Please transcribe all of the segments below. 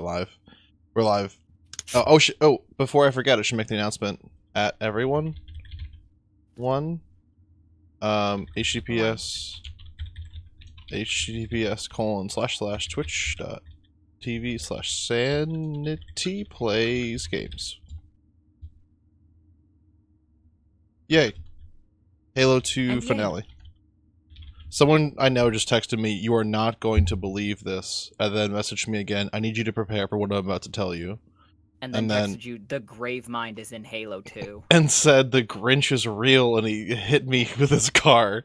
Live. We're live. Before I forget, I should make the announcement at everyone. https://twitch.tv/sanity plays games. Yay. Halo 2 And finale. Someone I know just texted me, "You are not going to believe this," and then messaged me again, "I need you to prepare for what I'm about to tell you." And then texted you, "The grave mind is in Halo 2. And said the Grinch is real, and he hit me with his car.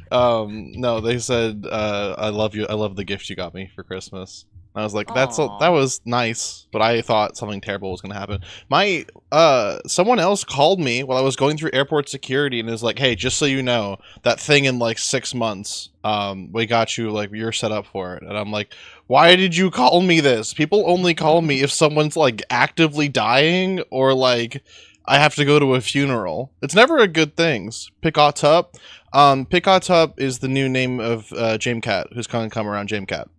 No, they said, "I love you. I love the gift you got me for Christmas." And I was like, that was nice, but I thought something terrible was gonna happen. Someone else called me while I was going through airport security and is like, "Hey, just so you know, that thing in like 6 months, we got you, like, you're set up for it." And I'm like, why did you call me this? People only call me if someone's like actively dying or like I have to go to a funeral. It's never a good things. Pick-a-tup. Pick-a-tup is the new name of Jamecat, who's gonna come around Jamecat.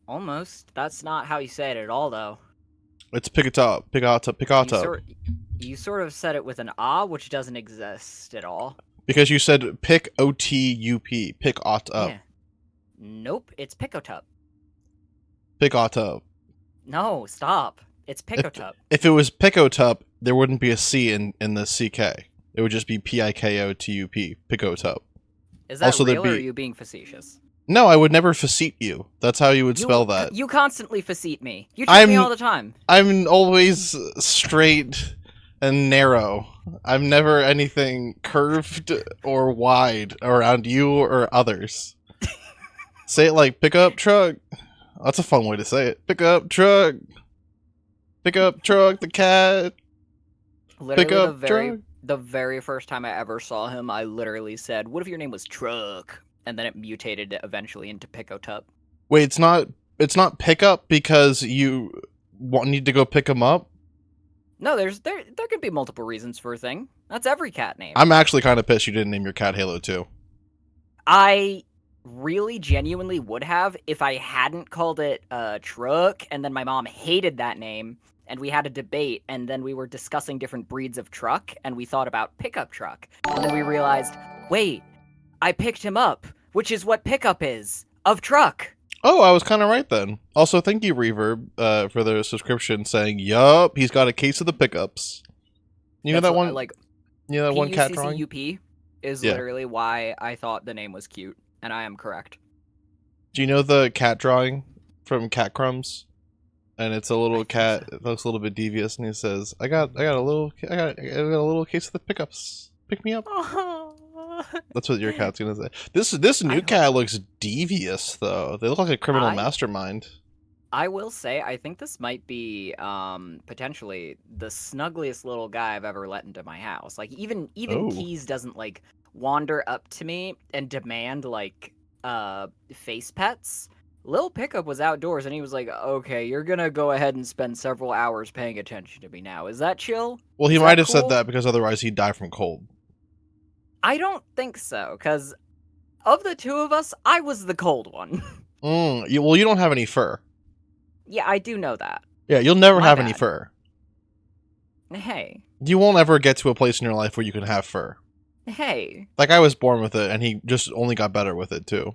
Almost. That's not how you say it at all, though. It's pick-a-tup. Pick-a-tup. Pick-a-tup. You sort of said it with an ah, which doesn't exist at all. Because you said pick-o-t-u-p. Pick-a-tup. Yeah. Nope, it's Picotup. Pick-a-tup. No, stop. It's Picotup. If it was Picotup, there wouldn't be a C in the CK. It would just be P-I-K-O-T-U-P. Picotup. Is that also, real, or are you being facetious? No, I would never facete you. That's how you would spell that. You constantly facete me. You trick me all the time. I'm always straight and narrow. I'm never anything curved or wide around you or others. Say it like pickup truck. That's a fun way to say it. Pickup truck. Pickup truck, the cat. Literally pickup truck. The very first time I ever saw him, I literally said, "What if your name was Truck?" And then it mutated eventually into Picotup. Wait, it's not pickup because you need to go pick him up? No, there could be multiple reasons for a thing. That's every cat name. I'm actually kind of pissed you didn't name your cat Halo 2. I really genuinely would have if I hadn't called it Truck, and then my mom hated that name, and we had a debate, and then we were discussing different breeds of truck, and we thought about pickup truck. And then we realized, wait, I picked him up, which is what pickup is, of truck. Oh, I was kind of right then. Also, thank you, Reverb, for the subscription saying, yup, he's got a case of the pickups. You know that one? You know that one cat drawing? P-U-C-C-U-P is literally why I thought the name was cute, and I am correct. Do you know the cat drawing from Cat Crumbs? And it's a little cat. It looks a little bit devious, and he says, "I got a little case of the pickups. Pick me up." That's what your cat's gonna say. This new cat looks devious, though. They look like a criminal mastermind. I will say, I think this might be potentially the snuggliest little guy I've ever let into my house. Like even Keys doesn't like wander up to me and demand like face pets. Lil Pickup was outdoors and he was like, "Okay, you're gonna go ahead and spend several hours paying attention to me now. Is that chill?" Well, he might have said that because otherwise he'd die from cold. I don't think so, because of the two of us, I was the cold one. Well, you don't have any fur. Yeah, I do know that. Yeah, you'll never have any fur. Hey. You won't ever get to a place in your life where you can have fur. Hey. Like, I was born with it, and he just only got better with it, too.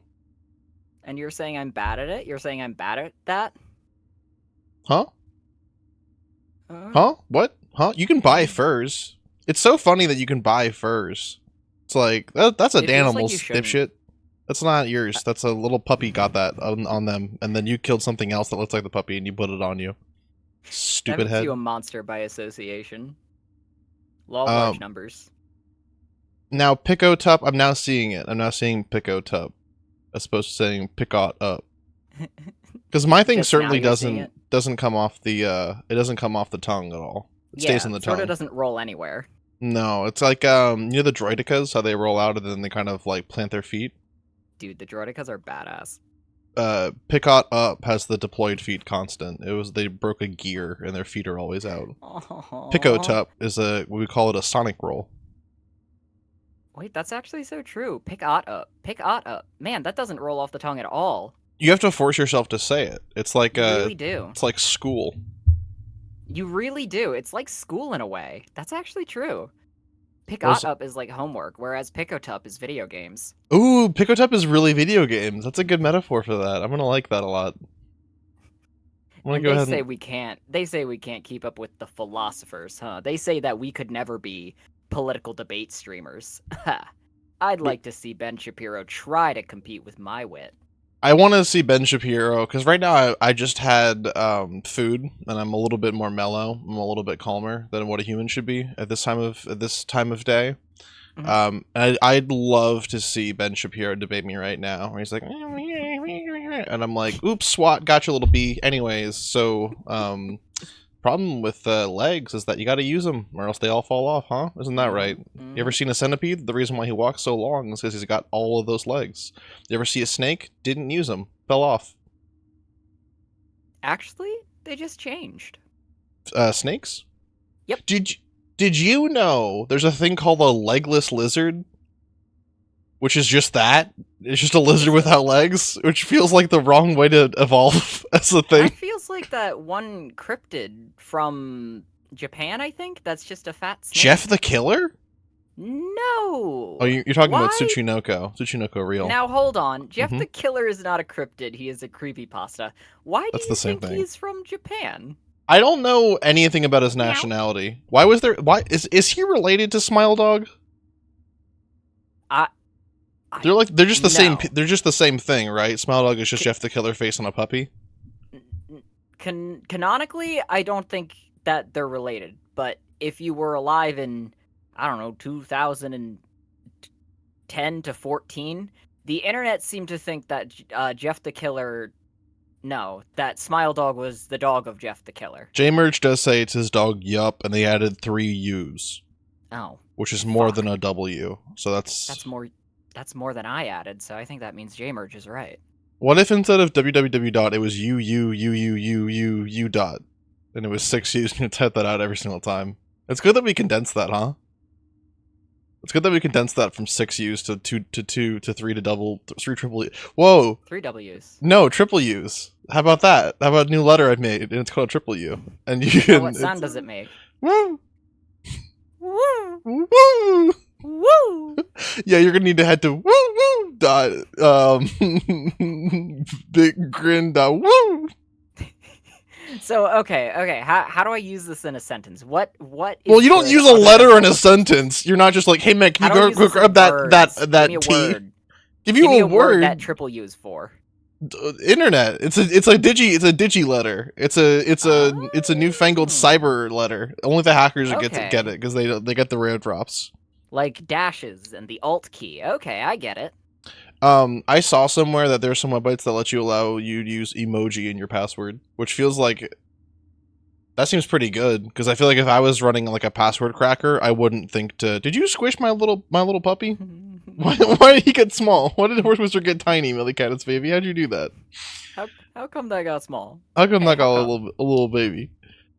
And you're saying I'm bad at it? You're saying I'm bad at that? Huh? Huh? What? Huh? You can buy furs. It's so funny that you can buy furs. It's like, that's a Danimal's dipshit. That's not yours. That's a little puppy got that on them, and then you killed something else that looks like the puppy, and you put it on you. Stupid head. That makes you a monster by association. Law of large numbers. Now, Picotup, I'm now seeing it. I'm now seeing Picotup. As opposed to saying Picot up. Because my thing certainly doesn't come off the it doesn't come off the tongue at all. It stays in the tongue. Sort of doesn't roll anywhere. No, it's like you know the droidicas, how they roll out and then they kind of like plant their feet. Dude, the droidicas are badass. Picot up has the deployed feet constant. They broke a gear and their feet are always out. Picotup is we call it a sonic roll. Wait, that's actually so true. Pick-ot up. Pick-ot up. Man, that doesn't roll off the tongue at all. You have to force yourself to say it. It's like You really do. it's like school. You really do. It's like school in a way. That's actually true. Pick Was up is like homework, whereas Pick-o-tup is video games. Ooh, Pick-o-tup is really video games. That's a good metaphor for that. I'm gonna like that a lot. I'm gonna And go they ahead say and we can't. They say we can't keep up with the philosophers, huh? They say that we could never be political debate streamers. Ha! I'd like to see Ben Shapiro try to compete with my wit. I want to see Ben Shapiro because right now I just had food and I'm a little bit more mellow. I'm a little bit calmer than what a human should be at this time of day. Mm-hmm. I'd love to see Ben Shapiro debate me right now, where he's like, and I'm like, "Oops, SWAT, got you, little bee." Anyways, so problem with legs is that you got to use them, or else they all fall off, huh? Isn't that right? Mm-hmm. You ever seen a centipede? The reason why he walks so long is because he's got all of those legs. You ever see a snake? Didn't use them, fell off. Actually, they just changed. Snakes? Yep. Did you know there's a thing called a legless lizard? Which is just that. It's just a lizard without legs, which feels like the wrong way to evolve as a thing. That feels like that one cryptid from Japan, I think? That's just a fat snake. Jeff the Killer? No! Oh, you're talking about Why? Tsuchinoko. Tsuchinoko real. Now, hold on. Jeff the Killer is not a cryptid. He is a creepypasta. Why do That's you the same think thing. he's from Japan? I don't know anything about his nationality. Why was there... Why is he related to Smile Dog? They're just the same. They're just the same thing, right? Smile Dog is just Jeff the Killer face on a puppy. Canonically, I don't think that they're related. But if you were alive in, I don't know, 2010 to 14, the internet seemed to think that Jeff the Killer. No, that Smile Dog was the dog of Jeff the Killer. J-Merge does say it's his dog, yup, and they added 3 U's. Oh. Which is more than a W. So that's more than I added, so I think that means J-Merge is right. What if instead of www dot, it was u dot, and it was 6 U's, and you type that out every single time? It's good that we condensed that, huh? It's good that we condensed that from 6 U's to 2 to 2 to 3 to double 3 triple U. Whoa! 3 W's. No, triple U's. How about that? How about a new letter I've made, and it's called a triple U? And you can. What sound does it make? Woo! Woo! Woo! Woo! Yeah, you're gonna need to head to woo dot big grin dot woo. So okay. How do I use this in a sentence? What? Well, you don't use a letter in a sentence. You're not just like, hey man, can you go grab that T? Give you a word that triple U's for. Internet. It's a digi letter. It's a newfangled cyber letter. Only the hackers get it because they get the rare drops. Like dashes and the alt key. Okay, I get it. I saw somewhere that there's some websites that let you allow you to use emoji in your password, which feels like that seems pretty good because I feel like if I was running like a password cracker, I wouldn't think to. Did you squish my little puppy? Why did he get small? Why did Horse Mister get tiny, Millie Cat's baby? How'd you do that? How come that got small? How come that got a little baby?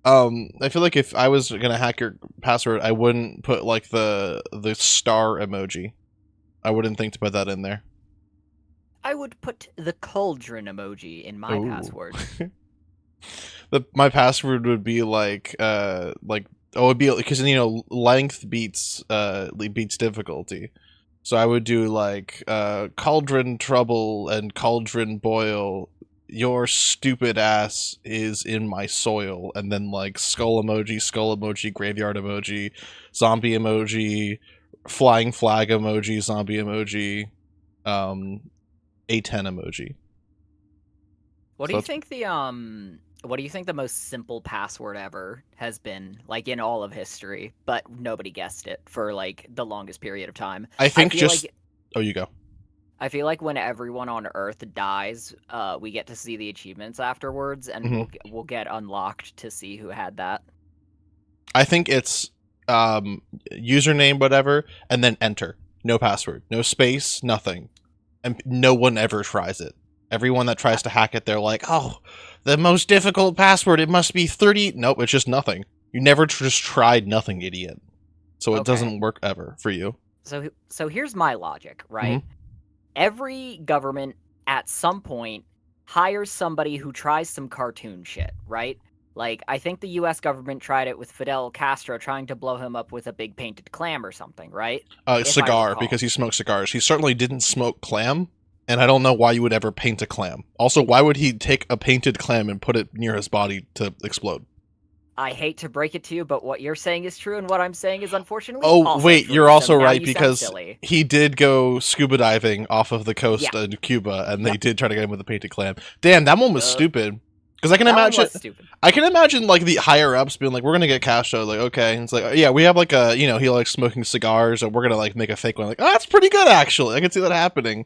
I feel like if I was gonna hack your password, I wouldn't put like the star emoji. I wouldn't think to put that in there. I would put the cauldron emoji in my password. My password would be like it would be because length beats difficulty. So I would do like cauldron trouble and cauldron boil. Your stupid ass is in my soil, and then like skull emoji, graveyard emoji, zombie emoji, flying flag emoji, zombie emoji, A10 emoji. What do you think the most simple password ever has been, like in all of history, but nobody guessed it for like the longest period of time? I think oh, you go. I feel like when everyone on Earth dies, we get to see the achievements afterwards, and we'll get unlocked to see who had that. I think it's username, whatever, and then enter. No password, no space, nothing, and no one ever tries it. Everyone that tries to hack it, they're like, "Oh, the most difficult password. It must be 30." Nope, it's just nothing. You never just tried nothing, idiot. So it doesn't work ever for you. So here's my logic, right? Every government at some point hires somebody who tries some cartoon shit, right? Like, I think the US government tried it with Fidel Castro trying to blow him up with a big painted clam or something, right? If I Cigar, recall. because he smoked cigars. He certainly didn't smoke clam, and I don't know why you would ever paint a clam. Also, why would he take a painted clam and put it near his body to explode? I hate to break it to you, but what you're saying is true, and what I'm saying is unfortunately Oh, also wait, true. you're So also now right, you sound because silly. he did go scuba diving off of the coast Yeah. in Cuba, and they Yep. did try to get him with a painted clam. Damn, that one was stupid. Because That one was stupid. I can imagine like the higher ups being like, "We're gonna get Castro." Like, okay, and it's like, yeah, we have like a, you know, he likes smoking cigars, and we're gonna like make a fake one. Like, oh, that's pretty good actually. I can see that happening.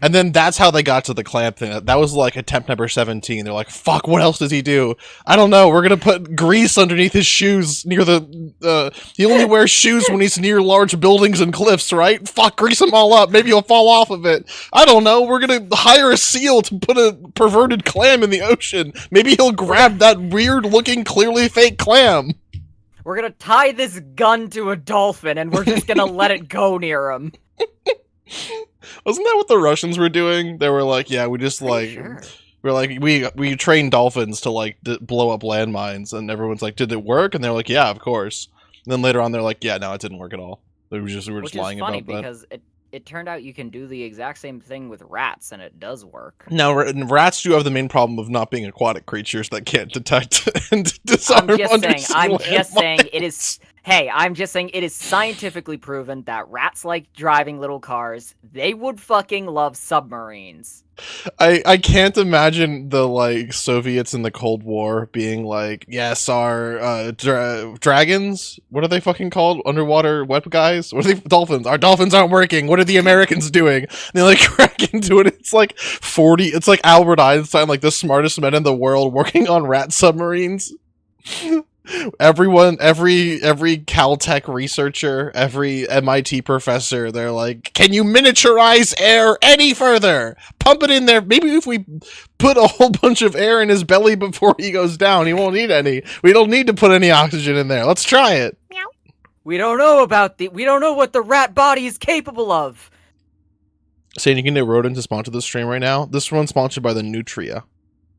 And then that's how they got to the clamp thing. That was like attempt number 17. They're like, "Fuck, what else does he do? I don't know. We're gonna put grease underneath his shoes near the. He only wears shoes when he's near large buildings and cliffs, right? Fuck, grease him all up. Maybe he'll fall off of it. I don't know. We're gonna hire a seal to put a perverted clam in the ocean. Maybe he'll grab that weird-looking, clearly fake clam." We're gonna tie this gun to a dolphin, and we're just gonna let it go near him. Wasn't that what the Russians were doing? They were like, yeah, we just like, Sure. we're like, we train dolphins to like blow up landmines, and everyone's like, did it work? And they're like, yeah, of course. And then later on, they're like, yeah, no, it didn't work at all. We were just lying funny about that. because it turned out you can do the exact same thing with rats, and it does work. Now, rats do have the main problem of not being aquatic creatures that can't detect and disarm. I'm just saying it is. Hey, I'm just saying it is scientifically proven that rats like driving little cars. They would fucking love submarines. I can't imagine the like Soviets in the Cold War being like, yes, our dragons, what are they fucking called? Underwater web guys? What are they? Dolphins. Our dolphins aren't working. What are the Americans doing? And they like crack into it. It's like 40. It's like Albert Einstein, like the smartest men in the world, working on rat submarines. Everyone, every Caltech researcher, every MIT professor, they're like, can you miniaturize air any further? Pump it in there. Maybe if we put a whole bunch of air in his belly before he goes down, he won't need any. We don't need to put any oxygen in there. Let's try it. Meow. We don't know what the rat body is capable of. Saying you can get rodents to sponsor this stream right now. This one's sponsored by the Nutria.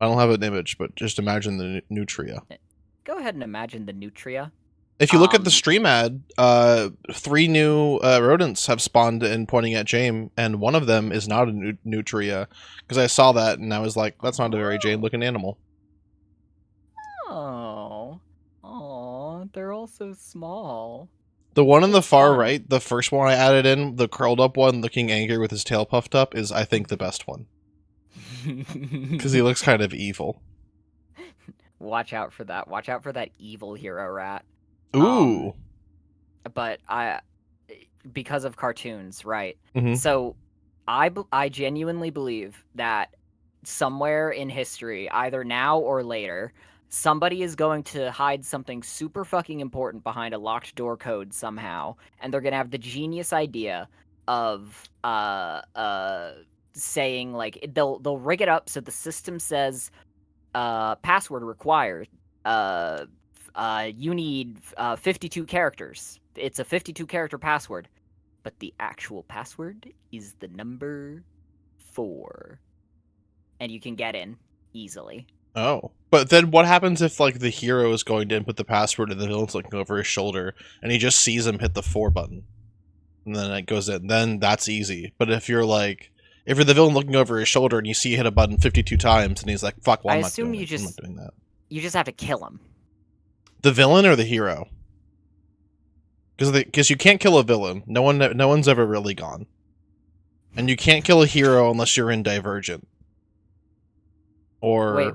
I don't have an image, but just imagine the Nutria. Go ahead and imagine the Nutria. If you look at the stream ad, 3 new rodents have spawned in pointing at Jame, and one of them is not a Nutria. Because I saw that, and I was like, that's not a very Jame-looking animal. Oh, they're all so small. The one on the far right, the first one I added in, the curled up one looking angry with his tail puffed up, is, I think, the best one. Because he looks kind of evil. Watch out for that. Watch out for that evil hero rat. Ooh. But because of cartoons, right? Mm-hmm. So I genuinely believe that somewhere in history, either now or later, somebody is going to hide something super fucking important behind a locked door code somehow, and they're gonna have the genius idea of saying like they'll rig it up so the system says password required. You need 52 characters. It's a 52 character password, but the actual password is the number 4, and you can get in easily. Oh, but then what happens if like the hero is going to input the password and the villain's looking over his shoulder and he just sees him hit the 4 button, and then it goes in? Then that's easy. But if you're the villain looking over his shoulder and you see you hit a button 52 times and he's like, fuck, well, I'm not doing that. You just have to kill him. The villain or the hero? Because you can't kill a villain. No one's ever really gone. And you can't kill a hero unless you're in Divergent. Or Wait,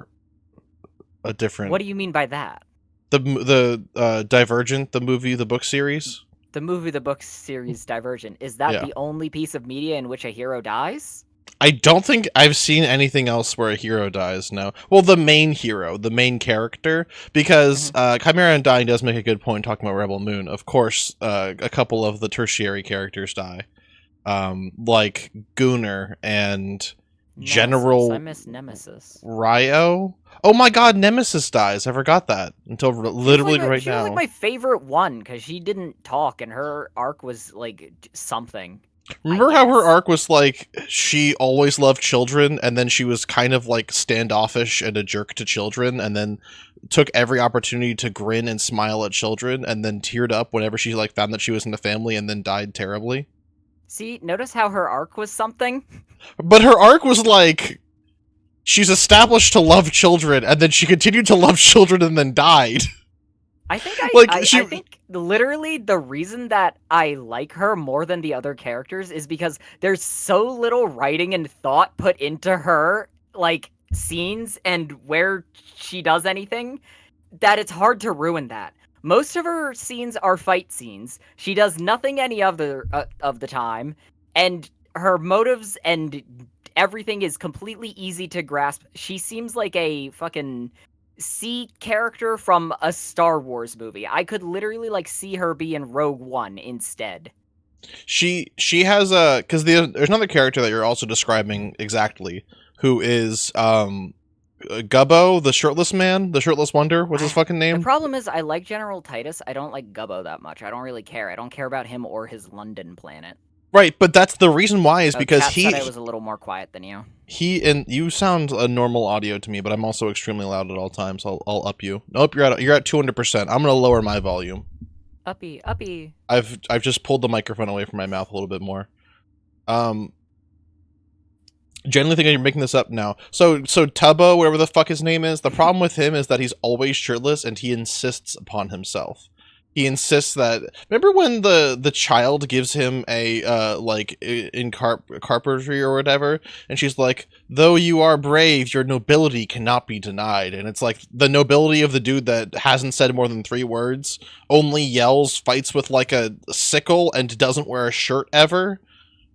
a different... What do you mean by that? The Divergent, the movie, the book series? The movie, the book series Divergent. Is that the only piece of media in which a hero dies? I don't think I've seen anything else where a hero dies, no. Well, the main hero, the main character, because Chimera Undying does make a good point talking about Rebel Moon. Of course, a couple of the tertiary characters die. Like Gunnar and Nemesis. General... I miss Nemesis. Ryo? Oh my god, Nemesis dies. I forgot that. Until literally right now. She was like my favorite one, because she didn't talk, and her arc was, like, something. I Remember how her guess. arc was like she always loved children, and then she was kind of like standoffish and a jerk to children, and then took every opportunity to grin and smile at children, and then teared up whenever she like found that she was in a family, and then died terribly. See, notice how her arc was something? But her arc was like she's established to love children, and then she continued to love children and then died. I think I think literally the reason that I like her more than the other characters is because there's so little writing and thought put into her, like, scenes and where she does anything, that it's hard to ruin that. Most of her scenes are fight scenes. She does nothing any other of the time, and her motives and everything is completely easy to grasp. She seems like a fucking C character from a Star Wars movie. I could literally like see her be in Rogue One instead. She has a because there's another character that you're also describing exactly, who is Gubbo, the shirtless man, the shirtless wonder. What's his fucking The name? problem is I like General Titus. I don't like Gubbo that much. I don't really care. I don't care about him or his London planet. Right, but that's the reason why is Oh, because chat said I was a little more quiet than you. and you sound a normal audio to me, but I'm also extremely loud at all times. I'll up you. Nope, you're at 200%. I'm gonna lower my volume. Uppy, uppy. I've just pulled the microphone away from my mouth a little bit more. Generally thinking you're making this up now. So Tubbo, whatever the fuck his name is, the problem with him is that he's always shirtless and he insists upon himself. He insists that. Remember when the child gives him a like in carpentry or whatever, and she's like, "Though you are brave, your nobility cannot be denied." And it's like the nobility of the dude that hasn't said more than 3 words, only yells, fights with like a sickle, and doesn't wear a shirt ever.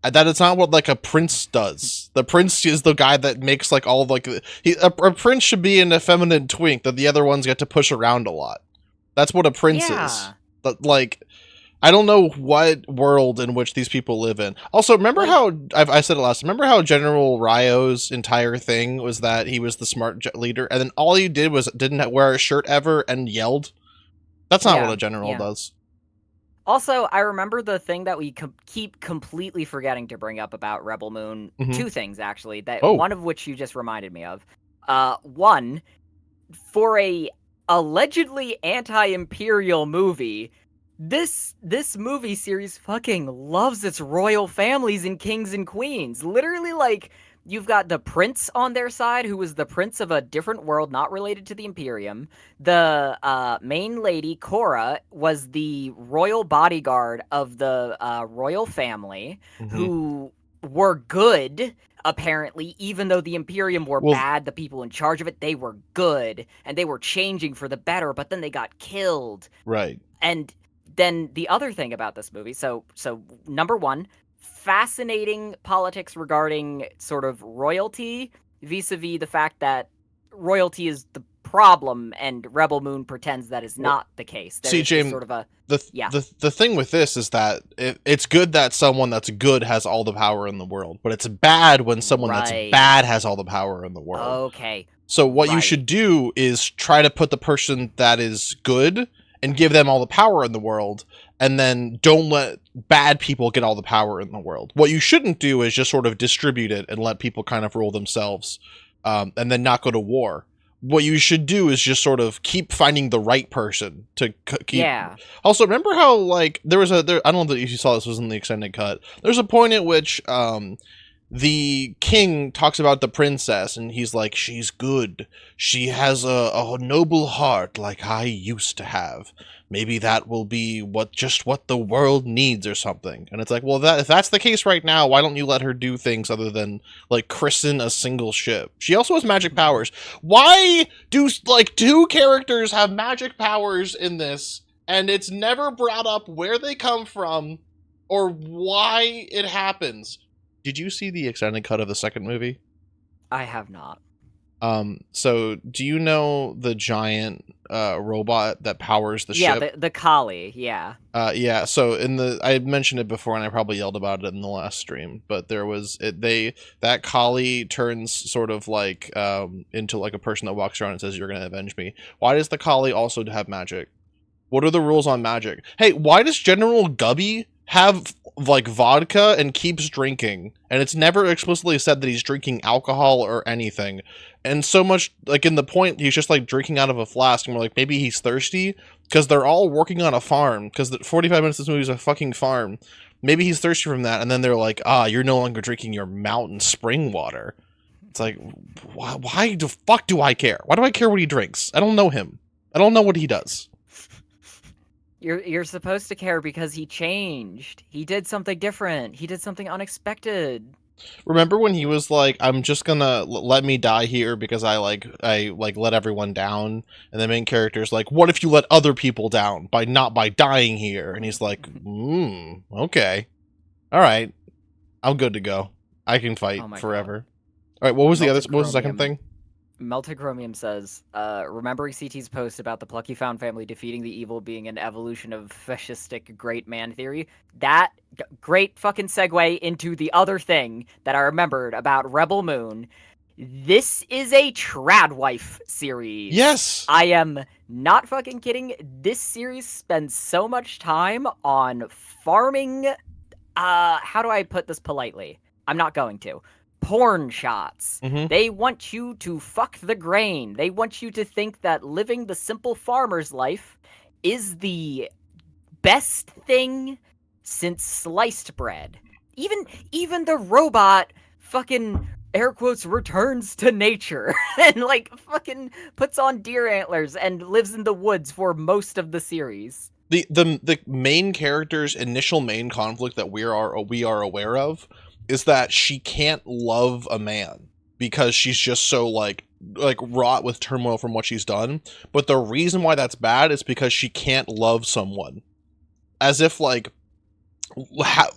And that is not what like a prince does. The prince is the guy that makes like all like a prince should be an effeminate twink that the other ones get to push around a lot. That's what a prince is. But like, I don't know what world in which these people live in. Also, remember how I said it last. Remember how General Ryo's entire thing was that he was the smart leader, and then all he did was didn't wear a shirt ever and yelled. That's not what a general does. Also, I remember the thing that we keep completely forgetting to bring up about Rebel Moon. 2 things actually. That one of which you just reminded me of. One, for a allegedly anti-imperial movie, this movie series fucking loves its royal families and kings and queens. Literally, like, you've got the prince on their side, who was the prince of a different world not related to the Imperium. The main lady, Cora, was the royal bodyguard of the royal family, who were good, apparently, even though the Imperium were bad, the people in charge of it, they were good, and they were changing for the better, but then they got killed. Right. And then the other thing about this movie, so number 1, fascinating politics regarding sort of royalty vis-a-vis the fact that royalty is the problem and Rebel Moon pretends that is not the case. See, James, sort of a the thing with this is that it's good that someone that's good has all the power in the world, but it's bad when someone that's bad has all the power in the world. Okay. So what you should do is try to put the person that is good and give them all the power in the world, and then don't let bad people get all the power in the world. What you shouldn't do is just sort of distribute it and let people kind of rule themselves, and then not go to war. What you should do is just sort of keep finding the right person to keep. Yeah. Also, remember how like I don't know if you saw this was in the extended cut. There's a point at which the king talks about the princess, and he's like, "She's good. She has a noble heart like I used to have. Maybe that will be what the world needs or something." And it's like, well, if that's the case right now, why don't you let her do things other than like christen a single ship? She also has magic powers. Why do like 2 characters have magic powers in this, and it's never brought up where they come from or why it happens? Did you see the extended cut of the second movie? I have not. So do you know the giant robot that powers the ship? Yeah, the Kali, yeah. Yeah, so I mentioned it before and I probably yelled about it in the last stream, but that Kali turns sort of like into like a person that walks around and says, "You're gonna avenge me." Why does the Kali also have magic? What are the rules on magic? Hey, why does General Gubby have like vodka and keeps drinking, and it's never explicitly said that he's drinking alcohol or anything. And so much like in the point, he's just like drinking out of a flask, and we're like, maybe he's thirsty because they're all working on a farm. Because the 45 minutes of this movie is a fucking farm. Maybe he's thirsty from that, and then they're like, you're no longer drinking your mountain spring water. It's like, why the fuck do I care? Why do I care what he drinks? I don't know him. I don't know what he does. You're supposed to care because he changed. He did something different. He did something unexpected. Remember when he was like, "I'm just gonna let me die here because I let everyone down," and the main character's like, "What if you let other people down by not by dying here?" And he's like, okay, all right, I'm good to go. I can fight forever." God. All right, what was the second thing? Melted Chromium says, remembering CT's post about the Plucky Found family defeating the evil being an evolution of fascistic great man theory, that great fucking segue into the other thing that I remembered about Rebel Moon. This is a Tradwife series. Yes! I am not fucking kidding. This series spends so much time on farming, how do I put this politely? I'm not going to. Porn shots. They want you to fuck the grain. They want you to think that living the simple farmer's life is the best thing since sliced bread. Even the robot fucking air quotes returns to nature and like fucking puts on deer antlers and lives in the woods for most of the series. The main character's initial main conflict that we are aware of is that she can't love a man because she's just so like wrought with turmoil from what she's done. But the reason why that's bad is because she can't love someone. As if like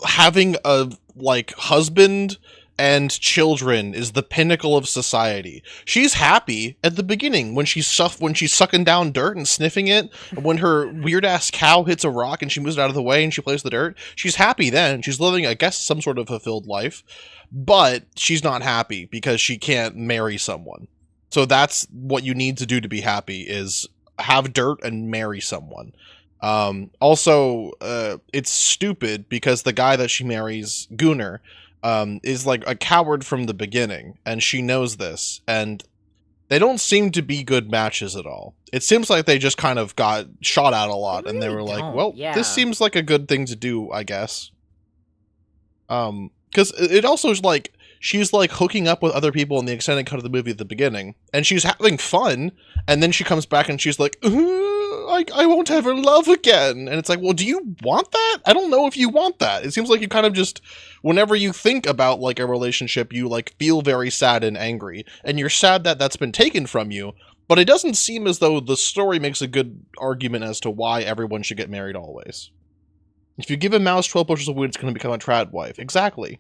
having a like husband and children is the pinnacle of society. She's happy at the beginning when she's sucking down dirt and sniffing it. When her weird ass cow hits a rock and she moves it out of the way and she plays the dirt, she's happy then. She's living, I guess, some sort of fulfilled life. But she's not happy because she can't marry someone. So that's what you need to do to be happy, is have dirt and marry someone. Also, it's stupid because the guy that she marries, Gunnar, is like a coward from the beginning, and she knows this, and they don't seem to be good matches at all. It seems like they just kind of got shot at a lot, and they were like, well, this seems like a good thing to do, I guess. Because it also is like, she's like hooking up with other people in the extended cut of the movie at the beginning, and she's having fun, and then she comes back and she's like, I won't ever love again. And it's like, well, do you want that? I don't know if you want that. It seems like you kind of just, whenever you think about like a relationship, you like feel very sad and angry, and you're sad that that's been taken from you. But it doesn't seem as though the story makes a good argument as to why everyone should get married always. If you give a mouse 12 bushels of wood, it's going to become a trad wife. Exactly.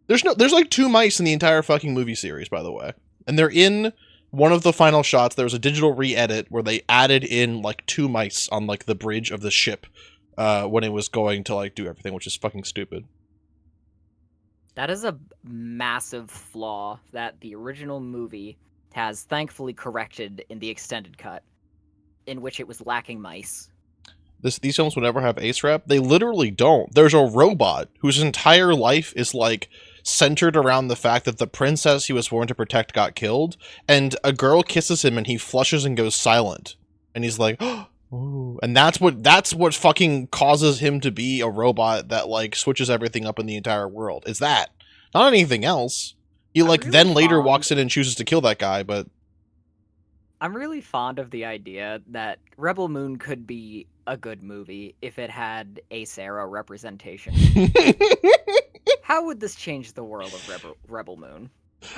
There's like 2 mice in the entire fucking movie series, by the way. And they're in one of the final shots. There was a digital re-edit where they added in like 2 mice on like the bridge of the ship when it was going to like do everything, which is fucking stupid. That is a massive flaw that the original movie has thankfully corrected in the extended cut, in which it was lacking mice. These films would never have ace rep. They literally don't. There's a robot whose entire life is like centered around the fact that the princess he was born to protect got killed, and a girl kisses him and he flushes and goes silent, and he's like, oh, and that's what fucking causes him to be a robot that like switches everything up in the entire world. Is that, not anything else. He like then later walks in and chooses to kill that guy, but I'm really fond of the idea that Rebel Moon could be a good movie if it had Ace Arrow representation. How would this change the world of Rebel Moon?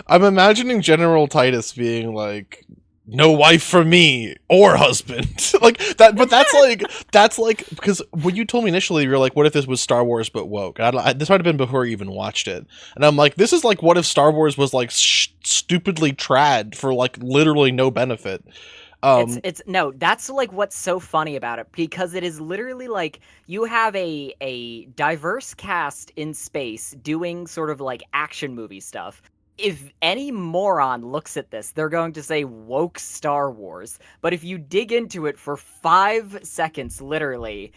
I'm imagining General Titus being like, no wife for me or husband. Like that, but that's like because when you told me initially, you're like, what if this was Star Wars but woke? This might have been before you even watched it, and I'm like, this is like, what if Star Wars was like stupidly trad for like literally no benefit. It's no, that's like what's so funny about it, because it is literally like you have a diverse cast in space doing sort of like action movie stuff. If any moron looks at this, they're going to say woke Star Wars. But if you dig into it for 5 seconds, literally,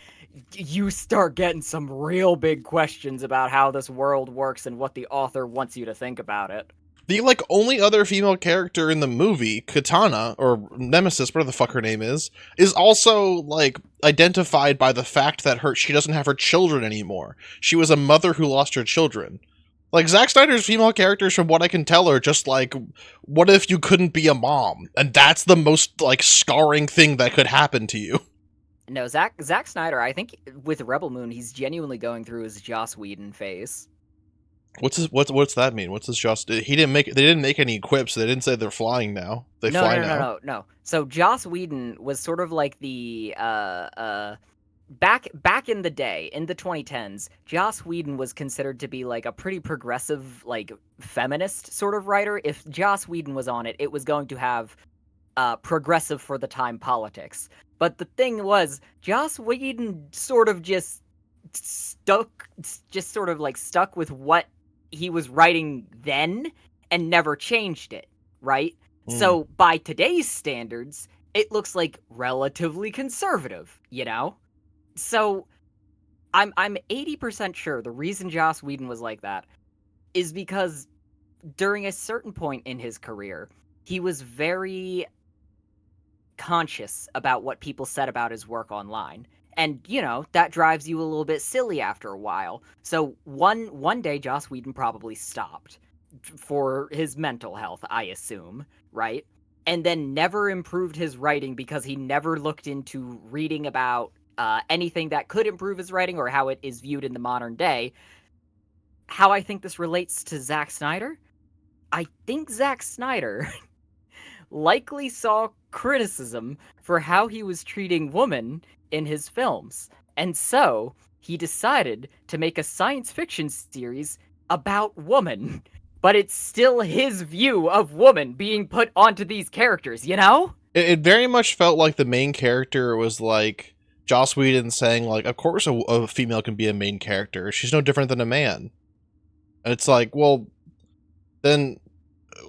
you start getting some real big questions about how this world works and what the author wants you to think about it. The, like, only other female character in the movie, Katana, or Nemesis, whatever the fuck her name is also, like, identified by the fact that she doesn't have her children anymore. She was a mother who lost her children. Like, Zack Snyder's female characters, from what I can tell, are just like, what if you couldn't be a mom? And that's the most, like, scarring thing that could happen to you. No, Zack Snyder, I think with Rebel Moon, he's genuinely going through his Joss Whedon phase. What's that mean? What's this just? They didn't make any quips. They didn't say they're flying now. They fly now. No. So Joss Whedon was sort of like the back in the day, in the 2010s, Joss Whedon was considered to be like a pretty progressive, like feminist sort of writer. If Joss Whedon was on it, it was going to have progressive for the time politics. But the thing was, Joss Whedon sort of just stuck with what he was writing then and never changed it, right? So by today's standards, it looks like relatively conservative, you know? So I'm 80% sure the reason Joss Whedon was like that is because during a certain point in his career, he was very conscious about what people said about his work online. And, you know, that drives you a little bit silly after a while. So one day, Joss Whedon probably stopped for his mental health, I assume, right? And then never improved his writing because he never looked into reading about anything that could improve his writing or how it is viewed in the modern day. How I think this relates to Zack Snyder? I think Zack Snyder likely saw criticism for how he was treating women in his films. And so he decided to make a science fiction series about woman. But it's still his view of woman being put onto these characters, you know? It very much felt like the main character was like Joss Whedon saying, like, of course a female can be a main character. She's no different than a man. And it's like, well, then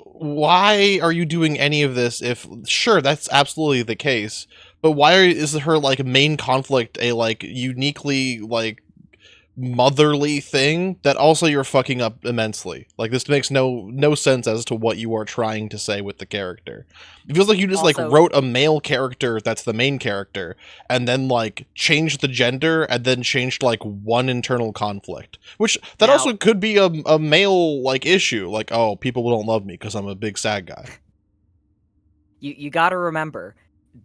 why are you doing any of this if, sure, that's absolutely the case, but why is her, like, main conflict a, like, uniquely, like, motherly thing that also you're fucking up immensely? Like, this makes no sense as to what you are trying to say with the character. It feels like you just also, like, wrote a male character that's the main character and then, like, changed the gender and then changed, like, one internal conflict, which that now, also could be a male, like, issue, like, oh, people don't love me because I'm a big sad guy. You gotta remember,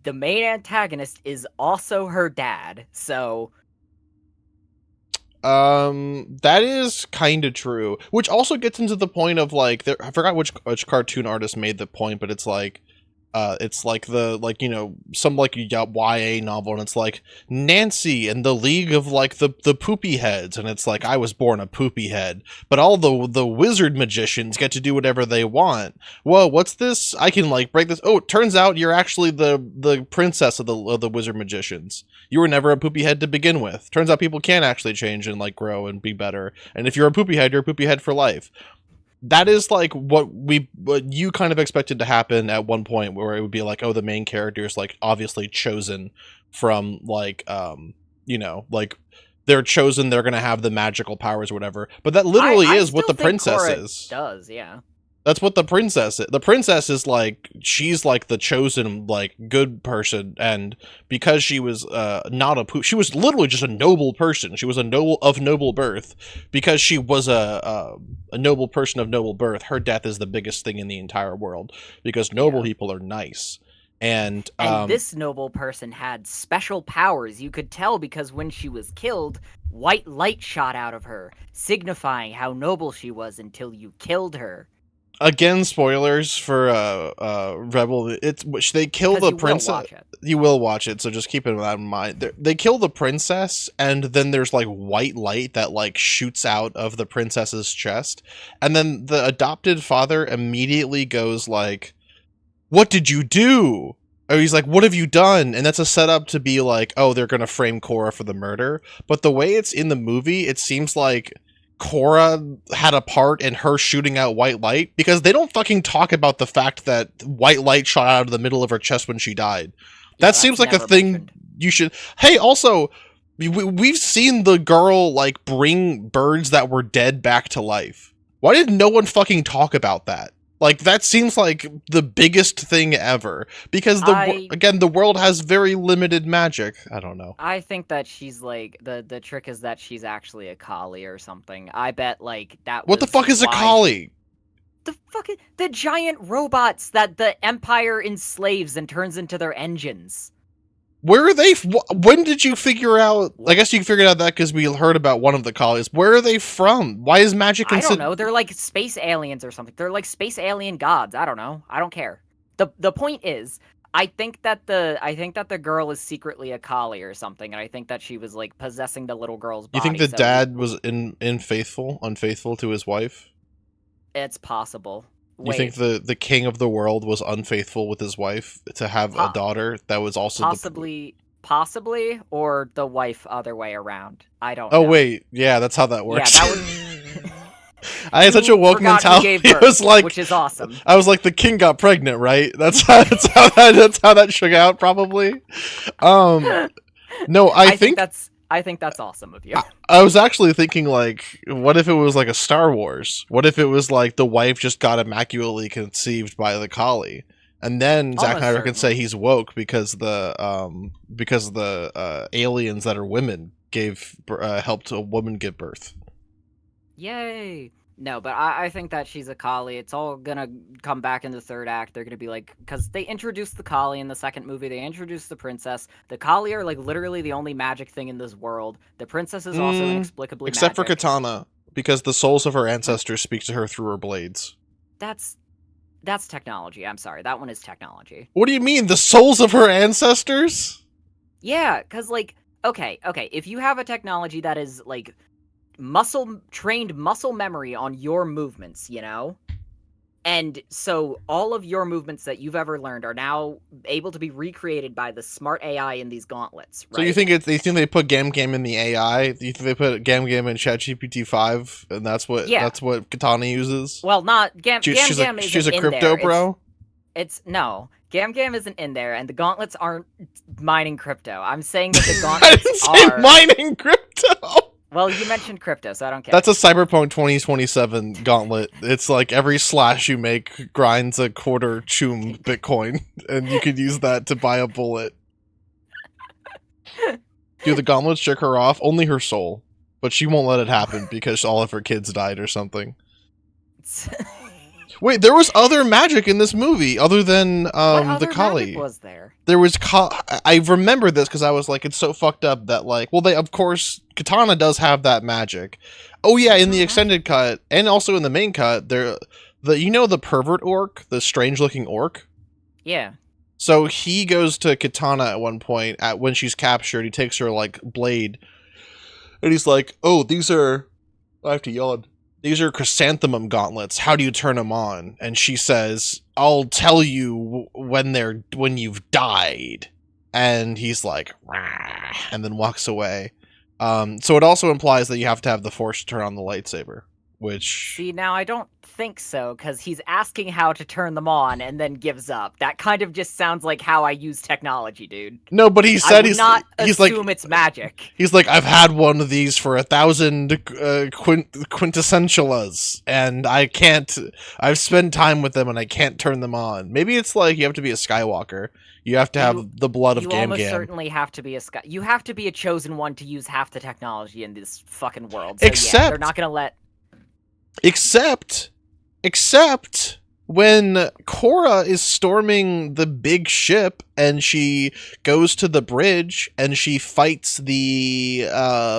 the main antagonist is also her dad, so that is kind of true, which also gets into the point of, like, I forgot which cartoon artist made the point, but it's like the, like, you know, some, like, YA novel, and it's like Nancy and the League of, like, the poopy heads, and it's like, I was born a poopy head, but all the wizard magicians get to do whatever they want. Whoa, what's this? I can, like, break this. Oh, it turns out you're actually the princess of the wizard magicians. You were never a poopy head to begin with. Turns out people can actually change and, like, grow and be better, and if you're a poopy head, you're a poopy head for life. That is, like, what you kind of expected to happen at one point, where it would be like, oh, the main character is, like, obviously chosen from, like, you know, like, they're chosen, they're gonna have the magical powers or whatever. But that literally is what the princess is. Does, yeah. That's what the princess is. The princess is, like, she's, like, the chosen, like, good person, and because she was not a she was literally just a noble person. She was a noble birth. Because she was a noble person of noble birth, her death is the biggest thing in the entire world, because noble people are nice. And this noble person had special powers. You could tell because when she was killed, white light shot out of her, signifying how noble she was until you killed her. Again, spoilers for Rebel. It's which they kill the princess. You will watch it, so just keep that in mind. They kill the princess, and then there's, like, white light that, like, shoots out of the princess's chest, and then the adopted father immediately goes, like, "What did you do?" Or he's like, "What have you done?" And that's a setup to be like, oh, they're gonna frame Korra for the murder. But the way it's in the movie, it seems like Korra had a part in her shooting out white light, because they don't fucking talk about the fact that white light shot out of the middle of her chest when she died. Yeah, that seems like a thing mentioned. You should. Hey, also, We've seen the girl, like, bring birds that were dead back to life. Why did no one fucking talk about that? Like, that seems like the biggest thing ever. Because, again, the world has very limited magic. I don't know. I think that she's, like, the trick is that she's actually a collie or something. I bet, like, that What the fuck is a collie? The giant robots that the Empire enslaves and turns into their engines. Where are they? When did you figure out? I guess you figured out that because we heard about one of the collies. Where are they from? Why is magic? I don't know. They're like space aliens or something. They're like space alien gods. I don't know. I don't care. The point is, I think that the girl is secretly a collie or something, and I think that she was like possessing the little girl's body. You think the dad was unfaithful to his wife? It's possible. You think the king of the world was unfaithful with his wife to have a daughter that was also possibly, or the wife other way around. I don't know. Oh wait, yeah, that's how that works. Yeah, that was I had such a woke mentality. It was like, which is awesome. I was like, the king got pregnant, right? That's how that shook out, probably. No, I think that's awesome of you. I was actually thinking, like, what if it was like a Star Wars? What if it was like the wife just got immaculately conceived by the collie, and then Zack Snyder can say he's woke because the aliens that are women helped a woman give birth. Yay! No, but I think that she's a collie. It's all gonna come back in the third act. They're gonna be like, because they introduced the collie in the second movie. They introduced the princess. The collie are like literally the only magic thing in this world. The princess is also inexplicably except magic. for Katana, because the souls of her ancestors speak to her through her blades. That's technology. I'm sorry, that one is technology. What do you mean, the souls of her ancestors? Yeah, because like, okay, if you have a technology that is like trained muscle memory on your movements, you know? And so all of your movements that you've ever learned are now able to be recreated by the smart AI in these gauntlets, right? So you think they put Gam Gam in the AI? Do you think they put Gam Gam in ChatGPT 5 and that's what Katana uses? Well, not Gam Gam she's a crypto bro? No. Gam Gam isn't in there, and the gauntlets aren't mining crypto. I'm saying that the gauntlets are mining crypto. Well, you mentioned crypto, so I don't care. That's a Cyberpunk 2027 gauntlet. It's like every slash you make grinds a quarter choom Bitcoin, and you could use that to buy a bullet. Do the gauntlets jerk her off? Only her soul. But she won't let it happen because all of her kids died or something. Wait, there was other magic in this movie other than the collie. Magic was there? There was I remember this because I was like, it's so fucked up that like, well, of course Katana does have that magic. Oh yeah, in the extended cut and also in the main cut, the pervert orc, the strange looking orc. Yeah. So he goes to Katana at one point when she's captured. He takes her like blade, and he's like, "Oh, I have to yawn. These are chrysanthemum gauntlets. How do you turn them on?" And she says, "I'll tell you when you've died." And he's like, "Rah," and then walks away. So it also implies that you have to have the force to turn on the lightsaber, which... See, now I don't think so, because he's asking how to turn them on and then gives up. That kind of just sounds like how I use technology, dude. No, but he said he's like, it's magic. He's like, I've had one of these for 1,000 quintessentialas, and I've spent time with them and I can't turn them on. Maybe it's like you have to be a Skywalker. You have to have the blood of Gam Gam. You almost certainly have to be you have to be a chosen one to use half the technology in this fucking world. So yeah, they're not gonna let... Except when Korra is storming the big ship and she goes to the bridge and she fights the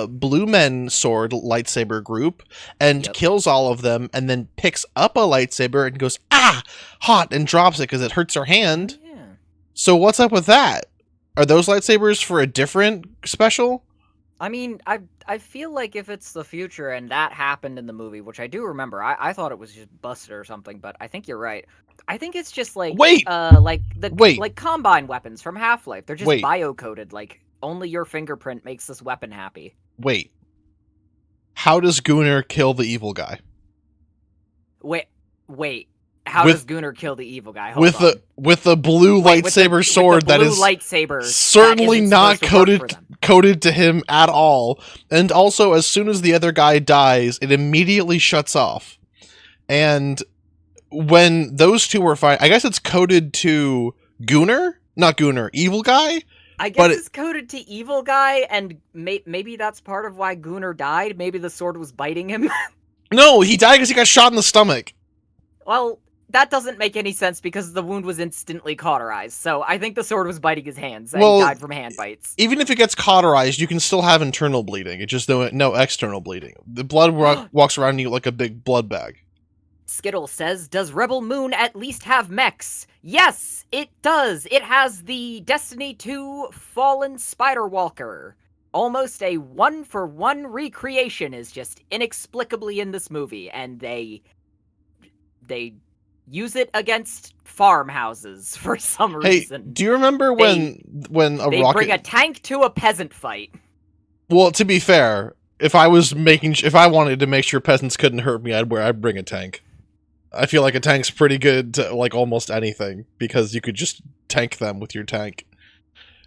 Blue Men Sword lightsaber group and kills all of them and then picks up a lightsaber and goes, "Ah, hot," and drops it because it hurts her hand. Yeah. So what's up with that? Are those lightsabers for a different special? I mean, I feel like if it's the future and that happened in the movie, which I do remember, I thought it was just busted or something, but I think you're right. I think it's just like like Combine weapons from Half-Life. They're just bio-coded, like only your fingerprint makes this weapon happy. Wait. How does Gunnar kill the evil guy? Wait. How does Gunnar kill the evil guy? With the blue lightsaber sword that is lightsaber certainly not coded to him at all. And also, as soon as the other guy dies, it immediately shuts off. And when those two were fighting, I guess it's coded to Gunnar? Not Gunnar, Evil Guy? I guess it's coded to Evil Guy, and maybe that's part of why Gunnar died. Maybe the sword was biting him. No, he died because he got shot in the stomach. Well, that doesn't make any sense because the wound was instantly cauterized. So I think the sword was biting his hands, and he died from hand bites. Even if it gets cauterized, you can still have internal bleeding. It's just no external bleeding. The blood walks around you like a big blood bag. Skittle says, does Rebel Moon at least have mechs? Yes, it does. It has the Destiny 2 Fallen Spider Walker. Almost a one-for-one recreation is just inexplicably in this movie, and they use it against farmhouses for some reason. Do you remember when they bring a tank to a peasant fight? Well, to be fair, if I wanted to make sure peasants couldn't hurt me, I'd bring a tank. I feel like a tank's pretty good to, like, almost anything, because you could just tank them with your tank.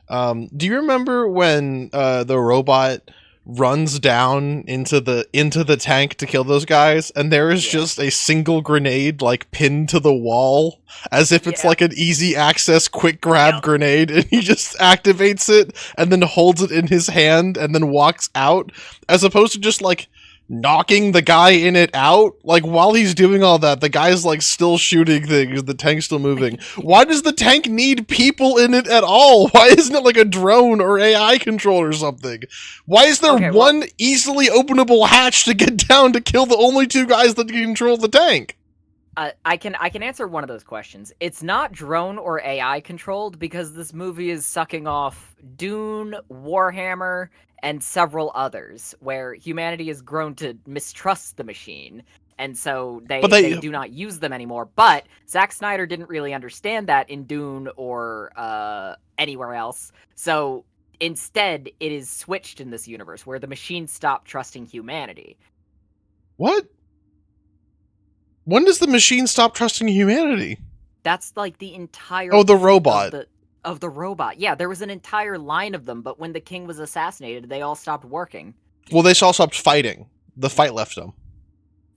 Do you remember when the robot runs down into the tank to kill those guys, and there is just a single grenade, like, pinned to the wall, as if it's like an easy access quick grab grenade, and he just activates it and then holds it in his hand and then walks out, as opposed to just, like, knocking the guy in it out? Like, while he's doing all that, the guy's, like, still shooting things, the tank's still moving. Why does the tank need people in it at all? Why isn't it like a drone or AI control or something? Why is there one easily openable hatch to get down to kill the only two guys that can control the tank? I can answer one of those questions. It's not drone or AI controlled because this movie is sucking off Dune, Warhammer, and several others, where humanity has grown to mistrust the machine, and so they do not use them anymore. But Zack Snyder didn't really understand that in Dune or anywhere else, so instead it is switched in this universe, where the machine stopped trusting humanity. What? When does the machine stop trusting humanity? That's like the entire... Oh, the robot. Of the robot. Yeah, there was an entire line of them, but when the king was assassinated, they all stopped working. Well, they all stopped fighting. The fight left them.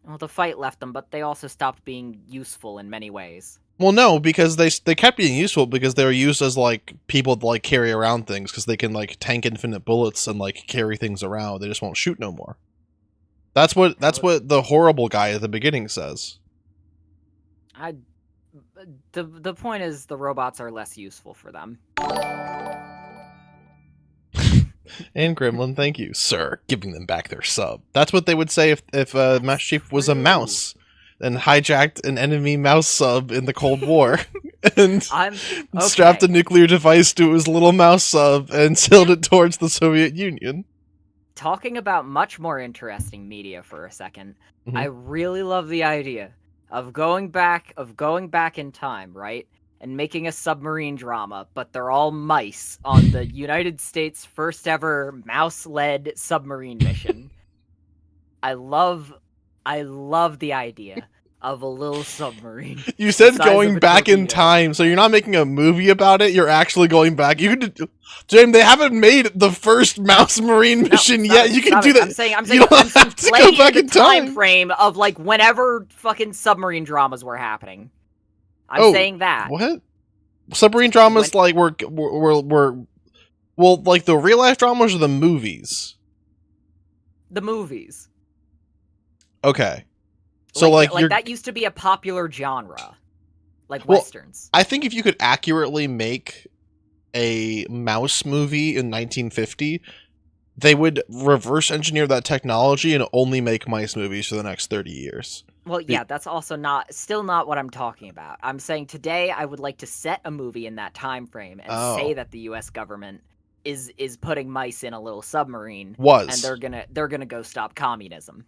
Well, the fight left them, but they also stopped being useful in many ways. Well, no, because they kept being useful because they were used as, like, people to, like, carry around things, because they can, like, tank infinite bullets and, like, carry things around. They just won't shoot no more. That's what the horrible guy at the beginning says. The point is the robots are less useful for them. And Gremlin, thank you, sir, giving them back their sub. That's what they would say if Master Chief was a mouse and hijacked an enemy mouse sub in the Cold War and strapped a nuclear device to his little mouse sub and sailed it towards the Soviet Union. Talking about much more interesting media for a second, I really love the idea of going back in time, right? And making a submarine drama, but they're all mice on the United States' first ever mouse-led submarine mission. I love the idea of a little submarine. You said going back in time, so you're not making a movie about it, you're actually going back. You could, James, they haven't made the first mouse marine mission yet. You can do that. I'm saying you don't have to go back in time frame of, like, whenever fucking submarine dramas were happening. I'm saying that. What? Submarine dramas, like, were well, like, the real life dramas or the movies? The movies. Okay. So, like that used to be a popular genre, like westerns. I think if you could accurately make a mouse movie in 1950, they would reverse engineer that technology and only make mice movies for the next 30 years. Well, yeah, that's also still not what I'm talking about. I'm saying today I would like to set a movie in that time frame and say that the U.S. government is putting mice in a little submarine, and they're gonna go stop communism.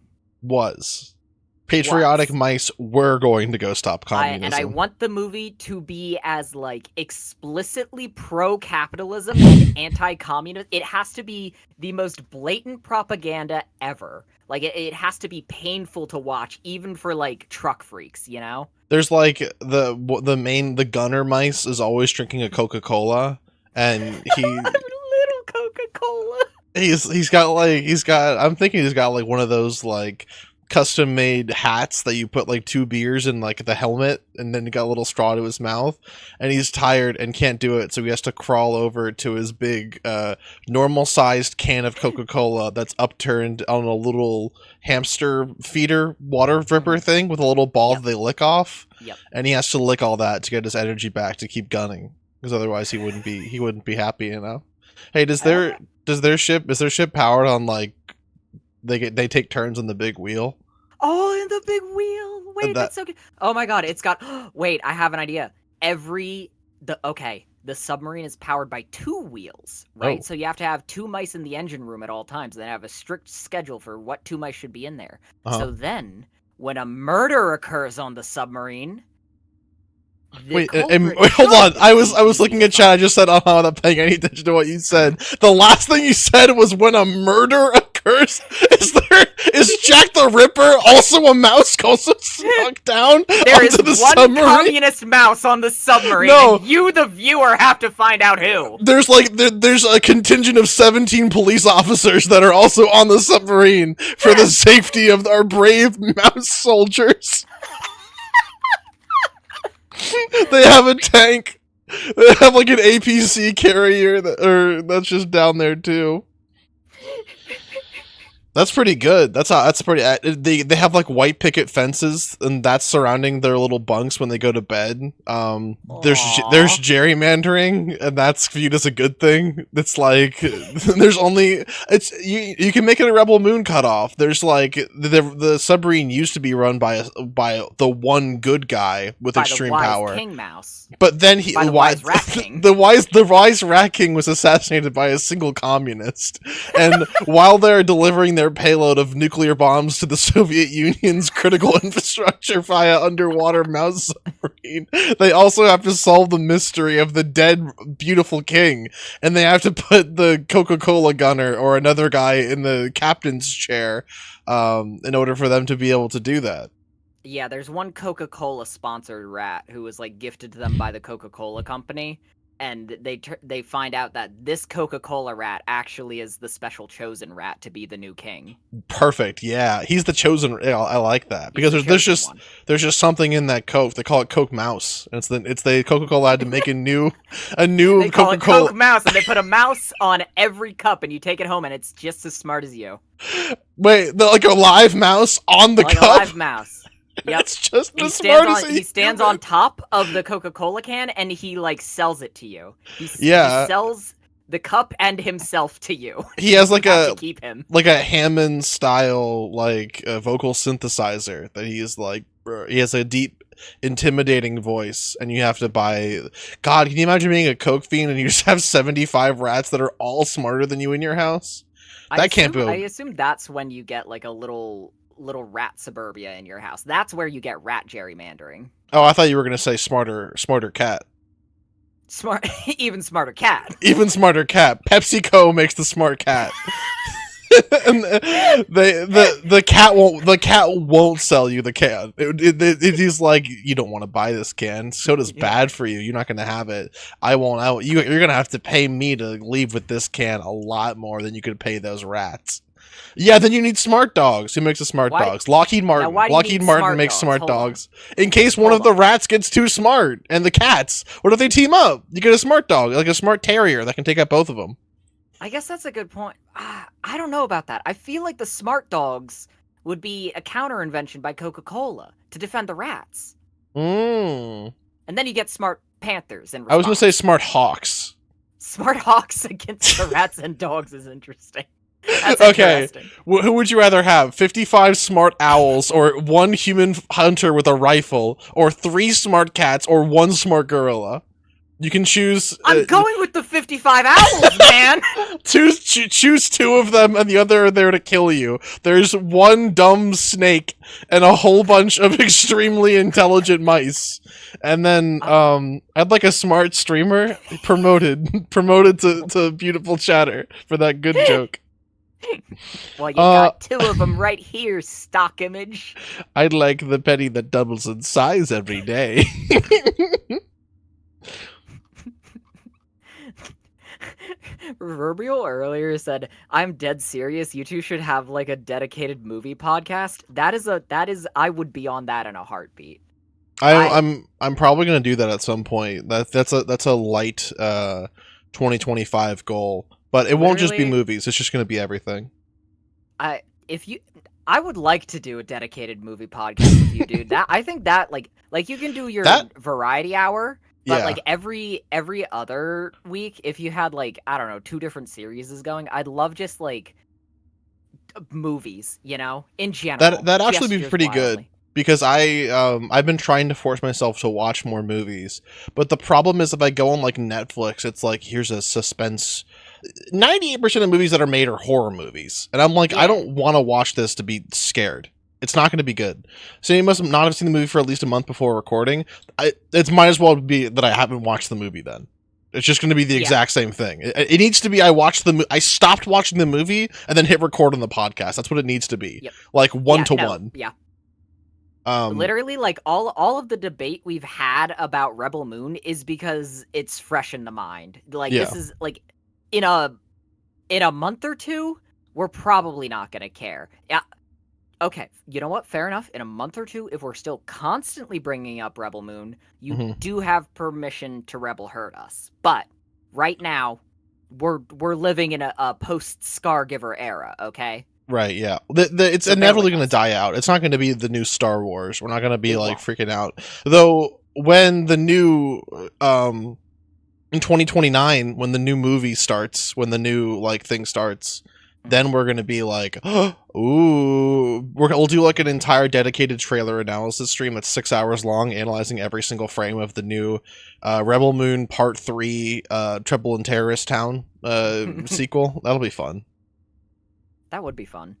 Patriotic mice were going to go stop communism. And I want the movie to be as, like, explicitly pro-capitalism and anti-communist. It has to be the most blatant propaganda ever. Like, it has to be painful to watch, even for, like, truck freaks, you know? There's, like, the gunner mice is always drinking a Coca-Cola, and he... Little Coca-Cola. Coca-Cola. He's got I'm thinking he's got like one of those like custom made hats that you put like 2 beers in like the helmet, and then he got a little straw to his mouth, and he's tired and can't do it, so he has to crawl over to his big normal sized can of Coca-Cola that's upturned on a little hamster feeder water dripper thing with a little ball that they lick off. Yep. And he has to lick all that to get his energy back to keep gunning, because otherwise he wouldn't be happy, you know. Hey, is their ship powered on like they take turns on the big wheel? Oh, in the big wheel. Wait, that's so good. Oh my god, it's got wait, I have an idea. The submarine is powered by 2 wheels, right? Oh. So you have to have 2 mice in the engine room at all times. They have a strict schedule for what 2 mice should be in there. So then, when a murder occurs on the submarine, wait, hold on. I was looking at chat. I just said, I'm not paying any attention to what you said. The last thing you said was when a murder occurs. Is Jack the Ripper also a mouse also sunk down there onto is the one submarine? communist mouse on the submarine, No. and you, the viewer, have to find out who. There's there's a contingent of 17 police officers that are also on the submarine for the safety of our brave mouse soldiers. They have a tank. They have like an APC carrier that's just down there too. That's pretty good. That's pretty. They have like white picket fences, and that's surrounding their little bunks when they go to bed. There's gerrymandering, and that's viewed as a good thing. It's like you can make it a Rebel Moon cutoff. There's like the submarine used to be run by the one good guy with extreme power, King Mouse. but then the wise Rat King was assassinated by a single communist, and while they're delivering their payload of nuclear bombs to the Soviet Union's critical infrastructure via underwater mouse submarine, they also have to solve the mystery of the dead beautiful king, and they have to put the Coca-Cola gunner or another guy in the captain's chair in order for them to be able to do that. Yeah, there's one Coca-Cola sponsored rat who was like gifted to them by the Coca-Cola company, and they find out that this Coca-Cola rat actually is the special chosen rat to be the new king. Perfect. Yeah, he's the chosen. I like that because there's just something in that Coke. They call it Coke Mouse. And it's the Coca-Cola had to make a new they call Coca-Cola it Coke Mouse, and they put a mouse on every cup, and you take it home, and it's just as smart as you. Wait, like a live mouse on the like cup. A live mouse. Yep. It's just the smartest. He stands on top of the Coca-Cola can, and he like sells it to you. He sells the cup and himself to you. He has like to keep him. Like a Hammond style like vocal synthesizer that he's like. He has a deep, intimidating voice, and you have to buy. God, can you imagine being a Coke fiend and you just have 75 rats that are all smarter than you in your house? I assume that's when you get like a little rat suburbia in your house. That's where you get rat gerrymandering. Oh, I thought you were going to say smarter cat. Even smarter cat. Even smarter cat. PepsiCo makes the smart cat. And the cat won't sell you the can. It is like, you don't want to buy this can. Soda's bad for you. You're not going to have it. I won't. You're going to have to pay me to leave with this can a lot more than you could pay those rats. Yeah, then you need smart dogs. Who makes the smart dogs? Lockheed Martin. Lockheed Martin makes smart dogs. In case one of the rats gets too smart. And the cats. What if they team up? You get a smart dog, like a smart terrier that can take out both of them. I guess that's a good point. I don't know about that. I feel like the smart dogs would be a counter-invention by Coca-Cola to defend the rats. And then you get smart panthers in response. I was going to say smart hawks. Smart hawks against the rats and dogs is interesting. That's okay, who would you rather have? 55 smart owls, or 1 human hunter with a rifle, or 3 smart cats, or 1 smart gorilla? You can choose. I'm going with the 55 owls, man. Choose 2 of them, and the other are there to kill you. There's 1 dumb snake and a whole bunch of extremely intelligent mice. And then I'd like a smart streamer promoted to beautiful chatter for that good joke. Well, you got 2 of them right here, stock image. I'd like the penny that doubles in size every day. Proverbial earlier said, "I'm dead serious. You two should have like a dedicated movie podcast." That is I would be on that in a heartbeat. I'm probably gonna do that at some point. That's a light 2025 goal, but it won't just be Literally, movies. It's just gonna be everything. if you, I would like to do a dedicated movie podcast with you, dude. That I think that like you can do your That variety hour, but yeah, like every other week, if you had like I don't know 2 different series is going, I'd love just like movies, in general, that actually be gestures pretty good wildly. because I've been trying to force myself to watch more movies, but the problem is if I go on like Netflix, it's like here's a suspense. 98% of movies that are made are horror movies, and I'm like I Yeah, don't want to watch this to be scared. It's not going to be good. So you must not have seen the movie for at least a month before recording. It might as well be that I haven't watched the movie then. It's just going to be the yeah, exact same thing. It needs to be I stopped watching the movie and then hit record on the podcast. That's what it needs to be. yep, Like one yeah, to no, one. yeah. Um Literally, like all of the debate we've had about Rebel Moon is because it's fresh in the mind. Like yeah. this is like in a month or two, we're probably not gonna care. Yeah. Okay, you know what? Fair enough. In a month or two, if we're still constantly bringing up Rebel Moon, you Hmm. do have permission to Rebel hurt us. But right now, we're living in a post Scargiver era. Okay, Right, yeah. It's so bear inevitably with going to us. die out. It's not going to be the new Star Wars. We're not going to be It like won't. freaking out. Though when the new in 2029 when the new movie starts, when the new like thing starts, Mhm. then we're going to be like, ooh, we'll do like an entire dedicated trailer analysis stream that's 6 hours long analyzing every single frame of the new Rebel Moon Part 3 Trouble in Terrorist Town sequel. That'll be fun. That would be fun.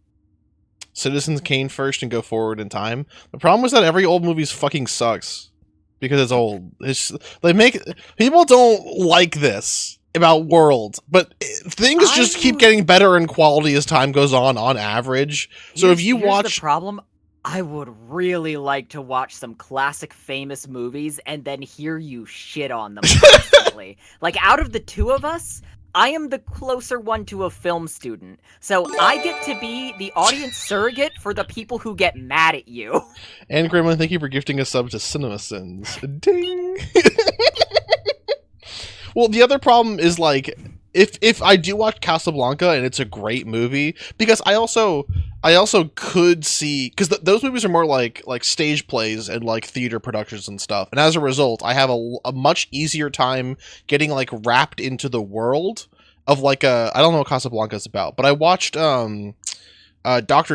Citizens Kane first and go forward in time. The problem is that every old movie fucking sucks because it's old. It's they make people don't like this about World, but things just keep I getting better in quality as time goes on average. So if you here's the watch problem. I would really like to watch some classic famous movies and then hear you shit on them constantly. Like out of the two of us, I am the closer one to a film student. So I get to be the audience surrogate for the people who get mad at you. and Gremlin, thank you for gifting a sub to CinemaSins. Ding. Well, the other problem is like if I do watch Casablanca and it's a great movie because I also could see because those movies are more like stage plays and like theater productions and stuff, and as a result, I have a much easier time getting like wrapped into the world of like a I don't know what Casablanca is about, but I watched Doctor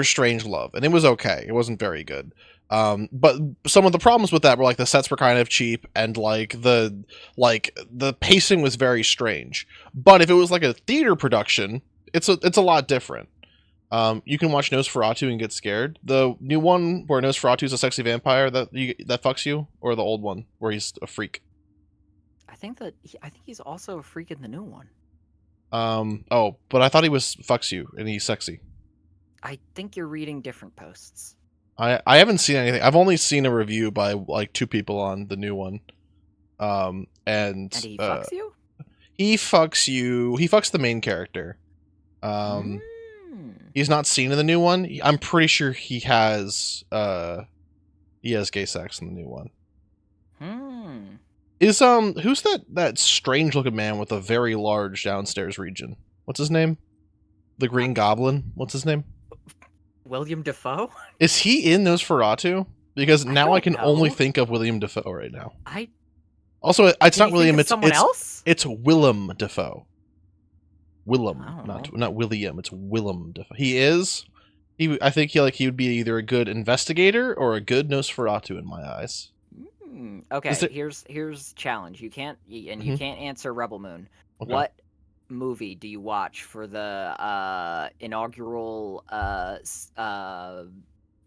Strangelove, and it was okay. It wasn't very good. But some of the problems with that were like the sets were kind of cheap and like the pacing was very strange. But if it was like a theater production, it's a lot different. You can watch Nosferatu and get scared. The new one where Nosferatu's a sexy vampire that fucks you, or the old one where he's a freak. I think he's also a freak in the new one. Oh, but I thought he was fucks you and he's sexy. I think you're reading different posts. I haven't seen anything. I've only seen a review by like 2 people on the new one. And And he fucks you? he fucks you. He fucks the main character. Hmm. He's not seen in the new one. I'm pretty sure he has gay sex in the new one. Hmm. Is who's that strange looking man with a very large downstairs region? What's his name? The Green Goblin. What's his name? William Defoe? Is he in Nosferatu? Because I now I don't can only know. think of William Defoe right now. I Also, it's Did not you think William. of It's someone it's else? it's Willem Defoe. I Willem, don't know. not William. It's Willem Defoe. He is. I think he would be either a good investigator or a good Nosferatu in my eyes. Okay, Is there? here's challenge. You can't you Mhm. can't answer Rebel Moon. Okay. What movie do you watch for the inaugural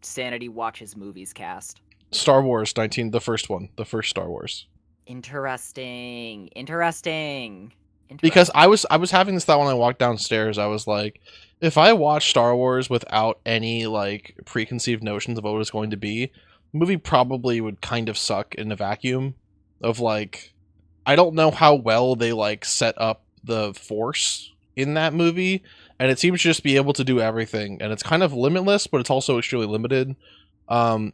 Sanity Watches movies cast? Star Wars 19, the first one, the first Star Wars. Interesting. Because I was having this thought when I walked downstairs. I was like, if I watch Star Wars without any like preconceived notions of what it was going to be, the movie probably would kind of suck in a vacuum of like I don't know how well they like set up the Force in that movie, and it seems to just be able to do everything, and it's kind of limitless, but it's also extremely limited.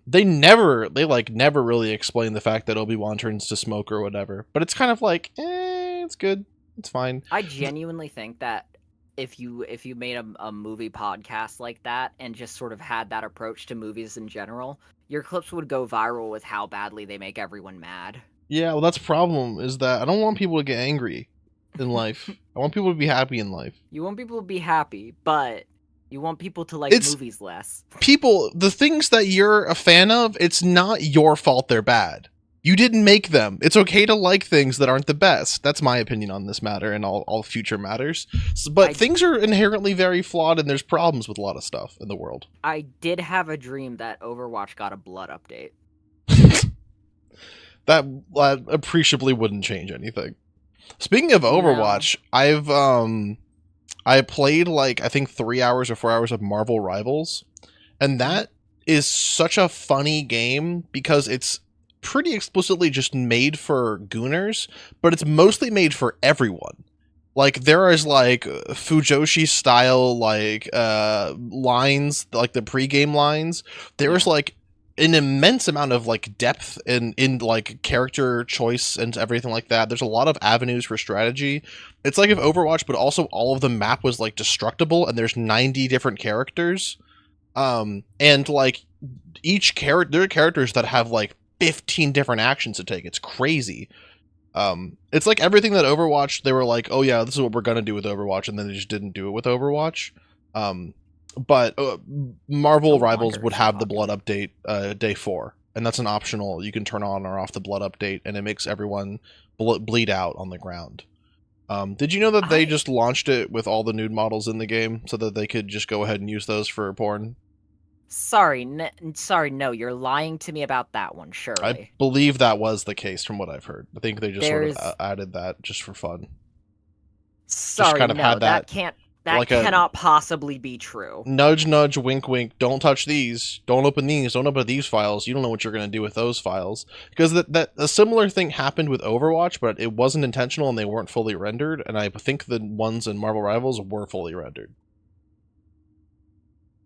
They never really explain the fact that Obi-Wan turns to smoke or whatever, but it's kind of like, it's good, it's fine. I genuinely think that if you made a movie podcast like that and just sort of had that approach to movies in general, your clips would go viral with how badly they make everyone mad. Yeah, well, that's the problem, is that I don't want people to get angry in life. I want people to be happy in life. You want people to be happy, but you want people to like movies less. People, the things that you're a fan of, it's not your fault they're bad. You didn't make them. It's okay to like things that aren't the best. That's my opinion on this matter and all future matters. But things are inherently very flawed, and there's problems with a lot of stuff in the world. I did have a dream that Overwatch got a blood update. That appreciably wouldn't change anything. Speaking of Overwatch, no. I played like I think 3 hours or 4 hours of Marvel Rivals, and that is such a funny game because it's pretty explicitly just made for gooners, but it's mostly made for everyone. Like there is like Fujoshi style like lines, like the pregame lines. There is like an immense amount of like depth in like character choice and everything like that. There's a lot of avenues for strategy. It's like if Overwatch, but also all of the map was like destructible, and there's 90 different characters. And like each character, there are characters that have like 15 different actions to take. It's crazy. It's like everything that Overwatch, they were like, oh yeah, this is what we're gonna do with Overwatch, and then they just didn't do it with Overwatch. But Marvel Rivals would have the blood update day 4, and that's an optional. You can turn on or off the blood update, and it makes everyone bleed out on the ground. Did you know that they just launched it with all the nude models in the game so that they could just go ahead and use those for porn? Sorry, no, you're lying to me about that one, surely. I believe that was the case from what I've heard. I think they just sort of added that just for fun. Sorry, just kind of no, had that cannot possibly be true. Nudge, nudge, wink, wink. Don't touch these. Don't open these. Don't open these files. You don't know what you're going to do with those files. Because that a similar thing happened with Overwatch, but it wasn't intentional and they weren't fully rendered. And I think the ones in Marvel Rivals were fully rendered.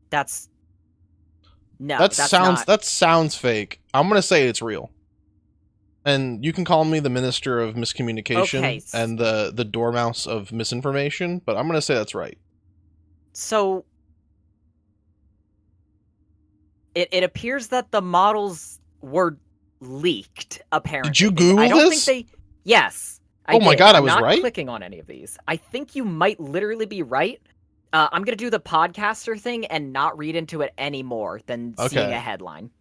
That sounds fake. I'm going to say it's real. And you can call me the Minister of Miscommunication and the Dormouse of Misinformation, but I'm going to say that's right. So, it appears that the models were leaked, apparently. Did you Google this? Yes. Oh my god, I was right? I'm not clicking on any of these. I think you might literally be right. I'm going to do the podcaster thing and not read into it any more than seeing a headline.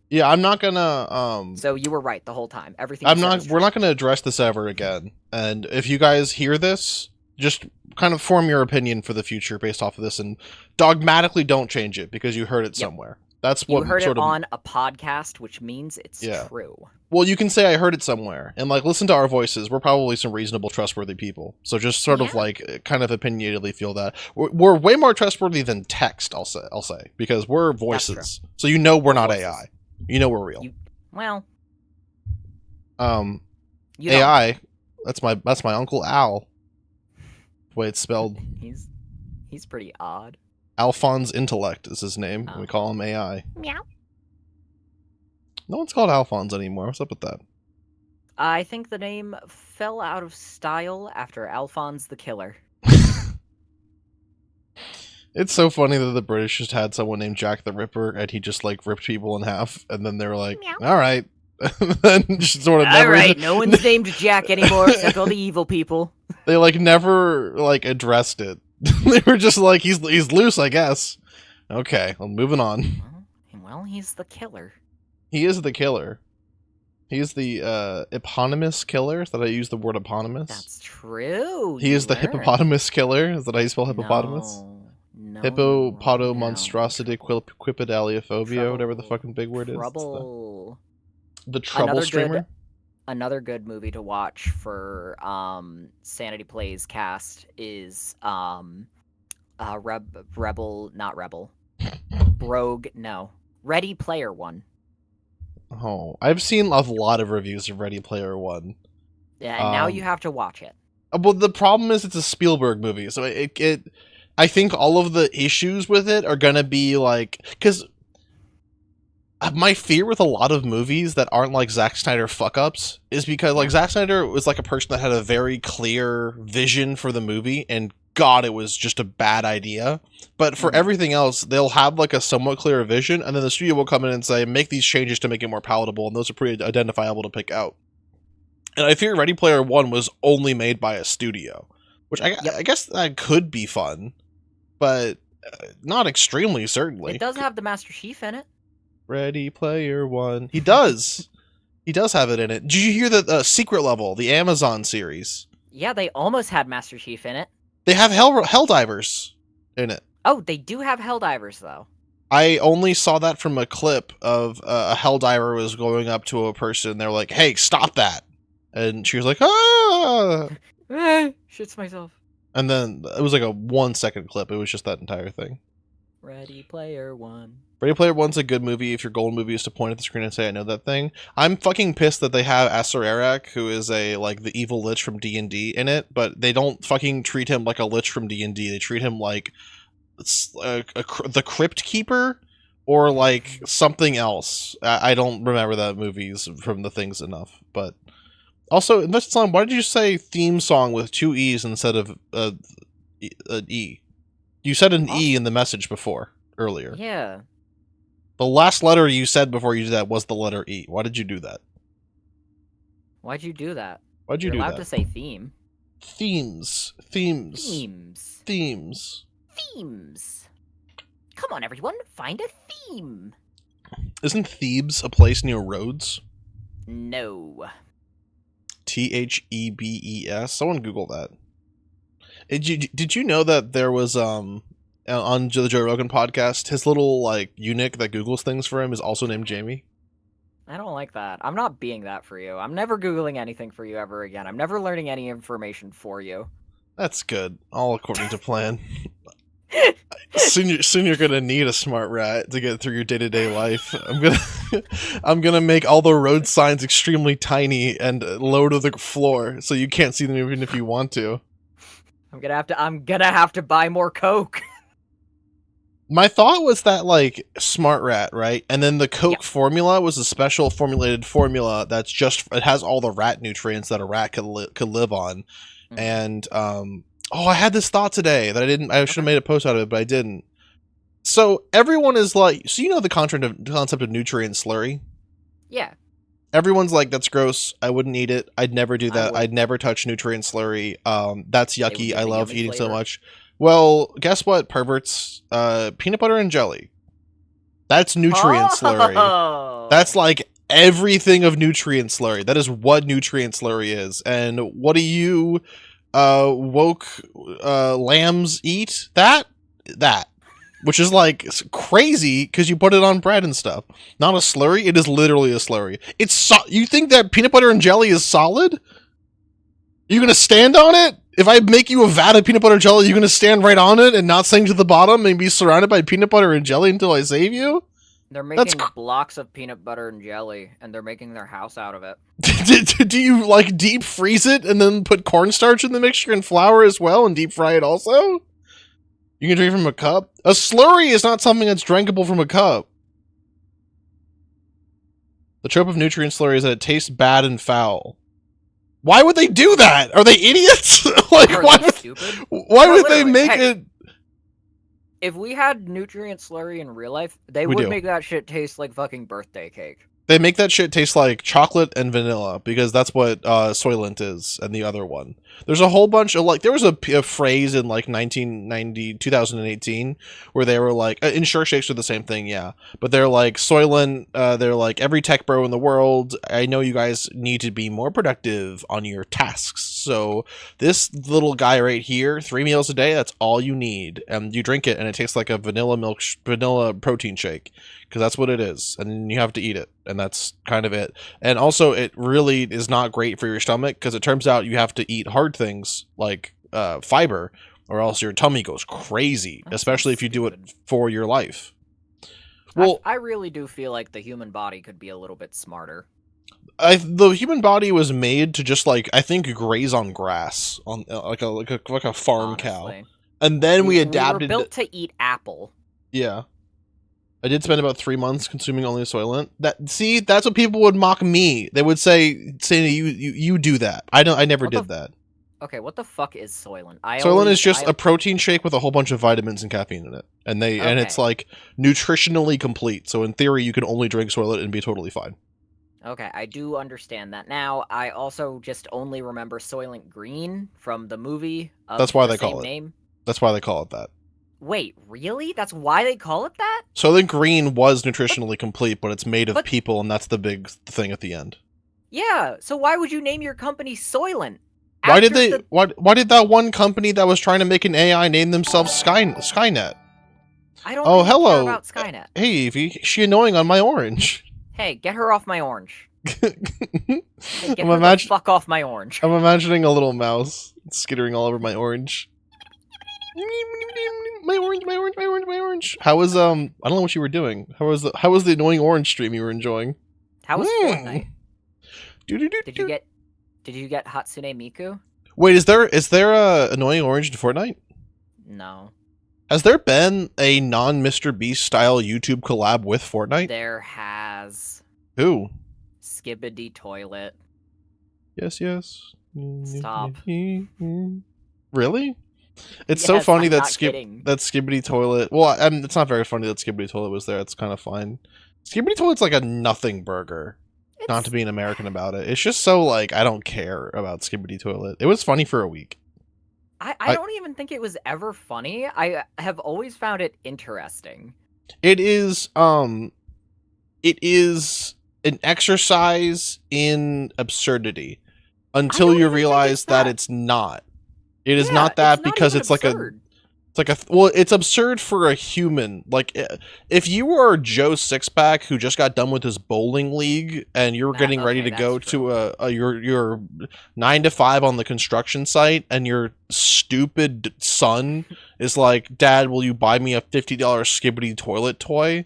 Yeah, I'm not gonna, So you were right the whole time. Everything we're not gonna address this ever again. And if you guys hear this, just kind of form your opinion for the future based off of this, and dogmatically don't change it because you heard it somewhere. That's what you heard it on a podcast, which means it's true. Well, you can say I heard it somewhere, and like listen to our voices. We're probably some reasonable, trustworthy people. So just sort of like kind of opinionatedly feel that we're way more trustworthy than text. I'll say because we're voices, so you know we're not AI. You know we're real. AI. That's my Uncle Al. The way it's spelled. He's pretty odd. Alphonse Intellect is his name. We call him AI. Meow. No one's called Alphonse anymore. What's up with that? I think the name fell out of style after Alphonse the Killer. It's so funny that the British just had someone named Jack the Ripper, and he just like ripped people in half, and then they were like, "All right," then just sort of all right. No one's named Jack anymore except all the evil people. They like never like addressed it. They were just like, "He's loose, I guess." Okay, well, moving on. Well, he's the killer. He is the killer. He's the eponymous killer. Is that I use the word eponymous? That's true. He is the hippopotamus killer. Is that how you spell hippopotamus? No, Hippopotomonstrosity quipedaliophobia, whatever the fucking big word is. The trouble streamer. Another good movie to watch for Sanity Plays cast is Ready Player One. Oh, I've seen a lot of reviews of Ready Player One. Yeah, and now you have to watch it. Well, the problem is it's a Spielberg movie, so I think all of the issues with it are gonna be like, because my fear with a lot of movies that aren't like Zack Snyder fuck ups is because like Zack Snyder was like a person that had a very clear vision for the movie, and God, it was just a bad idea. But for everything else, they'll have like a somewhat clear vision, and then the studio will come in and say, make these changes to make it more palatable, and those are pretty identifiable to pick out. And I fear Ready Player One was only made by a studio, which I guess that could be fun, but not extremely, certainly. It does have the Master Chief in it. Ready Player One. He does. He does have it in it. Did you hear the Secret Level, the Amazon series? Yeah, they almost had Master Chief in it. They have Helldivers in it. Oh, they do have Helldivers, though. I only saw that from a clip of a Helldiver was going up to a person. They're like, hey, stop that. And she was like, ah! Shits myself. And then it was like a 1-second clip. It was just that entire thing. Ready Player One. Ready Player One's a good movie if your goal in movie is to point at the screen and say, I know that thing. I'm fucking pissed that they have Acer Arak, who is the evil lich from D&D in it, but they don't fucking treat him like a lich from D&D. They treat him like the Crypt Keeper or like something else. I don't remember that movies from the things enough, but... Also, in this song, why did you say theme song with 2 E's instead of an E? You said an E in the message earlier. Yeah. The last letter you said before you did that was the letter E. Why did you do that? Why'd you do that? Why'd you You're do that? allowed to say theme. Themes. Come on, everyone, find a theme. Isn't Thebes a place near Rhodes? No. Thebes. Someone Google that. Did you know that there was on the Joe Rogan podcast, his little eunuch that Googles things for him is also named Jamie? I don't like that. I'm not being that for you. I'm never Googling anything for you ever again. I'm never learning any information for you. That's good. All according to plan. Soon you're gonna need a smart rat to get through your day-to-day life. I'm gonna make all the road signs extremely tiny and low to the floor, so you can't see them even if you want to. I'm gonna have to buy more Coke. My thought was that smart rat, right? And then the Coke formula was a special formulated formula that's it has all the rat nutrients that a rat could live on. And I had this thought today that I should have made a post out of it, but I didn't. So everyone is so you know the concept of nutrient slurry? Yeah. Everyone's like, that's gross. I wouldn't eat it. I'd never do that. I'd never touch nutrient slurry. That's yucky. I love eating so much. Well, guess what, perverts? Peanut butter and jelly. That's nutrient slurry. That's everything of nutrient slurry. That is what nutrient slurry is. And what do you woke lambs eat? That. Which is crazy because you put it on bread and stuff. Not a slurry. It is literally a slurry. You think that peanut butter and jelly is solid? You gonna stand on it? If I make you a vat of peanut butter and jelly, you gonna stand right on it and not sink to the bottom and be surrounded by peanut butter and jelly until I save you? They're making blocks of peanut butter and jelly, and they're making their house out of it. Do you deep freeze it and then put cornstarch in the mixture and flour as well and deep fry it also? You can drink from a cup? A slurry is not something that's drinkable from a cup. The trope of nutrient slurry is that it tastes bad and foul. Why would they do that? Are they idiots? Why would they make it? If we had nutrient slurry in real life, they would make that shit taste like fucking birthday cake. They make that shit taste like chocolate and vanilla because that's what Soylent is, and the other one. There's a whole bunch of there was a phrase in 2018 where they were Ensure shakes are the same thing, yeah, but they're Soylent. They're every tech bro in the world. I know you guys need to be more productive on your tasks, so this little guy right here, 3 meals a day, that's all you need, and you drink it, and it tastes like a vanilla protein shake. Because that's what it is, and you have to eat it, and that's kind of it. And also, it really is not great for your stomach, because it turns out you have to eat hard things, like fiber, or else your tummy goes crazy, especially if you do it for your life. Well, I really do feel like the human body could be a little bit smarter. The human body was made to just like I think graze on grass on like a farm cow, Honestly. and then we We were adapted. built to eat apple. Yeah, I did spend about 3 months consuming only Soylent. That's what people would mock me. They would say you do that. I never did that. Okay, what the fuck is Soylent? Soylent is just a protein shake with a whole bunch of vitamins and caffeine in it, and it's like nutritionally complete. So in theory, you can only drink Soylent and be totally fine. Okay, I do understand that now. I also just only remember Soylent Green from the movie of That's why the they same call it. name. That's why they call it that. Wait, really? That's why they call it that? Soylent Green was nutritionally complete, but it's made of people, and that's the big thing at the end. Yeah, so why would you name your company Soylent? Why did that one company that was trying to make an AI name themselves Skynet? I don't really care about Skynet. Hey Evie, is she annoying on my orange? Hey, get her off my orange. Hey, get her the fuck off my orange. I'm imagining a little mouse skittering all over my orange. My orange, my orange, my orange, my orange. How was I don't know what you were doing. How was the annoying orange stream you were enjoying? How was Fortnite? Did you get Hatsune Miku? Wait, is there a annoying orange in Fortnite? No. Has there been a non-Mr. Beast style YouTube collab with Fortnite? There has. Who? Skibbity Toilet. Yes, yes. Stop. Really? It's so funny that Skibbity Toilet. Well, it's not very funny that Skibbity Toilet was there. It's kind of fine. Skibbity Toilet's like a nothing burger. Not to be an American about it. It's just so like I don't care about Skibbity Toilet. It was funny for a week. I don't even think it was ever funny. I have always found it interesting. It is an exercise in absurdity until you realize that it's not. It is not that because it's absurd. It's absurd for a human. Like, if you were Joe Sixpack who just got done with his bowling league and you're getting ready to go to your 9 to 5 on the construction site, and your stupid son is like, "Dad, will you buy me a $50 Skibbity Toilet toy?"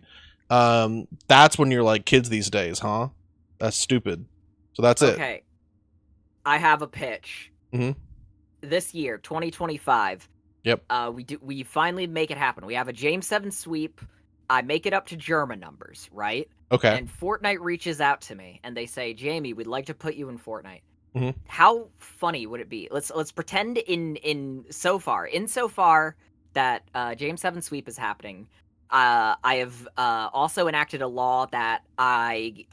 That's when you're like, kids these days, huh? That's stupid. So that's it. Okay, I have a pitch. Mm-hmm. This year, 2025. Yep. We finally make it happen. We have a James 7 sweep. I make it up to German numbers, right? Okay. And Fortnite reaches out to me and they say, "Jamie, we'd like to put you in Fortnite." Mm-hmm. How funny would it be? Let's pretend insofar that James 7 sweep is happening. I have also enacted a law that I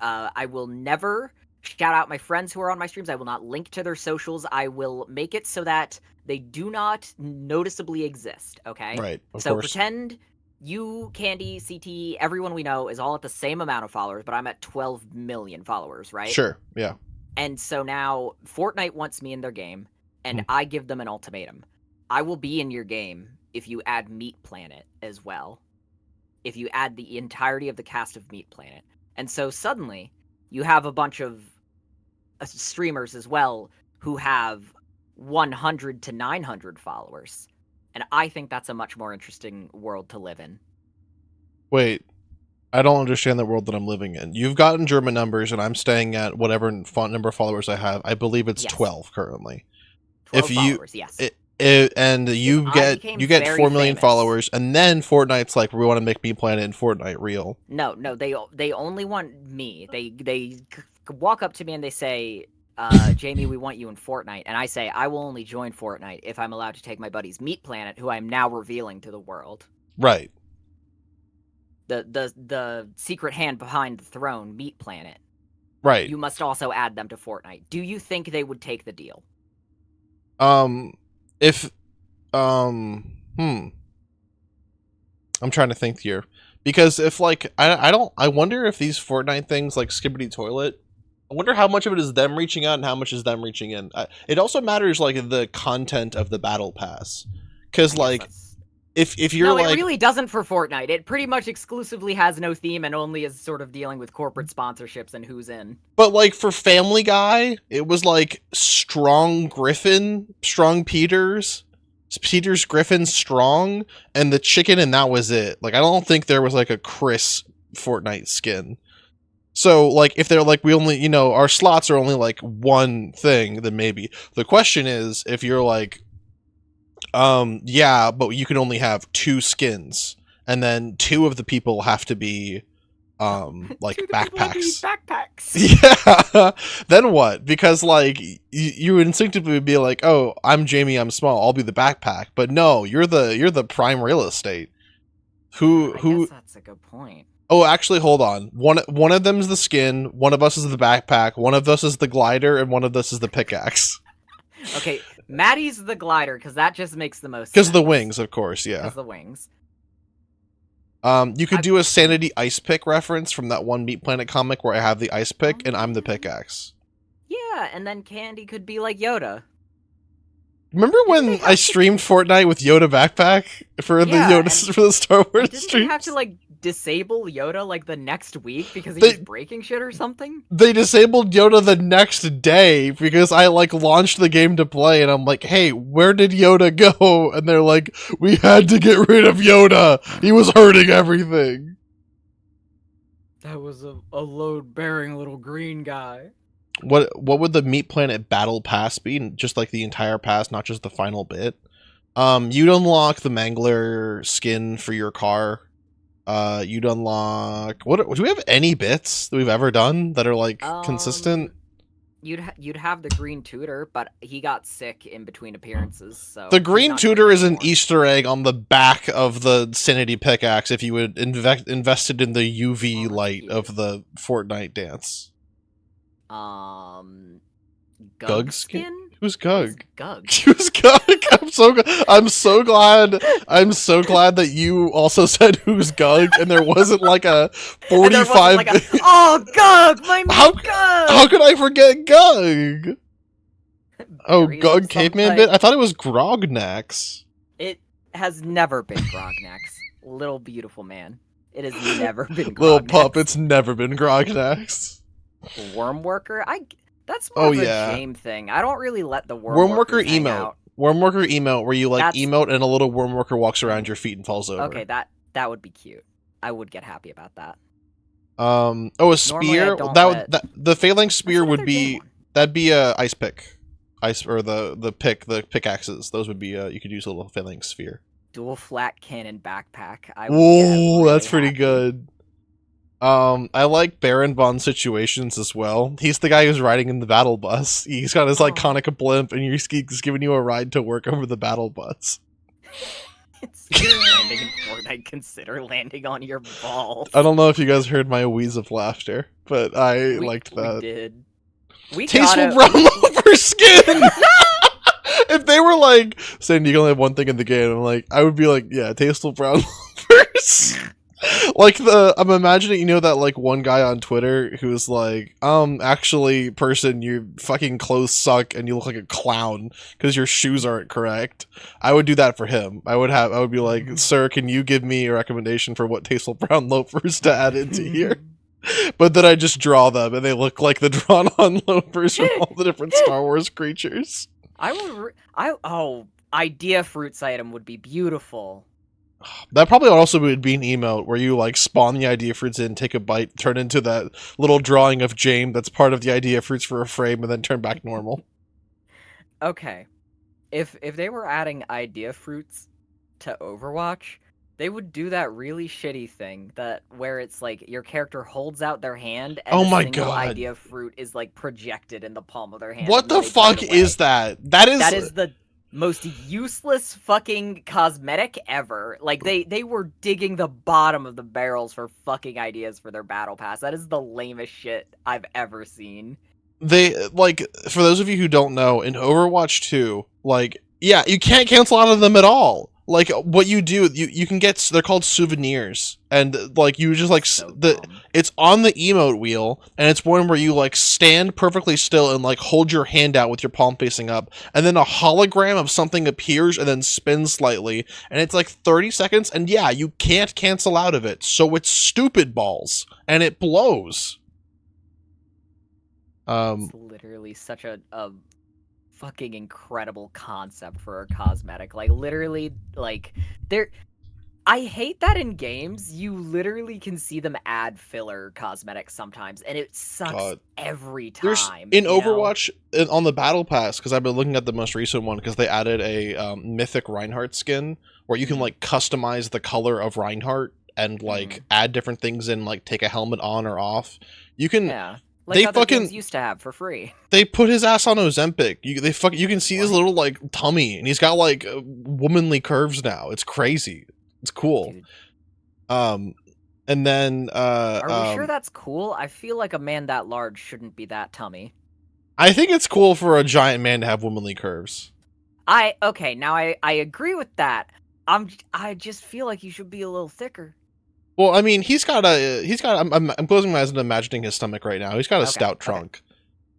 will never shout out my friends who are on my streams. I will not link to their socials. I will make it so that they do not noticeably exist, okay? Right, of so course. Pretend you, Candy, CT, everyone we know is all at the same amount of followers, but I'm at 12 million followers, right? Sure, yeah. And so now Fortnite wants me in their game, and I give them an ultimatum. I will be in your game if you add Meat Planet as well. If you add the entirety of the cast of Meat Planet. And so suddenly, you have a bunch of streamers as well who have 100 to 900 followers. And I think that's a much more interesting world to live in. Wait, I don't understand the world that I'm living in. You've gotten German numbers, and I'm staying at whatever number of followers I have. I believe it's 12 currently. 12 followers, yes. And you get 4 million followers, and then Fortnite's like, we want to make Meat Planet and Fortnite real. No, they only want me. They walk up to me and they say, "Jamie, we want you in Fortnite," and I say, "I will only join Fortnite if I'm allowed to take my buddy's Meat Planet, who I'm now revealing to the world." Right. The secret hand behind the throne, Meat Planet. Right. You must also add them to Fortnite. Do you think they would take the deal? I'm trying to think here, because if like I wonder if these Fortnite things like Skibbity Toilet, I wonder how much of it is them reaching out and how much is them reaching in. It also matters like the content of the battle pass, because like if you're it really doesn't for Fortnite. It pretty much exclusively has no theme and only is sort of dealing with corporate sponsorships and who's in. But like for Family Guy, it was like Strong Griffin, Strong Peters, Griffin Strong, and the chicken, and that was it. Like I don't think there was like a Chris Fortnite skin. So, like, if they're like, we only, our slots are only like one thing, then maybe. The question is, if you're like, yeah, but you can only have two skins, and then two of the people have to be, like Two the people have to be backpacks. backpacks. Yeah. Then what? Because like you instinctively would be like, oh, I'm Jamie, I'm small, I'll be the backpack. But no, you're the prime real estate. I guess Who? that's a good point. Oh, actually, hold on. One of them's the skin. One of us is the backpack. One of us is the glider, and one of us is the pickaxe. Okay, Maddie's the glider because that just makes the most Because sense. the wings, of course, yeah. Because the wings. You could do a sanity ice pick reference from that one Meat Planet comic where I have the ice pick and I'm the pickaxe. Yeah, and then Candy could be like Yoda. Remember when I streamed Fortnite with Yoda backpack for the Yoda for the Star Wars didn't streams? They have to like disable Yoda like the next week because he was breaking shit or something? They disabled Yoda the next day because I like launched the game to play and I'm like, hey, where did Yoda go? And they're like, we had to get rid of Yoda. He was hurting everything. That was a load-bearing little green guy. What would the Meat Planet Battle Pass be? Just like the entire pass, not just the final bit. You'd unlock the Mangler skin for your car. You'd unlock do we have any bits that we've ever done that are like consistent? You'd have the green tutor, but he got sick in between appearances. So the green tutor is an Easter egg on the back of the sanity pickaxe if you would invested in the UV light of the Fortnite dance. Gug skin? Who's Gug? Gug. Who's Gug? I'm so glad that you also said who's Gug and there wasn't like a 45 like oh, Gug, my Gug. How could I forget Gug? Oh, Gug caveman bit? I thought it was Grognax. It has never been Grognax. Little beautiful man. It has never been Grognax. Little pup, it's never been Grognax. Wormworker? That's more of a Jame thing. I don't really let the Wormworker emote. Out. Wormworker emote, where you like emote and a little Wormworker walks around your feet and falls over. Okay, that would be cute. I would get happy about that. A spear. The phalanx spear would be that'd be a ice pick, or the pickaxes. Those would be you could use a little phalanx sphere. Dual flat cannon backpack. Whoa, that's pretty good. I like Baron Von Situations as well. He's the guy who's riding in the battle bus. He's got his iconic blimp, and he's giving you a ride to work over the battle bus. It's landing in Fortnite. Consider landing on your balls. I don't know if you guys heard my wheeze of laughter, but I liked that. We did. Tasteful brown loafer skin! If they were like saying you can only have one thing in the game, I would be like, yeah, tasteful brown loafers. Like I'm imagining, that like one guy on Twitter who's like, actually, person, your fucking clothes suck and you look like a clown because your shoes aren't correct. I would do that for him. I would be like, sir, can you give me a recommendation for what tasteful brown loafers to add into here? But then I just draw them and they look like the drawn on loafers from all the different Star Wars creatures. Idea fruits item would be beautiful. That probably also would be an emote where you like spawn the idea fruits in, take a bite, turn into that little drawing of Jame that's part of the idea fruits for a frame, and then turn back normal. Okay, if they were adding idea fruits to Overwatch, they would do that really shitty thing where it's like your character holds out their hand and oh my a single God. idea fruit is like projected in the palm of their hand. What the fuck is that? That is the most useless fucking cosmetic ever. Like they were digging the bottom of the barrels for fucking ideas for their battle pass. That is the lamest shit I've ever seen. They for those of you who don't know, in Overwatch 2, you can't cancel out of them at all. Like what you do, you can get, they're called souvenirs, and you just it's on the emote wheel, and it's one where you stand perfectly still and hold your hand out with your palm facing up, and then a hologram of something appears and then spins slightly, and it's 30 seconds, and yeah, you can't cancel out of it, so it's stupid balls, and it blows. It's literally such a fucking incredible concept for a cosmetic. Literally, I hate that in games, you literally can see them add filler cosmetics sometimes, and it sucks God. every There's time, in you know? Overwatch on the battle pass, because I've been looking at the most recent one because they added a mythic Reinhardt skin where you can Mm, like customize the color of Reinhardt and like mm, add different things and like take a helmet on or off. You can yeah. Like they other games fucking used to have for free. they put his ass on Ozempic. You can see his What? little like tummy and he's got like womanly curves now. It's crazy. It's cool. Dude. Um and then Are we sure that's cool? I feel like a man that large shouldn't be that tummy. I think it's cool for a giant man to have womanly curves. Okay, now I agree with that. I just feel like you should be a little thicker. Well, I mean, I'm closing my eyes and imagining his stomach right now. He's got a Okay, stout okay. trunk.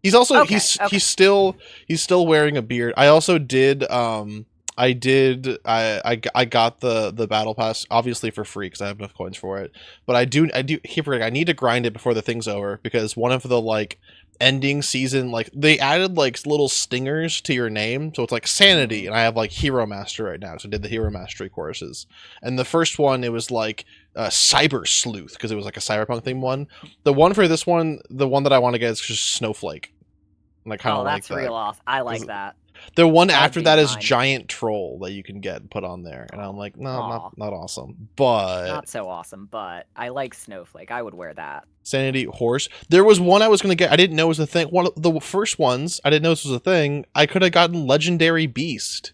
He's also Okay, okay. he's still wearing a beard. I also did I got the battle pass obviously for free because I have enough coins for it. But I do keep forgetting I need to grind it before the thing's over because one of the like ending season like they added like little stingers to your name, so it's like sanity, Mm. and I have like hero master right now, so I did the hero mastery courses. And the first one it was like cyber sleuth because it was like a cyberpunk theme one. The one for this one, the one that I want to get is just snowflake. And I kind Oh, of like that's that real off. I like because that. the one That would after be that is mine. giant troll that you can get and put on there, and I'm Oh, like, no, aw. not awesome. But Not so awesome, but I like Snowflake. I would wear that. sanity horse. There was one I was gonna get. I didn't know it was a thing. One of the first ones I didn't know this was a thing. I could have gotten legendary beast.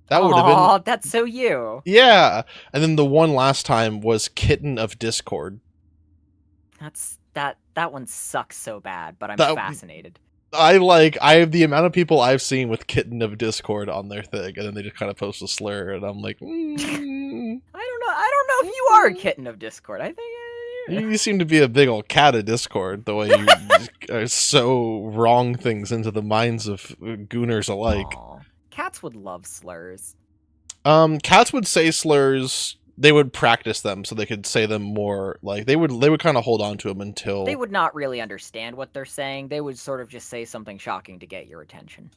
That would have been Oh, that's so you. yeah. And then the one last time was kitten of discord. That one sucks so bad, but I'm That fascinated. I have the amount of people I've seen with kitten of discord on their thing, and then they just kind of post a slur, and I'm like, I don't know if you are a kitten of Discord. I think you seem to be a big old cat of discord. The way you sow wrong things into the minds of gooners alike. Aw. Cats would love slurs. Cats would say slurs. They would practice them so they could say them more. Like they would kind of hold on to them They until. would not really understand what they're saying. They would sort of just say something shocking to get your attention.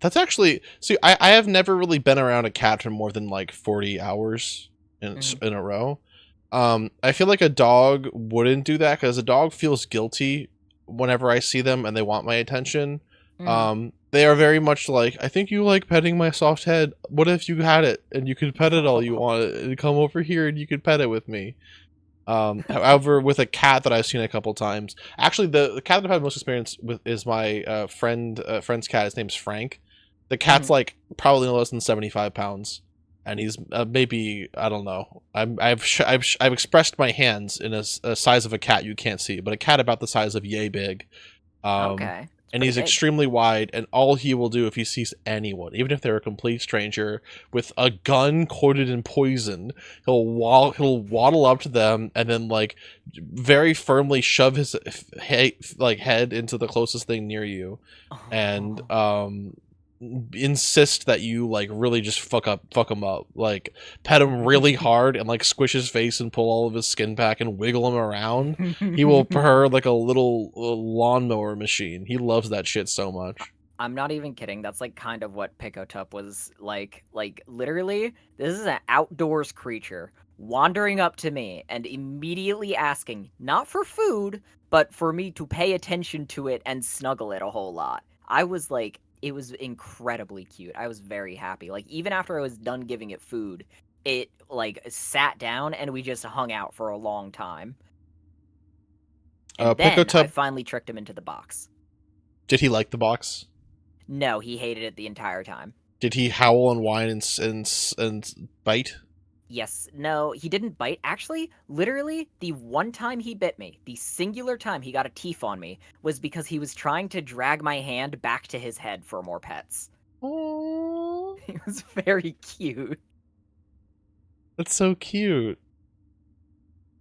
That's actually see. I have never really been around a cat for more than like 40 hours Mhm. in a row. I feel like a dog wouldn't do that because a dog feels guilty whenever I see them and they want my attention. Mhm. They are very much like, I think you like petting my soft head. What if you had it and you could pet it all you want? And come over here and you could pet it with me. However, with a cat that I've seen a couple times, actually, the cat that I've had most experience with is my friend's cat. His name's Frank. The cat's Mhm. like probably no less than 75 pounds, and he's maybe I don't know. I've expressed my hands in a size of a cat you can't see, but a cat about the size of yay big. Um, Okay. It's and pretty he's big. extremely wide, and all he will do if he sees anyone, even if they're a complete stranger, with a gun coated in poison, he'll waddle up to them and then like very firmly shove his head into the closest thing near you, and insist that you like really just fuck him up, like pet him really hard and like squish his face and pull all of his skin back and wiggle him around. He will purr like a little lawnmower machine. He loves that shit so much. I'm not even kidding. That's like kind of what Pickotup was like. Like literally, this is an outdoors creature wandering up to me and immediately asking not for food, but for me to pay attention to it and snuggle it a whole lot. I was like, it was incredibly cute. I was very happy. Like even after I was done giving it food, it like sat down and we just hung out for a long time. And then I Pickotub, finally tricked him into the box. did he like the box? No, he hated it the entire time. Did he howl and whine and bite? Yes, no, he didn't bite. Actually, literally, the one time he bit me, the singular time he got a teeth on me, was because he was trying to drag my hand back to his head for more pets. Oh, He was very cute. that's so cute.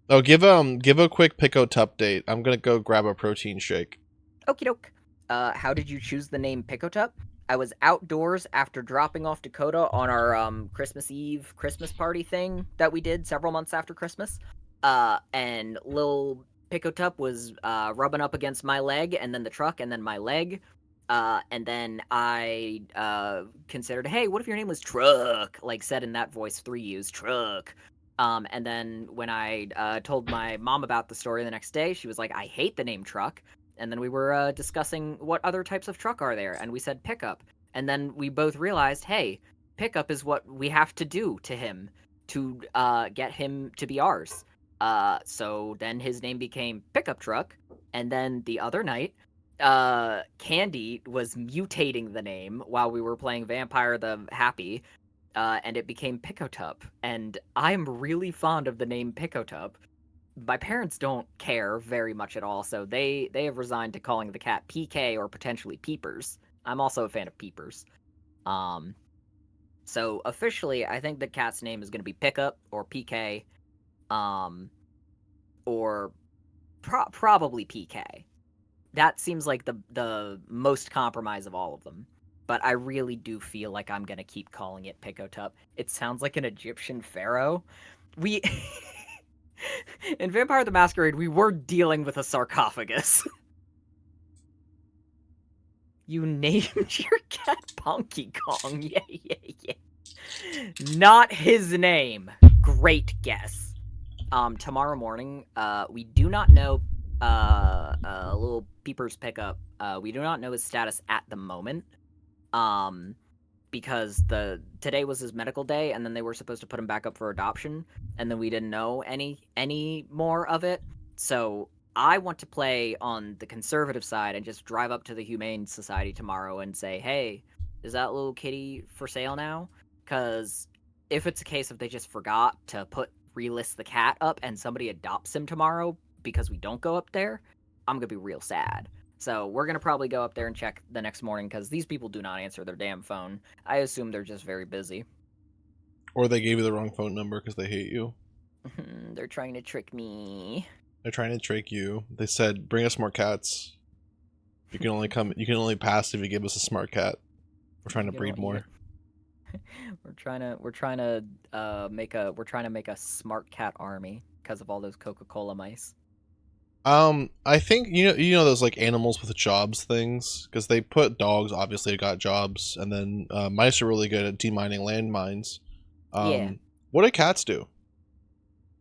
Oh, give a quick Pickot update. I'm gonna go grab a protein shake. Okie doke. How did you choose the name Pickotup? I was outdoors after dropping off Dakota on our Christmas Eve Christmas party thing that we did several months after Christmas. And Lil Pickotup was rubbing up against my leg, and then the truck, and then my leg. And then I considered, hey, what if your name was Truck? Like said in that voice 3 use Truck. And then when I told my mom about the story the next day, she was like, "I hate the name truck." And then we were discussing what other types of truck are there, and we said pickup. And then we both realized, hey, pickup is what we have to do to him to get him to be ours. So then his name became Pickup Truck. And then the other night, Candy was mutating the name while we were playing Vampire the Happy, and it became Picotup. And I'm really fond of the name Picotup. My parents don't care very much at all, so they have resigned to calling the cat PK or potentially Peepers. I'm also a fan of Peepers. Um, so officially, I think the cat's name is going to be Pickup or PK, um, or probably PK. That seems like the most compromise of all of them. But I really do feel like I'm gonna keep calling it Picotup. It sounds like an Egyptian pharaoh. We in Vampire the Masquerade, we were dealing with a sarcophagus. You named your cat Donkey Kong. Yeah, yeah, yeah. Not his name. Great guess. Tomorrow morning, we do not know little Peeper's pickup. We do not know his status at the moment. Um, because today was his medical day, and then they were supposed to put him back up for adoption, and then we didn't know any more of it. So I want to play on the conservative side and just drive up to the Humane Society tomorrow and say, hey, is that little kitty for sale now? Because if it's a case of they just forgot to relist the cat up and somebody adopts him tomorrow because we don't go up there, I'm gonna be real sad. So we're gonna probably go up there and check the next morning because these people do not answer their damn phone. I assume they're just very busy. Or they gave you the wrong phone number because they hate you. They're trying to trick me. They're trying to trick you. They said, "Bring us more cats. You can only come. You can only pass if you give us a smart cat. We're trying to breed more." We're trying to make a smart cat army because of all those Coca-Cola mice. I think you know those like animals with jobs things because they put dogs obviously got jobs, and then mice are really good at demining landmines. Yeah. What do cats do?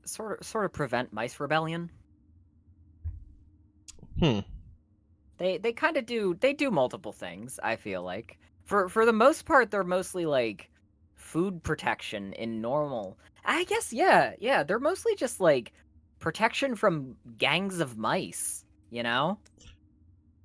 Sort of prevent mice rebellion. Hmm. They kind of do. They do multiple things. I feel like for the most part, they're mostly like food protection in normal. I guess yeah. They're mostly just like protection from gangs of mice. You know,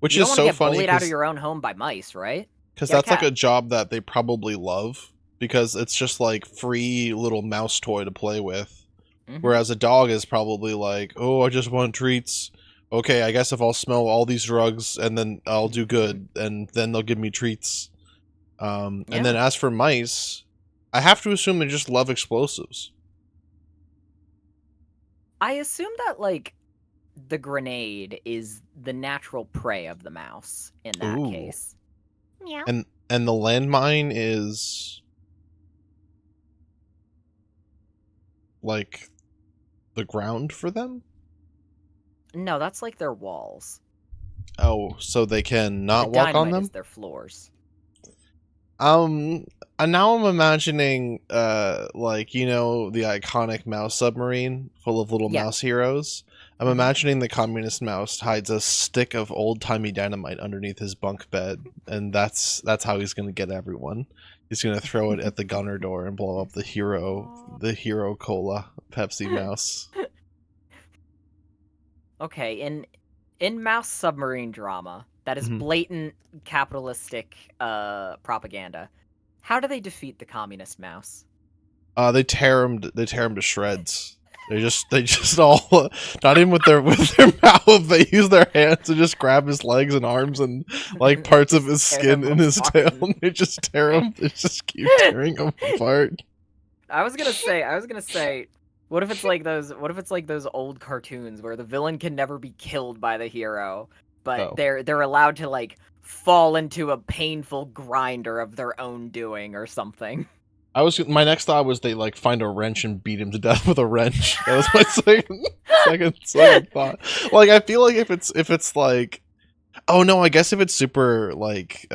Which you don't is want to so get funny bullied out of your own home by mice, right? because Get a that's like cat. a job that they probably love because it's just like free little mouse toy to play with. Mm-hmm. Whereas a dog is probably like, oh, I just want treats. Okay, I guess if I'll smell all these drugs and then I'll do good, and then they'll give me treats. And then Yeah. as for mice, I have to assume they just love explosives. I assume that like the grenade is the natural prey of the mouse in that Ooh. case. Meow. And the landmine is like the ground for them? No, that's like their walls. Oh, so they can The not walk on dynamite is them? their floors. Um, and now I'm imagining, like, you know, the iconic mouse submarine full of little Yeah. mouse heroes. I'm Mm-hmm. imagining the communist mouse hides a stick of old-timey dynamite underneath his bunk bed, and that's how he's gonna get everyone. He's gonna throw it at the gunner door and blow up the hero cola Pepsi mouse. Okay, in mouse submarine drama that is Mhm. blatant capitalistic propaganda, how do they defeat the communist mouse? They tear him. They tear him to shreds. They just all not even with their mouth. They use their hands to just grab his legs and arms and like parts of his Tear skin him and his tail. apart. And they just tear him. They just keep tearing him apart. I was gonna say, what if it's like those old cartoons where the villain can never be killed by the hero, but Oh, they're allowed to like fall into a painful grinder of their own doing or something. my next thought was they like find a wrench and beat him to death with a wrench. That was my second thought. Like I feel like if it's like, oh no, I guess if it's super like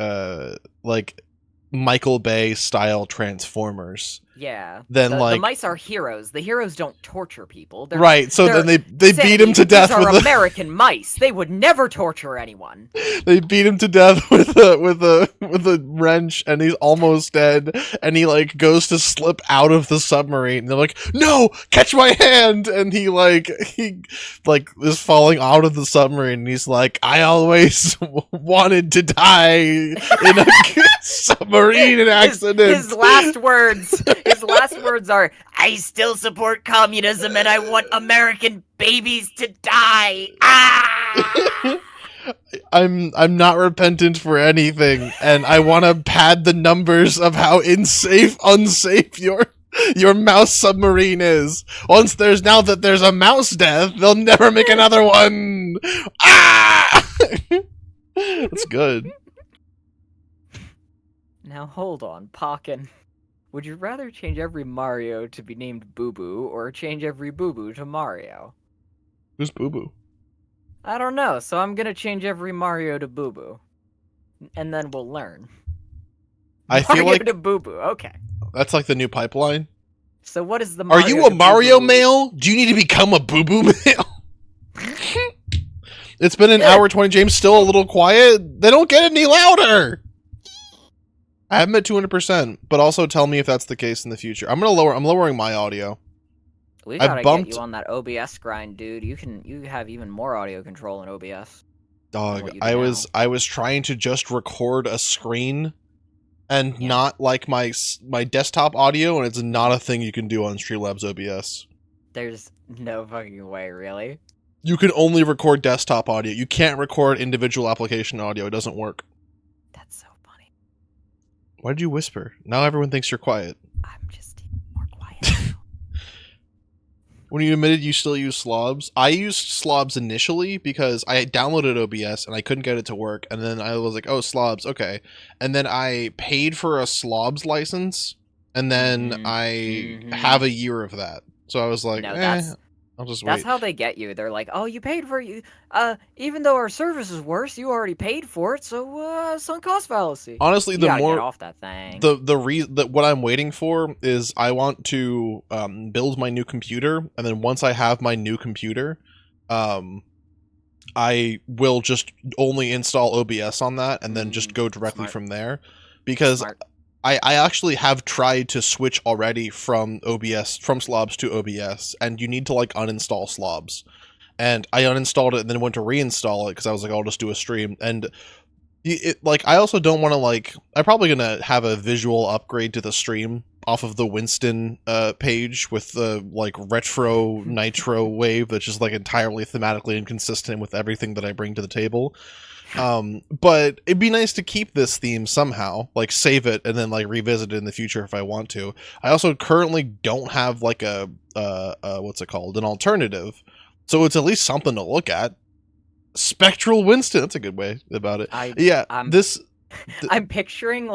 Michael Bay style Transformers, Yeah. then The like mice are heroes. The heroes don't torture people. right. So then they beat him to These death are with American mice. They would never torture anyone. they beat him to death with a wrench, and he's almost dead. And he like goes to slip out of the submarine. And they're like, "No, catch my hand!" And he is falling out of the submarine. And he's like, "I always wanted to die in a submarine accident." His last words are, "I still support communism, and I want American babies to die." Ah! I'm not repentant for anything, and I want to pad the numbers of how unsafe your mouse submarine is. Now that there's a mouse death, they'll never make another one. Ah! That's good. Now hold on, Pokken. Would you rather change every Mario to be named Boo Boo, or change every Boo Boo to Mario? Who's Boo Boo? I don't know, so I'm gonna change every Mario to Boo Boo. And then we'll learn. I feel like to Boo Boo, okay. That's like the new pipeline. So what is the Mario? Are you a Mario male? Do you need to become a Boo Boo male? It's been an hour 20. James still a little quiet. They don't get any louder. I have them at 200%, but also tell me if that's the case in the future. I'm lowering my audio. We gotta get you on that OBS grind, dude. You have even more audio control in OBS. Dog, I was trying to just record a screen and not like my desktop audio, and it's not a thing you can do on Streamlabs OBS. There's no fucking way, really? You can only record desktop audio. You can't record individual application audio. It doesn't work. That's so funny. Why did you whisper? Now everyone thinks you're quiet. I'm just more quiet. When you admitted you still use slobs, I used slobs initially because I downloaded OBS and I couldn't get it to work, and then I was like, oh, slobs, okay. And then I paid for a slobs license, and then I have a year of that. So I was like, I'll just wait. That's how they get you. They're like, oh, you paid for it. Even though our service is worse, you already paid for it, so sunk cost fallacy. Honestly, you gotta get off that thing. What I'm waiting for is I want to build my new computer, and then once I have my new computer, I will just only install OBS on that, and then just go directly from there, because I actually have tried to switch already from slobs to OBS, and you need to like uninstall slobs. And I uninstalled it and then went to reinstall it because I was like, I'll just do a stream. And I also don't want to I'm probably gonna have a visual upgrade to the stream off of the Winston page with the retro nitro wave that's just entirely thematically inconsistent with everything that I bring to the table. But it'd be nice to keep this theme somehow, save it and then revisit it in the future if I want to. I also currently don't have what's it called, an alternative, so it's at least something to look at. Spectral Winston, that's a good way about it. I'm picturing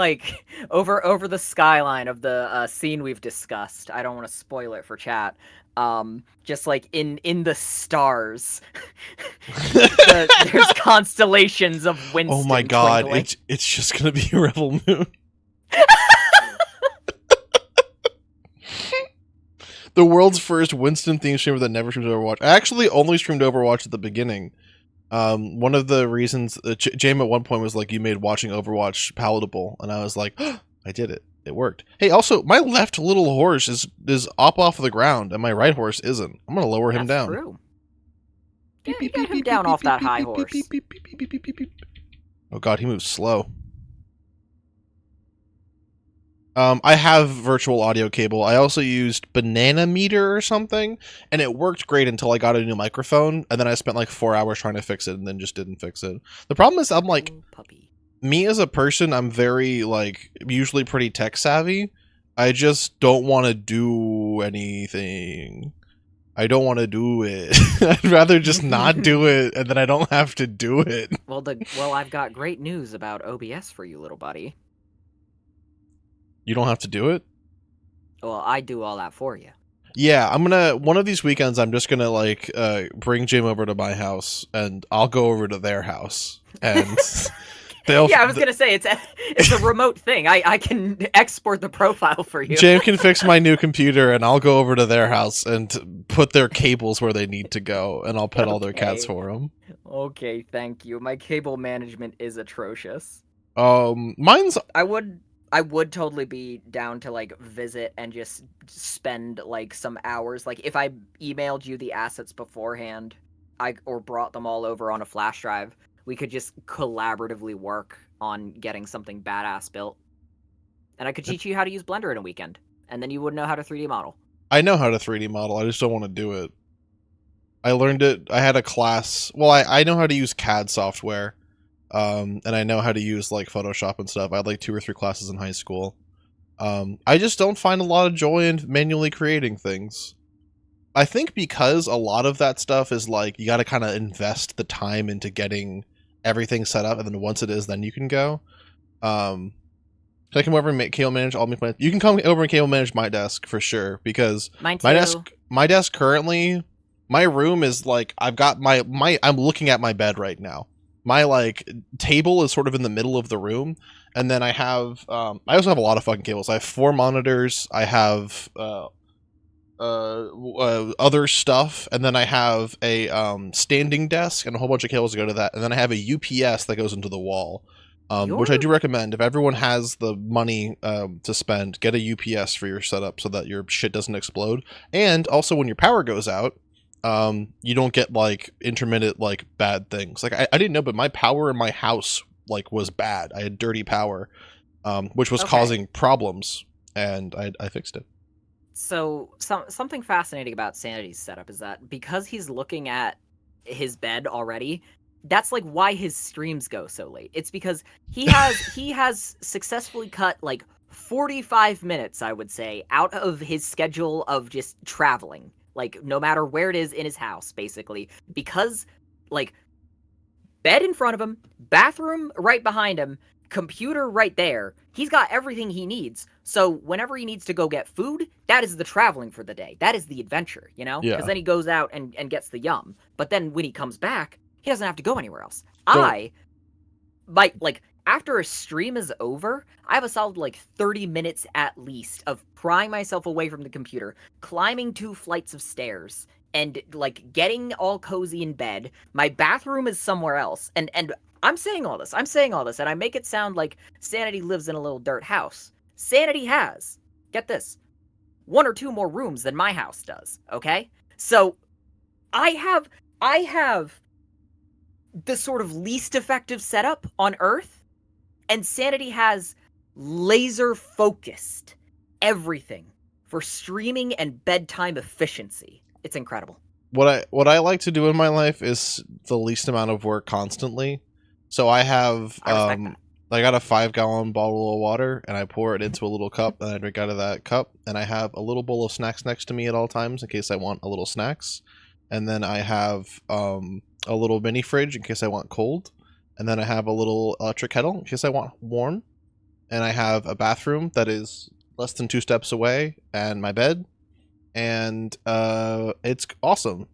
over the skyline of the scene we've discussed. I don't want to spoil it for chat. Just in the stars, there's constellations of Winston. Oh my god, it's just gonna be a Rebel Moon. The world's first Winston theme streamer that never streamed Overwatch. I actually only streamed Overwatch at the beginning. One of the reasons James at one point was like, "You made watching Overwatch palatable," and I was like, oh, "I did it. It worked." Hey, also, my left little horse is up off the ground, and my right horse isn't. I'm gonna lower him down. True. Yeah, get him down off that high horse. Oh god, he moves slow. I have virtual audio cable. I also used Banana Meter or something, and it worked great until I got a new microphone, and then I spent 4 hours trying to fix it, and then just didn't fix it. The problem is I'm me as a person, I'm very usually pretty tech savvy. I just don't want to do anything. I don't want to do it. I'd rather just not do it, and then I don't have to do it. Well, I've got great news about OBS for you, little buddy. You don't have to do it? Well, I do all that for you. Yeah, one of these weekends, I'm just gonna, bring Jim over to my house, and I'll go over to their house, and They'll Yeah, I was gonna say it's a remote thing. I can export the profile for you. Jam can fix my new computer, and I'll go over to their house and put their cables where they need to go, and I'll pet all their cats Okay. for them. Okay, thank you. My cable management is atrocious. Mine's I would totally be down to like visit and just spend like some hours. Like if I emailed you the assets beforehand, or brought them all over on a flash drive, we could just collaboratively work on getting something badass built. And I could teach you how to use Blender in a weekend, and then you would know how to 3D model. I know how to 3D model. I just don't want to do it. I learned it. I had a class. Well, I know how to use CAD software, and I know how to use like Photoshop and stuff. I had like 2 or 3 classes in high school. I just don't find a lot of joy in manually creating things. I think because a lot of that stuff is like you got to kind of invest the time into getting everything set up, and then once it is, then you can go. Can I come over and cable manage all my plans? You can come over and cable manage my desk for sure, because Mine too. my desk currently, my room is like I've got my I'm looking at my bed right now. My like table is sort of in the middle of the room, and then I have I also have a lot of fucking cables. I have 4 monitors. I have other stuff, and then I have a standing desk and a whole bunch of cables to go to that, and then I have a UPS that goes into the wall, which I do recommend. If everyone has the money to spend, get a UPS for your setup so that your shit doesn't explode. And also when your power goes out, you don't get like intermittent like bad things. Like I didn't know, but my power in my house like was bad. I had dirty power, which was causing problems, and I fixed it. So something fascinating about Sanity's setup is that because he's looking at his bed already, that's like why his streams go so late. It's because he has successfully cut like 45 minutes, I would say, out of his schedule of just traveling. Like no matter where it is in his house, basically. Because like bed in front of him, bathroom right behind him, computer right there. He's got everything he needs. So whenever he needs to go get food, that is the traveling for the day. That is the adventure, you know? Yeah. Because then he goes out and gets the yum. But then when he comes back, he doesn't have to go anywhere else. Don't- Like, after a stream is over, I have a solid, like, 30 minutes at least of prying myself away from the computer, climbing 2 flights of stairs, and, like, getting all cozy in bed. My bathroom is somewhere else. And I'm saying all this, and I make it sound like Sanity lives in a little dirt house. Sanity has, get this, 1 or 2 more rooms than my house does, okay? So, I have the sort of least effective setup on Earth, and Sanity has laser-focused everything for streaming and bedtime efficiency. It's incredible. What I like to do in my life is the least amount of work constantly. So I have I respect that. I got a 5-gallon bottle of water, and I pour it into a little cup, and I drink out of that cup, and I have a little bowl of snacks next to me at all times in case I want a little snacks. And then I have a little mini fridge in case I want cold, and then I have a little electric kettle in case I want warm, and I have a bathroom that is less than 2 steps away, and my bed, and it's awesome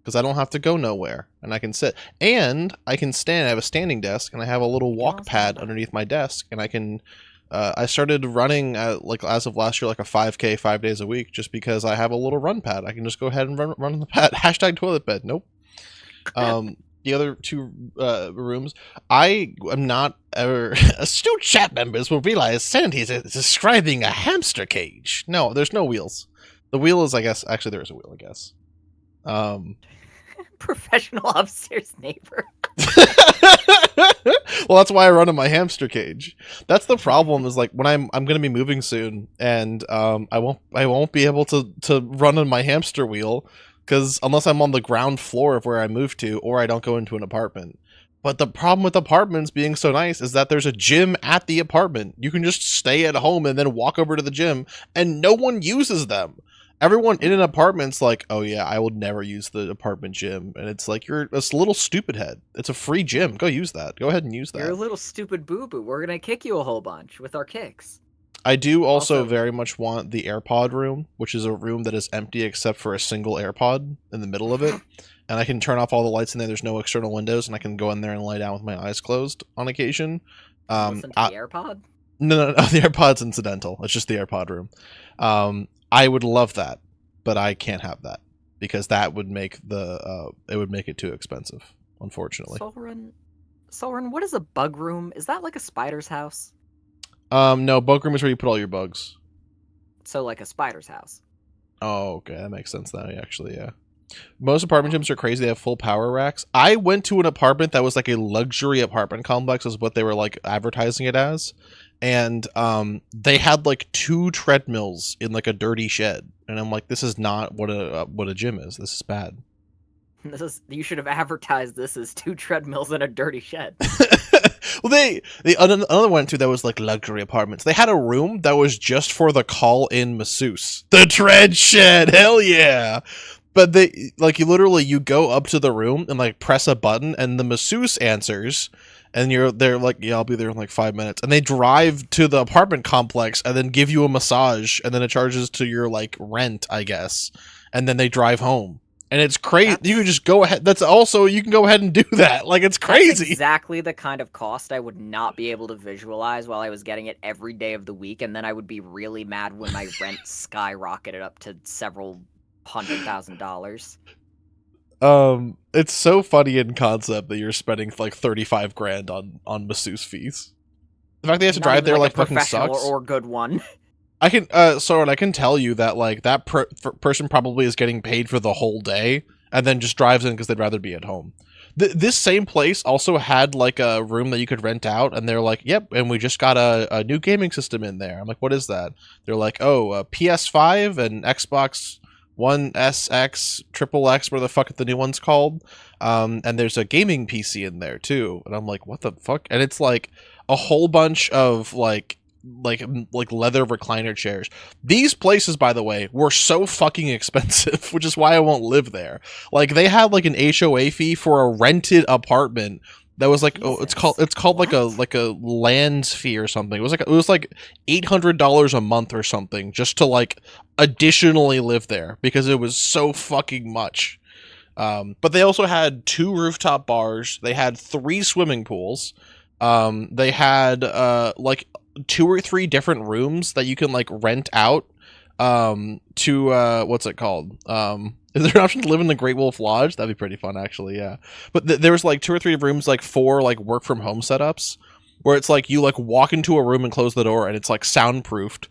because I don't have to go nowhere, and I can sit, and I can stand. I have a standing desk, and I have a little walk pad underneath my desk, and I can. I started running like as of last year, like a 5K 5 days a week, just because I have a little run pad. I can just go ahead and run on the pad. Hashtag toilet bed. Nope. The other 2 rooms, I am not ever. Astute chat members will realize Sandy is describing a hamster cage. No, there's no wheels. The wheel is, I guess, actually there is a wheel, I guess. Professional upstairs neighbor. Well, that's why I run in my hamster cage. That's the problem. Is like when I'm going to be moving soon, and I won't be able to run on my hamster wheel because unless I'm on the ground floor of where I moved to, or I don't go into an apartment. But the problem with apartments being so nice is that there's a gym at the apartment. You can just stay at home and then walk over to the gym, and no one uses them. Everyone in an apartment's like, oh yeah, I would never use the apartment gym. And it's like, you're a little stupid head. It's a free gym. Go use that. Go ahead and use that. You're a little stupid boo-boo. We're going to kick you a whole bunch with our kicks. I do also very much want the AirPod room, which is a room that is empty except for a single AirPod in the middle of it. and I can turn off all the lights in there. There's no external windows, and I can go in there and lie down with my eyes closed on occasion. Listen to the AirPod? No, the AirPod's incidental. It's just the AirPod room. I would love that, but I can't have that because that would make it would make it too expensive, unfortunately. Soren, what is a bug room? Is that like a spider's house? No, bug room is where you put all your bugs. So like a spider's house. Oh, okay, that makes sense now. Actually, yeah. Most apartment gyms are crazy. They have full power racks. I went to an apartment that was like a luxury apartment complex, is what they were like advertising it as, and they had like 2 treadmills in like a dirty shed, and I'm like, this is not what a gym is. This is bad. You should have advertised this as 2 treadmills in a dirty shed. Well, another one too that was like luxury apartments. They had a room that was just for the call-in masseuse. The tread shed, hell yeah! But you literally go up to the room and like press a button, and the masseuse answers, and they're like, yeah, I'll be there in like 5 minutes, and they drive to the apartment complex and then give you a massage, and then it charges to your like rent, I guess, and then they drive home. And it's crazy. You can just go ahead. You can go ahead and do that. Like, it's crazy. That's exactly the kind of cost I would not be able to visualize while I was getting it every day of the week. And then I would be really mad when my rent skyrocketed up to several $100,000. It's so funny in concept that you're spending like 35 grand on masseuse fees. The fact they have to drive there like fucking sucks. Or good one. I can, Soren, I can tell you that, like, that person probably is getting paid for the whole day, and then just drives in because they'd rather be at home. This same place also had, like, a room that you could rent out, and they're like, yep, and we just got a new gaming system in there. I'm like, what is that? They're like, oh, a PS5 and Xbox One SX, Triple X, where the fuck the new one's called, and there's a gaming PC in there, too. And I'm like, what the fuck? And it's, like, a whole bunch of, like leather recliner chairs. These places, by the way, were so fucking expensive, which is why I won't live there. Like, they had like an HOA fee for a rented apartment that was like, Jesus. it's called what? like a lands fee or something. It was like $800 a month or something just to like additionally live there because it was so fucking much. But they also had 2 rooftop bars. They had 3 swimming pools. They had like 2 or 3 different rooms that you can like rent out to what's it called? Is there an option to live in the Great Wolf Lodge? That'd be pretty fun, actually. Yeah, but there was like 2 or 3 rooms like for like work from home setups where it's like you like walk into a room and close the door and it's like soundproofed.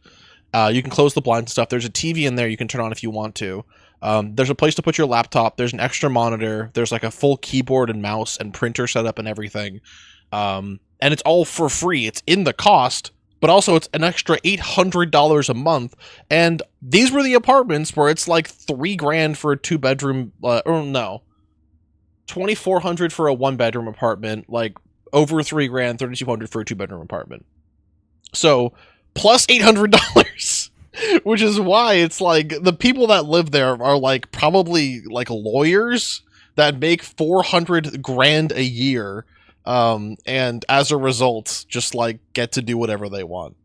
You can close the blinds and stuff. There's a TV in there you can turn on if you want to. There's a place to put your laptop. There's an extra monitor. There's like a full keyboard and mouse and printer setup and everything. And it's all for free. It's in the cost, but also it's an extra $800 a month. And these were the apartments where it's like $3 grand for a 2-bedroom, or no, $2,400 for a 1-bedroom apartment, like over $3 grand, $3,200 for a 2-bedroom apartment. So plus $800, which is why it's like the people that live there are like probably like lawyers that make 400 grand a year. And as a result, just like get to do whatever they want.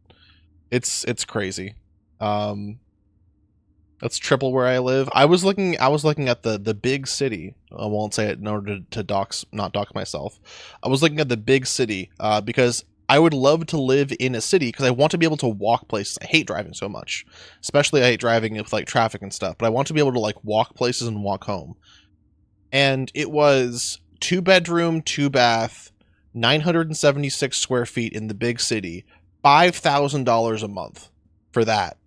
It's crazy. That's triple where I live. I was looking at the big city. I won't say it in order to not dox myself. I was looking at the big city, because I would love to live in a city because I want to be able to walk places. I hate driving so much, especially I hate driving with like traffic and stuff, but I want to be able to like walk places and walk home. And it was 2-bedroom, 2-bath, 976 square feet in the big city, $5,000 a month for that.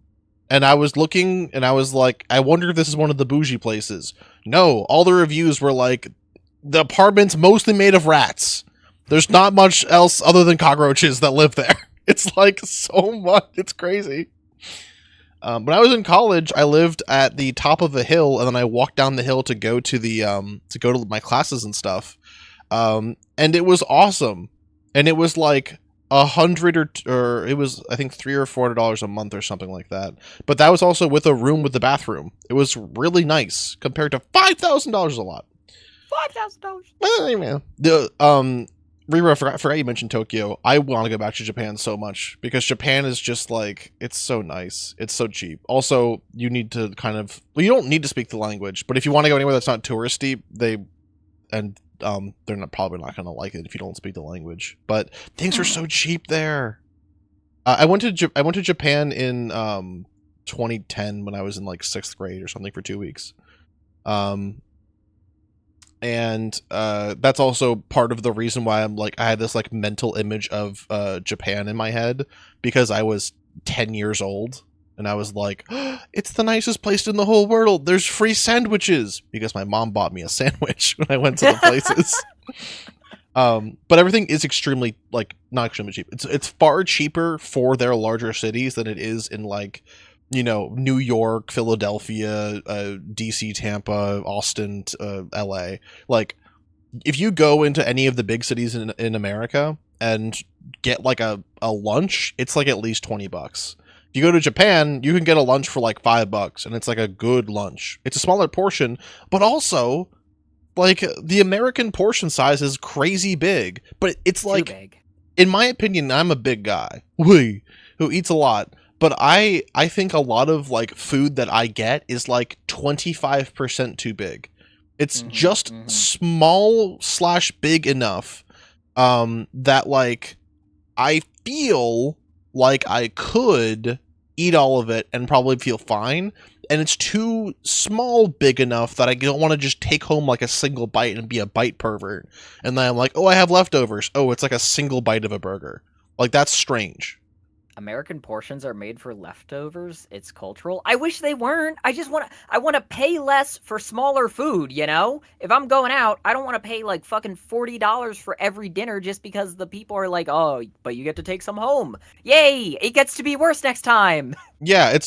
And I was looking and I was like, I wonder if this is one of the bougie places. No, all the reviews were like, the apartment's mostly made of rats. There's not much else other than cockroaches that live there. It's like so much. It's crazy. When I was in college, I lived at the top of a hill, and then I walked down the hill to go to to my classes and stuff. And it was awesome. And it was like $100 or it was, I think, $300 or $400 a month or something like that. But that was also with a room with the bathroom. It was really nice compared to $5,000 a lot. $5,000. Hey, man. Rira, I forgot you mentioned Tokyo. I want to go back to Japan so much because Japan is just like, it's so nice. It's so cheap. Also, you need to kind of, well, you don't need to speak the language, but if you want to go anywhere that's not touristy, they're probably not going to like it if you don't speak the language. But things are so cheap there. I went to Japan in 2010 when I was in like 6th grade or something for 2 weeks. And that's also part of the reason why I'm like, I had this like mental image of Japan in my head because I was 10 years old and I was like, oh, it's the nicest place in the whole world. There's free sandwiches because my mom bought me a sandwich when I went to the places. But everything is extremely, like, not extremely cheap. It's far cheaper for their larger cities than it is in, like, you know, New York, Philadelphia, DC, Tampa, Austin, LA. Like, if you go into any of the big cities in America and get like a lunch, it's like at least $20. If you go to Japan, you can get a lunch for like $5 and it's like a good lunch. It's a smaller portion, but also like the American portion size is crazy big, but it's like, big. In my opinion, I'm a big guy who eats a lot. But I think a lot of like food that I get is like 25% too big. It's just small / big enough that like I feel like I could eat all of it and probably feel fine. And it's too small big enough that I don't want to just take home like a single bite and be a bite pervert. And then I'm like, oh, I have leftovers. Oh, it's like a single bite of a burger. Like, that's strange. American portions are made for leftovers. It's cultural. I wish they weren't. I want to pay less for smaller food, you know? If I'm going out, I don't want to pay like fucking $40 for every dinner just because the people are like, "Oh, but you get to take some home." Yay! It gets to be worse next time. Yeah,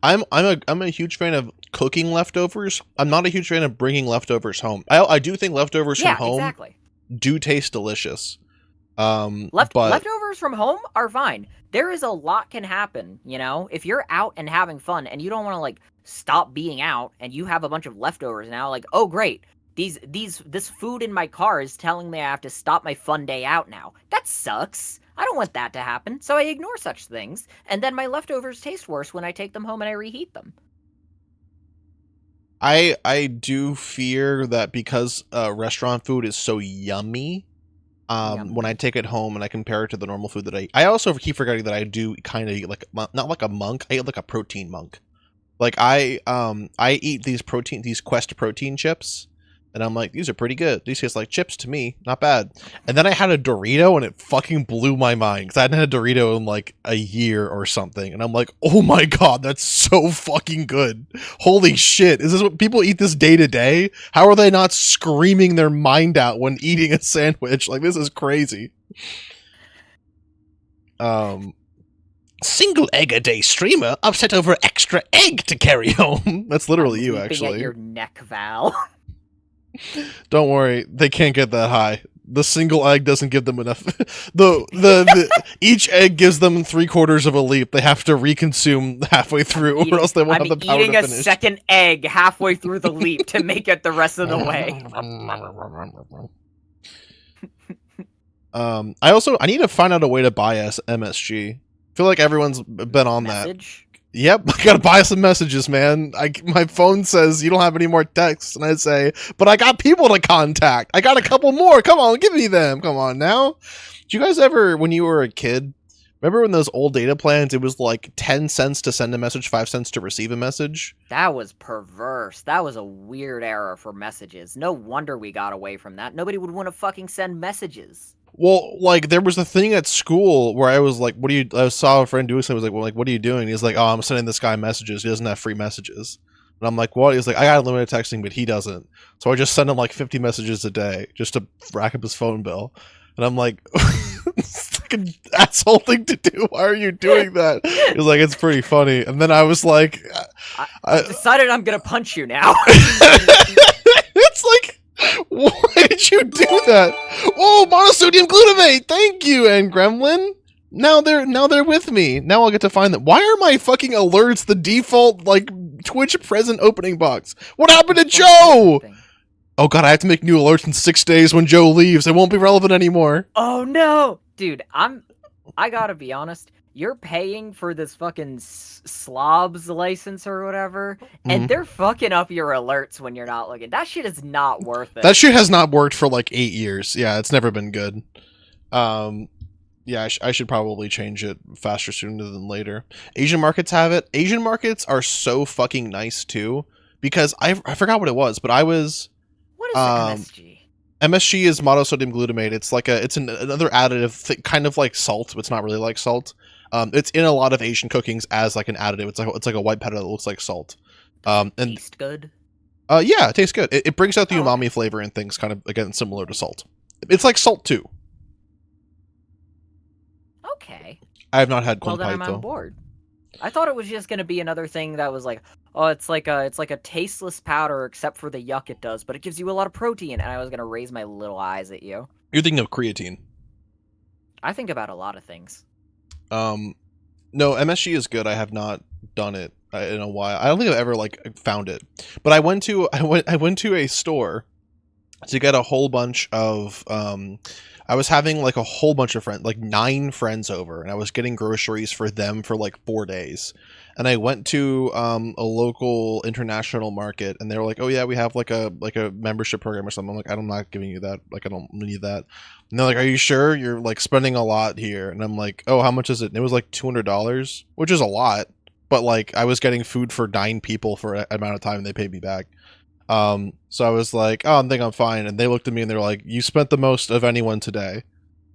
I'm a huge fan of cooking leftovers. I'm not a huge fan of bringing leftovers home. I do think leftovers from home do taste delicious. Leftovers from home are fine. There is a lot can happen, you know? If you're out and having fun and you don't want to like stop being out and you have a bunch of leftovers now, like, oh great, this food in my car is telling me I have to stop my fun day out now. That sucks. I don't want that to happen, so I ignore such things, and then my leftovers taste worse when I take them home and I reheat them. I do fear that because restaurant food is so yummy, when I take it home and I compare it to the normal food that I also keep forgetting that I do kind of eat like, not like a monk, I eat like a protein monk. Like I eat these Quest protein chips, and I'm like, these are pretty good. These taste like chips to me, not bad. And then I had a Dorito, and it fucking blew my mind because I hadn't had a Dorito in like a year or something, and I'm like, oh my god, that's so fucking good. Holy shit, is this what people eat this day to day? How are they not screaming their mind out when eating a sandwich? Like, this is crazy. Single egg a day streamer upset over extra egg to carry home. That's literally you, actually. At your neck, Val. Don't worry, they can't get that high. The single egg doesn't give them enough. Each egg gives them 3/4 of a leap. They have to reconsume halfway through, or else they won't have the power to finish. I'm eating a second egg halfway through the leap to make it the rest of the way. I need to find out a way to buy MSG. I feel like everyone's been on Message? that. Yep, I gotta buy some messages, man. My phone says you don't have any more texts, and I say, but I got people to contact. I got a couple more. Come on, give me them. Come on now. Did you guys ever, when you were a kid, remember when those old data plans, it was like 10 cents to send a message, 5 cents to receive a message? That was perverse. That was a weird era for messages. No wonder we got away from that. Nobody would want to fucking send messages. Well, like, there was a thing at school where I was like, I saw a friend doing something, I was like, well, like, what are you doing? He's like, oh, I'm sending this guy messages. He doesn't have free messages. And I'm like, what? He's like, I got unlimited texting, but he doesn't. So I just send him like 50 messages a day just to rack up his phone bill. And I'm like, it's like an asshole thing to do. Why are you doing that? He's like, it's pretty funny. And then I was like, I decided I'm going to punch you now. It's like, why did you do that? Oh, monosodium glutamate, thank you, and Gremlin. Now they're with me. Now I'll get to find them. Why are my fucking alerts the default like Twitch present opening box? What happened to Joe? Oh god, I have to make new alerts in 6 days when Joe leaves. It won't be relevant anymore. Oh no, dude, I gotta be honest. You're paying for this fucking slobs license or whatever, and they're fucking up your alerts when you're not looking. That shit is not worth it. That shit has not worked for like 8 years. Yeah, it's never been good. Yeah, I should probably change it faster sooner than later. Asian markets have it. Asian markets are so fucking nice too, because I forgot what it was, but I was What is MSG? MSG is monosodium glutamate. It's like another additive, kind of like salt, but it's not really like salt. It's in a lot of Asian cookings as like an additive. It's like a white powder that looks like salt. And taste good. Yeah, it tastes good. It brings out the umami Okay. flavor and things, kind of again similar to salt. It's like salt too. Okay. I have not had Well, then kunpai I'm though. on board. I thought it was just gonna be another thing that was like, oh, it's like a tasteless powder except for the yuck it does, but it gives you a lot of protein, and I was gonna raise my little eyes at you. You're thinking of creatine. I think about a lot of things. No, MSG is good. I have not done it in a while. I don't think I've ever like found it. But I went to a store to get a whole bunch of I was having like a whole bunch of friends, like 9 friends over, and I was getting groceries for them for like 4 days. And I went to a local international market, and they were like, "Oh yeah, we have like a membership program or something." I'm like, "I'm not giving you that. Like, I don't need that." And they're like, "Are you sure? You're like spending a lot here." And I'm like, "Oh, how much is it?" And it was like $200, which is a lot, but like I was getting food for 9 people for an amount of time, and they paid me back. So I was like, "Oh, I think I'm fine." And they looked at me and they're like, "You spent the most of anyone today."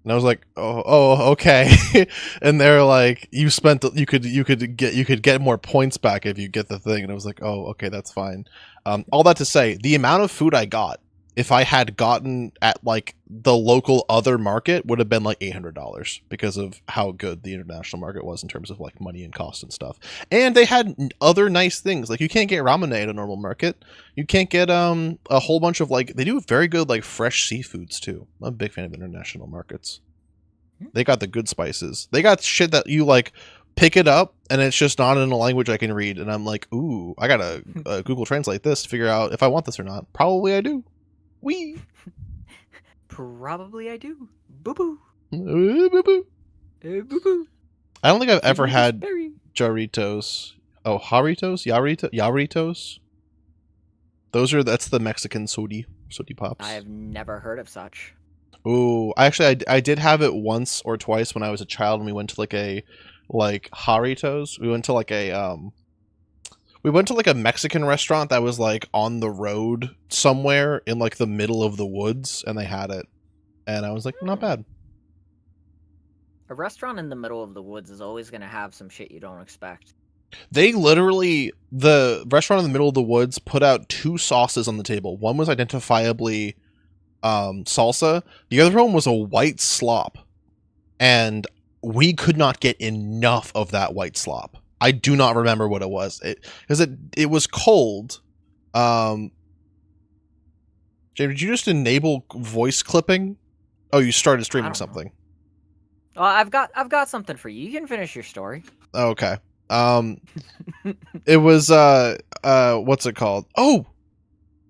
And I was like, "Oh, okay." And they're like, "You spent, you could get more points back if you get the thing." And I was like, "Oh, okay, that's fine." All that to say, the amount of food I got, if I had gotten at like the local other market, would have been like $800 because of how good the international market was in terms of like money and cost and stuff. And they had other nice things. Like you can't get ramen at a normal market. You can't get a whole bunch of like, they do very good like fresh seafoods too. I'm a big fan of international markets. They got the good spices. They got shit that you like pick it up and it's just not in a language I can read, and I'm like, ooh, I gotta Google Translate this to figure out if I want this or not. Probably I do. Wee. Probably I do. Boo boo. Boo boo. Boo boo. I don't think I've ever had Berry. Jarritos. Oh, Jarritos? Yarritos? That's the Mexican sody pops. I have never heard of such. Ooh, I did have it once or twice when I was a child, and we went to like Jarritos. We went to like a Mexican restaurant that was like on the road somewhere in like the middle of the woods, and they had it, and I was like, not bad. A restaurant in the middle of the woods is always gonna have some shit you don't expect. They literally, the restaurant in the middle of the woods put out 2 sauces on the table. One was identifiably salsa. The other one was a white slop, and we could not get enough of that white slop. I do not remember what it was. It was cold. Jay, did you just enable voice clipping? Oh, you started streaming something. Well, I've got something for you. You can finish your story. Okay. It was what's it called? Oh,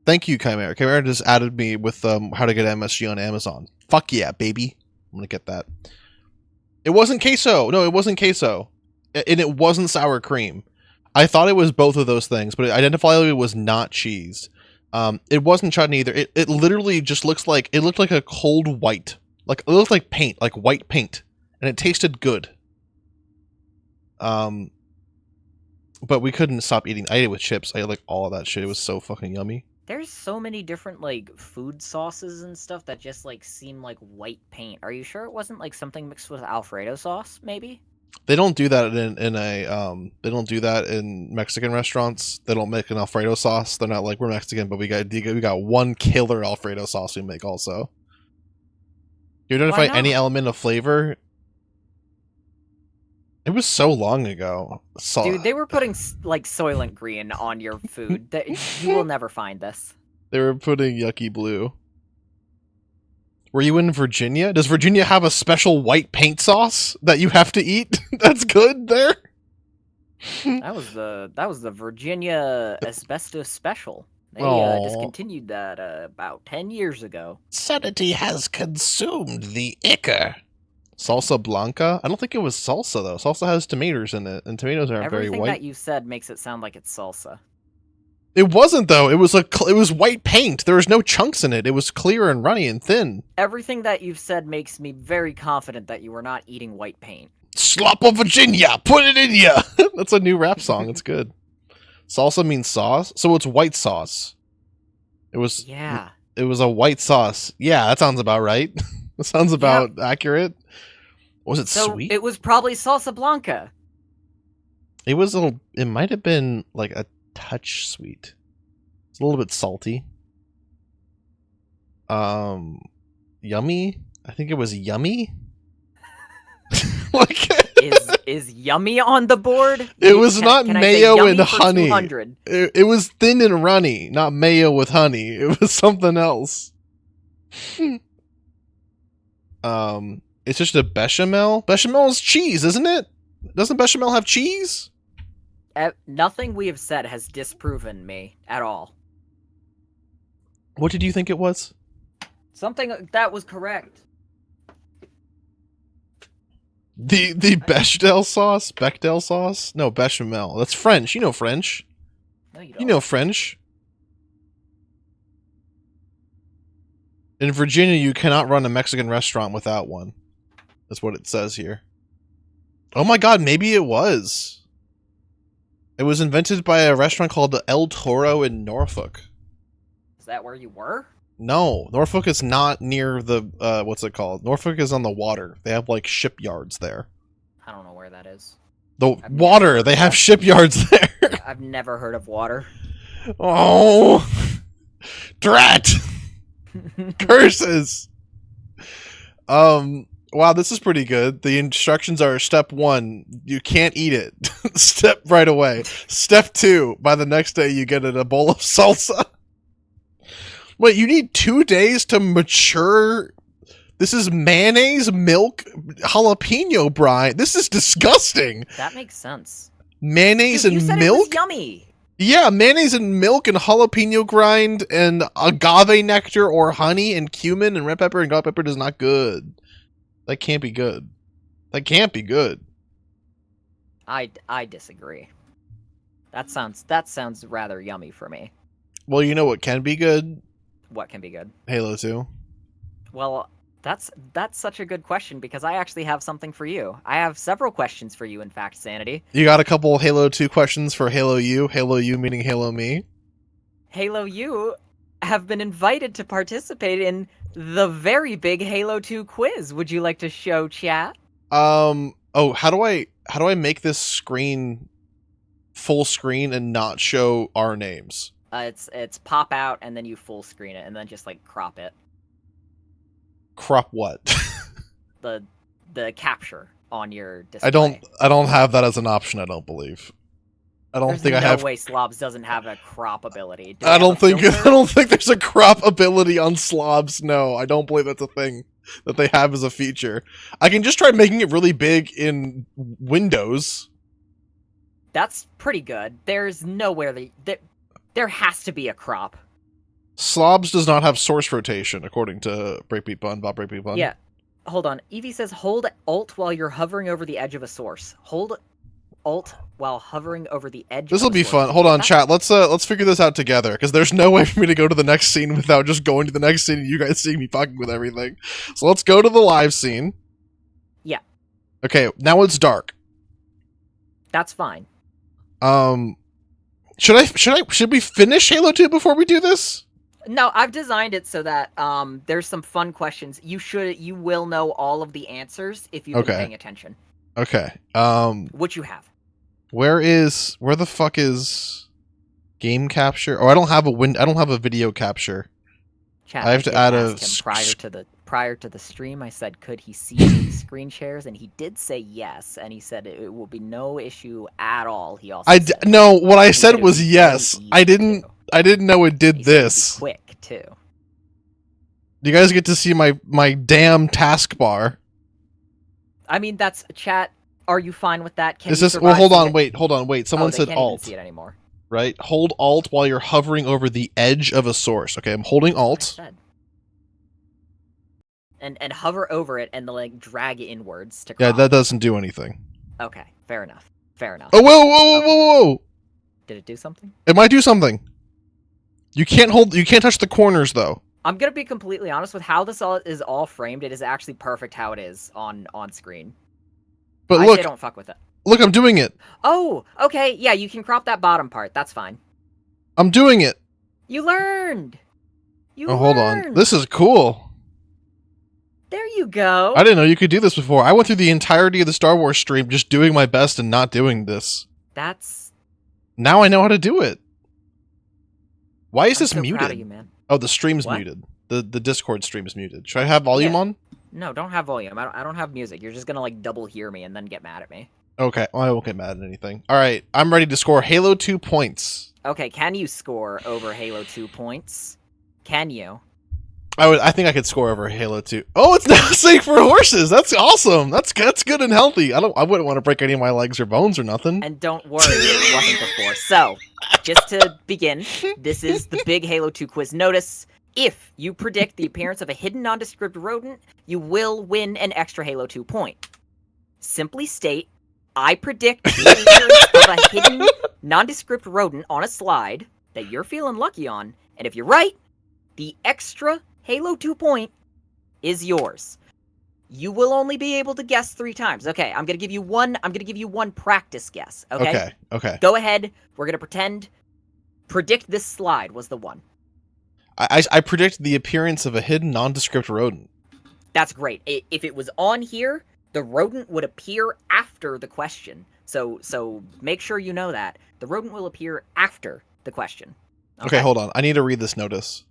thank you, Chimera. Chimera just added me with how to get MSG on Amazon. Fuck yeah, baby. I'm gonna get that. It wasn't queso. No, it wasn't queso. And it wasn't sour cream. I thought it was both of those things, but it identifiably was not cheese. It wasn't chutney either. It literally just looked like a cold white. Like it looked like paint, like white paint. And it tasted good. But we couldn't stop eating. I ate it with chips. I ate like all of that shit. It was so fucking yummy. There's so many different like food sauces and stuff that just like seem like white paint. Are you sure it wasn't like something mixed with Alfredo sauce, maybe? They don't do that they don't do that in Mexican restaurants. They don't make an Alfredo sauce. They're not like, we're Mexican, but we got one killer Alfredo sauce we make also. You identify any element of flavor? It was so long ago. Dude, they were putting like Soylent Green on your food. You will never find this. They were putting Yucky Blue. Were you in Virginia? Does Virginia have a special white paint sauce that you have to eat? That's good there. That was the Virginia asbestos special. They Oh, discontinued that about 10 years ago. sanity has consumed the ichor. Salsa Blanca? I don't think it was salsa though. Salsa has tomatoes in it, and tomatoes aren't very Everything white. that you said makes it sound like it's salsa. It wasn't though. It was white paint. There was no chunks in it. It was clear and runny and thin. Everything that you've said makes me very confident that you were not eating white paint. Slop of Virginia, put it in ya. That's a new rap song. It's good. Salsa means sauce, so it's white sauce. It was a white sauce. Yeah, that sounds about right. That sounds about accurate. Was it sweet? It was probably salsa blanca. It was a little. It might have been like a touch sweet. It's a little bit salty. Yummy. I think it was yummy. Like is yummy on the board? It was not mayo and honey. It was thin and runny, not mayo with honey. It was something else. It's just a bechamel. Bechamel is cheese, isn't it? Doesn't bechamel have cheese? Nothing we have said has disproven me at all. What did you think it was? Something that was correct. The Bechdel sauce? Bechdel sauce? No, bechamel. That's French. You know French. No, you don't. You know French. In Virginia, you cannot run a Mexican restaurant without one. That's what it says here. Oh my god, maybe it was. It was invented by a restaurant called El Toro in Norfolk. Is that where you were? No, Norfolk is not near the, what's it called? Norfolk is on the water. They have, like, shipyards there. I don't know where that is. The water! They have shipyards there! I've never heard of water. Oh! Drat! Curses! Wow, this is pretty good. The instructions are step 1, you can't eat it. Step right away. Step 2, by the next day you get a bowl of salsa. Wait, you need 2 days to mature? This is mayonnaise, milk, jalapeno brine. This is disgusting. That makes sense. Mayonnaise Dude, and you said milk? It was yummy. Yeah, mayonnaise and milk and jalapeno grind and agave nectar or honey and cumin and red pepper and garlic pepper is not good. That can't be good. That can't be good. I disagree. That sounds rather yummy for me. Well, you know what can be good? What can be good? Halo 2. Well, that's such a good question because I actually have something for you. I have several questions for you, in fact, Sanity. You got a couple Halo 2 questions for Halo U? Halo U meaning Halo Me? Halo U have been invited to participate in the very big Halo 2 quiz. Would you like to show chat? Oh, how do I make this screen full screen and not show our names? It's pop out and then you full screen it and then just like crop it. Crop what? the capture on your display. I don't have that as an option, I don't believe. I don't think I have. No way Slobs doesn't have a crop ability. I don't think there's a crop ability on Slobs. No, I don't believe that's a thing that they have as a feature. I can just try making it really big in Windows. That's pretty good. There's nowhere there has to be a crop. Slobs does not have source rotation, according to Breakbeat Bun, Bob Breakbeat Bun. Yeah. Hold on. Evie says hold Alt while you're hovering over the edge of a source. Hold Alt while hovering over the edge. This will be fun. Hold on, chat. Let's figure this out together, because there's no way for me to go to the next scene without just going to the next scene and you guys seeing me fucking with everything. So let's go to the live scene. Yeah. Okay, now it's dark. That's fine. Should we finish Halo 2 before we do this? No, I've designed it so that there's some fun questions. You will know all of the answers if you've been paying attention. Okay. Which you have. Where the fuck is game capture? Oh, I don't have a video capture. Chat, I have to add a prior to the stream. I said, could he see the screen shares, and he did say yes, and he said it will be no issue at all. He also no. What I said was yes. I didn't know it did this. Quick too. You guys get to see my damn taskbar. I mean, that's chat. Are you fine with that? Is this? Well, hold on, wait. Someone said Can't alt. even see it anymore. right? Hold Alt while you're hovering over the edge of a source. Okay, I'm holding Alt. And hover over it and like drag it inwards to crop. Yeah, that doesn't do anything. Okay, fair enough. Fair enough. Oh, whoa! Did it do something? It might do something. You can't touch the corners though. I'm gonna be completely honest with how this is all framed. It is actually perfect how it is on screen. But I look, say don't fuck with it. Look, I'm doing it. Oh, okay, yeah, you can crop that bottom part. That's fine. I'm doing it. You learned. Hold on. This is cool. There you go. I didn't know you could do this before. I went through the entirety of the Star Wars stream just doing my best and not doing this. Now I know how to do it. Why is this so muted? Proud of you, man. Oh, the stream's muted. The Discord stream is muted. Should I have volume on? No, don't have volume. I don't have music. You're just gonna like double hear me and then get mad at me. Okay, well, I won't get mad at anything. All right, I'm ready to score Halo 2 points. Okay, can you score over Halo 2 points? Can you? I think I could score over Halo 2. Oh, it's now safe for horses. That's awesome. That's good and healthy. I wouldn't want to break any of my legs or bones or nothing. And don't worry, it wasn't before. So, just to begin, this is the big Halo 2 quiz. Notice, if you predict the appearance of a hidden nondescript rodent, you will win an extra Halo 2 point. Simply state, I predict the appearance of a hidden nondescript rodent on a slide that you're feeling lucky on, and if you're right, the extra Halo 2 point is yours. You will only be able to guess 3 times. Okay, I'm gonna give you one practice guess. Okay. Okay. Go ahead. We're gonna predict this slide was the one. I predict the appearance of a hidden nondescript rodent. That's great. If it was on here, the rodent would appear after the question. So make sure you know that the rodent will appear after the question. Okay, hold on. I need to read this notice.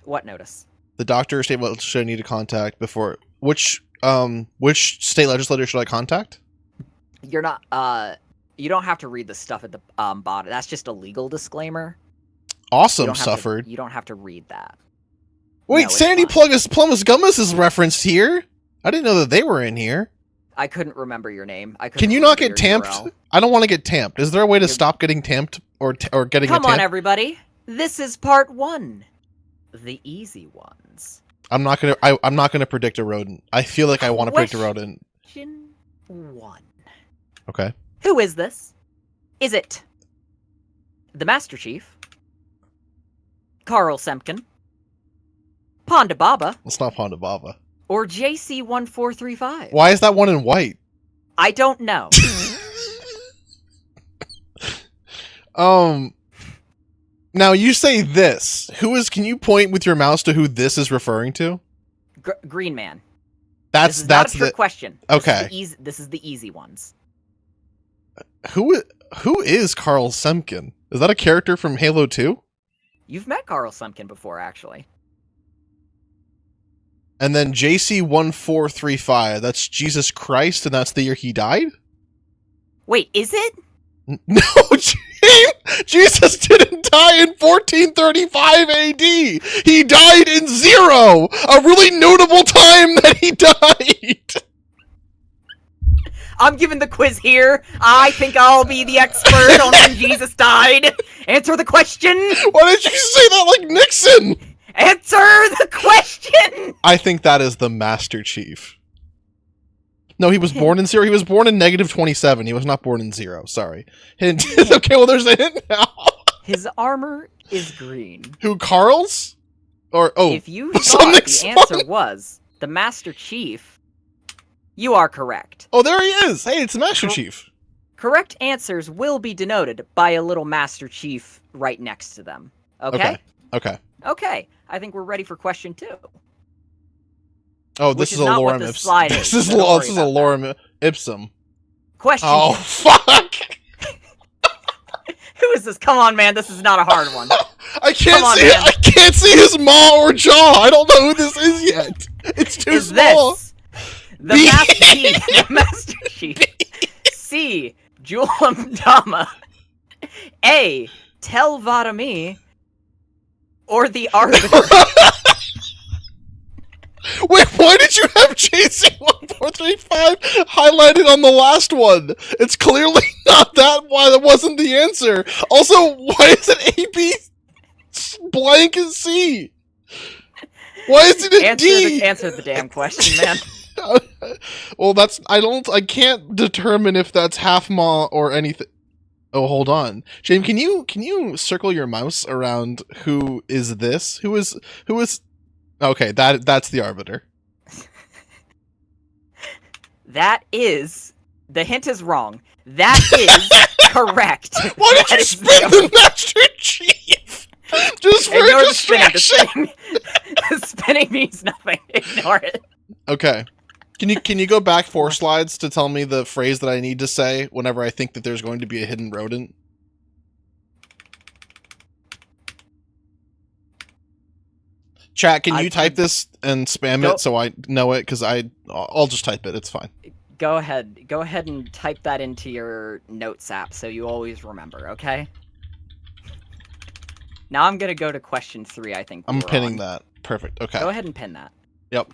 What notice? The doctor stated what should I need to contact before which state legislator should I contact? You're not you don't have to read the stuff at the bottom. That's just a legal disclaimer. Awesome, suffered. You don't have to read that. Wait, no, Sandy Plumus Gummus is referenced here. I didn't know that they were in here. I couldn't remember your name. Can you not get tamped? URL. I don't want to get tamped. Is there a way to stop getting tamped or getting? Come on, everybody. This is part 1. The easy ones. I'm not gonna predict a rodent. I feel like I want to predict a rodent. Question 1. Okay. Who is this? Is it the Master Chief? Carl Semken? Ponda Baba? It's not Ponda Baba. Or JC1435? Why is that one in white? I don't know. Now you say this. Can you point with your mouse to who this is referring to? Green Man. That's not a trick question. Okay. This is the easy ones. Who is Carl Semken? Is that a character from Halo 2? You've met Carl Semken before, actually. And then JC1435, that's Jesus Christ, and that's the year he died? Wait, is it? No, Jesus didn't die in 1435 AD. He died in 0, a really notable time that he died. I'm giving the quiz here. I think I'll be the expert on when Jesus died. Answer the question. Why did you say that like Nixon? Answer the question. I think that is the Master Chief. No, he was born in 0. He was born in -27. He was not born in 0. Sorry. Hint. Okay, well, there's a hint now. His armor is green. Who, Carl's? If you thought the answer was the Master Chief, you are correct. Oh, there he is. Hey, it's the Master Chief. Correct answers will be denoted by a little Master Chief right next to them. Okay? Okay. I think we're ready for question 2. Oh, this is a lorem ipsum. This is a lorem ipsum. Question. Oh, fuck! Who is this? Come on, man. This is not a hard one. I can't see his maw or jaw. I don't know who this is yet. It's too small. This the Master Chief? The Master Chief. C. Julam Dama. A. Tel Vadami. Or the Arbiter. Wait, why did you have JC1435 435 highlighted on the last one. It's clearly not that. Why that wasn't the answer. Also, why is it A, B, blank, and C? Why is it a D? Answer the damn question, man. Well, I can't determine if that's half maw or anything. Oh, hold on. James, can you circle your mouse around who is this? Who is okay, that's the arbiter. That is the hint is wrong. That is correct. Why did you spin the Master Chief? Just for Ignore distraction. The spinning means nothing. Ignore it. Okay. Can you go back 4 slides to tell me the phrase that I need to say whenever I think that there's going to be a hidden rodent? Chat, can you type this and spam it so I know it? Because I'll just type it. It's fine. Go ahead and type that into your notes app so you always remember, okay? Now I'm gonna go to question 3, I think. I'm pinning that. Perfect. Okay. Go ahead and pin that. Yep.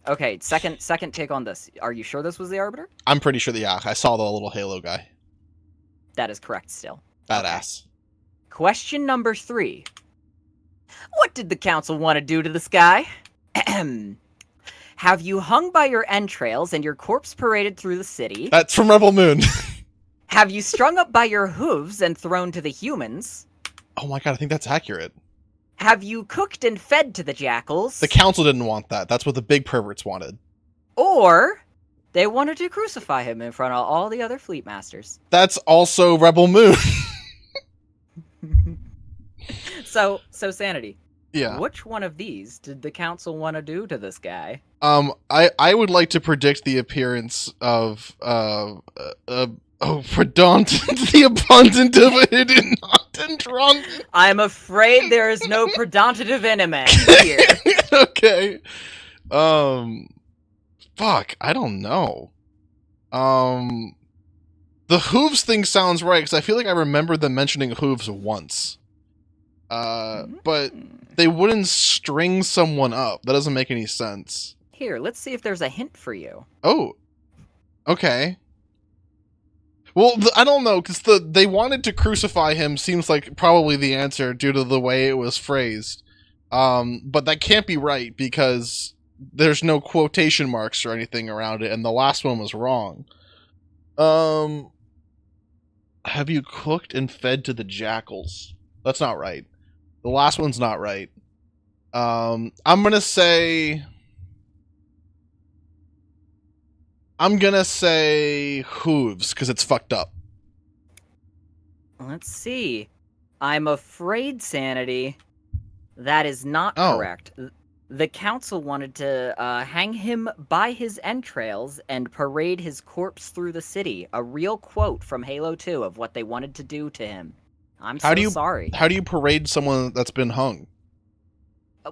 Okay, second take on this. Are you sure this was the Arbiter? I'm pretty sure I saw the little Halo guy. That is correct still. Badass. Okay. Question number 3. What did the council want to do to this guy? Have you hung by your entrails and your corpse paraded through the city? That's from Rebel Moon. Have you strung up by your hooves and thrown to the humans? Oh my god, I think that's accurate. Have you cooked and fed to the jackals? The council didn't want that. That's what the big perverts wanted. Or they wanted to crucify him in front of all the other fleet masters. That's also Rebel Moon. So Sanity. Yeah. Which one of these did the council want to do to this guy? I would like to predict the appearance of the abundant of a hidden not and drunk. I'm afraid there is no predominative enemy here. Okay. Fuck, I don't know. The hooves thing sounds right, because I feel like I remember them mentioning hooves once. But they wouldn't string someone up. That doesn't make any sense. Here, let's see if there's a hint for you. Oh. Okay. Well, I don't know, because they wanted to crucify him seems like probably the answer due to the way it was phrased. But that can't be right, because there's no quotation marks or anything around it, and the last one was wrong. Have you cooked and fed to the jackals? That's not right. The last one's not right. I'm gonna say hooves, because it's fucked up. Let's see. I'm afraid, Sanity, that is not correct. The council wanted to hang him by his entrails and parade his corpse through the city. A real quote from Halo 2 of what they wanted to do to him. I'm sorry. How do you parade someone that's been hung?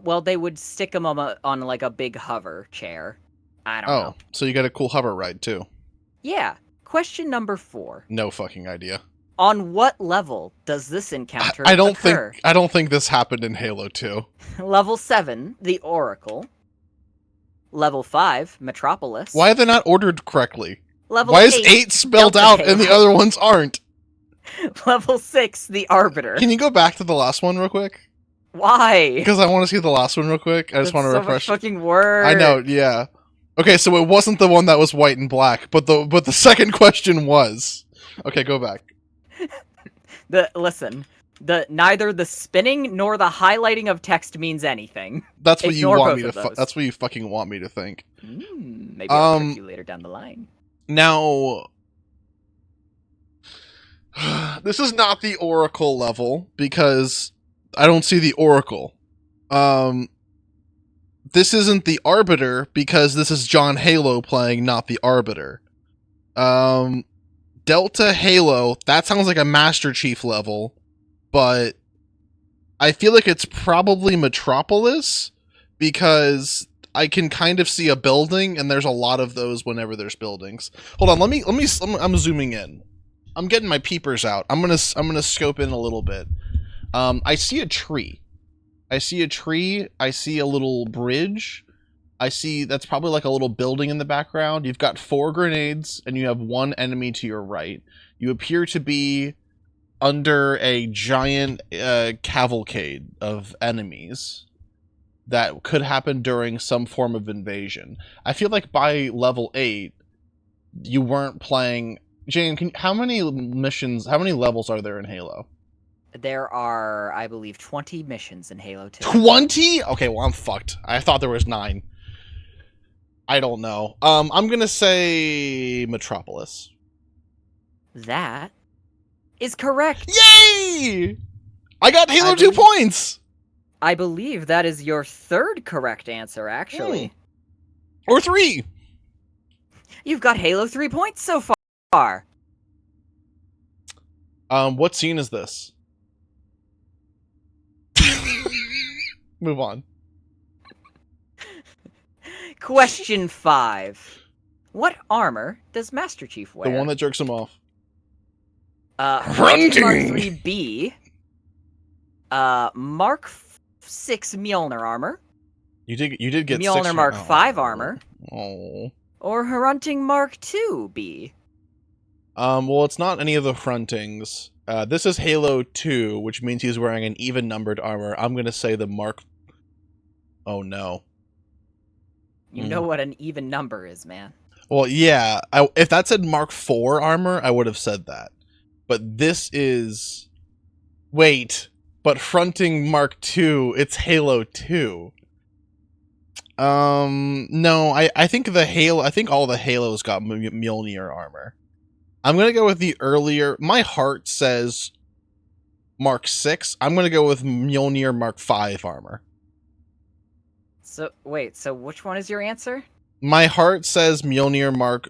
Well, they would stick him on like a big hover chair. I don't know. So you got a cool hover ride, too. Yeah. Question number 4. No fucking idea. On what level does this encounter occur? I don't think this happened in Halo 2. Level 7, the Oracle. Level 5, Metropolis. Why are they not ordered correctly? Why is 8 spelled out and the other ones aren't? Level 6, the Arbiter. Can you go back to the last one real quick? Why? Because I want to see the last one real quick. I just want to refresh. So much fucking word. I know, yeah. Okay, so it wasn't the one that was white and black, but the second question was. Okay, go back. Neither the spinning nor the highlighting of text means anything. That's what you want me to. That's what you fucking want me to think. Maybe I'll trick you later down the line. Now, this is not the Oracle level because I don't see the Oracle. This isn't the Arbiter because this is John Halo playing, not the Arbiter. Delta Halo, that sounds like a Master Chief level, but I feel like it's probably Metropolis because I can kind of see a building, and there's a lot of those whenever there's buildings. Hold on, I'm zooming in. I'm getting my peepers out. I'm gonna scope in a little bit. I see a tree. I see a little bridge. I see that's probably like a little building in the background. You've got 4 grenades, and you have 1 enemy to your right. You appear to be under a giant cavalcade of enemies that could happen during some form of invasion. I feel like by level 8, you weren't playing... Jane, how many levels are there in Halo? There are, I believe, 20 missions in Halo 2. 20? Okay, well, I'm fucked. I thought there was 9. I don't know. I'm gonna say Metropolis. That is correct. Yay! I got Halo 2 points! I believe that is your 3rd correct answer, actually. Or 3! You've got Halo 3 points so far. What scene is this? Move on. Question 5. What armor does Master Chief wear? The one that jerks him off. Hunting Mark 3B. Mark 6 Mjolnir armor. You did get Mjolnir 6 Mark 5 armor. Oh. Or Hunting Mark 2B. Well, it's not any of the frontings. This is Halo 2, which means he's wearing an even-numbered armor. I'm gonna say the Mark... Oh, no. You know what an even number is, man. Well, yeah. If that said Mark 4 armor, I would have said that. But this is... Wait. But fronting Mark 2, it's Halo 2. No, I think all the Halos got Mjolnir armor. I'm gonna go with the earlier... My heart says Mark 6. I'm gonna go with Mjolnir Mark 5 armor. So, wait, so which one is your answer? My heart says Mjolnir Mark...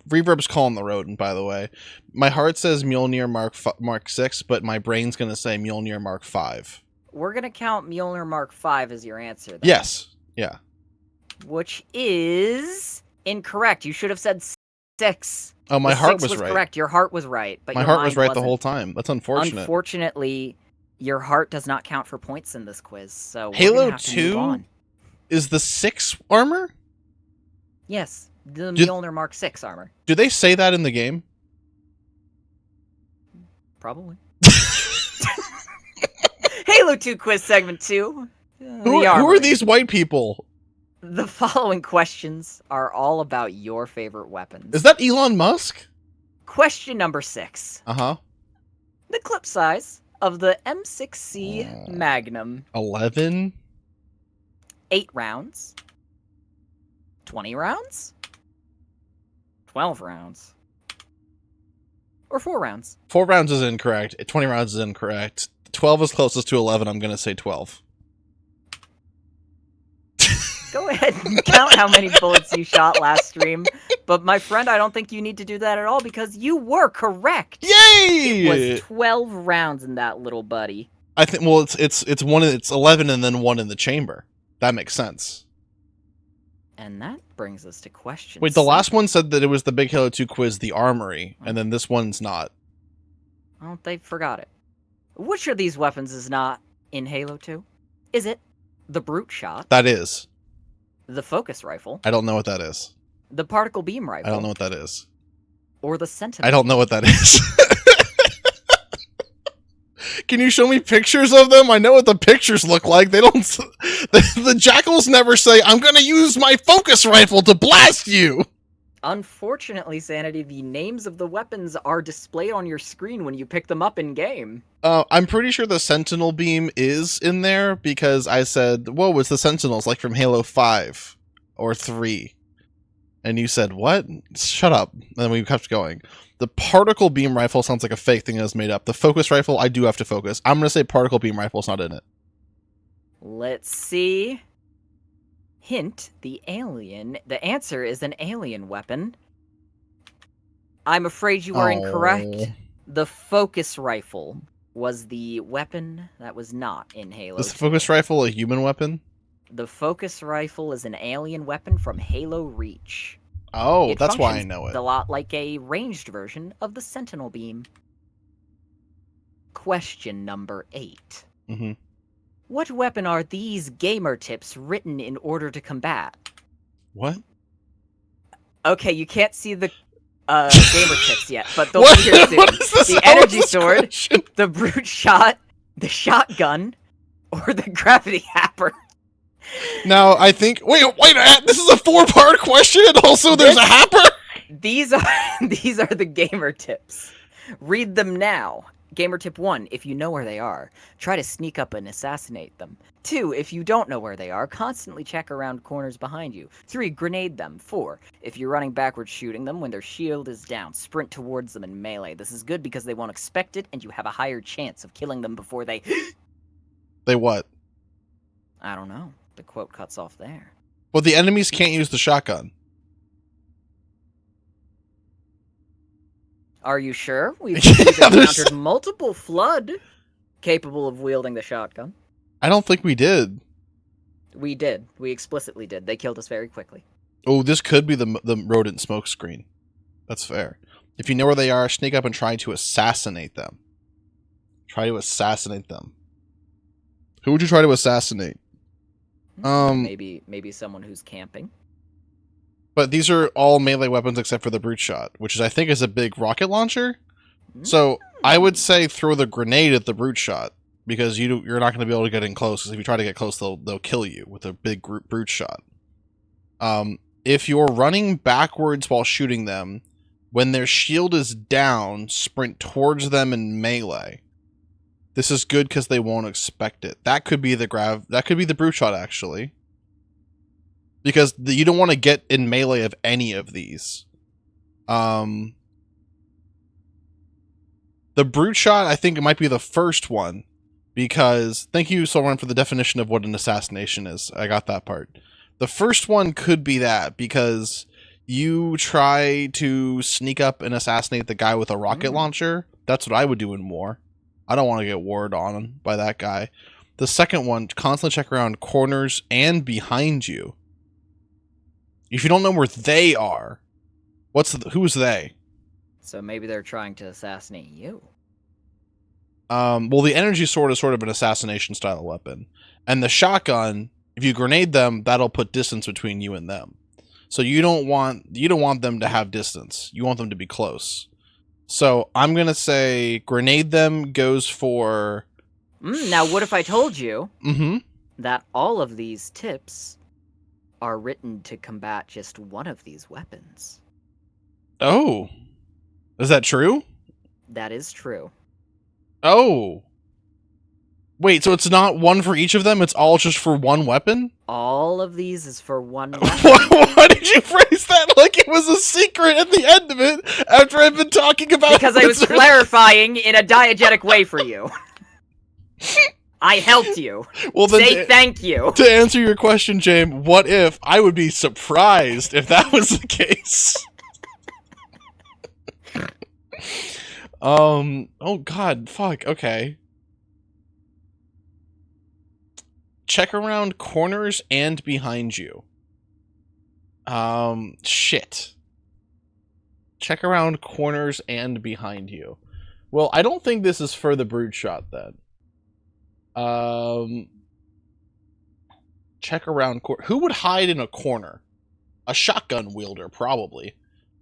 Reverb's calling the rodent, by the way. My heart says Mjolnir Mark 6, but my brain's gonna say Mjolnir Mark 5. We're gonna count Mjolnir Mark 5 as your answer, then. Yes. Yeah. Which is... incorrect. You should have said 6. Oh, my heart was right. Correct. Your heart was right, but my heart was right the whole time. That's unfortunate. Unfortunately, your heart does not count for points in this quiz, so Halo 2 is the 6 armor? Yes, the Mjolnir Mark 6 armor. Do they say that in the game? Probably. Halo 2 quiz segment 2. Who are these white people? The following questions are all about your favorite weapons. Is that Elon Musk? Question number 6. Uh-huh. The clip size of the M6C Magnum. 11? 8 rounds. 20 rounds? 12 rounds? Or 4 rounds? 4 rounds is incorrect. 20 rounds is incorrect. 12 is closest to 11. I'm going to say 12. Go ahead and count how many bullets you shot last stream. But my friend, I don't think you need to do that at all because you were correct. Yay! It was 12 rounds in that little buddy. I think, well, it's 11 and then 1 in the chamber. That makes sense. And that brings us to question Wait, the last one said that it was the Big Halo 2 quiz, the Armory, and then this one's not. Oh, they forgot it. Which of these weapons is not in Halo 2? Is it the Brute Shot? That is. The Focus Rifle? I don't know what that is. The Particle Beam Rifle? I don't know what that is. Or the Sentinel? I don't know what that is. Can you show me pictures of them? I know what the pictures look like. They don't... The jackals never say, I'm gonna use my focus rifle to blast you! Unfortunately, Sanity, the names of the weapons are displayed on your screen when you pick them up in-game. I'm pretty sure the Sentinel Beam is in there, because I said, whoa, it's the Sentinels, like from Halo 5 or 3. And you said, what? Shut up. And then we kept going. The Particle Beam Rifle sounds like a fake thing that was made up. The Focus Rifle, I do have to focus. I'm going to say Particle Beam Rifle's not in it. Let's see. Hint, the answer is an alien weapon. I'm afraid you are incorrect. The Focus Rifle was the weapon that was not in Halo 2. Is the Focus Rifle a human weapon? The Focus Rifle is an alien weapon from Halo Reach. Oh, that's why I know it. A lot like a ranged version of the Sentinel Beam. Question number 8. Mm-hmm. What weapon are these gamer tips written in order to combat? What? Okay, you can't see the gamer tips yet, but they'll be here soon. What is this? The How is energy this sword, question? the brute shot, the shotgun, or the gravity happer. Now, I think... Wait, this is a 4-part question, and also there's a happer? These are the gamer tips. Read them now. Gamer tip 1, if you know where they are, try to sneak up and assassinate them. 2, if you don't know where they are, constantly check around corners behind you. 3, grenade them. 4, if you're running backwards shooting them, when their shield is down, sprint towards them in melee. This is good because they won't expect it, and you have a higher chance of killing them before they... They what? I don't know. The quote cuts off there. Well, the enemies can't use the shotgun. Are you sure? We've encountered multiple Flood capable of wielding the shotgun. I don't think we did. We did. We explicitly did. They killed us very quickly. Oh, this could be the rodent smoke screen. That's fair. If you know where they are, sneak up and try to assassinate them. Try to assassinate them. Who would you try to assassinate? Maybe someone who's camping. But these are all melee weapons except for the brute shot, which I think is a big rocket launcher. So I would say throw the grenade at the brute shot, because you're not going to be able to get in close. Because if you try to get close, they'll kill you with a big brute shot. If you're running backwards while shooting them, when their shield is down, sprint towards them in melee. This is good because they won't expect it. That could be the brute shot actually. Because you don't want to get in melee of any of these. The brute shot, I think it might be the first one. Because, thank you, Soren, for the definition of what an assassination is. I got that part. The first one could be that, because you try to sneak up and assassinate the guy with a rocket launcher. That's what I would do in war. I don't want to get warred on by that guy. The second one, constantly check around corners and behind you. If you don't know where they are, who's they? So maybe they're trying to assassinate you. Well, the energy sword is sort of an assassination style weapon. And the shotgun, if you grenade them, that'll put distance between you and them. So you don't want them to have distance. You want them to be close. So I'm going to say grenade them goes for... Now, what if I told you that all of these tips are written to combat just one of these weapons? Oh. Is that true? That is true. Oh. Wait, so it's not one for each of them? It's all just for one weapon? All of these is for one weapon. Why did you phrase that like it was a secret at the end of it after I've been talking about it? Because I was clarifying in a diegetic way for you. I helped you. Well, then say thank you. To answer your question, James, what if? I would be surprised if that was the case. Oh god, fuck, okay. Check around corners and behind you. Shit. Check around corners and behind you. Well, I don't think this is for the brute shot then. Check around who would hide in a corner? A shotgun wielder, probably.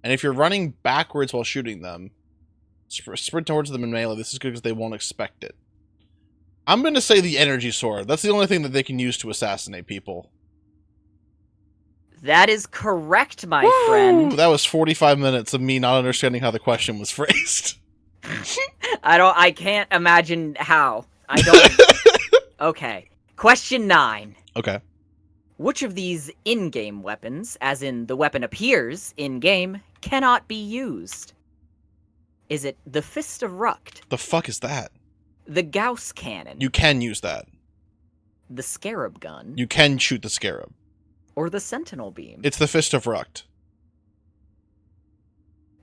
And if you're running backwards while shooting them, sprint towards them in melee. This is good because they won't expect it. I'm going to say the energy sword. That's the only thing that they can use to assassinate people. That is correct, my friend. That was 45 minutes of me not understanding how the question was phrased. I can't imagine how. I don't... Okay. Question 9. Okay. Which of these in-game weapons, as in the weapon appears in-game, cannot be used? Is it the Fist of Rucht? The fuck is that? The Gauss Cannon? You can use that. The Scarab Gun? You can shoot the Scarab. Or the Sentinel Beam? It's the Fist of Rucht.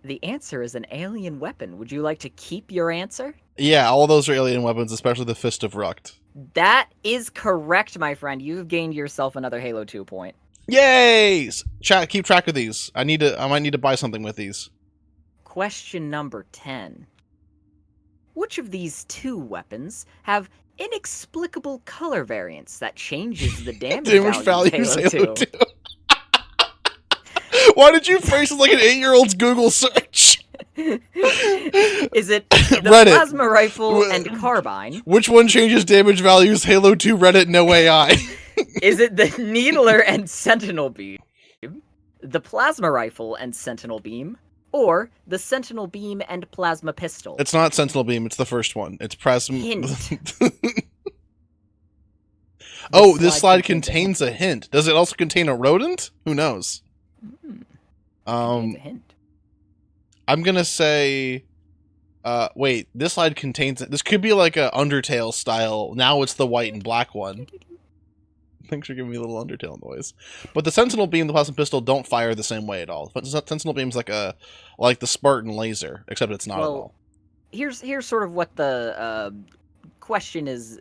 The answer is an alien weapon. Would you like to keep your answer? Yeah, all those are alien weapons, especially the Fist of Rucht. That is correct, my friend. You've gained yourself another Halo 2 point. Yay! Chat, keep track of these. I might need to buy something with these. Question number 10. Which of these two weapons have inexplicable color variance that changes the damage, Damage values values Halo 2. HALO2. Why did you phrase it like an 8-year-old's Google search? Is it the Reddit. plasma rifle and carbine? Which one changes damage values? HALO2 Reddit, no AI. Is it the needler and sentinel beam? The plasma rifle and sentinel beam? Or the sentinel beam and plasma pistol? It's not sentinel beam, it's the first one. It's plasma. Hint. Oh, this slide contains a hint. Does it also contain a rodent? Who knows? Contains a hint. I'm gonna say, wait, this slide contains, this could be like a Undertale style, now it's the white and black one. Thanks for giving me a little Undertale noise. But the Sentinel Beam and the Plasma Pistol don't fire the same way at all. Sentinel Beam's like the Spartan laser, except it's not at all. Here's sort of what the question is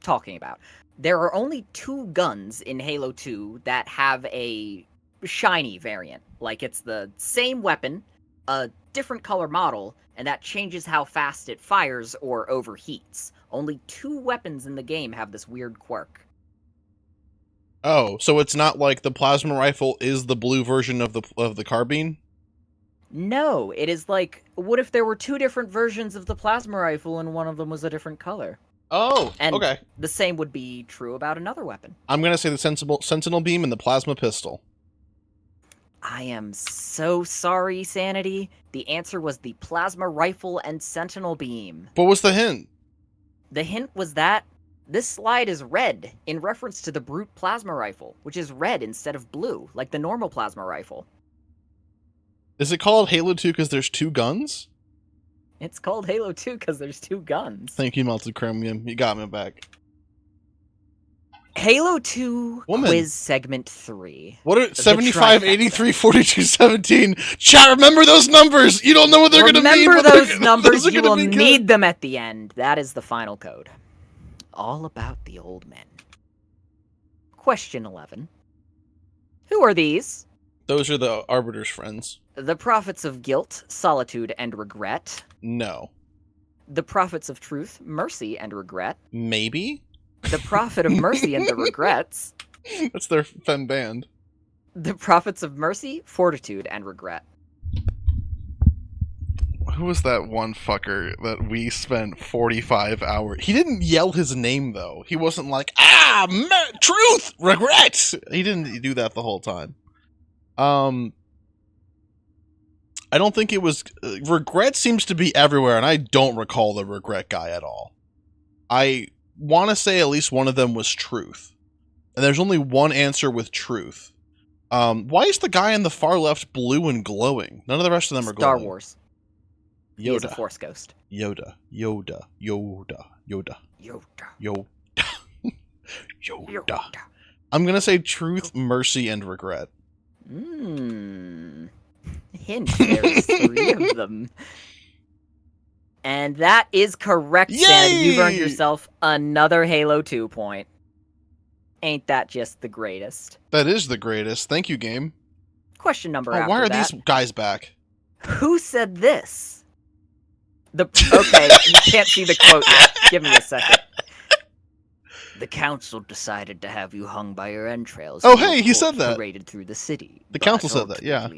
talking about. There are only 2 guns in Halo 2 that have a shiny variant. Like, it's the same weapon, a different color model, and that changes how fast it fires or overheats. Only 2 weapons in the game have this weird quirk. Oh, so it's not like the plasma rifle is the blue version of the carbine? No, it is like, what if there were 2 different versions of the plasma rifle and one of them was a different color? Oh, and okay. The same would be true about another weapon. I'm gonna say the Sentinel Beam and the Plasma Pistol. I am so sorry, Sanity. The answer was the plasma rifle and sentinel beam. What was the hint? The hint was that this slide is red, in reference to the Brute plasma rifle, which is red instead of blue, like the normal plasma rifle. Is it called Halo 2 because there's 2 guns? It's called Halo 2 because there's 2 guns. Thank you, Melted Chromium. You got me back. Halo 2 Quiz Segment 3. What are 75, 83, 42, 17? Chat, remember those numbers! You don't know what they're going to mean! Remember those numbers, you will need them at the end. That is the final code. All about the old men. Question 11. Who are these? Those are the Arbiter's friends. The prophets of guilt, solitude, and regret. No. The prophets of truth, mercy, and regret. Maybe? The prophet of mercy and the regrets. That's their femme band. The prophets of mercy, fortitude, and regret. Who was that one fucker that we spent 45 hours... He didn't yell his name, though. He wasn't like, truth, regret! He didn't do that the whole time. I don't think it was... regret seems to be everywhere, and I don't recall the regret guy at all. I want to say at least one of them was truth. And there's only one answer with truth. Why is the guy in the far left blue and glowing? None of the rest of them are glowing. Star Wars. Yoda. He is a Force ghost. Yoda. I'm gonna say truth, mercy, and regret. Hint, there's 3 of them. And that is correct, Sandy. You've earned yourself another Halo 2 point. Ain't that just the greatest? That is the greatest. Thank you, game. Question number after why are that. these guys back? Who said this? Okay, you can't see the quote yet. Give me a second. The council decided to have you hung by your entrails. Oh, hey, he said that. Paraded through the city. The council said that, yeah.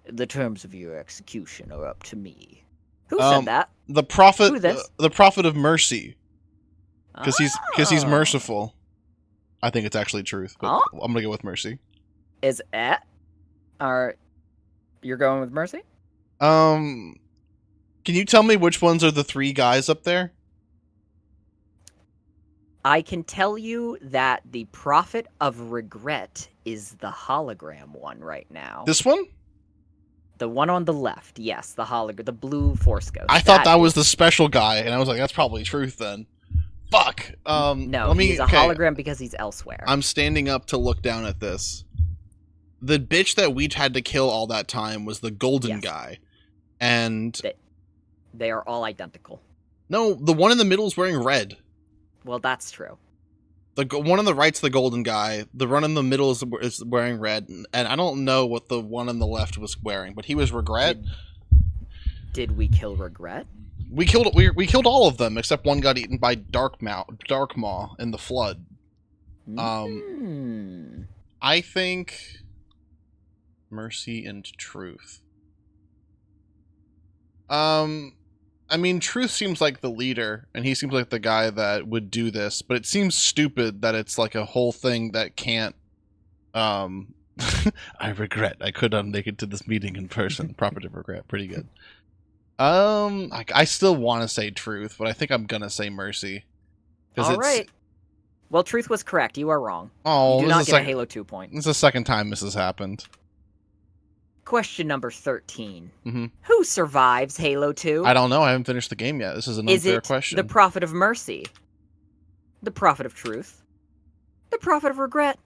The terms of your execution are up to me. Who said that? The prophet. Who this? The prophet of mercy. Because he's merciful. I think it's actually truth, but I'm gonna go with mercy. Is it? You're going with mercy? Can you tell me which ones are the 3 guys up there? I can tell you that the prophet of regret is the hologram one right now. This one? The one on the left, yes, the hologram, the blue Force ghost. I thought that was the special guy, and I was like, that's probably truth then. Fuck. No, he's a hologram because he's elsewhere. I'm standing up to look down at this. The bitch that we had to kill all that time was the golden guy. And... They are all identical. No, the one in the middle is wearing red. Well, that's true. The one on the right's the golden guy. The one in the middle is wearing red. And I don't know what the one on the left was wearing, but he was regret. Did we kill regret? We killed all of them except one got eaten by Darkmaw in the flood. I think mercy and truth. I mean, Truth seems like the leader, and he seems like the guy that would do this, but it seems stupid that it's like a whole thing that can't, I regret I could not make it to this meeting in person. Property of regret. Pretty good. I still want to say Truth, but I think I'm gonna say mercy. All right. Well, Truth was correct. You are wrong. Oh, you do not get a Halo 2 point. This is the second time this has happened. Question number 13. Who survives Halo 2? I don't know. I haven't finished the game yet. This is an unfair question. The Prophet of Mercy? The Prophet of Truth? The Prophet of Regret?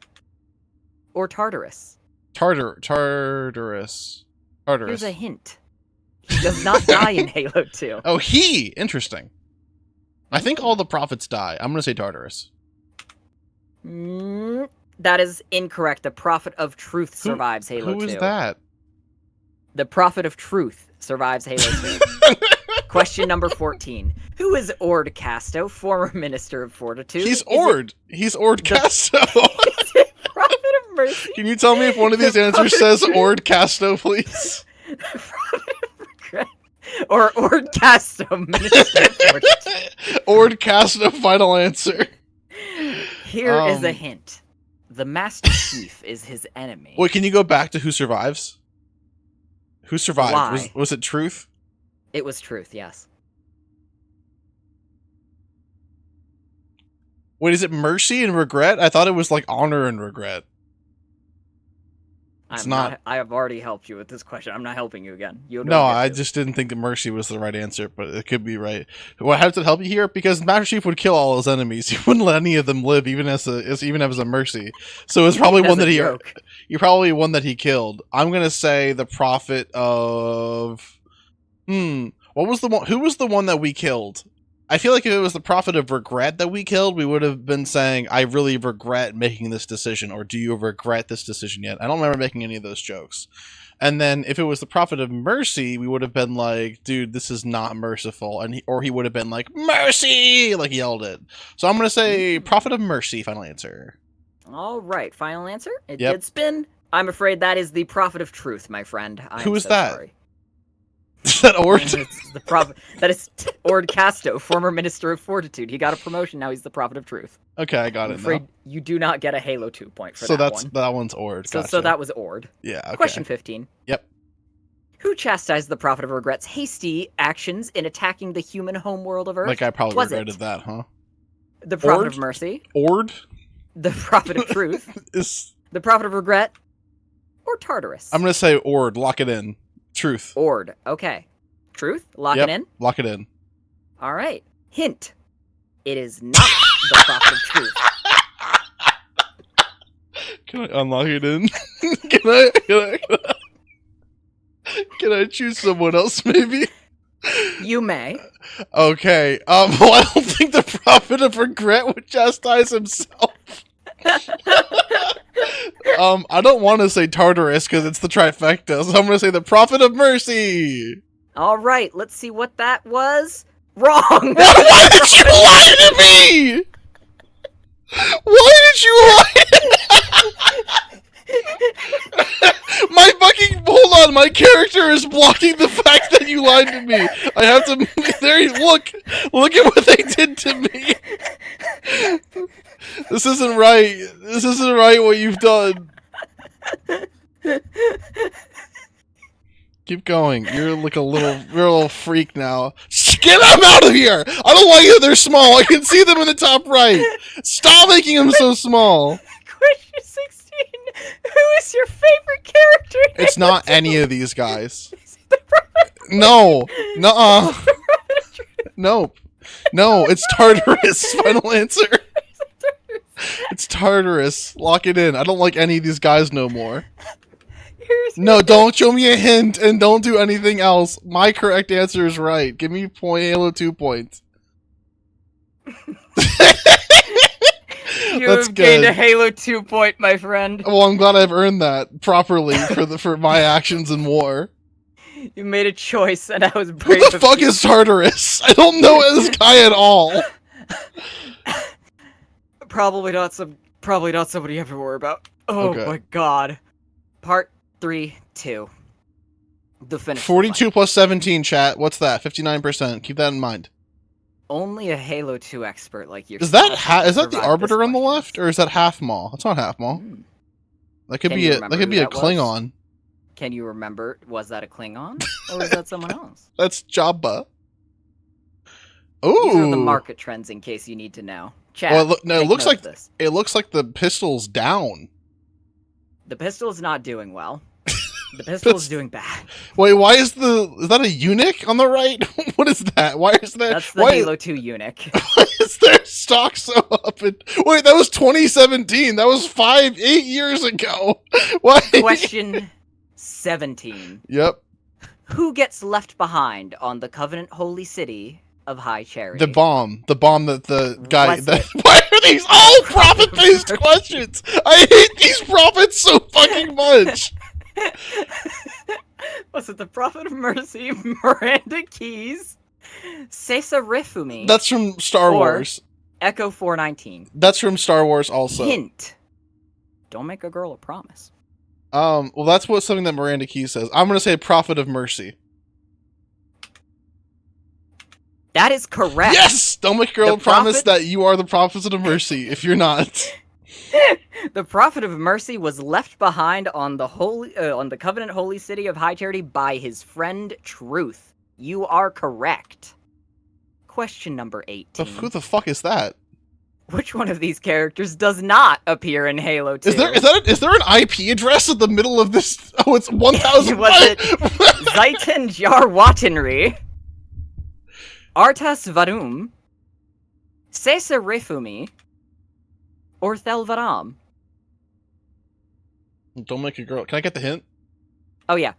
Or Tartarus? Tartarus. Here's a hint. He does not die in Halo 2. Oh, Interesting. I think all the prophets die. I'm going to say Tartarus. That is incorrect. The Prophet of Truth survives Halo 2. Who is that? The Prophet of Truth survives Halo 2. Question number 14. Who is Ord Casto, former Minister of Fortitude? He's Ord. He's Ord Casto. Prophet of Mercy? Can you tell me if one of these answers says Ord Casto, please? Prophet of Regret. Or Ord Casto, Minister of Fortitude. Ord Casto, final answer. Here is a hint. The Master Chief is his enemy. Wait, can you go back to who survives? Who survived? Why? Was it Truth? It was Truth, yes. Wait, is it mercy and regret? I thought it was like honor and regret. It's not. I have already helped you with this question. I'm not helping you again. No, I just didn't think that mercy was the right answer, but it could be right. Well, how does it help you here? Because Master Chief would kill all his enemies. He wouldn't let any of them live, even as a mercy. So it's probably one that you're probably one that he killed. I'm gonna say the Prophet of. What was the one? Who was the one that we killed? I feel like if it was the Prophet of Regret that we killed, we would have been saying, I really regret making this decision, or do you regret this decision yet? I don't remember making any of those jokes. And then if it was the Prophet of Mercy, we would have been like, dude, this is not merciful. Or he would have been like, mercy! Like he yelled it. So I'm going to say Prophet of Mercy, final answer. All right, final answer? It did spin. I'm afraid that is the Prophet of Truth, my friend. Who is that? Sorry. Is that Ord? It's the prophet. That is Ord Casto, former Minister of Fortitude. He got a promotion. Now he's the Prophet of Truth. Okay, I got it. I'm afraid you do not get a Halo 2 point for that one. So that one's Ord. Gotcha. So that was Ord. Yeah. Okay. Question 15. Yep. Who chastised the Prophet of Regret's hasty actions in attacking the human homeworld of Earth? Like I probably regretted that, huh? The Prophet of Mercy. Ord. The Prophet of Truth. The Prophet of Regret. Or Tartarus. I'm gonna say Ord. Lock it in. Truth. Ord. Okay. Truth? Lock it in? Lock it in. All right. Hint. It is not the Prophet of Truth. Can I unlock it in? Can I choose someone else, maybe? You may. Okay. Well, I don't think the Prophet of Regret would chastise himself. I don't want to say Tartarus because it's the trifecta, so I'm going to say the Prophet of Mercy. All right, let's see what that was. Wrong! Why did you lie to me? Why did you lie? Hold on, my character is blocking the fact that you lied to me. I have to, look at what they did to me. This isn't right. This isn't right what you've done. Keep going. You're like you're a little freak now. Get them out of here! I don't like that they're small. I can see them in the top right. Stop making them so small. Question 16. Who is your favorite character? It's not any of these guys. No. Nuh-uh. Nope. No, it's Tartarus. Final answer. It's Tartarus. Lock it in. I don't like any of these guys no more. No, don't show me a hint and don't do anything else. My correct answer is right. Give me Halo 2 points. You have gained a Halo 2 point, my friend. Well, I'm glad I've earned that properly for my actions in war. You made a choice, and I was Who brave. the fuck is Tartarus? I don't know this guy at all. Probably not somebody you have to worry about. Oh Okay. my god. Part 3, 2. The finish. 42 plus 17, chat. What's that? 59%. Keep that in mind. Only a Halo 2 expert like you. Is that the Arbiter on the left, or is that Half Maw? That's not Half Maw. That could be a Klingon. Can you remember? Was that a Klingon, or was that someone else? That's Jabba. Ooh. These are the market trends, in case you need to know. Chat. Well, no, it looks like this. It looks like the pistol's down. The pistol's not doing well. The pistol's doing bad. Wait, why is that a eunuch on the right? What is that? Why is that? That's the Halo 2 eunuch. Why is their stock so up? Wait, that was 2017. That was 8 years ago. Why? Question 17. Yep. Who gets left behind on the Covenant Holy City of High Charity? The bomb that the guy. Why are these all profit-based questions? I hate these profits so fucking much. Was it the Prophet of Mercy, Miranda Keys, Sesa Rifumi? That's from Star Wars. Echo 419. That's from Star Wars also. Hint. Don't make a girl a promise. Well, that's something that Miranda Keys says. I'm gonna say Prophet of Mercy. That is correct. Yes! Don't make a girl a promise that you are the Prophet of Mercy if you're not. The Prophet of Mercy was left behind on the Covenant Holy City of High Charity by his friend Truth. You are correct. Question number 18. Who the fuck is that? Which one of these characters does not appear in Halo 2? Is there an IP address in the middle of this? Oh, it's 1000. Was it Zaitan Jarwatinri, Artas Varum, Sesa Rifumi, or Thelvaram? Don't make a girl. Can I get the hint? Oh, yeah.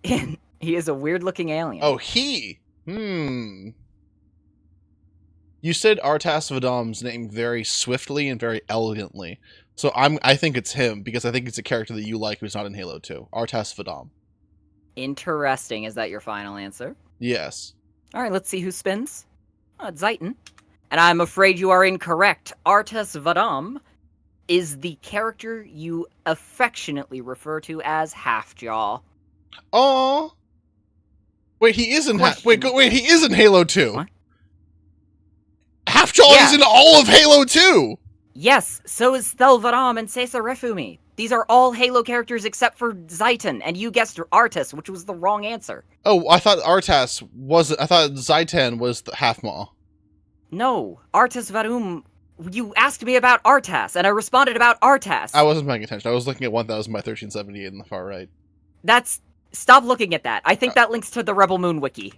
He is a weird-looking alien. Oh, he? You said Artas Vadam's name very swiftly and very elegantly. So I think it's him, because I think it's a character that you like who's not in Halo 2. Artas Vadam. Interesting. Is that your final answer? Yes. Alright, let's see who spins. It's Zaitan. And I'm afraid you are incorrect. Artas Vadam is the character you affectionately refer to as Half-Jaw. Oh. Wait, he is in he is in Halo 2. What? Half-Jaw is in all of Halo 2. Yes, so is Thelvaram and Sesa Rifumi. These are all Halo characters except for Zaitan, and you guessed Artas, which was the wrong answer. Oh, I thought Zaitan was the Half-Maw. No, Artas Varum. You asked me about Artas, and I responded about Artas. I wasn't paying attention. I was looking at 1000 by 1378 in the far right. Stop looking at that. I think that links to the Rebel Moon wiki.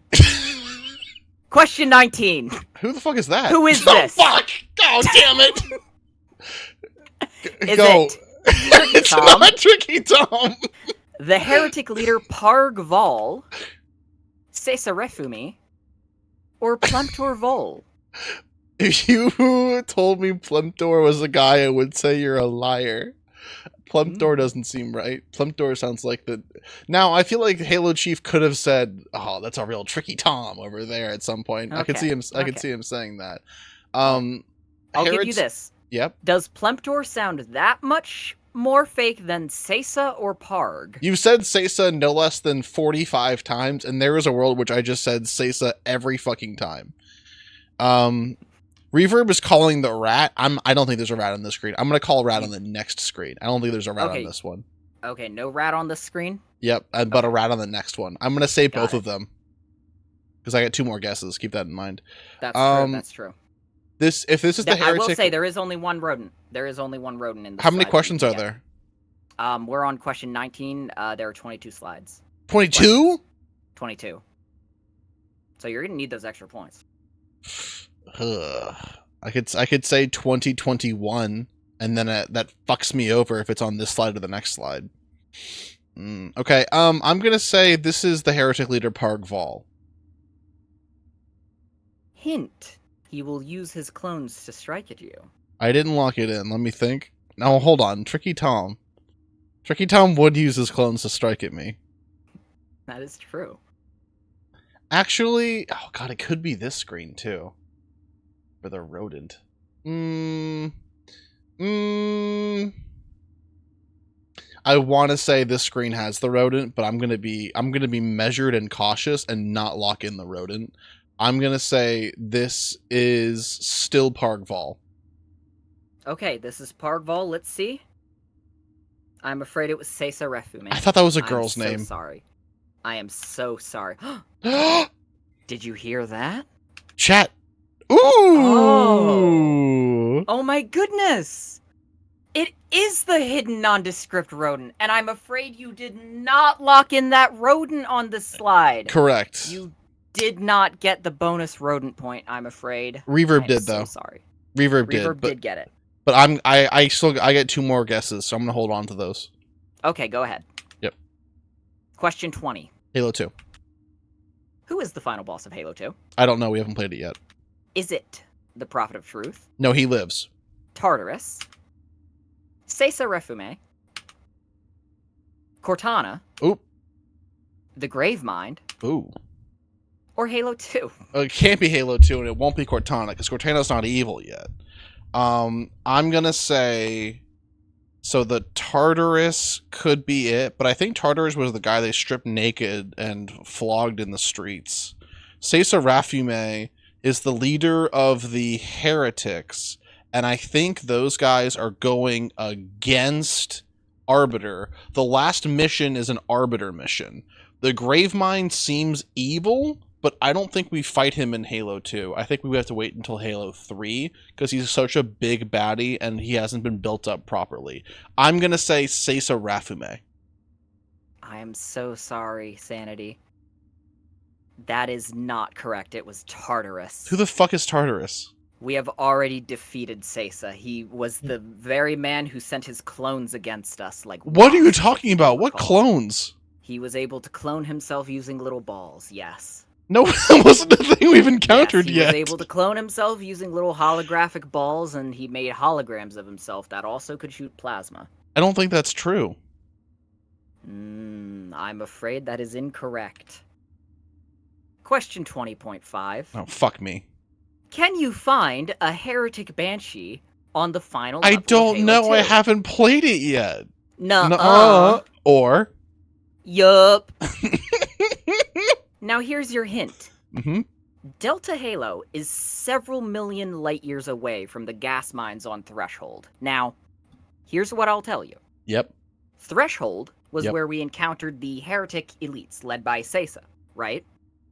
Question 19. Who the fuck is that? Who is this? Oh, fuck! Oh, damn it! Go. It's Tom? not Tricky Tom! The heretic leader Parg Vol, Sesa Rifumi, or Plumptor Vol? If you told me Plumptor was a guy, I would say you're a liar. Plumptor doesn't seem right. Plumptor sounds like the... Now, I feel like Halo Chief could have said, "Oh, that's a real Tricky Tom over there" at some point. Okay. I could see him. I could see him saying that. I'll give you this. Yep. Does Plumptor sound that much more fake than Sesa or Parg? You said Sesa no less than 45 times, and there is a world which I just said Sesa every fucking time. Reverb is calling the rat. I don't think there's a rat on this screen. I'm gonna call rat on the next screen. I don't think there's a rat on this one. Okay, no rat on this screen? Yep, but a rat on the next one. I'm gonna say both of them. Because I got 2 more guesses. Keep that in mind. That's true, that's true. If this is the heretic... I will say, there is only one rodent. There is only one rodent in this. How many questions are there? We're on question 19. There are 22 slides. 22? 22. So you're gonna need those extra points. I could say 2021, and then that fucks me over if it's on this slide or the next slide. Okay, I'm gonna say this is the heretic leader Parg Vol. Hint: he will use his clones to strike at you. I didn't lock it in. Let me think. No, hold on. Tricky Tom. Tricky Tom would use his clones to strike at me. That is true. Actually, oh god, it could be this screen too. For the rodent. I want to say this screen has the rodent, but I'm gonna be measured and cautious and not lock in the rodent. I'm gonna say this is still Pargval. Okay, this is Pargval. Let's see. I'm afraid it was Sesa Refume. I thought that was a girl's name. I'm name. so sorry. I am so sorry. Did you hear that? Chat. Ooh! Oh my goodness! It is the hidden nondescript rodent, and I'm afraid you did not lock in that rodent on the slide. Correct. You did not get the bonus rodent point, I'm afraid. Reverb did, though. Sorry. Reverb did get it. But I get 2 more guesses, so I'm gonna hold on to those. Okay, go ahead. Yep. Question 20. Halo 2. Who is the final boss of Halo 2? I don't know. We haven't played it yet. Is it the Prophet of Truth? No, he lives. Tartarus. Sesa Refume. Cortana. Oop. The Gravemind. Ooh. Or Halo 2? It can't be Halo 2, and it won't be Cortana, because Cortana's not evil yet. I'm gonna say... So the Tartarus could be it, but I think Tartarus was the guy they stripped naked and flogged in the streets. Sesa Refume is the leader of the heretics, and I think those guys are going against Arbiter. The last mission is an Arbiter mission. The Gravemind seems evil, but I don't think we fight him in Halo 2. I think we have to wait until Halo 3, because he's such a big baddie and he hasn't been built up properly. I'm going to say Sesa Refume. I am so sorry, Sanity. That is not correct. It was Tartarus. Who the fuck is Tartarus? We have already defeated Sesa. He was the very man who sent his clones against us. What are you talking about? What clones? He was able to clone himself using little balls, yes. No, that wasn't the thing we've encountered yet. He was able to clone himself using little holographic balls, and he made holograms of himself that also could shoot plasma. I don't think that's true. I'm afraid that is incorrect. Question 20.5. Oh, fuck me. Can you find a heretic banshee on the final level I don't of Halo know. 2? I haven't played it yet. Nuh-uh. Or? Yup. Now here's your hint. Mm-hmm. Delta Halo is several million light years away from the gas mines on Threshold. Now, here's what I'll tell you. Yep. Threshold was where we encountered the heretic elites led by Sesa, right?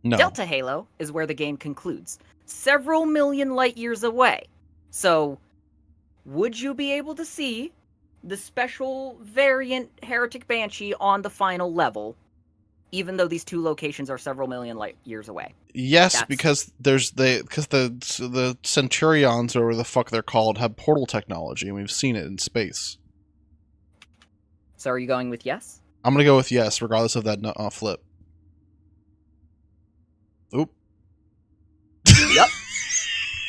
No. Delta Halo is where the game concludes, several million light years away. So, would you be able to see the special variant heretic banshee on the final level, even though these two locations are several million light years away? Yes, because the Centurions, or whatever the fuck they're called, have portal technology, and we've seen it in space. So are you going with yes? I'm gonna go with yes, regardless of that flip. Oop. Yep.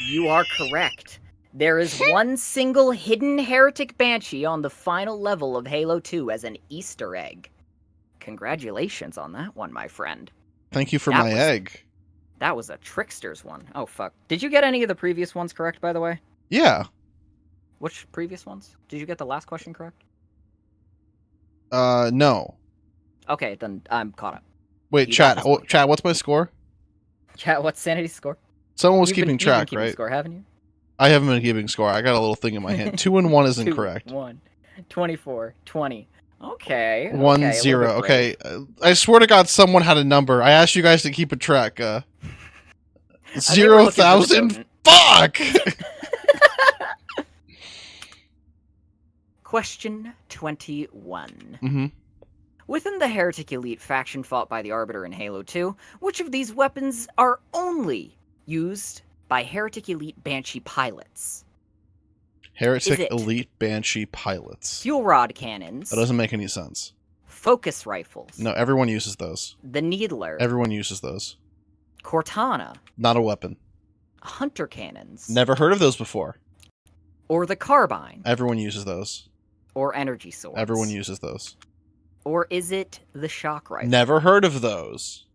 You are correct. There is one single hidden heretic banshee on the final level of Halo 2 as an Easter egg. Congratulations on that one, my friend. Thank you for my egg. That was a trickster's one. Oh, fuck. Did you get any of the previous ones correct, by the way? Yeah. Which previous ones? Did you get the last question correct? No. Okay, then I'm caught up. Wait, chat, what's my score? Chat, what's Sanity's score? Someone was keeping track, right? Score, haven't you? I haven't been keeping score. I got a little thing in my hand. 2 and 1 is incorrect. 2, 1, 24, 20. Okay. 1, 0. Okay. I swear to God, someone had a number. I asked you guys to keep a track. 0,000? Fuck! Question 21. Mm-hmm. Within the Heretic Elite faction fought by the Arbiter in Halo 2, which of these weapons are only used by Heretic Elite Banshee pilots? Heretic Elite Banshee pilots. Fuel rod cannons. That doesn't make any sense. Focus rifles. No, everyone uses those. The Needler. Everyone uses those. Cortana. Not a weapon. Hunter cannons. Never heard of those before. Or the Carbine. Everyone uses those. Or energy swords. Everyone uses those. Or is it the shock rifle? Never heard of those.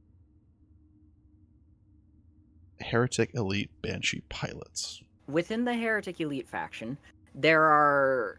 Heretic Elite Banshee pilots. Within the Heretic Elite faction, there are,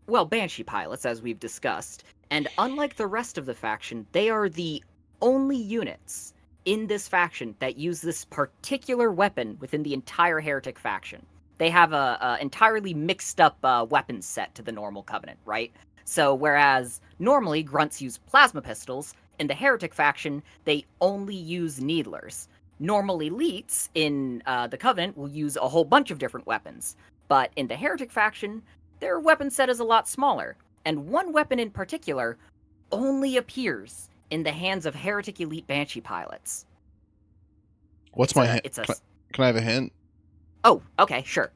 well, Banshee pilots, as we've discussed, and unlike the rest of the faction, they are the only units in this faction that use this particular weapon within the entire Heretic faction. They have a entirely mixed up weapons set to the normal Covenant, right? So whereas normally grunts use plasma pistols, in the Heretic faction, they only use needlers. Normal elites in the Covenant will use a whole bunch of different weapons, but in the Heretic faction, their weapon set is a lot smaller, and one weapon in particular only appears in the hands of Heretic Elite Banshee pilots. What's my hint? Can I have a hint? Oh, okay, sure.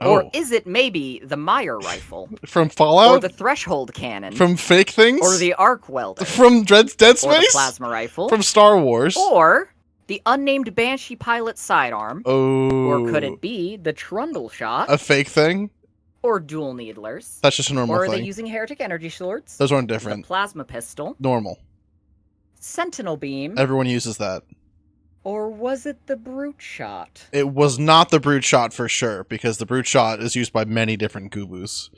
Oh. Or is it maybe the Meyer rifle? From Fallout? Or the Threshold cannon? From Fake Things? Or the Arc Welder? From Dead Space? Or the Plasma rifle? From Star Wars? Or the unnamed Banshee pilot sidearm? Oh. Or could it be the Trundle shot? A fake thing? Or dual needlers? That's just a normal thing. Or are they using Heretic energy swords? Those aren't different. The Plasma pistol? Normal. Sentinel beam? Everyone uses that. Or was it the Brute Shot? It was not the Brute Shot for sure, because the Brute Shot is used by many different Goobus.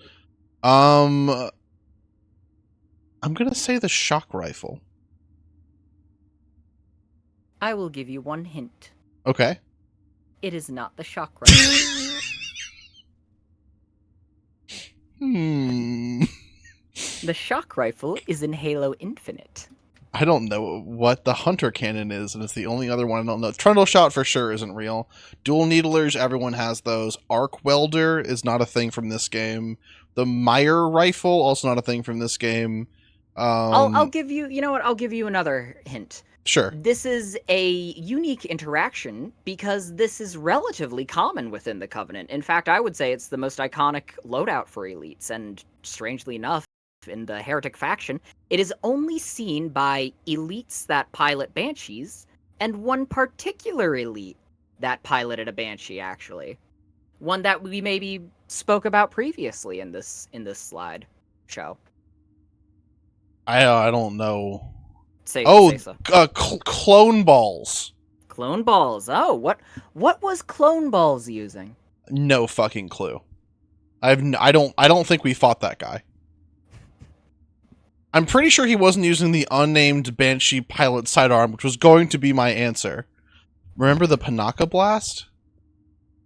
I'm gonna say the Shock Rifle. I will give you one hint. Okay. It is not the Shock Rifle. The Shock Rifle is in Halo Infinite. I don't know what the Hunter Cannon is, and it's the only other one I don't know. Trundle Shot for sure isn't real. Dual Needlers, everyone has those. Arc Welder is not a thing from this game. The Meyer Rifle, also not a thing from this game. I'll give you, you know what, I'll give you another hint. Sure. This is a unique interaction because this is relatively common within the Covenant. In fact, I would say it's the most iconic loadout for elites, and strangely enough, in the Heretic faction, it is only seen by elites that pilot Banshees, and one particular elite that piloted a Banshee, actually. One that we maybe spoke about previously in this slide show. I don't know. Say so. Clone Balls. Clone Balls. Oh, what was Clone Balls using? No fucking clue. I don't think we fought that guy. I'm pretty sure he wasn't using the unnamed Banshee pilot sidearm, which was going to be my answer. Remember the Panaka Blast?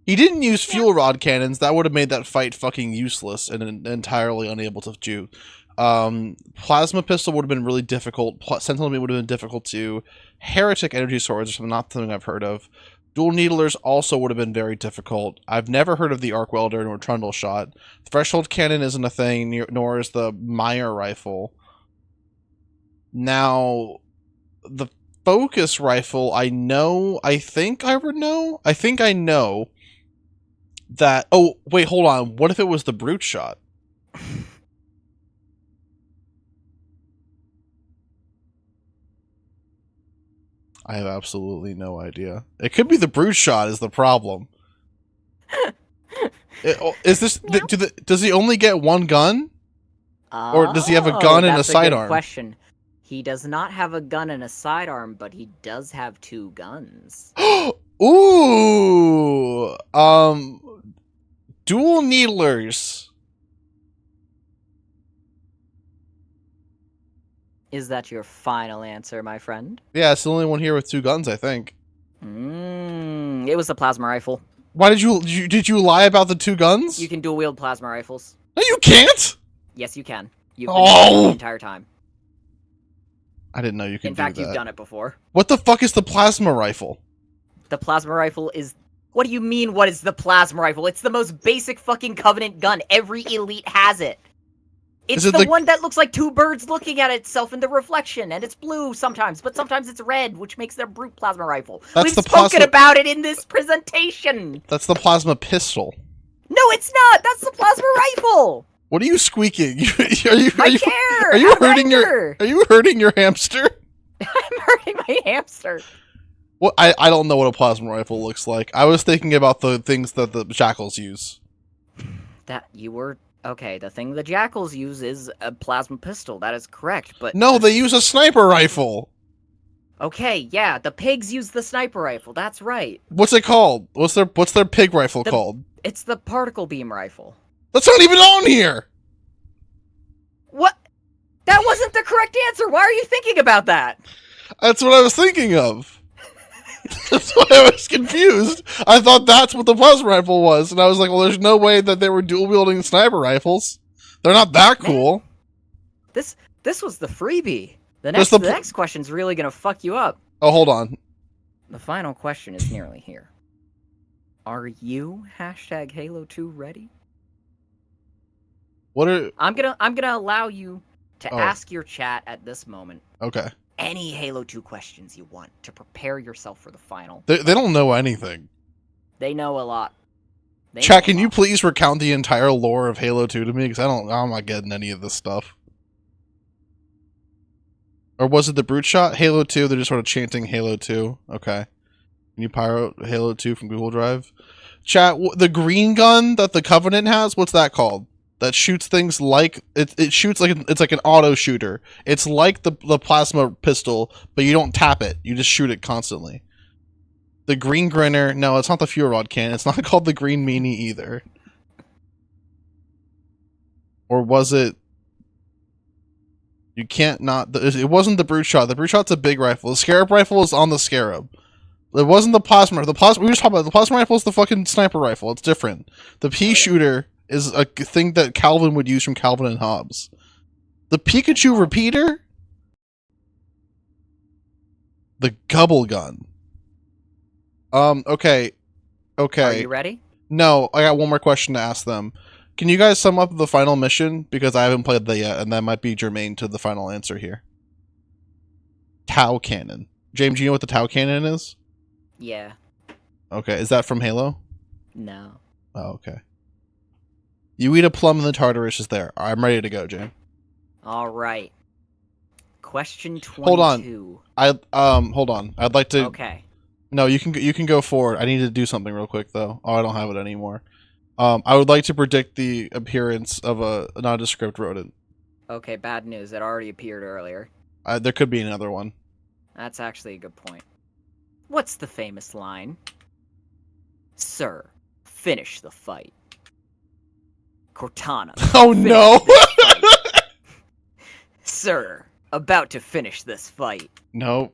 He didn't use fuel rod cannons. That would have made that fight fucking useless and entirely unable to do. Plasma pistol would have been really difficult. Sentinel beam would have been difficult too. Heretic energy swords is not something I've heard of. Dual Needlers also would have been very difficult. I've never heard of the Arc Welder nor Trundle Shot. Threshold cannon isn't a thing, nor is the Meyer rifle. Now, the Focus rifle, I think I know that... Oh, wait, hold on. What if it was the Brute Shot? I have absolutely no idea. It could be the Brute Shot is the problem. Is this... Does he only get one gun? Or does he have a gun and a sidearm? Good question. He does not have a gun and a sidearm, but he does have two guns. Ooh! Dual Needlers. Is that your final answer, my friend? Yeah, it's the only one here with two guns, I think. It was the Plasma rifle. Why did you lie about the two guns? You can dual wield plasma rifles. No, you can't! Yes, you can. You've been doing it the entire time. I didn't know you could do that. In fact, you've done it before. What the fuck is the Plasma rifle? The Plasma rifle is... What do you mean, what is the Plasma rifle? It's the most basic fucking Covenant gun. Every elite has it. It's the one that looks like two birds looking at itself in the reflection, and it's blue sometimes, but sometimes it's red, which makes it a Brute Plasma rifle. We've spoken about it in this presentation! That's the Plasma pistol. No, it's not! That's the Plasma rifle! What are you squeaking? Are you hurting your hamster? I'm hurting my hamster. Well, I don't know what a plasma rifle looks like. I was thinking about the things that the Jackals use. That you were Okay, the thing the jackals use is a plasma pistol. That is correct, but No, they use a sniper rifle. Okay, yeah, the pigs use the sniper rifle. That's right. What's it called? What's their pig rifle called? It's the particle beam rifle. That's not even on here. What? That wasn't the correct answer. Why are you thinking about that? That's what I was thinking of. That's why I was confused. I thought that's what the plasma rifle was, and I was like, well, there's no way that they were dual-wielding sniper rifles. They're not that cool. This was the freebie. The next question's really gonna fuck you up. Oh, hold on. The final question is nearly here. Are you #Halo2 ready? What are... I'm gonna allow you to ask your chat at this moment. Okay. Any Halo 2 questions you want to prepare yourself for the final. They don't know anything. They know a lot. Chat, can you please recount the entire lore of Halo 2 to me? Because I'm not getting any of this stuff. Or was it the brute shot? Halo 2, they're just sort of chanting Halo 2. Okay. Can you pirate Halo 2 from Google Drive? Chat, the green gun that the Covenant has, what's that called? That shoots things like... It shoots like... It's like an auto shooter. It's like the plasma pistol, but you don't tap it. You just shoot it constantly. The green grinner... No, it's not the fuel rod cannon. It's not called the green meanie either. Or was it... You can't not... It wasn't the brute shot. The brute shot's a big rifle. The scarab rifle is on the scarab. It wasn't the plasma... We were just talking about the plasma rifle is the fucking sniper rifle. It's different. The pea shooter is a thing that Calvin would use from Calvin and Hobbes. The Pikachu repeater? The gubble gun. Okay. Okay. Are you ready? No, I got one more question to ask them. Can you guys sum up the final mission? Because I haven't played that yet, and that might be germane to the final answer here. Tau cannon. James, do you know what the Tau cannon is? Yeah. Okay, is that from Halo? No. Oh, okay. You eat a plum and the Tartarus is there. I'm ready to go, James. All right. Question 22. Hold on. I'd like to... Okay. No, you can go forward. I need to do something real quick, though. Oh, I don't have it anymore. I would like to predict the appearance of a nondescript rodent. Okay, bad news. It already appeared earlier. There could be another one. That's actually a good point. What's the famous line? Sir, finish the fight. Cortana. Oh no! Sir, about to finish this fight. No.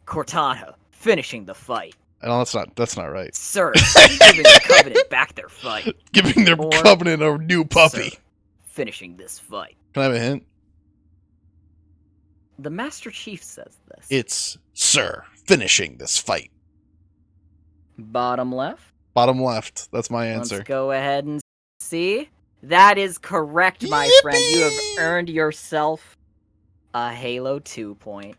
Cortana, finishing the fight. No, that's not right. Sir, giving the Covenant back their fight. Giving their Covenant a new puppy. Sir, finishing this fight. Can I have a hint? The Master Chief says this. It's Sir, finishing this fight. Bottom left? Bottom left. That's my answer. Let's go ahead and see. That is correct, my Yippee! friend. You have earned yourself a Halo 2 point.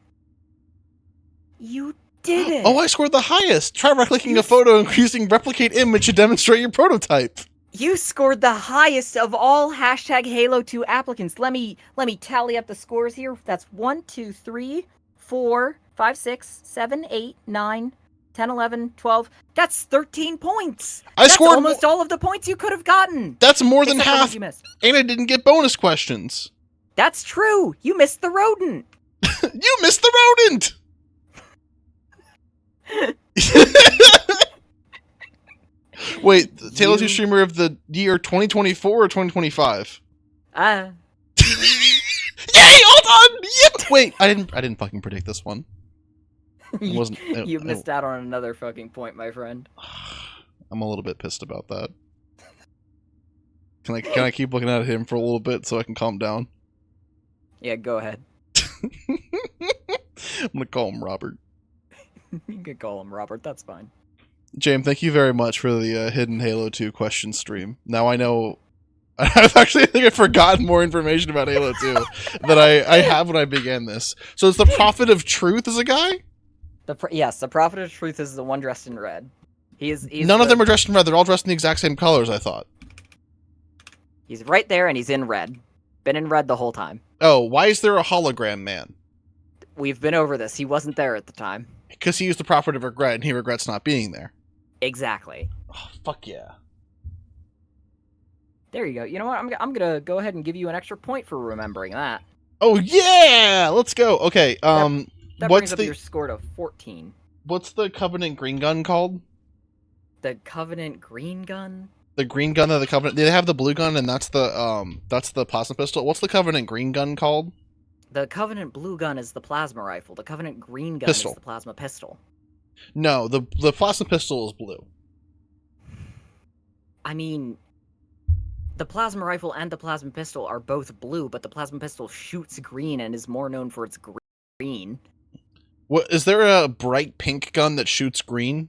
You did it! Oh, I scored the highest! Try right-clicking a photo and using replicate image to demonstrate your prototype. You scored the highest of all #Halo2 applicants. Let me tally up the scores here. That's 1, 2, 3, 4, 5, 6, 7, 8, 9, 10, 11, 12. That's 13 points. I scored almost all of the points you could have gotten. That's more than Except for half. you missed. And I didn't get bonus questions. That's true. You missed the rodent. You missed the rodent. Wait, Taylor's your streamer of the year 2024 or 2025? Yay! Hold on! Yep. Wait, I didn't fucking predict this one. You missed out on another fucking point, my friend. I'm a little bit pissed about that. Can I keep looking at him for a little bit so I can calm down? Yeah, go ahead. I'm gonna call him Robert. You can call him Robert, that's fine. James, thank you very much for the hidden Halo 2 question stream. Now I know... I think I've forgotten more information about Halo 2 that I have when I began this. So it's the Prophet of Truth is a guy? Yes, the Prophet of Truth is the one dressed in red. He's None of them are dressed in red. They're all dressed in the exact same colors, I thought. He's right there and he's in red. Been in red the whole time. Oh, why is there a hologram man? We've been over this. He wasn't there at the time. Because he used the Prophet of Regret and he regrets not being there. Exactly. Oh, fuck yeah. There you go. You know what? I'm gonna go ahead and give you an extra point for remembering that. Oh yeah, let's go. Okay. That brings up your score to 14. What's the Covenant green gun called? The Covenant green gun. The green gun of the Covenant. They have the blue gun, and that's the plasma pistol. What's the Covenant green gun called? The Covenant blue gun is the plasma rifle. The Covenant green gun is the plasma pistol. No, the plasma pistol is blue. I mean, the plasma rifle and the plasma pistol are both blue, but the plasma pistol shoots green and is more known for its green. What is there a bright pink gun that shoots green?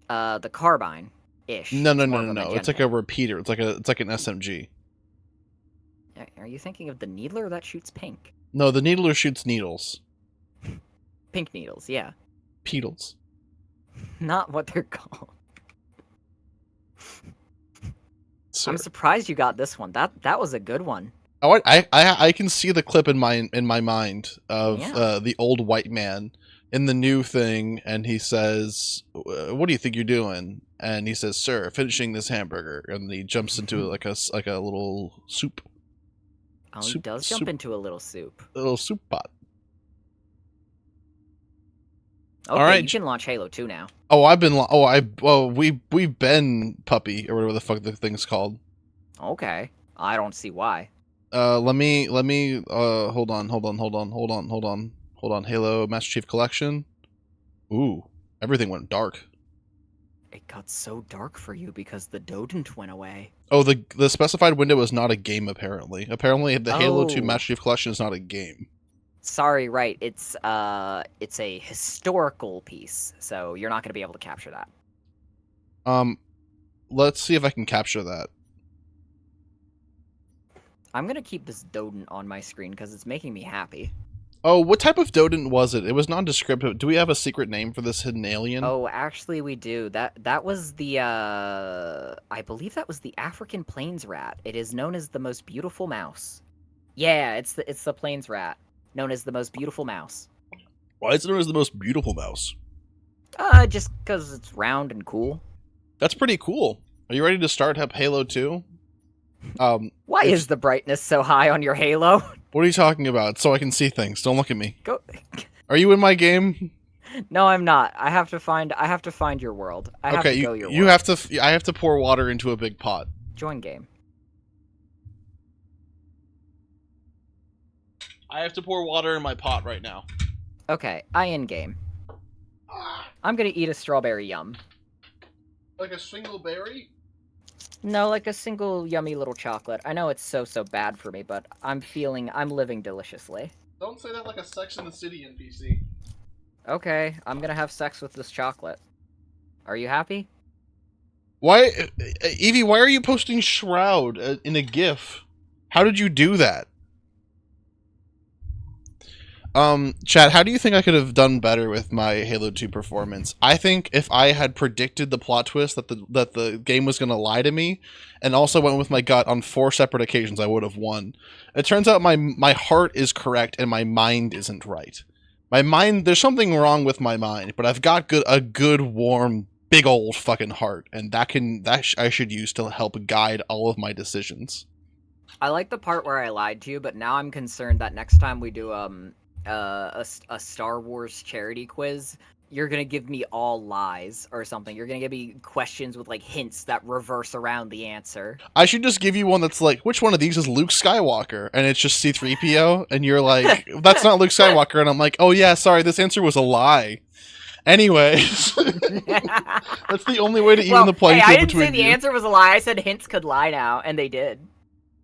The carbine ish. No. It's like a repeater. It's like an SMG. Are you thinking of the needler that shoots pink? No, the needler shoots needles. Pink needles, yeah. Pedals. Not what they're called. Sir. I'm surprised you got this one. That was a good one. Oh, I can see the clip in my mind of the old white man in the new thing, and he says, "What do you think you're doing?" And he says, "Sir, finishing this hamburger." And he jumps into like a little soup. Oh, he does jump into a little soup. A little soup pot. Okay, all right, you can launch HALO2 now. Oh, we've been puppy or whatever the fuck the thing's called. Okay, I don't see why. Let me hold on. Halo Master Chief Collection. Ooh, everything went dark. It got so dark for you because the Dodent went away. Oh, the specified window is not a game, apparently. Apparently, the Halo 2 Master Chief Collection is not a game. Sorry, right. It's a historical piece, so you're not going to be able to capture that. Let's see if I can capture that. I'm going to keep this Dodent on my screen because it's making me happy. Oh, what type of Dodent was it? It was nondescript. Do we have a secret name for this hidden alien? Oh, actually we do. That was the I believe that was the African plains rat. It is known as the most beautiful mouse. Yeah, it's the plains rat, known as the most beautiful mouse. Why is it known as the most beautiful mouse? Just because it's round and cool. That's pretty cool. Are you ready to start up Halo 2? Why is the brightness so high on your Halo? What are you talking about? So I can see things. Don't look at me. Go. Are you in my game? No, I'm not. I have to find your world. I have to go your world. I have to pour water into a big pot. Join game. I have to pour water in my pot right now. Okay, I in game. I'm gonna eat a strawberry yum. Like a single berry? No, like a single yummy little chocolate. I know it's so bad for me, but I'm living deliciously. Don't say that like a Sex in the City NPC. Okay, I'm gonna have sex with this chocolate. Are you happy? Why, Evie, why are you posting Shroud in a GIF? How did you do that? Chad, how do you think I could have done better with my Halo 2 performance? I think if I had predicted the plot twist that the game was going to lie to me, and also went with my gut on 4 separate occasions, I would have won. It turns out my heart is correct and my mind isn't right. My mind, there's something wrong with my mind, but I've got a good, warm, big old fucking heart, and that I should use to help guide all of my decisions. I like the part where I lied to you, but now I'm concerned that next time we do a Star Wars charity quiz, you're gonna give me all lies or something. You're gonna give me questions with like hints that reverse around the answer. I should just give you one that's like, which one of these is Luke Skywalker? And it's just C-3PO, and you're like, that's not Luke Skywalker, and I'm like, oh yeah, sorry, this answer was a lie. Anyways, that's the only way to even the playing field between you. I didn't say the answer was a lie. I said hints could lie now, and they did.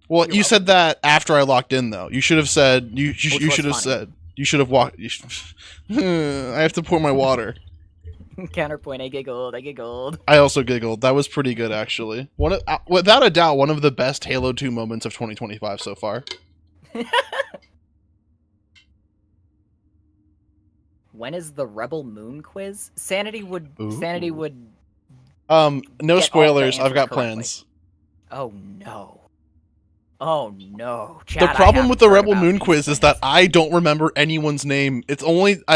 Well, you said that after I locked in, though. You should have said you should have said. You should have walked. I have to pour my water. Counterpoint. I giggled. I also giggled. That was pretty good, actually. Without a doubt, one of the best Halo 2 moments of 2025 so far. When is the Rebel Moon quiz? Sanity would. No spoilers. I've got plans. Oh no. Oh no. Chad, the problem with the Rebel Moon quiz is that I don't remember anyone's name. I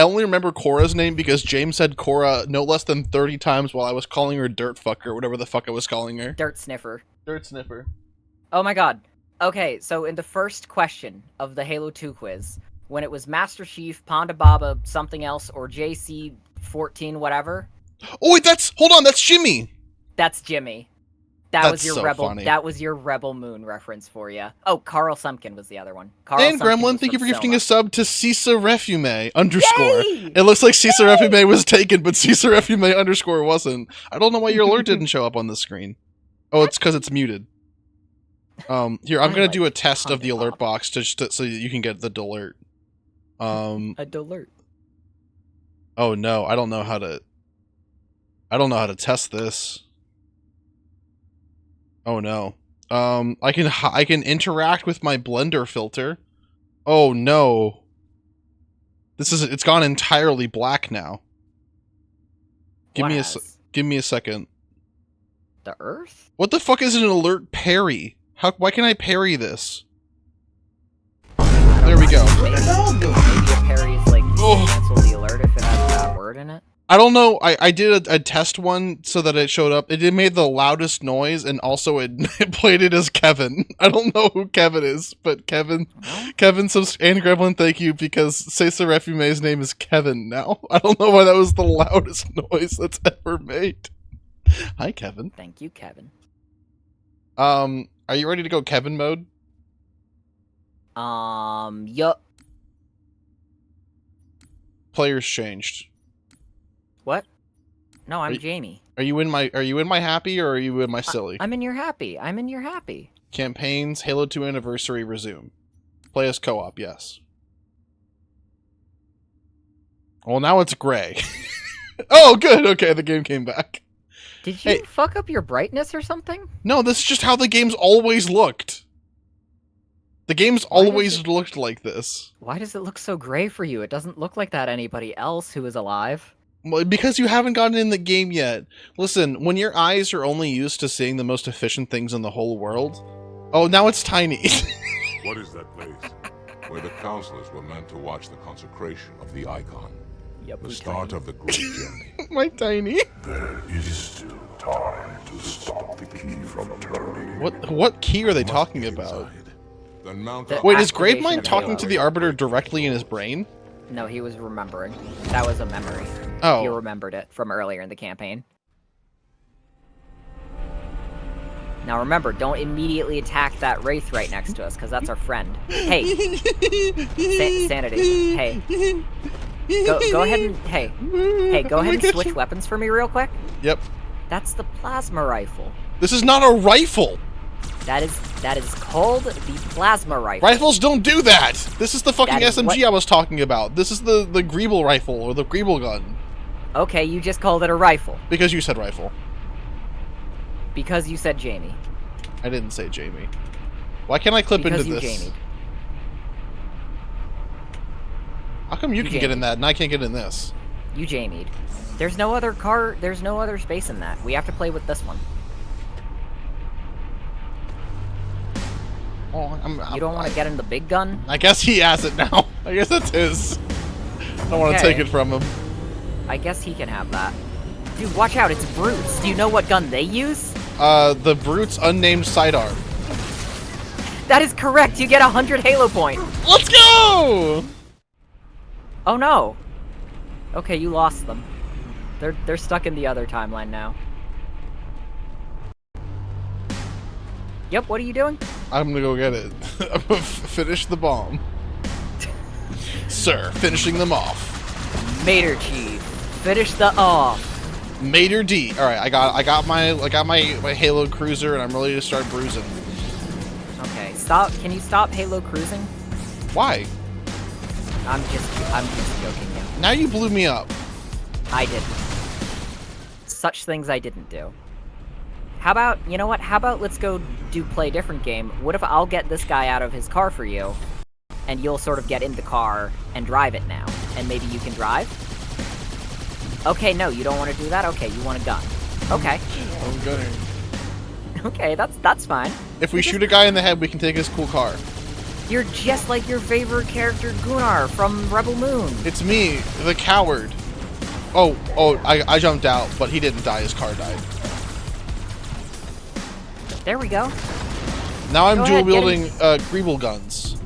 only remember Cora's name because James said Cora no less than 30 times while I was calling her Dirt Fucker, whatever the fuck I was calling her. Dirt Sniffer. Dirt sniffer. Oh my god. Okay, so in the first question of the Halo 2 quiz, when it was Master Chief, Ponda Baba, something else, or JC-14 whatever. Oh wait, hold on, that's Jimmy. That's Jimmy. That's so funny. That was your Rebel Moon reference for you. Oh, Carl Sumpkin was the other one. Carl And Sumpkin Gremlin, was thank you for from gifting Soma. a sub to Cisa Refume underscore. Yay! It looks like Cisa Refume was taken, but Cisa Refume underscore wasn't. I don't know why your alert didn't show up on the screen. Oh, it's because it's muted. Here, I'm gonna do a test of the alert box so you can get the alert. A alert. Oh no, I don't know how to test this. Oh no. I can interact with my Blender filter. Oh no. It's gone entirely black now. Give me a second. The Earth? What the fuck is an alert parry? Why can I parry this? There we go. Maybe a parry is like cancel the alert if it has a bad word in it. I don't know. I did a test one so that it showed up. It made the loudest noise, and also it played it as Kevin. I don't know who Kevin is, but Kevin and Gremlin, thank you, because Cesar Refume's name is Kevin now. I don't know why that was the loudest noise that's ever made. Hi, Kevin. Thank you, Kevin. Are you ready to go Kevin mode? Yup. Players changed. What? No, I'm Jamie. Are you in my happy or are you in my silly? I'm in your happy. I'm in your happy. Campaigns, Halo 2 Anniversary, resume. Play as co-op, yes. Well, now it's gray. Oh, good. Okay, the game came back. Did you fuck up your brightness or something? No, this is just how the game's always looked. The game's always looked like this. Why does it look so gray for you? It doesn't look like that anybody else who is alive. Well, because you haven't gotten in the game yet. Listen, when your eyes are only used to seeing the most efficient things in the whole world... Oh, now it's tiny. What is that place? Where the counselors were meant to watch the consecration of the icon. Yep, The start of the great journey. My tiny. There is still time to stop the key from turning. What key are they talking about? Then mount The up. Wait, is activation Gravemind of talking Halo. to the Arbiter directly in his brain? No, he was remembering. That was a memory. Oh. He remembered it from earlier in the campaign. Now remember, don't immediately attack that Wraith right next to us, because that's our friend. Hey! Sanity. Hey. Go ahead and... Hey, go ahead and switch weapons for me real quick. Yep. That's the plasma rifle. This is not a rifle! That is called the plasma rifle. Rifles don't do that! This is the fucking That is SMG I was talking about. This is the Greeble rifle, or the Greeble gun. Okay, you just called it a rifle. Because you said rifle. Because you said Jamie. I didn't say Jamie. Why can't I clip Because into you this? Jamied. How come you can get in that and I can't get in this? You Jamied. There's no other car, there's no other space in that. We have to play with this one. Oh, You don't want to get in the big gun? I guess he has it now. I guess that's his. I don't want to take it from him. I guess he can have that. Dude, watch out, it's brutes. Do you know what gun they use? The Brute's unnamed sidearm. That is correct, you get 100 Halo points. Let's go! Oh no. Okay, you lost them. They're stuck in the other timeline now. Yep, what are you doing? I'm gonna go get it. I'm gonna finish the bomb. Sir, finishing them off. Mater Chief. Finish the off. Mater D. All right, I got my Halo cruiser, and I'm ready to start bruising. Okay, stop. Can you stop Halo cruising? Why? I'm just joking. You. Now you blew me up. I didn't. Such things I didn't do. How about, you know what? How about let's go play a different game. What if I'll get this guy out of his car for you, and you'll sort of get in the car and drive it now, and maybe you can drive? Okay, no, you don't want to do that? Okay, you want a gun. Okay. Okay. Okay, that's fine. If we shoot a guy in the head, we can take his cool car. You're just like your favorite character, Gunnar, from Rebel Moon. It's me, the coward. Oh, I jumped out, but he didn't die. His car died. There we go. Now I'm Go dual ahead, get wielding Greeble guns.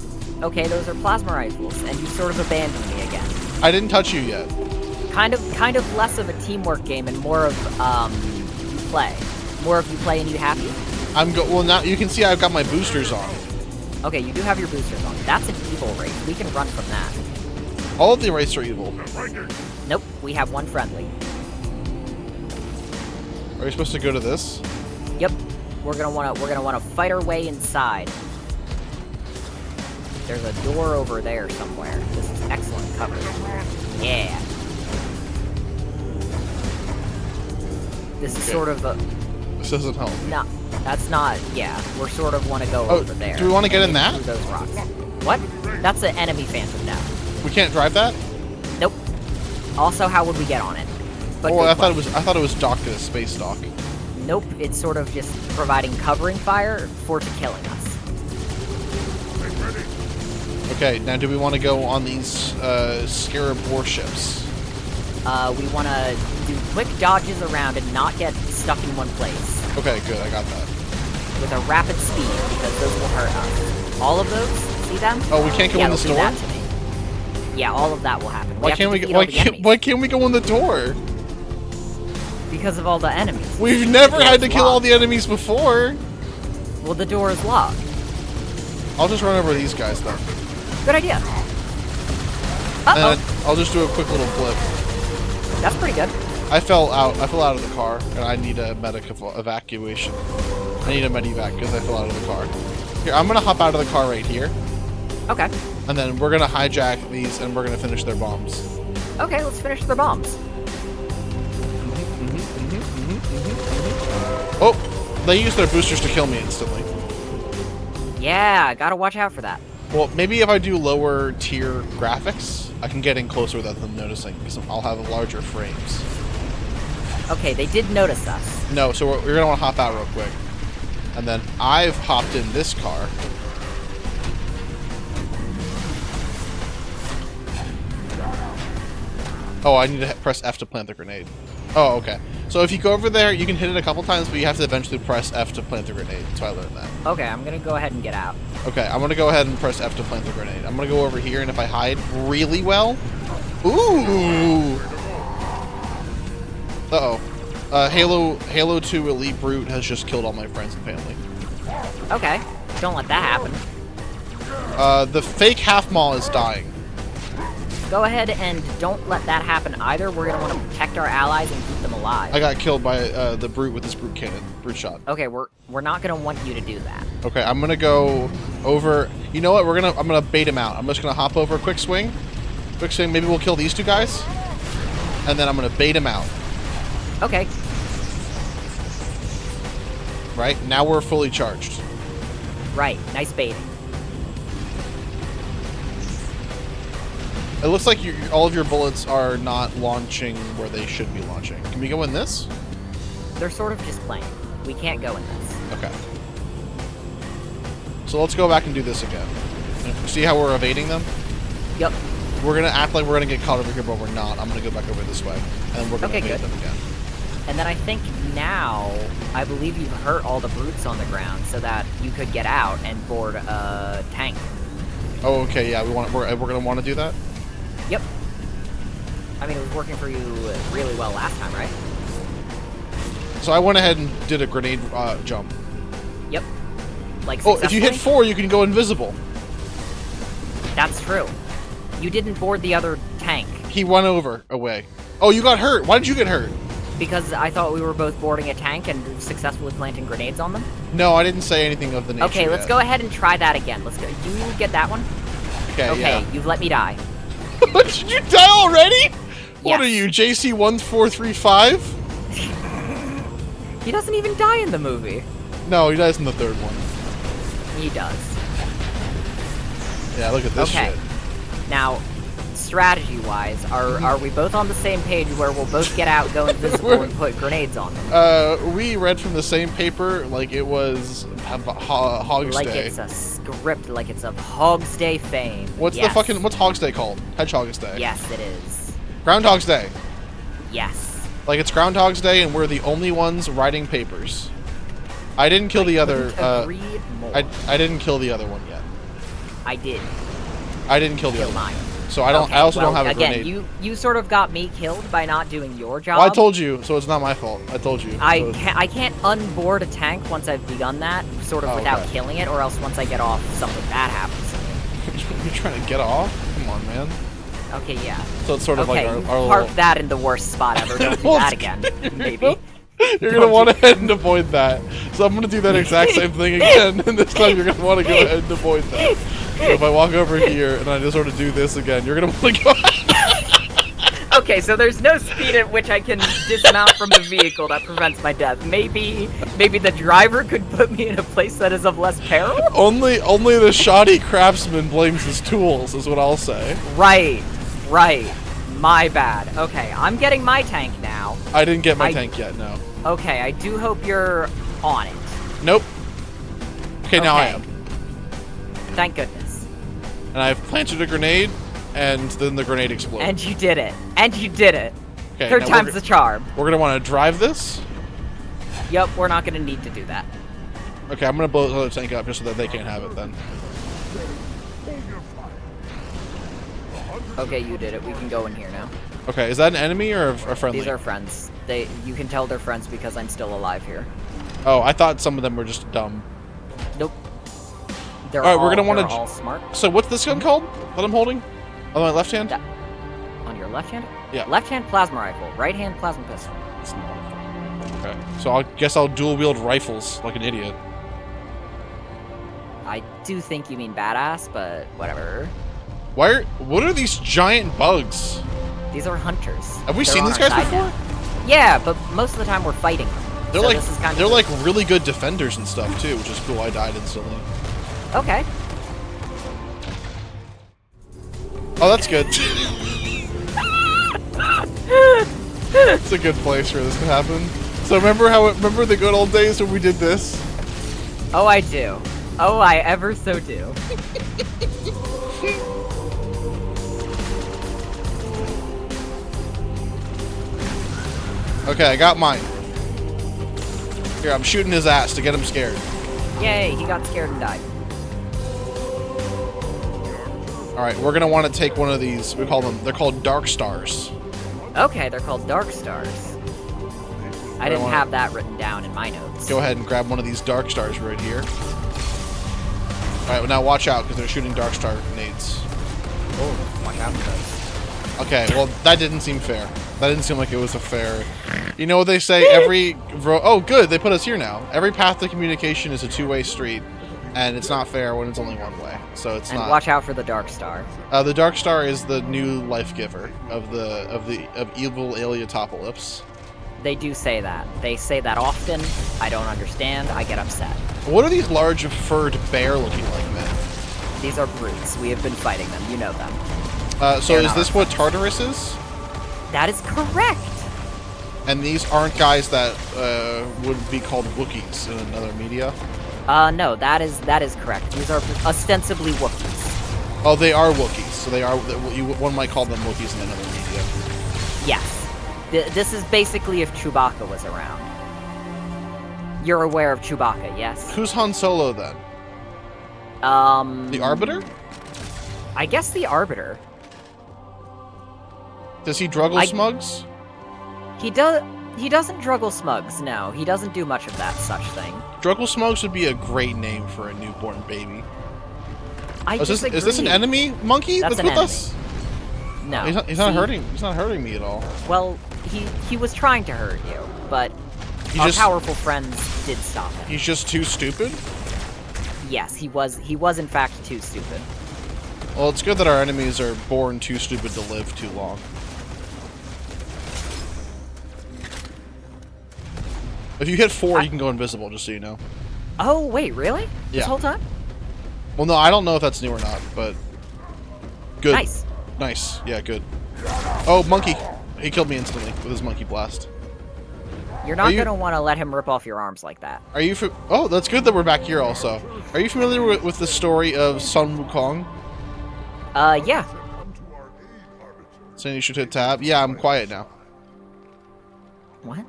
Okay, those are plasma rifles, and you sort of abandoned me again. I didn't touch you yet. Kind of less of a teamwork game and more of you play. More of you play and you happy. Well, now you can see I've got my boosters on. Okay, you do have your boosters on. That's an evil race. We can run from that. All of the races are evil. Nope, we have one friendly. Are we supposed to go to this? Yep, we're gonna wanna fight our way inside. There's a door over there somewhere. This is excellent cover. Yeah. This is sort of a. This doesn't help. No, that's not. Yeah, we're sort of want to go over there. Do we want to get in that? Through those rocks. What? That's an enemy phantom now. We can't drive that? Nope. Also, how would we get on it? But Oh, good I thought question. it was docked at a space dock. Nope. It's sort of just providing covering fire for to killing us. Okay, now do we want to go on these Scarab warships? We want to do quick dodges around and not get stuck in one place Okay, good, I got that. with a rapid speed because those will hurt us. All of those, see them? Oh, we can't go in the they'll do store? that to me. Yeah, all of that will happen. Why can't we why can't we go in the door? Because of all the enemies. We've never The had to door's kill all locked. the enemies before. Well, the door is locked. I'll just run over these guys then. Good idea. And Uh-oh. I'll just do a quick little blip. That's pretty good. I fell out of the car, and I need a medic evacuation. I need a medevac because I fell out of the car. Here, I'm gonna hop out of the car right here, Okay. and then we're gonna hijack these, and we're gonna finish their bombs. Okay, let's finish the bombs. Oh, they used their boosters to kill me instantly. Yeah, gotta watch out for that. Well, maybe if I do lower tier graphics, I can get in closer without them noticing, because I'll have larger frames. Okay, they did notice us. No, so we're gonna want to hop out real quick. And then I've hopped in this car. Oh, I need to press F to plant the grenade. Oh, okay. So if you go over there, you can hit it a couple times, but you have to eventually press F to plant the grenade. So I learned that. Okay, I'm gonna go ahead and get out. Okay, I'm gonna go ahead and press F to plant the grenade. I'm gonna go over here, and if I hide really well... Ooh! Uh-oh. HALO2 Elite Brute has just killed all my friends and family. Okay, don't let that happen. The fake half-maw is dying. Go ahead and don't let that happen either. We're gonna want to protect our allies and keep them alive. I got killed by the Brute with his Brute Cannon. Brute shot. Okay, we're not gonna want you to do that. Okay, I'm gonna go over... You know what? I'm gonna bait him out. I'm just gonna hop over a quick swing. Quick swing, maybe we'll kill these two guys. And then I'm gonna bait him out. Okay, Right? Now we're fully charged. right. Nice baiting. It looks like all of your bullets are not launching where they should be launching. Can we go in this? They're sort of just playing. We can't go in this. Okay. So let's go back and do this again. See how we're evading them? Yep. We're gonna act like we're gonna get caught over here, but we're not. I'm gonna go back over this way, and then we're gonna Okay, evade good. them again. And then I think now, I believe you've hurt all the brutes on the ground so that you could get out and board a tank. Oh, okay, yeah. We're gonna want to do that. Yep. I mean, it was working for you really well last time, right? So I went ahead and did a grenade jump. Yep. Like Oh, if you hit successfully? 4, you can go invisible. That's true. You didn't board the other tank He went away. Oh, you got hurt. Why did you get hurt? because I thought we were both boarding a tank and successfully planting grenades on them. No, I didn't say anything of the nature. Okay, let's yet. go ahead and try that again. Let's go. You get that one? Okay, Okay, yeah. you've let me die. Did you die already? What Yes. are you, JC1435? He doesn't even die in the movie. No, he dies in the third one. He does. Yeah, look at this Okay. shit. Now, strategy-wise, are we both on the same page where we'll both get out, go invisible, and put grenades on them? We read from the same paper like it was Hog's Like Day. it's a script, like it's of Hog's Day fame. What's Yes. what's Hog's Day called? Hedgehog's Day. Yes, it is. Groundhog's Day. Yes. Like it's Groundhog's Day and we're the only ones writing papers. I didn't kill the other. Agreed more. I didn't kill the other one yet. I did. I didn't kill the Kill other mine. one. So I don't. Okay, I also well, don't have a again, grenade. you sort of got me killed by not doing your job. Well, I told you, so it's not my fault. I told you. I can't unboard a tank once I've begun that, sort of without killing it, or else once I get off, something bad happens. You're trying to get off? Come on, man. Okay, yeah. So it's sort of like Okay, our you little... parked that in the worst spot ever. Don't do that again, maybe. You're going to want to head and avoid that. So I'm going to do that exact same thing again, and this time you're going to want to go ahead and avoid that. So if I walk over here and I just sort of do this again, you're going to want to go... Okay, so there's no speed at which I can dismount from the vehicle that prevents my death. Maybe the driver could put me in a place that is of less peril? Only the shoddy craftsman blames his tools, is what I'll say. Right. My bad. Okay, I'm getting my tank now. I didn't get my tank yet, no. Okay, I do hope you're on it. Nope. Okay, now I am. Thank goodness. And I've planted a grenade, and then the grenade exploded. And you did it. Okay, Third now time's the charm. We're gonna want to drive this. Yep, we're not gonna need to do that. Okay, I'm gonna blow the other tank up just so that they can't have it then. Okay, you did it. We can go in here now. Okay, is that an enemy or a friendly? These are friends. You can tell they're friends because I'm still alive here. Oh, I thought some of them were just dumb. Nope. They're All right, all, we're gonna want to. all smart. So what's this gun called that I'm holding? On my left hand? On your left hand? Yeah. Left hand plasma rifle. Right hand plasma pistol. Okay, so I guess I'll dual wield rifles like an idiot. I do think you mean badass, but whatever. What are these giant bugs? These are hunters. Have we They're seen on these our guys side before? now. Yeah, but most of the time we're fighting them. They're so like this is kind of they're like really good defenders and stuff too, which is cool. I died instantly. Okay. Oh, that's good. It's a good place for this to happen. So remember the good old days when we did this? Oh, I do. Oh, I ever so do. Okay, I got mine. Here, I'm shooting his ass to get him scared. Yay, he got scared and died. Alright, we're gonna want to take one of these. They're called Dark Stars. Okay, they're called Dark Stars. I didn't have that written down in my notes. Go ahead and grab one of these Dark Stars right here. Alright, well now watch out, because they're shooting Dark Star grenades. Oh, watch out for those. Okay, well, that didn't seem fair. That didn't seem like it was a fair... You know what they say? Oh, good, they put us here now. Every path to communication is a two-way street, and it's not fair when it's only one way. So it's not... And watch out for the Dark Star. The Dark Star is the new life giver of evil Aliatopolis. They do say that. They say that often. I don't understand. I get upset. What are these large furred bear looking like men? These are brutes. We have been fighting them. You know them. So is this what Tartarus is? That is correct. And these aren't guys that would be called Wookiees in another media? No, that is correct. These are ostensibly Wookiees. Oh, they are Wookiees. So they are. One might call them Wookiees in another media. Yes. This is basically if Chewbacca was around. You're aware of Chewbacca, yes? Who's Han Solo then? The Arbiter? I guess the Arbiter. Does he druggle smugs? He doesn't druggle smugs, no. He doesn't do much of that such thing. Druggle smugs would be a great name for a newborn baby. Is this an enemy monkey that's with us? No. He's not hurting me at all. Well, he was trying to hurt you, but our powerful friends did stop him. He's just too stupid? Yes, he was in fact too stupid. Well, it's good that our enemies are born too stupid to live too long. If you hit 4, you can go invisible, just so you know. Oh, wait, really? Yeah. This whole time? Well, no, I don't know if that's new or not, but... Good. Nice. Nice. Yeah, good. Oh, monkey. He killed me instantly with his monkey blast. You're not going to want to let him rip off your arms like that. Are you... Oh, that's good that we're back here also. Are you familiar with the story of Sun Wukong? Yeah. Saying you should hit tab? Yeah, I'm quiet now. What?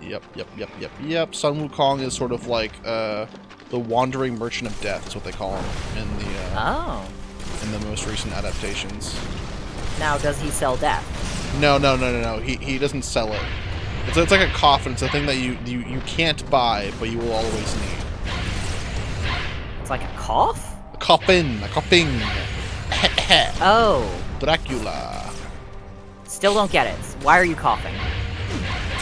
Yep. Sun Wukong is sort of like the wandering merchant of death is what they call him in the most recent adaptations. Now, does he sell death? No. He doesn't sell it. It's like a coffin. It's a thing that you can't buy, but you will always need. It's like a cough? A coffin. Oh. Dracula. Still don't get it. Why are you coughing?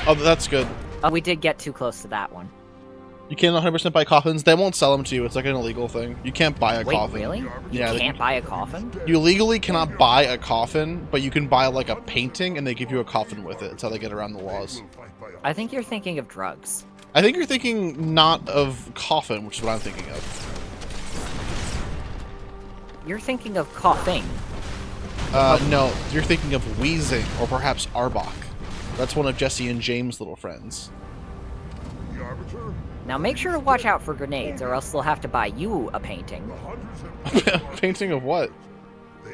Oh, that's good. Oh, we did get too close to that one. You can't 100% buy coffins. They won't sell them to you. It's like an illegal thing. You can't buy a coffin. Wait, really? Yeah, You can't buy a coffin? You legally cannot buy a coffin, but you can buy like a painting and they give you a coffin with it. That's how they get around the laws. I think you're thinking of drugs. I think you're thinking not of coffin, which is what I'm thinking of. You're thinking of coughing. No, you're thinking of wheezing, or perhaps Arbok. That's one of Jesse and James' little friends. Now make sure to watch out for grenades, or else they'll have to buy you a painting. Painting of what?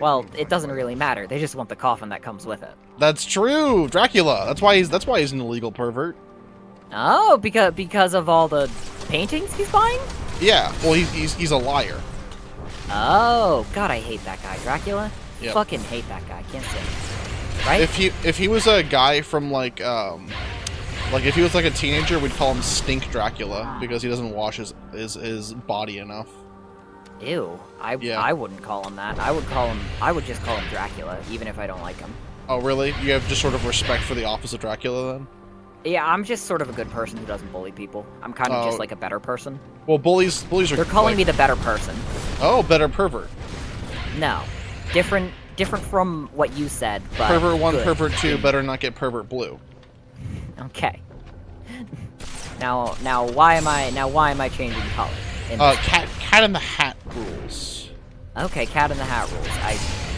Well, it doesn't really matter. They just want the coffin that comes with it. That's true, Dracula. That's why he's an illegal pervert. Oh, because of all the paintings he's buying? Yeah. Well, he's a liar. Oh, God, I hate that guy, Dracula. Yep. Fucking hate that guy. Can't say it. Right? If he was a guy from like if he was like a teenager, we'd call him Stink Dracula because he doesn't wash his body enough. Ew. I wouldn't call him that. I would just call him Dracula, even if I don't like him. Oh, really? You have just sort of respect for the office of Dracula, then? Yeah, I'm just sort of a good person who doesn't bully people. I'm kind of just like a better person. Well, bullies are... They're calling me the better person. Oh, better pervert. No. Different from what you said, but Pervert 1, good. pervert 2, better not get pervert blue. Okay. Now why am I changing color? Cat in the Hat rules. Okay, Cat in the Hat rules.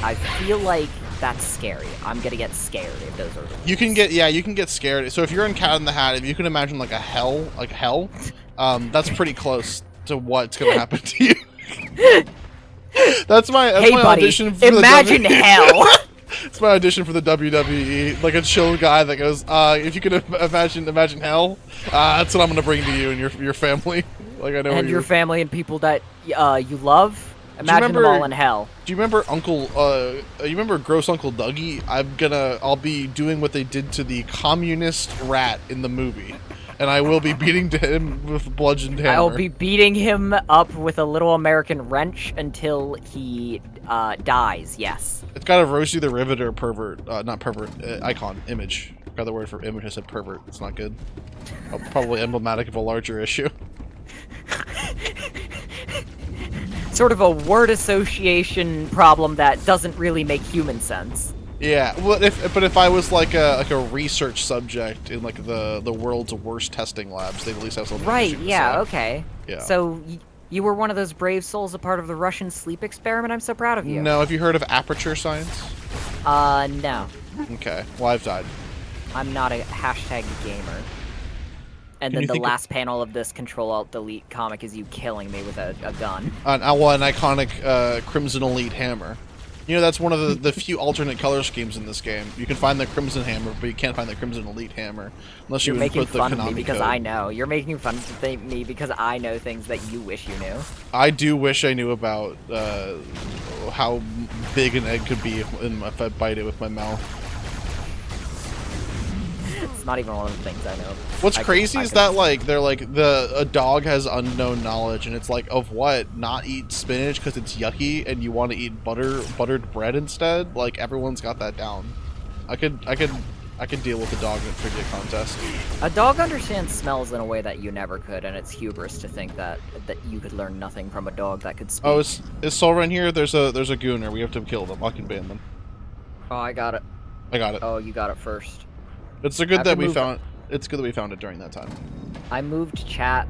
I feel like that's scary. I'm gonna get scared if those are rules. You can get scared. So if you're in Cat in the Hat, if you can imagine like hell, that's pretty close to what's gonna happen to you. That's my audition for imagine hell. It's my audition for the WWE, like a chill guy that goes, if you can imagine hell, that's what I'm gonna bring to you and your family. Like I know. And your family and people that you love. Imagine them all in hell. Do you remember you remember Gross Uncle Dougie? I'll be doing what they did to the communist rat in the movie. And I will be beating him with a bludgeoned hammer. I'll be beating him up with a little American wrench until he dies, yes. It's got a Rosie the Riveter pervert, not pervert, icon, image. Got the word for image, I said pervert. It's not good. Probably emblematic of a larger issue. Sort of a word association problem that doesn't really make human sense. Yeah, well, if I was like a research subject in like the world's worst testing labs, they'd at least have something. Right? Yeah. Okay. Yeah. So you were one of those brave souls, a part of the Russian sleep experiment. I'm so proud of you. No, have you heard of aperture science? No. Okay. Well, I've died. I'm not a hashtag gamer. And then the last panel of this Control-Alt-Delete comic is you killing me with a gun. An iconic Crimson Elite hammer. You know, that's one of the few alternate color schemes in this game. You can find the Crimson Hammer, but you can't find the Crimson Elite Hammer unless you input the Konami code. You're making fun of me because I know. You're making fun of me because I know things that you wish you knew. I do wish I knew about how big an egg could be if I bite it with my mouth. It's not even one of the things I know. What's crazy is that like they're like a dog has unknown knowledge, and it's like, of what? Not eat spinach because it's yucky, and you want to eat buttered bread instead. Like everyone's got that down. I could deal with a dog in a trivia contest. A dog understands smells in a way that you never could, and it's hubris to think that you could learn nothing from a dog that could speak. Oh, is Solra in here? There's a gooner. We have to kill them. I can ban them. Oh, I got it. I got it. Oh, you got it first. It's good that we found. It's good that we found it during that time. I moved chat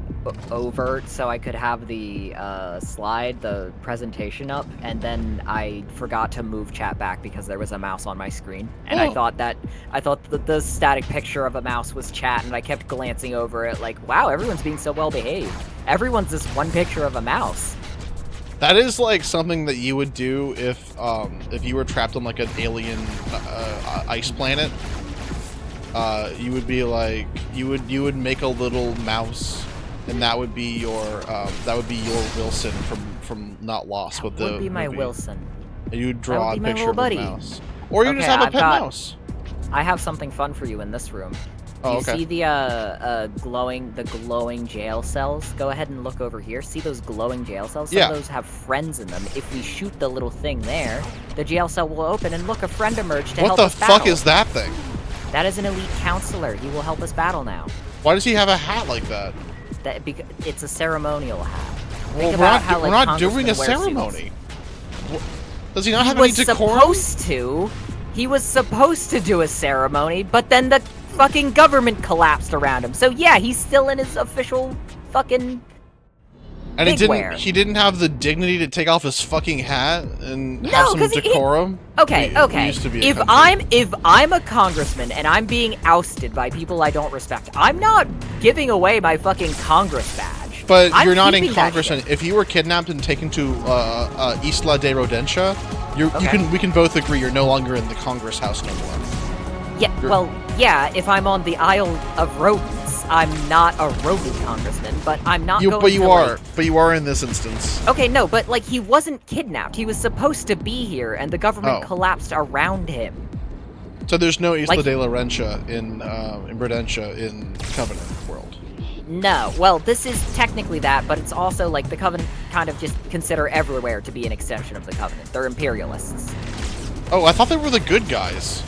over so I could have the slide, the presentation up, and then I forgot to move chat back because there was a mouse on my screen, and I thought that the static picture of a mouse was chat, and I kept glancing over it like, wow, everyone's being so well behaved. Everyone's this one picture of a mouse. That is like something that you would do if you were trapped on like an alien ice planet. you would be like you would make a little mouse, and that would be your Wilson from Not Lost. That With the would be my movie. Wilson. And you draw That would a be my picture little of buddy. a mouse, or you Okay, just have a I've pet got- mouse. I have something fun for you in this room. Do Oh, you okay. see the glowing jail cells? Go ahead and look over here. See those glowing jail cells? Some Yeah. of those have friends in them. If we shoot the little thing there, the jail cell will open and look, a friend emerged to What help the us fuck battle. is that thing? That is an elite counselor. He will help us battle now. Why does he have a hat like that? It's a ceremonial hat. Well, Think about how, we're like, not doing a congressmen wear suits. ceremony. Does he not He have any was decorum? supposed to. He was supposed to do a ceremony, but then the fucking government collapsed around him. So yeah, he's still in his official fucking And he big wear. didn't have the dignity to take off his fucking hat and have No, some 'cause he- decorum. Okay, We okay. used to be a If country. I'm a congressman and I'm being ousted by people I don't respect, I'm not giving away my fucking Congress badge. But I'm you're not in keeping that Congress, shit. and if you were kidnapped and taken to Isla de Rodentia, Okay. we can both agree you're no longer in the Congress House no more. Yeah, well, yeah, if I'm on the Isle of Rodents, I'm not a rodent congressman, but I'm not going But you to, are. like- But you are in this instance. Okay, no, but, like, he wasn't kidnapped. He was supposed to be here, and the government Oh. collapsed around him. So there's no Isla Like- de Rodentia in Rodentia in Covenant world. No, well, this is technically that, but it's also, like, the Covenant kind of just consider everywhere to be an extension of the Covenant. They're imperialists. Oh, I thought they were the good guys.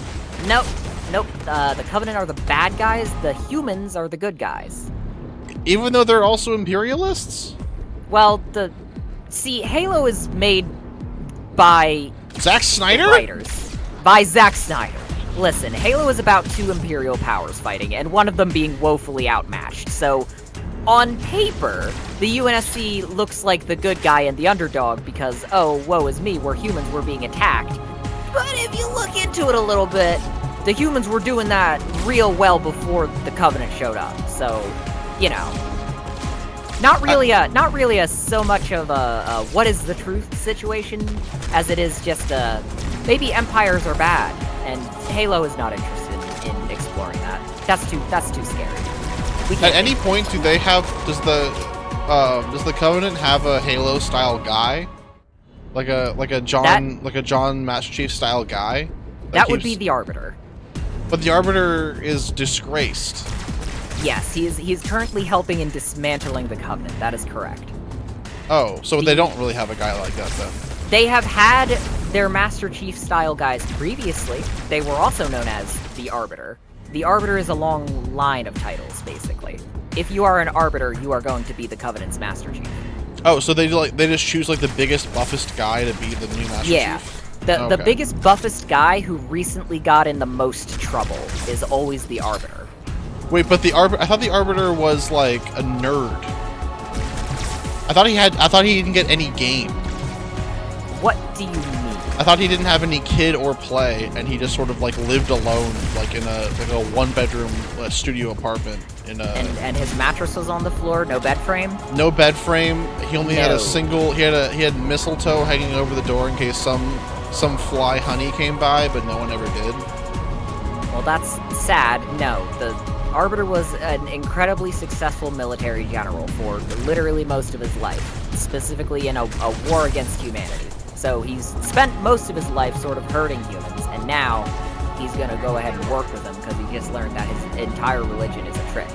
Nope, nope, the Covenant are the bad guys, the humans are the good guys. Even though they're also imperialists? Well, See, Halo is made by Zack Snyder? writers. By Zack Snyder. Listen, Halo is about two Imperial powers fighting, and one of them being woefully outmatched, so on paper, the UNSC looks like the good guy and the underdog because, oh, woe is me, we're humans, we're being attacked. But if you look into it a little bit, the humans were doing that real well before the Covenant showed up, so, you know. Not really a so much of a what is the truth situation as it is just maybe empires are bad, and Halo is not interested in exploring that. That's too scary. We At can't any point, does the Covenant have a Halo style guy, like a John Master Chief style guy? that would be the Arbiter. But the Arbiter is disgraced. Yes, he's currently helping in dismantling the Covenant. That is correct. Oh, so they don't really have a guy like that then. They have had their Master Chief style guys previously. They were also known as the Arbiter. The Arbiter is a long line of titles, basically. If you are an Arbiter, you are going to be the Covenant's Master Chief. Oh, so they just choose like the biggest, buffest guy to be the new Master Yeah. Chief? The Okay. biggest, buffest guy who recently got in the most trouble is always the Arbiter. Wait, but I thought the Arbiter was like a nerd. I thought he didn't get any game. What do you mean? I thought he didn't have any kid or play, and he just sort of like lived alone, like in a one-bedroom studio apartment in a And his mattress was on the floor, no bed frame? no bed frame. He only had No. a single. He had mistletoe hanging over the door in case some fly honey came by, but no one ever did. Well, that's sad. No, the Arbiter was an incredibly successful military general for literally most of his life, specifically in a war against humanity. So he's spent most of his life sort of hurting humans, and now he's gonna go ahead and work with them because he just learned that his entire religion is a trick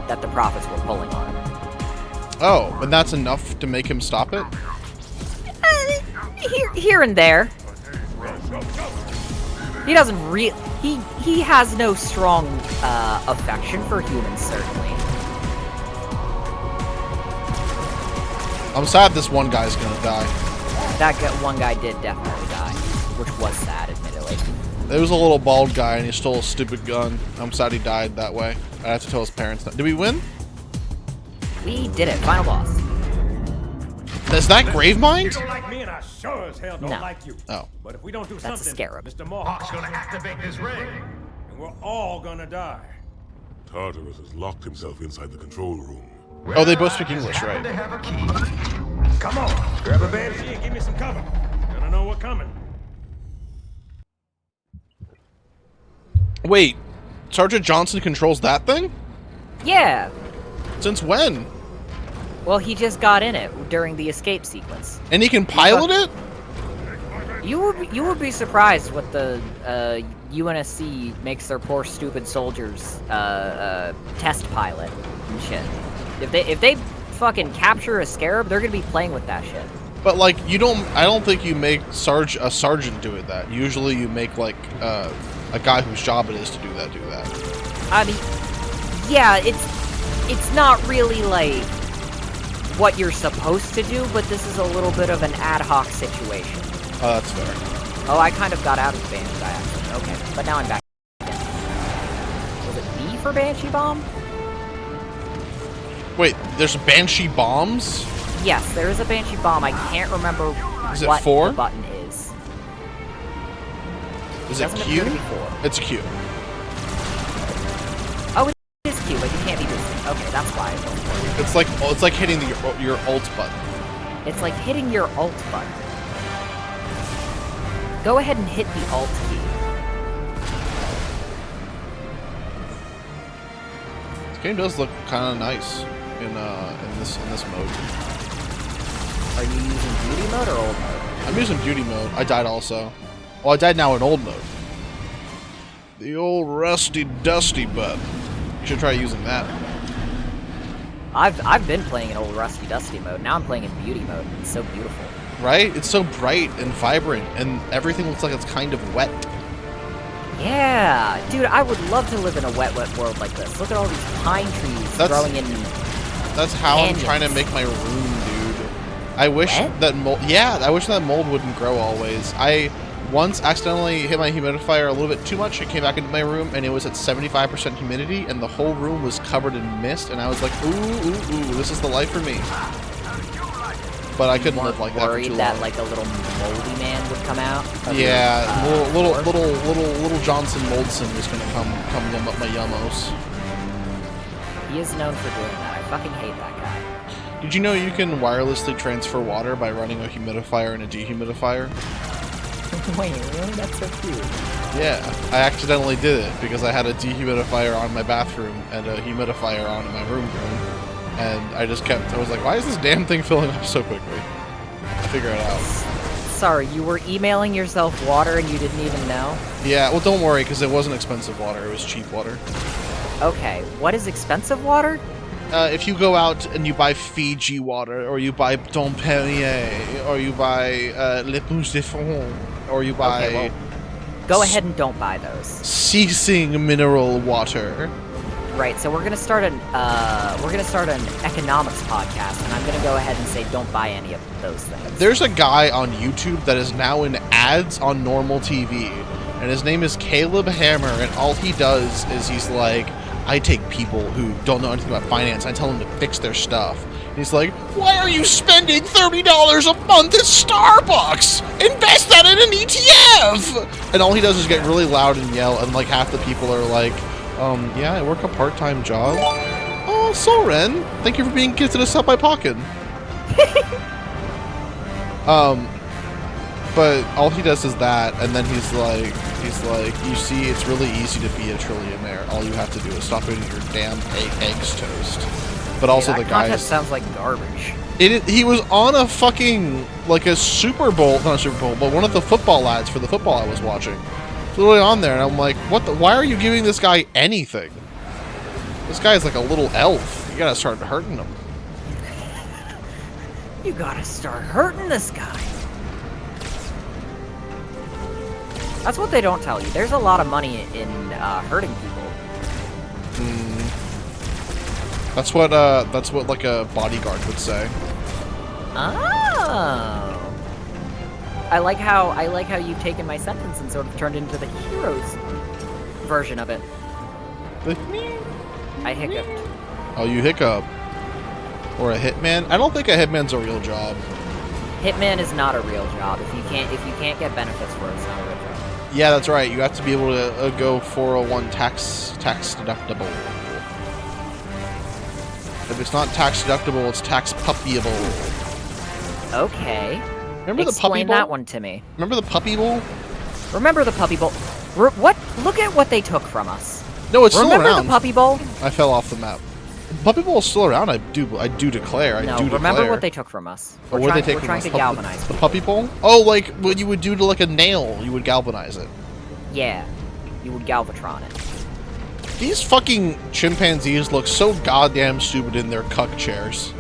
that the prophets were pulling on him. Oh, and that's enough to make him stop it? Here and there. He doesn't he has no strong affection for humans, certainly. I'm sad this one guy's gonna die. One guy did definitely die, which was sad, admittedly. There was a little bald guy and he stole a stupid gun. I'm sad he died that way. I have to tell his parents that. Did we win? We did it. Final boss. Is that Gravemind? You don't like me, and I sure as hell don't No. like you. Oh. But if we don't do That's a something, scarab. Mr. Mohawk's gonna activate this ring, and we're all gonna die. Tartarus has locked himself inside the control room. Oh, they both speak English, right? Come on, grab a banshee and give me some cover. Gonna know what's coming. Wait, Sergeant Johnson controls that thing? Yeah. Since when? Well, he just got in it during the escape sequence. And he can pilot it? You would be surprised what the UNSC makes their poor stupid soldiers test pilot and shit. If they fucking capture a scarab, they're gonna be playing with that shit. But like I don't think you make a sergeant doing that. Usually you make like a guy whose job it is to do that. I mean, yeah, it's not really like what you're supposed to do, but this is a little bit of an ad hoc situation. Oh, that's fair. Oh, I kind of got out of the Banshee by accident. Okay, but now I'm back. Was it B for Banshee Bomb? Wait, there's Banshee bombs? Yes, there is a Banshee Bomb. I can't remember Is it what 4? the button is. Is it Doesn't Q? appear to be 4. It's Q. Oh, it is Q, but you can't be boosting. Okay, that's why. It's like hitting your ult button. It's like hitting your alt button. Go ahead and hit the alt key. This game does look kind of nice in this mode. Are you using beauty mode or old mode? I'm using beauty mode. I died also. Well, I died now in old mode. The old rusty dusty butt. You should try using that. I've been playing in old rusty dusty mode. Now I'm playing in beauty mode. It's so beautiful. Right? It's so bright and vibrant, and everything looks like it's kind of wet. Yeah, dude, I would love to live in a wet world like this. Look at all these pine trees growing in. That's how canyons. I'm trying to make my room, dude. I wish Wet? that mold. Yeah, I wish that mold wouldn't grow always. I once accidentally hit my humidifier a little bit too much. It came back into my room, and it was at 75% humidity, and the whole room was covered in mist. And I was like, ooh, this is the life for me. But I couldn't live like that for too long. That like a little moldy man would come out. Yeah, little Johnson Moldson was gonna come yum up my yummos. He is known for doing that. I fucking hate that guy. Did you know you can wirelessly transfer water by running a humidifier and a dehumidifier? Wait, really? That's so cute. Yeah, I accidentally did it because I had a dehumidifier on my bathroom and a humidifier on in my room. And I was like, why is this damn thing filling up so quickly? I figure it out. Sorry, you were emailing yourself water and you didn't even know? Yeah, well don't worry, because it wasn't expensive water, it was cheap water. Okay, what is expensive water? If you go out and you buy Fiji water, or you buy Dom Perrier, or you buy Le Pouce de Fond, or you buy... Okay, well, go ahead and don't buy those. Ceasing mineral water. Right, so we're gonna start an economics podcast, and I'm gonna go ahead and say don't buy any of those things. There's a guy on YouTube that is now in ads on normal TV, and his name is Caleb Hammer, and all he does is he's like, I take people who don't know anything about finance, and I tell them to fix their stuff. And he's like, why are you spending $30 a month at Starbucks? Invest that in an ETF! And all he does is get really loud and yell, and like half the people are like, yeah, I work a part-time job. Oh, Soren, thank you for being kids to us up my pocket. But all he does is that, and then he's like, you see, it's really easy to be a trillionaire. All you have to do is stop eating your damn eggs toast. But also that the guy content sounds like garbage. He was on a fucking, like a Super Bowl, not a Super Bowl, but one of the football ads for the football I was watching. Literally on there, and I'm like, why are you giving this guy anything? This guy's like a little elf. You gotta start hurting him. You gotta start hurting this guy. That's what they don't tell you. There's a lot of money in hurting people. That's what like a bodyguard would say. Oh. I like how you've taken my sentence and sort of turned it into the hero's version of it. I hiccuped. Oh, you hiccup. Or a hitman? I don't think a hitman's a real job. Hitman is not a real job. If you can't get benefits for it, it's not a real job. Yeah, that's right. You have to be able to go 401 tax deductible. If it's not tax deductible, it's tax puppyable. Okay. Remember the puppy bowl? Explain that one to me. Remember the puppy bowl? Remember the puppy bowl? What? Look at what they took from us. No, it's still Remember around. the Puppy Bowl? I fell off the map. Puppy Bowl is still around. I do declare. No, I do remember declare. what they took from us. What We're were they trying, taking we're trying to from us? galvanize The people. puppy bowl? Oh, like what you would do to like a nail, you would galvanize it. Yeah, you would Galvatron it. These fucking chimpanzees look so goddamn stupid in their cuck chairs.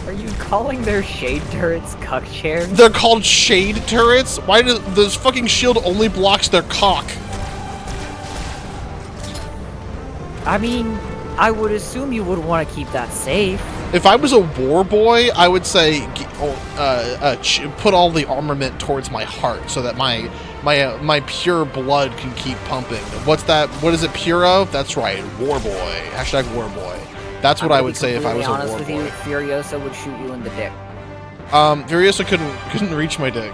Are you calling their shade turrets cuck chairs? They're called shade turrets? Why does this fucking shield only blocks their cock? I mean, I would assume you would want to keep that safe. If I was a war boy, I would say put all the armament towards my heart so that my pure blood can keep pumping. What's that? What is it pure of? That's right, war boy. Hashtag war boy. That's what I would say if I was a war honest with you, boy. Furiosa would shoot you in the dick. Furiosa couldn't reach my dick.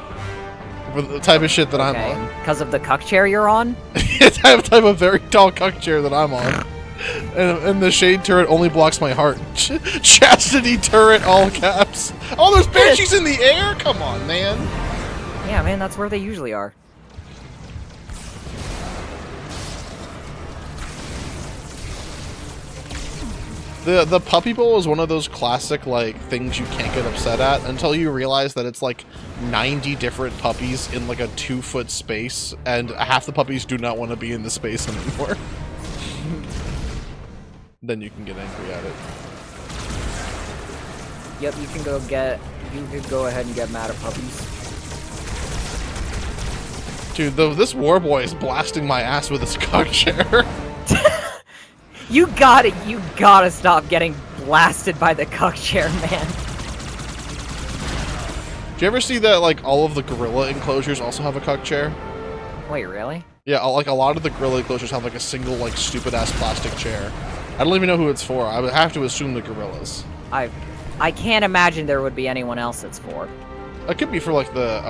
For the type of shit that I'm on. Because of the cuck chair you're on? type of very tall cuck chair that I'm on. And the shade turret only blocks my heart. Chastity turret, all caps. Oh, there's banshees in the air? Come on, man. Yeah, man, that's where they usually are. The puppy bowl is one of those classic like things you can't get upset at until you realize that it's like 90 different puppies in like a 2-foot space, and half the puppies do not want to be in the space anymore. Then you can get angry at it. Yep, you could go ahead and get mad at puppies. Dude, this war boy is blasting my ass with his cock chair. You gotta stop getting blasted by the cuck chair, man. Do you ever see that like all of the gorilla enclosures also have a cuck chair? Wait, really? Yeah, like a lot of the gorilla enclosures have like a single like stupid ass plastic chair. I don't even know who it's for. I would have to assume the gorillas. I can't imagine there would be anyone else it's for. It could be for like the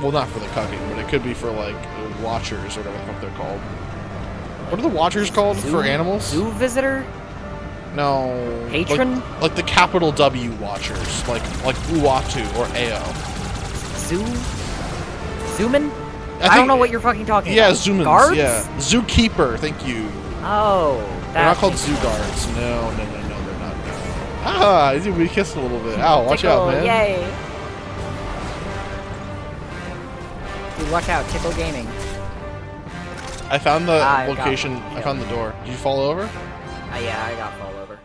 well, not for the cucking, but it could be for like the watchers or whatever the fuck they're called. What are the watchers called for animals? Zoo visitor? No. Patron? Like the capital W watchers, like Uatu or Ao. Zoomin? I don't know what you're fucking talking yeah, about. Zoomins. Guards? Yeah, zookeeper. Thank you. Oh, They're not called zoo guards. No, they're not. No. Ah, we kissed a little bit. Ow, watch out, man. Yay! Dude, watch out, Tickle Gaming. I found the I location. I found the door. Did you fall over? Yeah, I got fall over.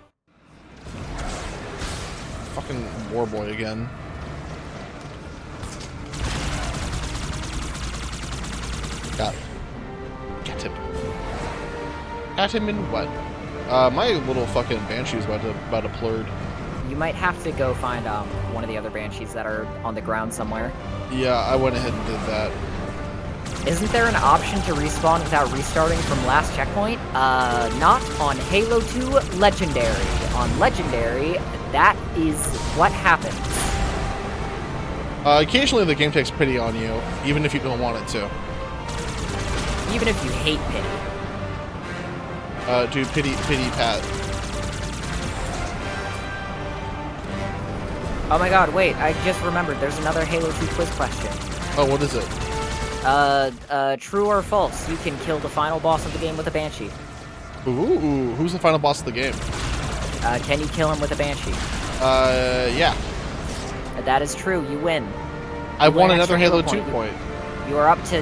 Fucking war boy again. Got him. Got him in what? My little fucking banshee's about to plurd. You might have to go find one of the other banshees that are on the ground somewhere. Yeah, I went ahead and did that. Isn't there an option to respawn without restarting from last checkpoint? Not on Halo 2 Legendary. On Legendary, that is what happens. Occasionally the game takes pity on you, even if you don't want it to. Even if you hate pity. Dude, pity Pat. Oh my god, wait, I just remembered, there's another Halo 2 quiz question. Oh, what is it? True or false, you can kill the final boss of the game with a Banshee. Ooh, who's the final boss of the game? Can you kill him with a Banshee? Yeah. That is true, you win. I won an another extra Halo Halo 2 point. You are up to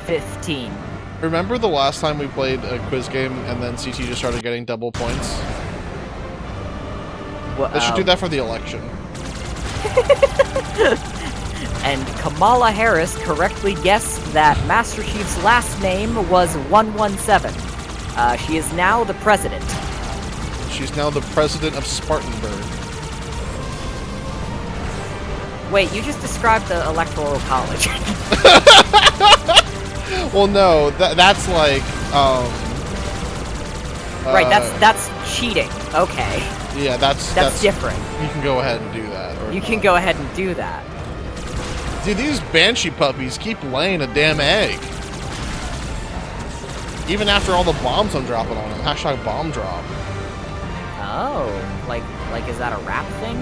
15. Remember the last time we played a quiz game and then CT just started getting double points? Well, They should do that for the election. And Kamala Harris correctly guessed that Master Chief's last name was 117. She is now the president. She's now the president of Spartanburg. Wait, you just described the Electoral College. Well, no, that's like, right, that's cheating. Okay. Yeah, that's different. You can go ahead and do that. Or You can go ahead and do that. Dude, these Banshee puppies keep laying a damn egg. Even after all the bombs I'm dropping on them. Hashtag bomb drop. Oh, like is that a rap thing?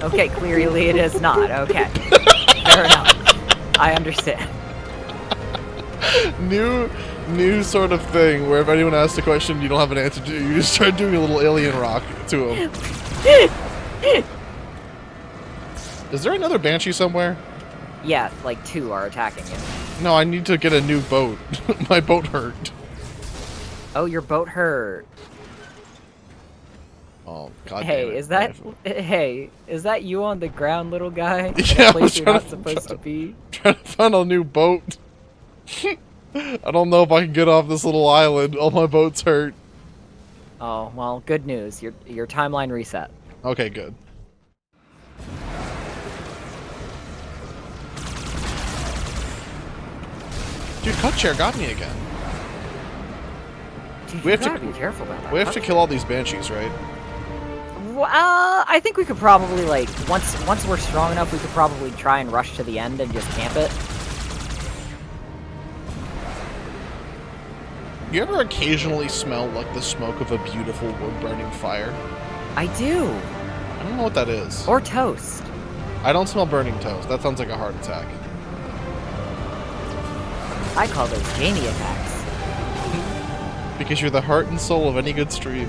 Okay, clearly it is not. Okay. Fair enough. I understand. New sort of thing where if anyone asks a question you don't have an answer to, you just start doing a little alien rock to them. Is there another Banshee somewhere? Yeah, like 2 are attacking you. No, I need to get a new boat. My boat hurt. Oh, your boat hurt. Oh, god Hey, damn it. is that you on the ground, little guy? In Yeah, a place you're not supposed to be? Trying to find a new boat. I don't know if I can get off this little island. All my boats hurt. Oh, well, good news. Your timeline reset. Okay, good. Dude, Cut Chair got me again. Dude, We you have to- gotta be careful about that. We have to kill all these Banshees, right? Well, I think we could probably, like, once we're strong enough, we could probably try and rush to the end and just camp it. You ever occasionally smell like the smoke of a beautiful wood-burning fire? I do. I don't know what that is. Or toast. I don't smell burning toast. That sounds like a heart attack. I call those Jamie attacks. Because you're the heart and soul of any good stream.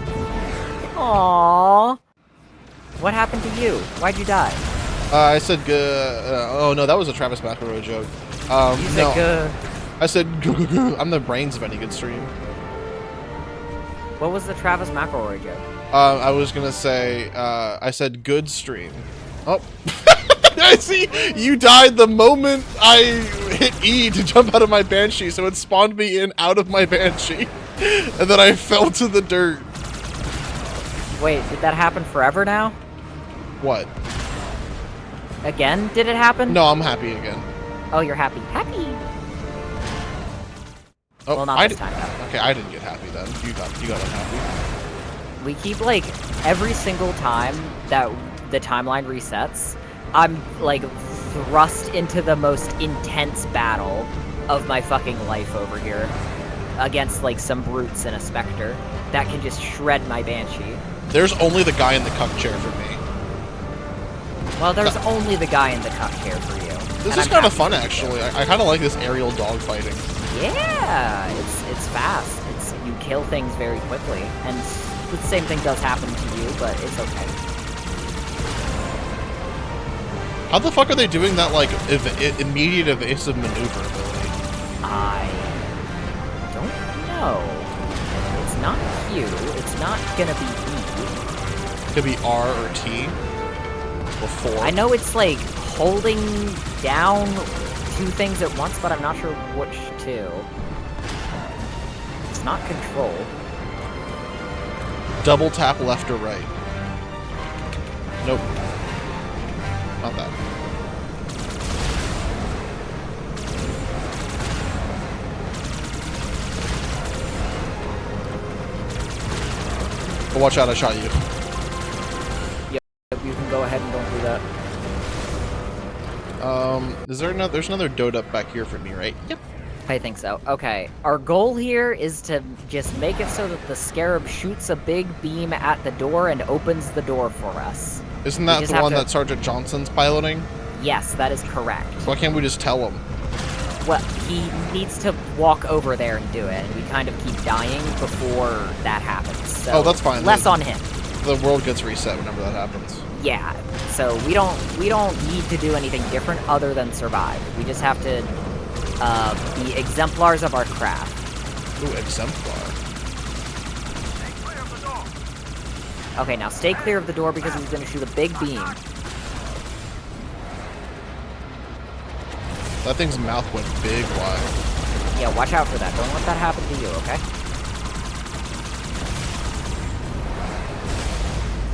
Aww. What happened to you? Why'd you die? I said, oh no, that was a Travis McElroy joke. You said, no, I said, I'm the brains of any good stream. What was the Travis McElroy joke? I was gonna say, I said good stream. Oh. I see, you died the moment I hit E to jump out of my Banshee, so it spawned me in out of my Banshee. And then I fell to the dirt. Wait, did that happen forever now? What? Again, did it happen? No, I'm happy again. Oh, you're happy. Happy! Oh, Well, not this time, though. Okay, I didn't get happy then. You got unhappy. We keep, like, every single time that the timeline resets, I'm, like, thrust into the most intense battle of my fucking life over here. Against, like, some brutes and a Spectre that can just shred my Banshee. There's only the guy in the cuck chair for me. Well, there's only the guy in the cuck chair for you. This and is I'm kind of happy fun, with you. actually. I kind of like this aerial dogfighting. Yeah, it's fast. You kill things very quickly, and the same thing does happen to you, but it's okay. How the fuck are they doing that, like, immediate evasive maneuver ability? I don't know. It's not Q. It's not gonna be E. Could be R or T. Or 4. I know it's like holding down 2 things at once, but I'm not sure which 2. It's not control. Double tap left or right. Nope. Not that. Oh, watch out, I shot you. You can go ahead and don't do that. Is there another? There's another Dode up back here for me, right? Yep. I think so. Okay, our goal here is to just make it so that the Scarab shoots a big beam at the door and opens the door for us. Isn't We that just the have one to- that Sergeant Johnson's piloting? Yes, that is correct. Why can't we just tell him? Well, he needs to walk over there and do it, and we kind of keep dying before that happens. So Oh, that's fine. Less on him. The world gets reset whenever that happens. Yeah. So we don't need to do anything different other than survive. We just have to be exemplars of our craft. Ooh, exemplar. Okay, now stay clear of the door because he's going to shoot a big beam. That thing's mouth went big wide. Yeah, watch out for that. Don't let that happen to you, okay?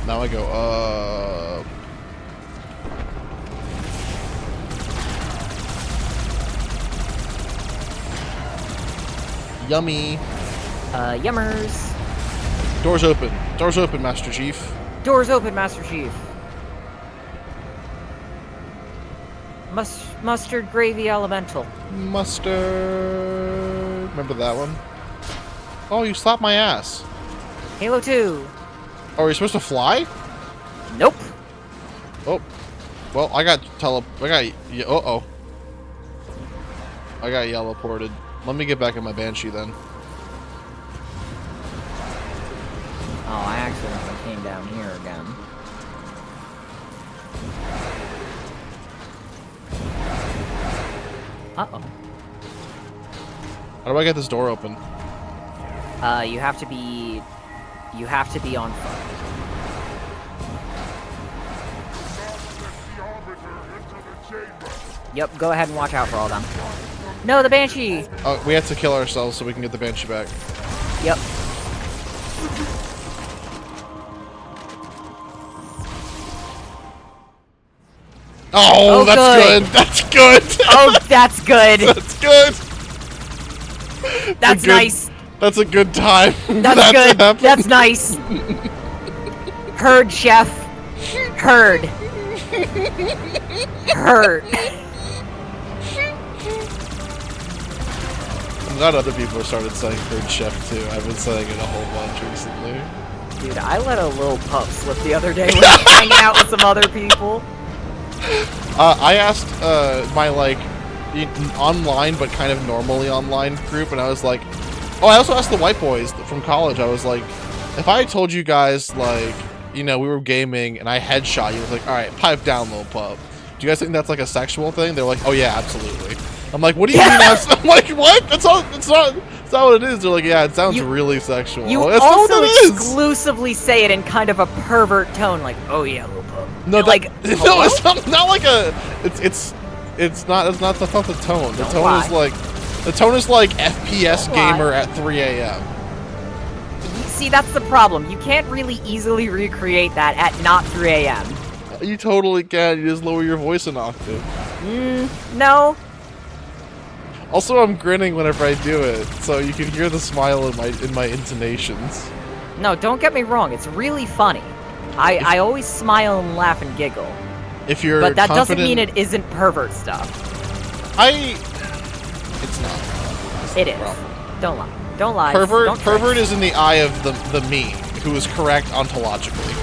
Now I go up. Yummy. Yummers. Doors open. Doors open, Master Chief. Doors open, Master Chief. Mustard gravy elemental. Mustard. Remember that one? Oh, you slapped my ass. Halo 2. Oh, are you supposed to fly? Nope. Oh. Well, I got Uh-oh. I got yellow ported. Let me get back in my Banshee then. Oh, I accidentally came down here again. Uh-oh. How do I get this door open? You have to be on foot. Yep, go ahead and watch out for all them. No, the Banshee! Oh, we have to kill ourselves so we can get the Banshee back. Yep. Oh, that's good. good. That's good. Oh, that's good. That's good. That's nice. That's a good time. That's good. That's nice. Heard, chef. Heard. Heard. I'm glad other people have started saying third chef too. I've been saying it a whole bunch recently. Dude, I let a little pup slip the other day when I was hanging out with some other people. I asked my like online but kind of normally online group, and I was like, oh, I also asked the white boys from college. I was like, if I told you guys like, you know, we were gaming and I headshot you, I was like, all right, pipe down, little pup. Do you guys think that's like a sexual thing? They're like, oh yeah, absolutely. I'm like, what do you mean? I'm like, what? That's all. It's not what it is. They're like, yeah, it sounds really sexual. You that's also what it is. exclusively say it in kind of a pervert tone, like, oh yeah, little pup. No, like, no, it's not like a. It's not. That's not the tone. The tone is like. The tone is like FPS gamer at 3 a.m. See, that's the problem. You can't really easily recreate that at not 3 a.m. You totally can. You just lower your voice an octave. No. Also, I'm grinning whenever I do it, so you can hear the smile in my intonations. No, don't get me wrong. It's really funny. I always smile and laugh and giggle. If you're But that doesn't confident- mean it isn't pervert stuff. It's not. That's It the is. problem. Don't lie. Don't lie. Pervert. Don't try. Pervert is in the eye of the me, who is correct ontologically.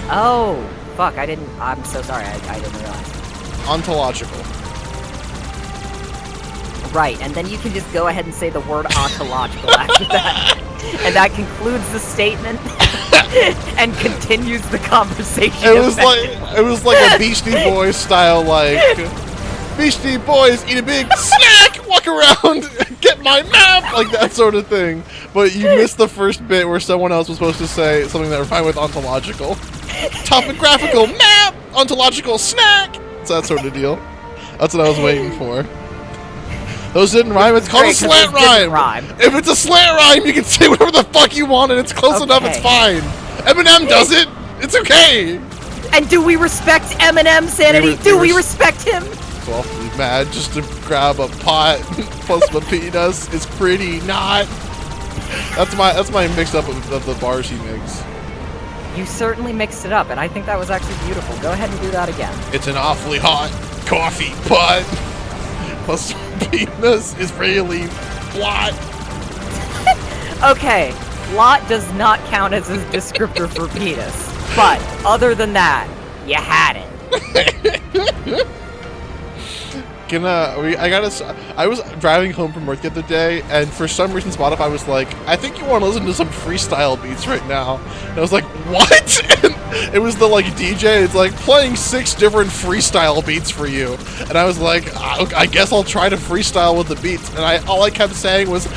Oh, fuck! I'm so sorry. I didn't realize. Ontological. Right, and then you can just go ahead and say the word ontological after that, and that concludes the statement and continues the conversation. It was like a Beastie Boys style, like Beastie Boys eat a big snack, walk around, get my map, like that sort of thing. But you missed the first bit where someone else was supposed to say something that rhymed with ontological. Topographical map, ontological snack. It's that sort of deal. That's what I was waiting for. Those didn't rhyme. It's called a slant rhyme. If it's a slant rhyme, you can say whatever the fuck you want, and it's close enough. It's fine. Eminem does it. It's okay. And do we respect Eminem, Sanity? Do we respect him? So awfully mad just to grab a pot plus pepitas. It's pretty not. That's my mix up of the bars he makes. You certainly mixed it up, and I think that was actually beautiful. Go ahead and do that again. It's an awfully hot coffee pot plus penis is really blot. Okay, blot does not count as a descriptor for penis, but other than that, you had it. I was driving home from work the other day, and for some reason Spotify was like, I think you want to listen to some freestyle beats right now. And I was like, what? And it was the like DJ, it's like playing 6 different freestyle beats for you. And I was like, I guess I'll try to freestyle with the beats. And all I kept saying was,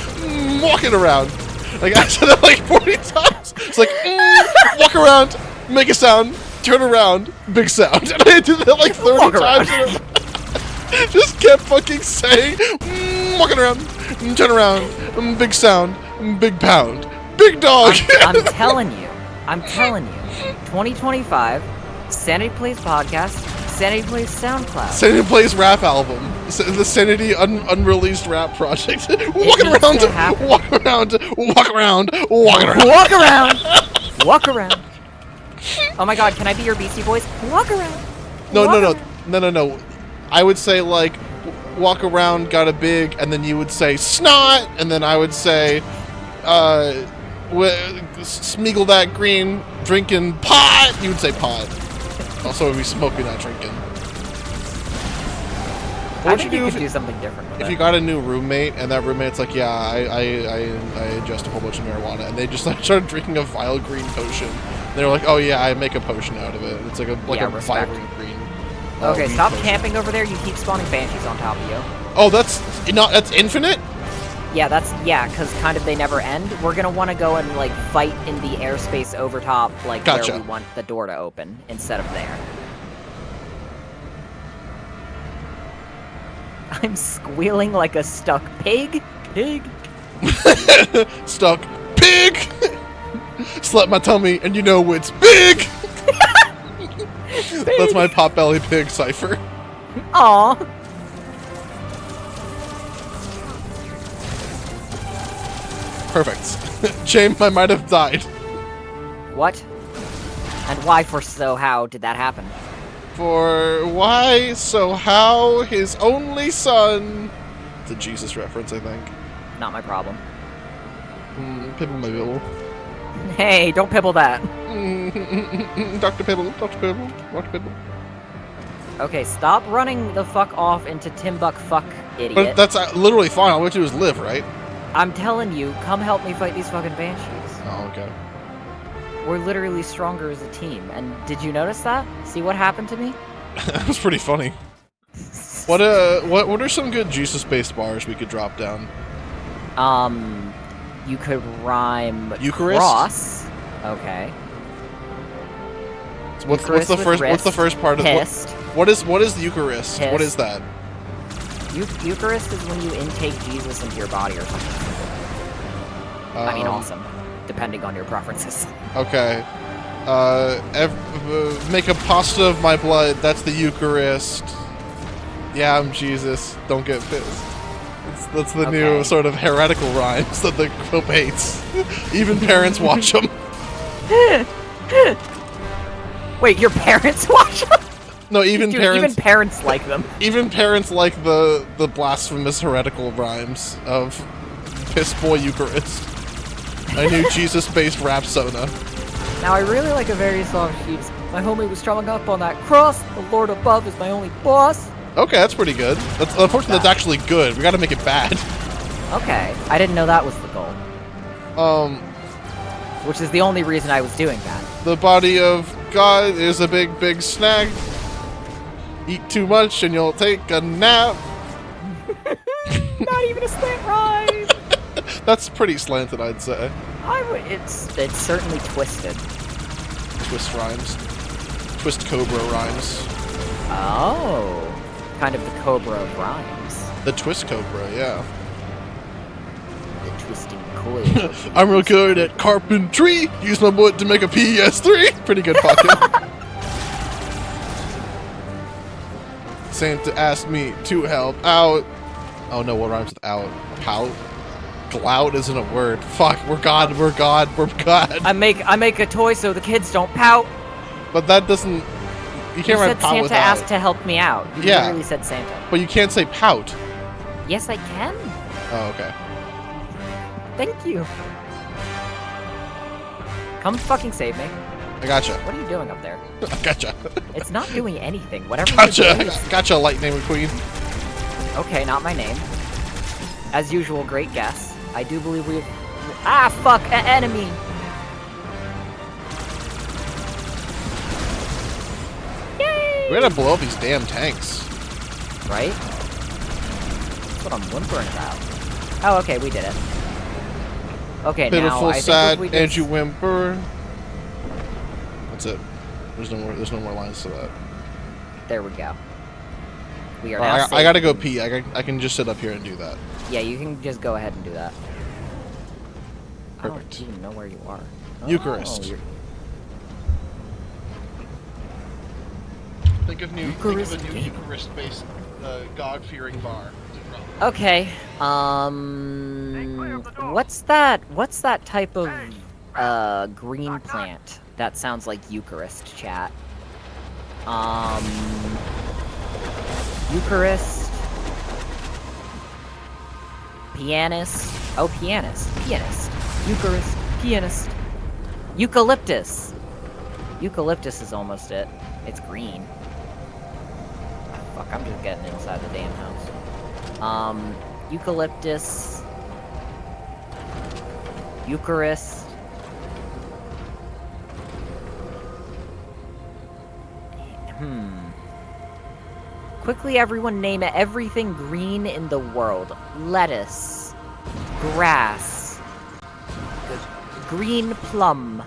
walking around. Like I said it like 40 times. It's like, walk around, make a sound, turn around, big sound. And I did that like 30 times. Just kept fucking saying, walking around, turn around, big sound, big pound, big dog. I'm telling you, 2025, Sanity Plays Podcast, Sanity Plays SoundCloud. Sanity Plays rap album, the Sanity unreleased rap project. Walking around, walk around, walk around, walk around. Walk around, walk around. Oh my god, can I be your Beastie Boys? Walk around. No. I would say like, walk around, got a big, and then you would say snot, and then I would say, smeagol that green, drinking pot. You would say pot. Also, we'd be smoking, not drinking. I think you could do something different with if it. you got a new roommate and that roommate's like, yeah, I ingest a whole bunch of marijuana, and they just like started drinking a vile green potion. They were like, oh yeah, I make a potion out of it. It's like a vibrant green. Okay, stop potion. camping over there. You keep spawning banshees on top of you. Oh, that's infinite? Yeah, because kind of they never end. We're gonna want to go and like fight in the airspace over top, like where we want the door to open instead of there. I'm squealing like a stuck pig. Pig. Stuck pig. Slap my tummy, and you know it's big. That's my Potbelly Pig cipher. Aw. Perfect. James, I might have died. What? And why for so how did that happen? For why, so how, his only son. It's a Jesus reference, I think. Not my problem. Pibble my bill. Hey, don't pibble that. Dr. Pibble, Dr. Pibble, Dr. Pibble. Okay, stop running the fuck off into Timbuk fuck, idiot. But that's literally fine. All we have to do is live, right? I'm telling you, come help me fight these fucking banshees. Oh, okay. We're literally stronger as a team. And did you notice that? See what happened to me? That was pretty funny. What are some good Jesus-based bars we could drop down? You could rhyme Eucharist? cross. Okay. So what's the first part of Pissed. what is the Eucharist? Pissed. What is that? Eucharist is when you intake Jesus into your body or something. I mean, awesome. Depending on your preferences. Okay. Make a pasta of my blood. That's the Eucharist. Yeah, I'm Jesus. Don't get pissed. That's the new sort of heretical rhymes that the Pope hates. Even parents watch them. Wait, your parents watch them? No, even parents like them. Even parents like the blasphemous heretical rhymes of Piss Boy Eucharist. A new Jesus-based rap soda. Now I really like a very soft sheeps. My homie was strung up on that cross. The Lord above is my only boss. Okay, that's pretty good. Unfortunately, that's actually good. We gotta make it bad. Okay, I didn't know that was the goal. Which is the only reason I was doing that. The body of God is a big, big snack. Eat too much and you'll take a nap. Not even a slant rhyme. That's pretty slanted, I'd say. It's certainly twisted. Twist rhymes. Twist Cobra rhymes. Oh. Kind of the Cobra of rhymes. The Twist Cobra, yeah. The twisting coil. I'm real good at carpentry. Use my wood to make a PS3. Pretty good fucking. Santa asked me to help out. Oh no, what rhymes with out? Pout? Glout isn't a word. Fuck, we're God, we're God, we're God. I make a toy so the kids don't pout. But that doesn't... You can't write pout Santa without. asked to help me out. You literally said Santa. But you can't say pout. Yes, I can. Oh, okay. Thank you. Come fucking save me. I gotcha. What are you doing up there? I gotcha. It's not doing anything. Whatever Gotcha. you're doing. Gotcha, Lightning McQueen. Okay, not my name. As usual, great guess. I do believe we have... Ah, fuck! Enemy! Yay! We gotta blow up these damn tanks. Right? That's what I'm whimpering about. Oh, okay, we did it. Okay, Pitiful, now I sad, think and you whimper. That's it. There's no more lines to that. There we go. We are now I gotta go pee. I can just sit up here and do that. Yeah, you can just go ahead and do that. Perfect. I don't even know where you are. Eucharist. Oh, Think of a new Eucharist-based God-fearing bar. okay. What's that type of green plant that sounds like Eucharist, chat? Eucharist. Pianist. Oh, pianist. Pianist. Eucharist. Pianist. Eucalyptus. Eucalyptus is almost it. It's green. Fuck, I'm just getting inside the damn house. Eucalyptus. Eucharist. Quickly, everyone name everything green in the world. Lettuce. Grass. Green plum.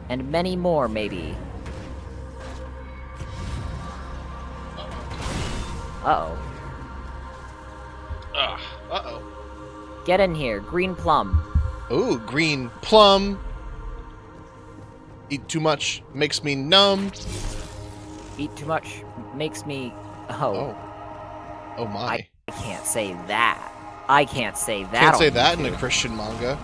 And many more, maybe. Uh-oh. Uh-oh. Get in here. Green plum. Ooh, green plum. Eat too much makes me numb. Eat too much makes me... Oh. Oh my. I can't say that. I can't say that. Can't say that in a Christian manga.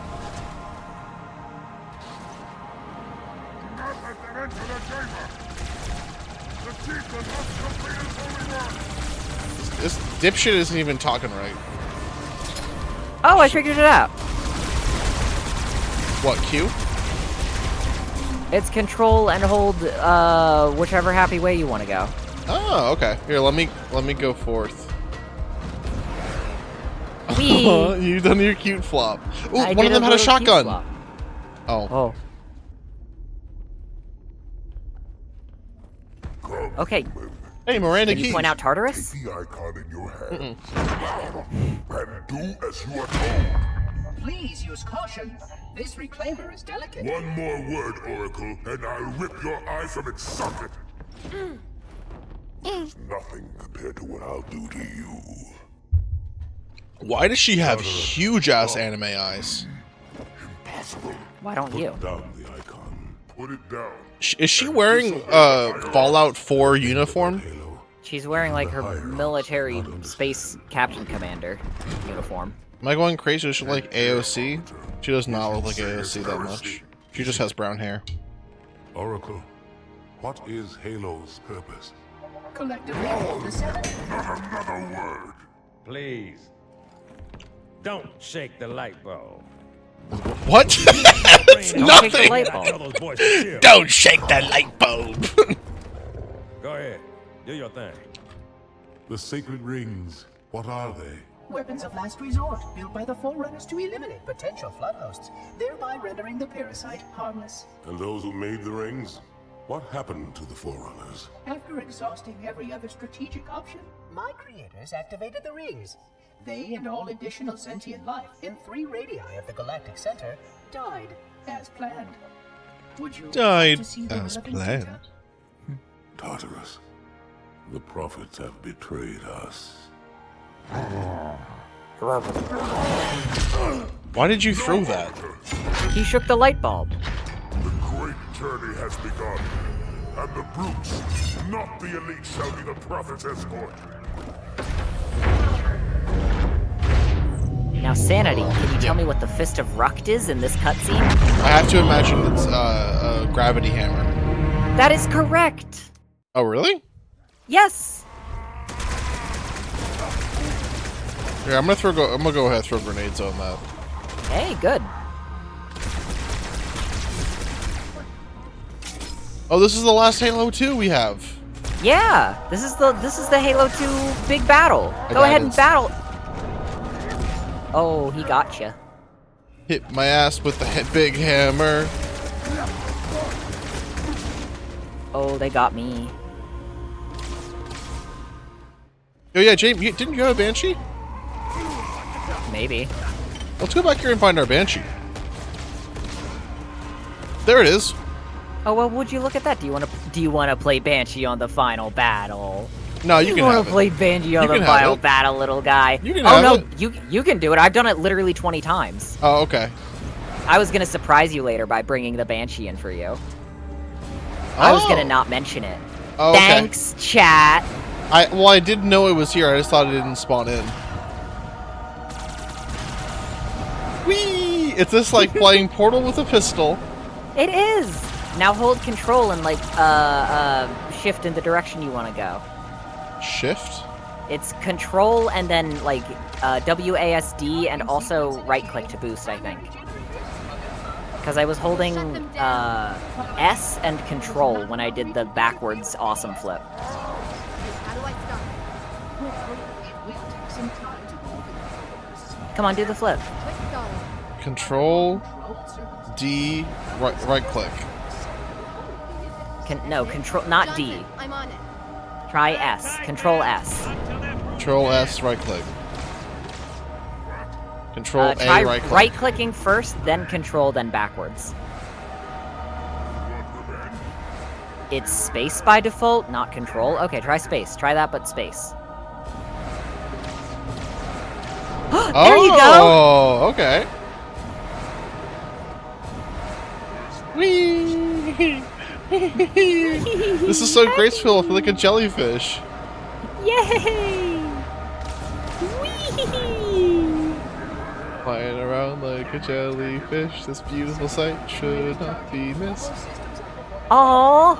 This dipshit isn't even talking right. Oh, I figured it out. What, Q? It's control and hold whichever happy way you want to go. Oh, okay. Here, let me go forth. Whee! You done your cute flop. Ooh, I one of did them had a little cute shotgun. flop. Oh. Okay. Hey, Miranda Can you Keys. point out Tartarus? Take the icon in your hand and do as you are told. Please use caution. This reclaimer is delicate. One more word, Oracle, and I'll rip your eye from its socket. It's nothing compared to what I'll do to you. Why does she have huge-ass anime eyes? Impossible. Why don't you? Put down the icon. Put it down. Is she wearing Fallout 4 uniform? She's wearing like her military space captain commander uniform. Am I going crazy? Does she look like AOC? She does not look like AOC that much. She just has brown hair. Oracle, what is Halo's purpose? Collectively, the seven. Not another word. Please. Don't shake the light bulb. What? It's Don't shake the nothing! light Tell bulb. those boys to chill. Don't shake the light bulb! Go ahead. Do your thing. The sacred rings, what are they? Weapons of last resort, built by the Forerunners to eliminate potential flood hosts, thereby rendering the parasite harmless. And those who made the rings? What happened to the Forerunners? After exhausting every other strategic option, my creators activated the rings. They and all additional sentient life in 3 radii of the galactic center died as planned. Would you Died like to see the as relevant planned. detail? Tartarus, the prophets have betrayed us. Why did you throw that? He shook the light bulb. The great journey has begun, and the brutes, not the elite, shall be the prophet's escort. Now, Sanity, can you tell me what the Fist of Rucht is in this cutscene? I have to imagine it's a gravity hammer. That is correct! Oh, really? Yes! Here, I'm gonna go ahead and throw grenades on that. Hey, good. Oh, this is the last Halo 2 we have. Yeah! This is the Halo 2 big battle. Go ahead and battle. Oh, he gotcha. Hit my ass with the big hammer. Oh, they got me. Oh yeah, James, didn't you have a Banshee? Maybe. Let's go back here and find our Banshee. There it is. Oh well, would you look at that? Do you want to play Banshee on the final battle? No, you can want have to it. play Banshee on You the can have final it. battle, little guy? You can oh have no, it. you can do it. I've done it literally 20 times. Oh, okay. I was gonna surprise you later by bringing the Banshee in for you. I was gonna not mention it. Oh, okay. Thanks, chat. I didn't know it was here. I just thought it didn't spawn in. Whee! It's just like playing Portal with a pistol. It is. Now hold control and like shift in the direction you want to go. Shift? It's control and then like WASD and also right click to boost, I think. Because I was holding S and Control when I did the backwards awesome flip. How do I start? Come on, do the flip. Quick stall. Control D, right click. No, Control, not D. Johnson, I'm on it. Try S. Control S. Control S, right click. Control A, try right click. right-clicking first, then Control, then backwards. It's space by default, not Control. Okay, try space. Try that, but space. There you go! Oh, okay. Whee! This is so graceful, I feel like a jellyfish. Yay! Whee! Flying around like a jellyfish, this beautiful sight should not be missed. Aww!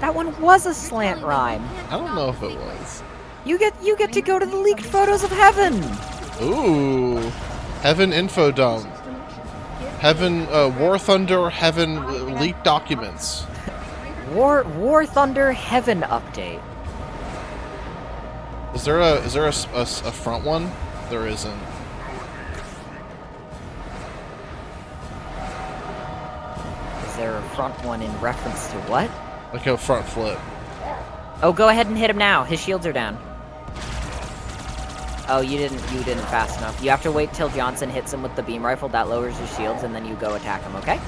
That one was a slant rhyme. I don't know if it was. You get to go to the leaked photos of heaven! Ooh. Heaven info dump. Heaven, War Thunder Heaven leaked documents. War Thunder Heaven update. Is there a front one? There isn't. Is there a front one in reference to what? Like a front flip. Oh, go ahead and hit him now. His shields are down. Oh, you didn't fast enough. You have to wait till Johnson hits him with the beam rifle. That lowers his shields, and then you go attack him. Okay?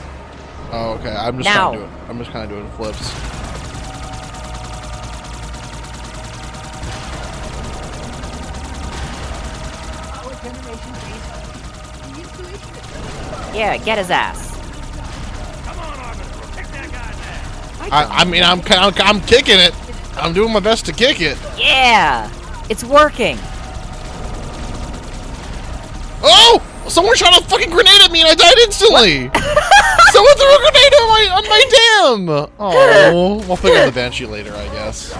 Oh, okay. I'm just kind of doing flips. Yeah, get his ass. I mean, I'm kicking it. I'm doing my best to kick it. Yeah, it's working. Oh! Someone shot a fucking grenade at me and I died instantly! Someone threw a grenade on my dam! Oh, we'll pick up the Banshee later, I guess.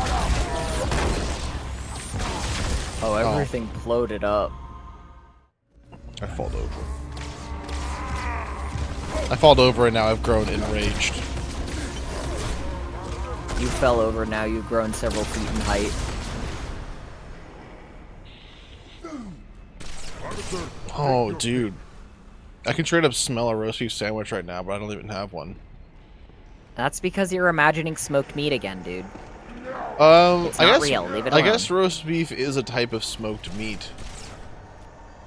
Oh, everything floated up. I falled over. I falled over and now I've grown enraged. You fell over, now you've grown several feet in height. Oh, dude. I can straight up smell a roast beef sandwich right now, but I don't even have one. That's because you're imagining smoked meat again, dude. It's not real. Leave it alone. I guess roast beef is a type of smoked meat.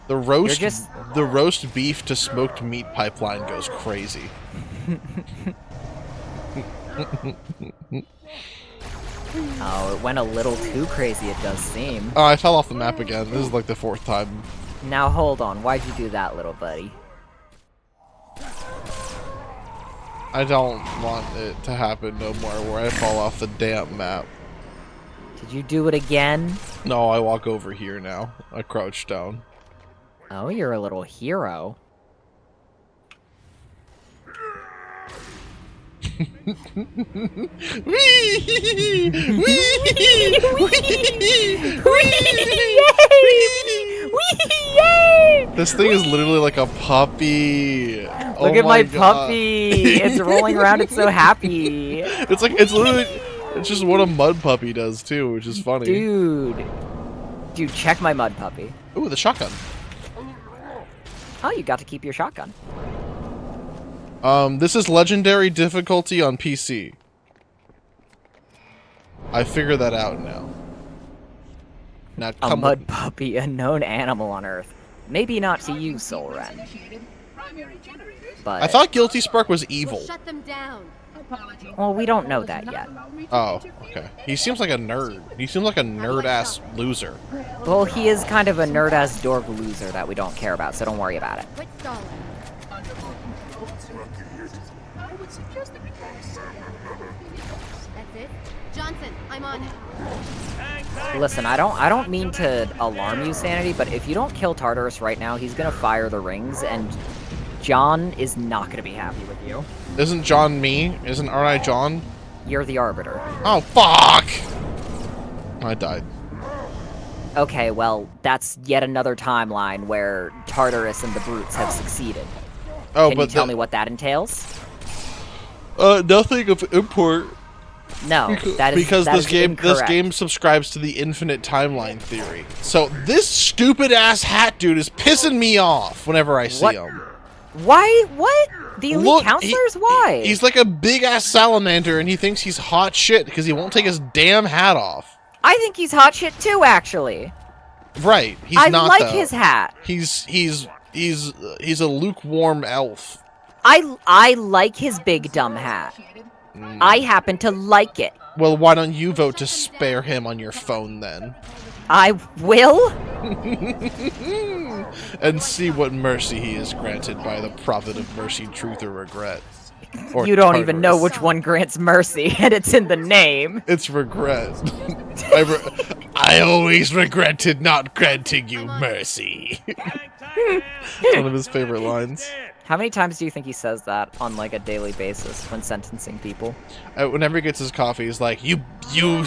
The roast beef to smoked meat pipeline goes crazy. Oh, it went a little too crazy, it does seem. Oh, I fell off the map again. This is like the 4th time. Now hold on, why'd you do that, little buddy? I don't want it to happen no more where I fall off the damn map. Did you do it again? No, I walk over here now. I crouch down. Oh, you're a little hero. This thing is literally like a puppy. Look at my puppy. It's rolling around. It's so happy. It's like, it's literally, it's just what a mud puppy does too, which is funny. Dude, check my mud puppy. Ooh, the shotgun. Oh, you got to keep your shotgun. This is legendary difficulty on PC. I figured that out now. Now A come mud puppy, a known animal on Earth. Maybe not to you, Soul Ren. But I thought Guilty Spark was evil. Shut them down. well, we don't know that yet. Oh, okay. He seems like a nerd. He seems like a nerd-ass loser. Well, he is kind of a nerd-ass dork loser that we don't care about, so don't worry about it. Quit stalling. That's it. Johnson, I'm on it. Listen, I don't mean to alarm you, Sanity, but if you don't kill Tartarus right now, he's gonna fire the rings, and John is not gonna be happy with you. Isn't John me? Aren't I John? You're the Arbiter. Oh, fuck! I died. Okay, well, that's yet another timeline where Tartarus and the Brutes have succeeded. Oh, Can but you tell me what that entails? nothing of import. No, that is Because that this is game incorrect. subscribes to the infinite timeline theory. So this stupid ass hat dude is pissing me off whenever I see What? him. Why? What? The elite Look, counselors? Why? He's like a big ass salamander, and he thinks he's hot shit because he won't take his damn hat off. I think he's hot shit too, actually. Right? He's I not. like though. his hat. He's a lukewarm elf. I like his big dumb hat. I happen to like it. Well, why don't you vote to spare him on your phone then? I will. And see what mercy he is granted by the prophet of mercy, truth, or regret. Or You don't even know Tartarus. which one grants mercy, and it's in the name. It's regret. I always regretted not granting you mercy. It's one of his favorite lines. How many times do you think he says that on like a daily basis when sentencing people? Whenever he gets his coffee, he's like, "You will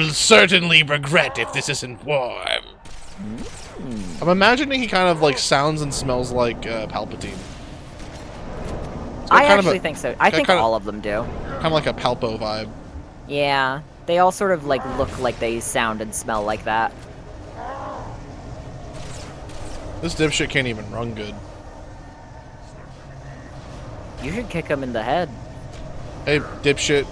certainly regret if this isn't warm." I'm imagining he kind of like sounds and smells like Palpatine. I kind of actually a- think so. I think kind of- all of them do. Kind of like a Palpo vibe. Yeah, they all sort of like look like they sound and smell like that. This dipshit can't even run good. You should kick him in the head. Hey, dipshit.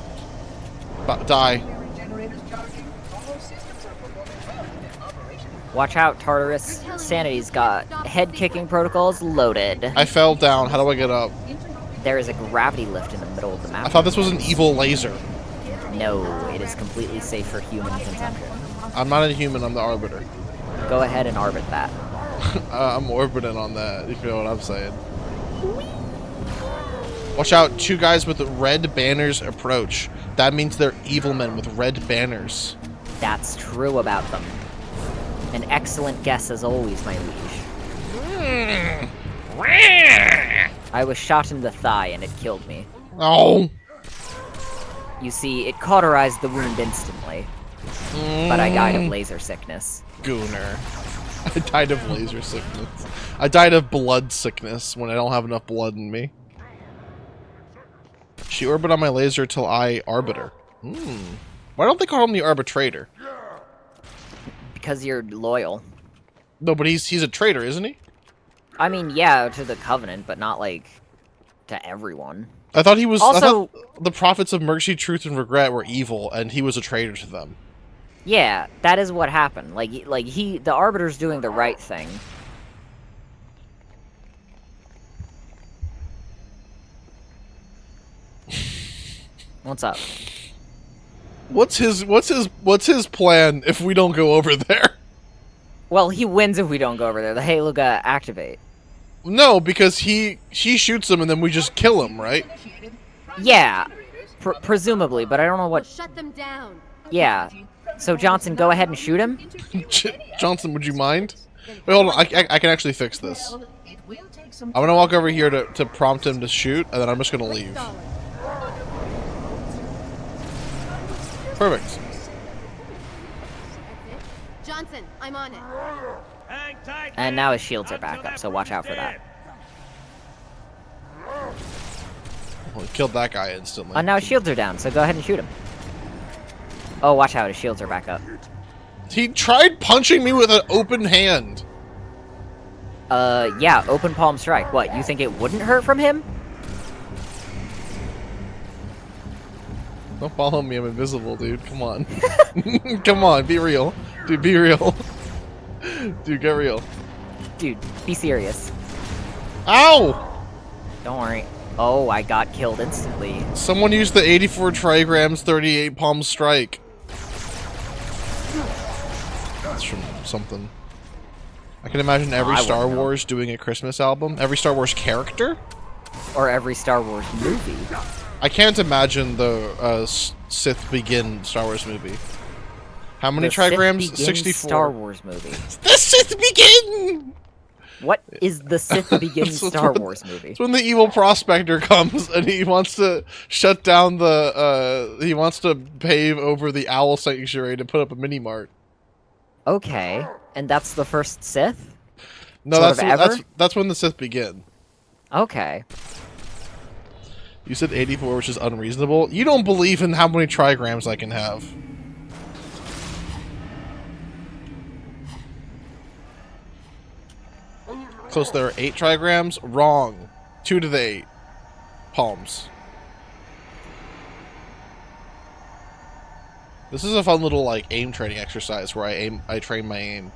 Die. Regenerators charging. All systems are performing well in operation. Watch out, Tartarus. Sanity's got head-kicking protocols loaded. I fell down. How do I get up? There is a gravity lift in the middle of the map. I thought this was an evil laser. No, it is completely safe for human consumption. I'm not a human, I'm the Arbiter. Go ahead and orbit that. I'm orbiting on that, if you know what I'm saying. Watch out, 2 guys with red banners approach. That means they're evil men with red banners. That's true about them. An excellent guess as always, my liege. I was shot in the thigh and it killed me. Oh! You see, it cauterized the wound instantly. But I died of laser sickness. Gooner. I died of laser sickness. I died of blood sickness when I don't have enough blood in me. She orbit on my laser till I arbiter. Why don't they call him the arbitrator? Because you're loyal. No, but he's a traitor, isn't he? I mean, yeah, to the Covenant, but not, like, to everyone. I thought he was. I Also- thought the prophets of mercy, truth, and regret were evil, and he was a traitor to them. Yeah, that is what happened. The Arbiter's doing the right thing. What's up? What's his plan if we don't go over there? Well, he wins if we don't go over there. The Halo got activate. No, because he shoots him and then we just kill him, right? Yeah, presumably, but I don't know what... Shut them down. Yeah. So, Johnson, go ahead and shoot him? Johnson, would you mind? Wait, hold on. I can actually fix this. It will take some I'm gonna walk over here to prompt him to shoot, and then I'm just gonna leave. Solid. Perfect. That's it. Johnson, I'm on it. And now his shields are back up, so watch out for that. Well, he killed that guy instantly. Now his shields are down, so go ahead and shoot him. Oh, watch out, his shields are back up. He tried punching me with an open hand. Yeah, open palm strike. What, you think it wouldn't hurt from him? Don't follow me, I'm invisible, dude. Come on. Come on, be real. Dude, be real. Dude, get real. Dude, be serious. Ow! Don't worry. Oh, I got killed instantly. Someone used the 84 trigrams 38 palm strike. That's from something. I can imagine every I Star wouldn't know. Wars doing a Christmas album. Every Star Wars character? Or every Star Wars movie. I can't imagine the Sith Begin Star Wars movie. How many The Sith trigrams? Begins 64. Star Wars movie. The Sith Begin! What is the Sith Begins That's Star what- Wars movie? It's when the evil prospector comes and he wants to shut down the, he wants to pave over the owl sanctuary to put up a mini-mart. Okay, and that's the first Sith? No, Sort that's of ever? that's when the Sith begin. Okay. You said 84, which is unreasonable. You don't believe in how many trigrams I can have. Close, there are 8 trigrams. Wrong. 2 to the 8. Palms. This is a fun little like aim training exercise where I train my aim.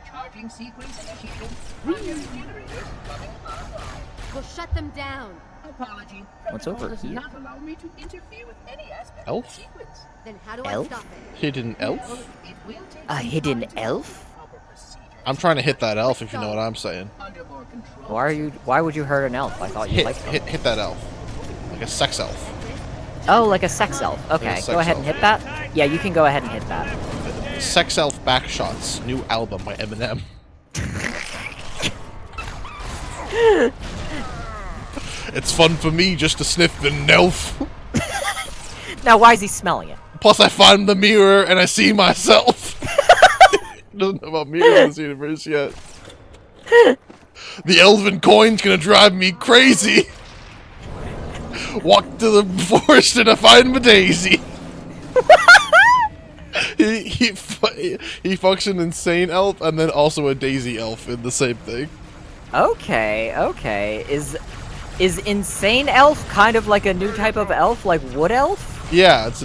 Charging sequence initiated. Primary generators coming online. We'll shut them down. Apology. What's Protocol over does here? not allow me to interfere with any aspect Elf? of the sequence. Then how do Elf? I stop it? Hidden elf? It will take A some hidden time to elf? follow proper procedures. I'm trying to hit that elf, if you know what I'm saying. Under more control. Why would you hurt an elf? I thought you liked them. Hit that elf. Like a sex elf. Oh, like a sex elf. Okay, Like a sex go ahead and elf. hit that. Yeah, you can go ahead and hit that. Sex Elf Backshots, new album by Eminem. It's fun for me just to sniff an elf. Now, why is he smelling it? Plus, I find the mirror and I see myself. Doesn't know about mirrors in this universe yet. The elven coin's gonna drive me crazy. Walk to the forest and I find my daisy. he fucks an insane elf and then also a daisy elf in the same thing. Okay. Is insane elf kind of like a new type of elf, like wood elf? Yeah, it's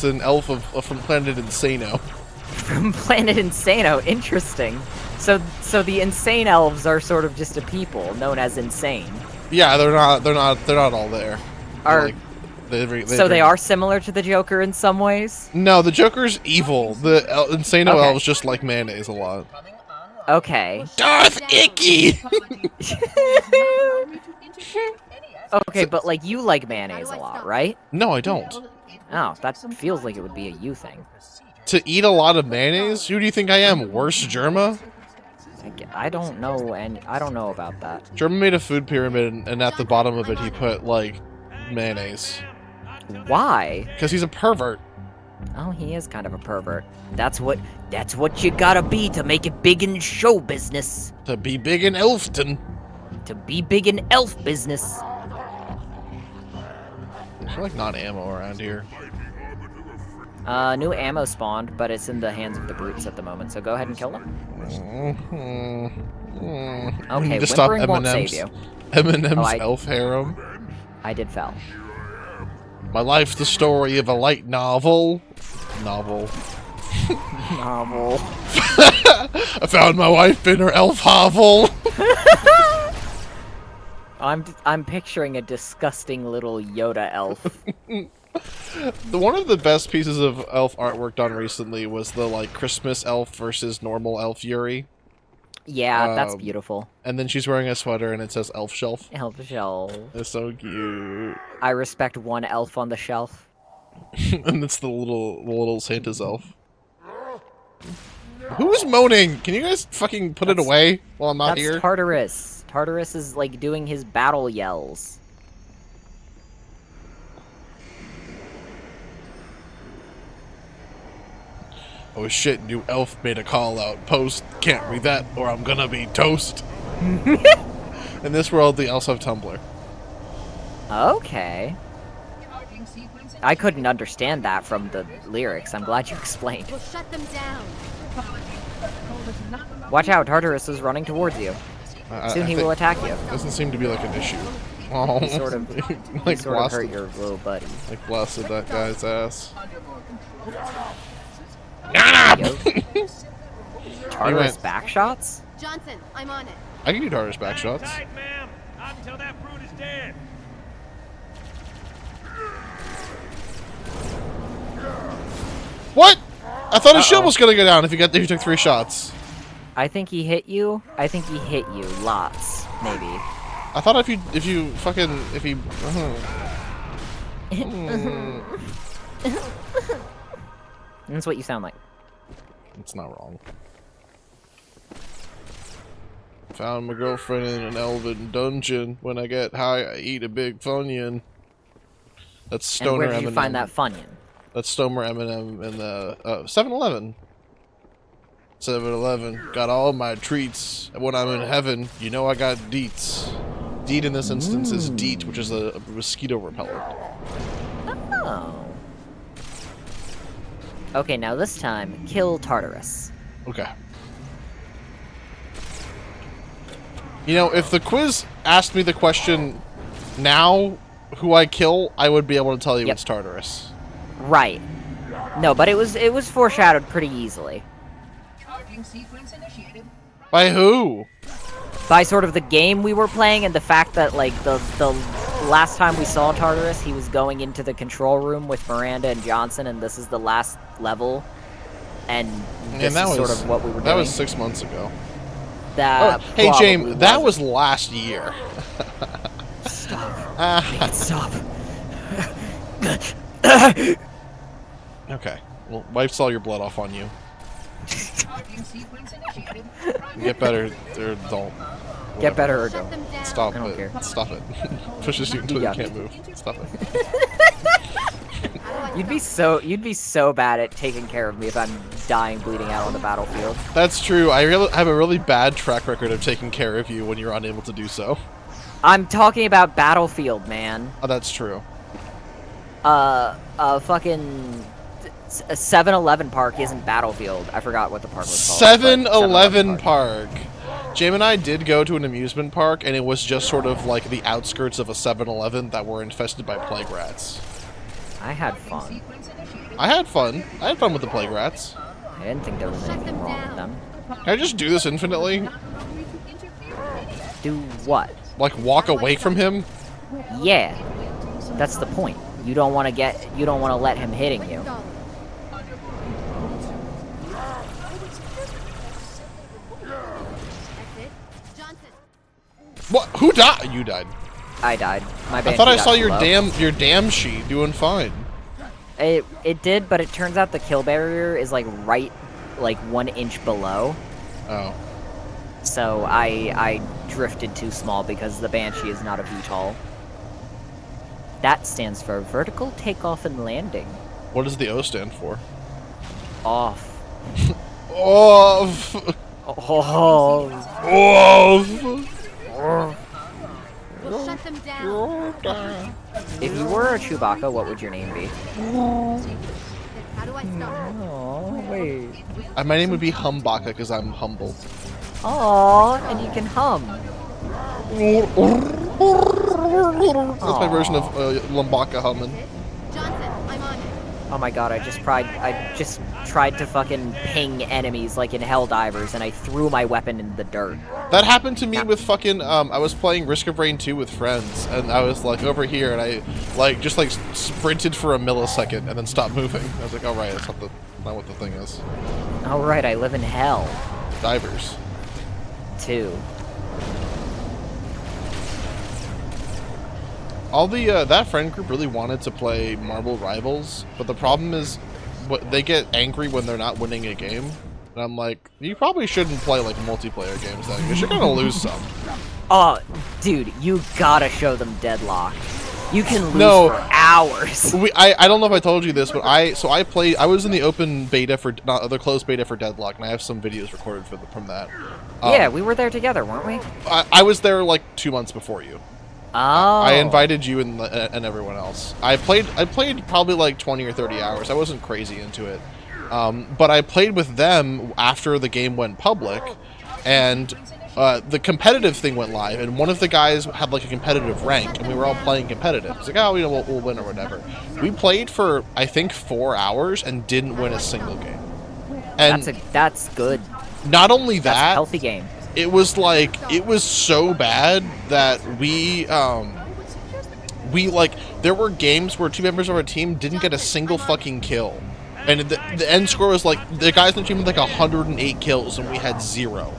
an elf from planet Insano. From Planet Insano. Interesting. So the insane elves are sort of just a people known as insane. Yeah, they're not all there. Are They they are similar to the Joker in some ways? No, the Joker's evil. The Insano Okay. elves just like mayonnaise a lot. Okay. Darth Icky! Okay, but like you like mayonnaise a lot, right? No, I don't. Oh, that feels like it would be a you thing. To eat a lot of mayonnaise? Who do you think I am? Worse Germa? I don't know, and I don't know about that. Germa made a food pyramid, and at the bottom of it, he put like mayonnaise. Why? Because he's a pervert. Oh, he is kind of a pervert. That's what you gotta be to make it big in show business. To be big in Elfton. To be big in elf business. There's like not ammo around here. New ammo spawned, but it's in the hands of the brutes at the moment, so go ahead and kill them. Okay, Just stop whimpering won't save you. Eminem's elf harem. I did fell. My life's the story of a light novel. Novel. I found my wife in her elf hovel. I'm picturing a disgusting little Yoda elf. One of the best pieces of elf artwork done recently was the like Christmas elf versus normal elf Yuri. Yeah, that's beautiful. And then she's wearing a sweater and it says elf shelf. Elf shelf. It's so cute. I respect one elf on the shelf. And it's the little Santa's elf. Who's moaning? Can you guys fucking put it away while I'm not here? That's Tartarus. Tartarus is like doing his battle yells. Oh shit, new elf made a call out. Post, can't read that or I'm gonna be toast. In this world, the elves have Tumblr. Okay. I couldn't understand that from the lyrics. I'm glad you explained. We'll shut them down. Watch out, Tartarus is running towards you. Soon he will attack you. Doesn't seem to be like an issue. Oh, He sort of, like he sort of hurt blasted, your little buddy. like blasted that guy's ass. Tartarus backshots? Johnson, I'm on it. I can do Tartarus backshots. Tight, ma'am. Not until that brute is dead. What? I thought his shield was gonna go down if you took 3 shots. I think he hit you. I think he hit you lots, maybe. I thought if you That's what you sound like. It's not wrong. Found my girlfriend in an elven dungeon. When I get high, I eat a big Funyun. That's Stoner And where did you Eminem. find that Funyun? That's Stoner Eminem in the 7-Eleven. 7-Eleven got all my treats. And when I'm in heaven, you know I got deets. Deed in this instance is DEET, which is a mosquito repellent. Oh. Okay, now this time, kill Tartarus. Okay. You know, if the quiz asked me the question now, who I kill, I would be able to tell you it's Tartarus. Right. No, but it was foreshadowed pretty easily. Charging sequence initiated. By who? By sort of the game we were playing and the fact that, like, the last time we saw Tartarus, he was going into the control room with Miranda and Johnson, and this is the last level. And this is sort of what we were doing. That was 6 months ago. That hey, James, that was last year. Stop. Make it stop. Okay. Well, wipes all your blood off on you. Charging sequence initiated. Get better or don't. Get better or Shut don't. them down. Stop I don't it. care. Stop it. Pushes you until you got can't it. move. Stop it. You'd be so bad at taking care of me if I'm dying, bleeding out on the battlefield. That's true. I have a really bad track record of taking care of you when you're unable to do so. I'm talking about battlefield, man. Oh, that's true. Fucking 7-Eleven Park isn't battlefield. I forgot what the park was called. 7-Eleven Park. Jim and I did go to an amusement park, and it was just sort of like the outskirts of a 7-Eleven that were infested by plague rats. I had fun. Sequence initiated. I had fun. I had fun with the plague rats. I didn't think there was anything wrong with them. Can I just do this infinitely? Do what? Like, walk away from him? Yeah. That's the point. You don't want to let him hitting you. That's it. Johnson. What? Who died? You died. I died. My I Banshee thought I got saw too your low. damn sheet doing fine. It did, but it turns out the kill barrier is like right, like 1 inch below. Oh. So I drifted too small because the Banshee is not a VTOL. That stands for vertical takeoff and landing. What does the O stand for? Off. Off. Oh. Off. We'll shut them down. If you were a Chewbacca, what would your name be? Then how do I stop? Oh, wait. My name would be Humbaka because I'm humble. Aw, and you can hum. That's my version of Lumbaka humming. Johnson, I'm on it. Oh my god, I just tried to fucking ping enemies like in Helldivers, and I threw my weapon in the dirt. That happened to me with fucking, I was playing Risk of Rain 2 with friends, and I was like over here, and I just sprinted for a millisecond and then stopped moving. I was like, oh right, that's not what the thing is. Alright, I live in hell. Divers. 2. All the, that friend group really wanted to play Marble Rivals, but the problem is, they get angry when they're not winning a game. And I'm like, you probably shouldn't play, like, multiplayer games then, because you're gonna lose some. Oh, dude, you gotta show them Deadlock. You can lose for hours. I don't know if I told you this, but I was in the open beta the closed beta for Deadlock, and I have some videos recorded from that. Yeah, we were there together, weren't we? I was there like 2 months before you. Oh. I invited you and everyone else. I played probably like 20 or 30 hours. I wasn't crazy into it. But I played with them after the game went public, and the competitive thing went live, and one of the guys had like a competitive rank, and we were all playing competitive. It's like, oh, we'll win or whatever. We played for, I think, 4 hours and didn't win a single game. And that's good. Not only That's a that, healthy game. it was so bad that there were games where 2 members of our team didn't get a single fucking kill. And the end score was like, the guys in the team had like 108 kills and we had 0.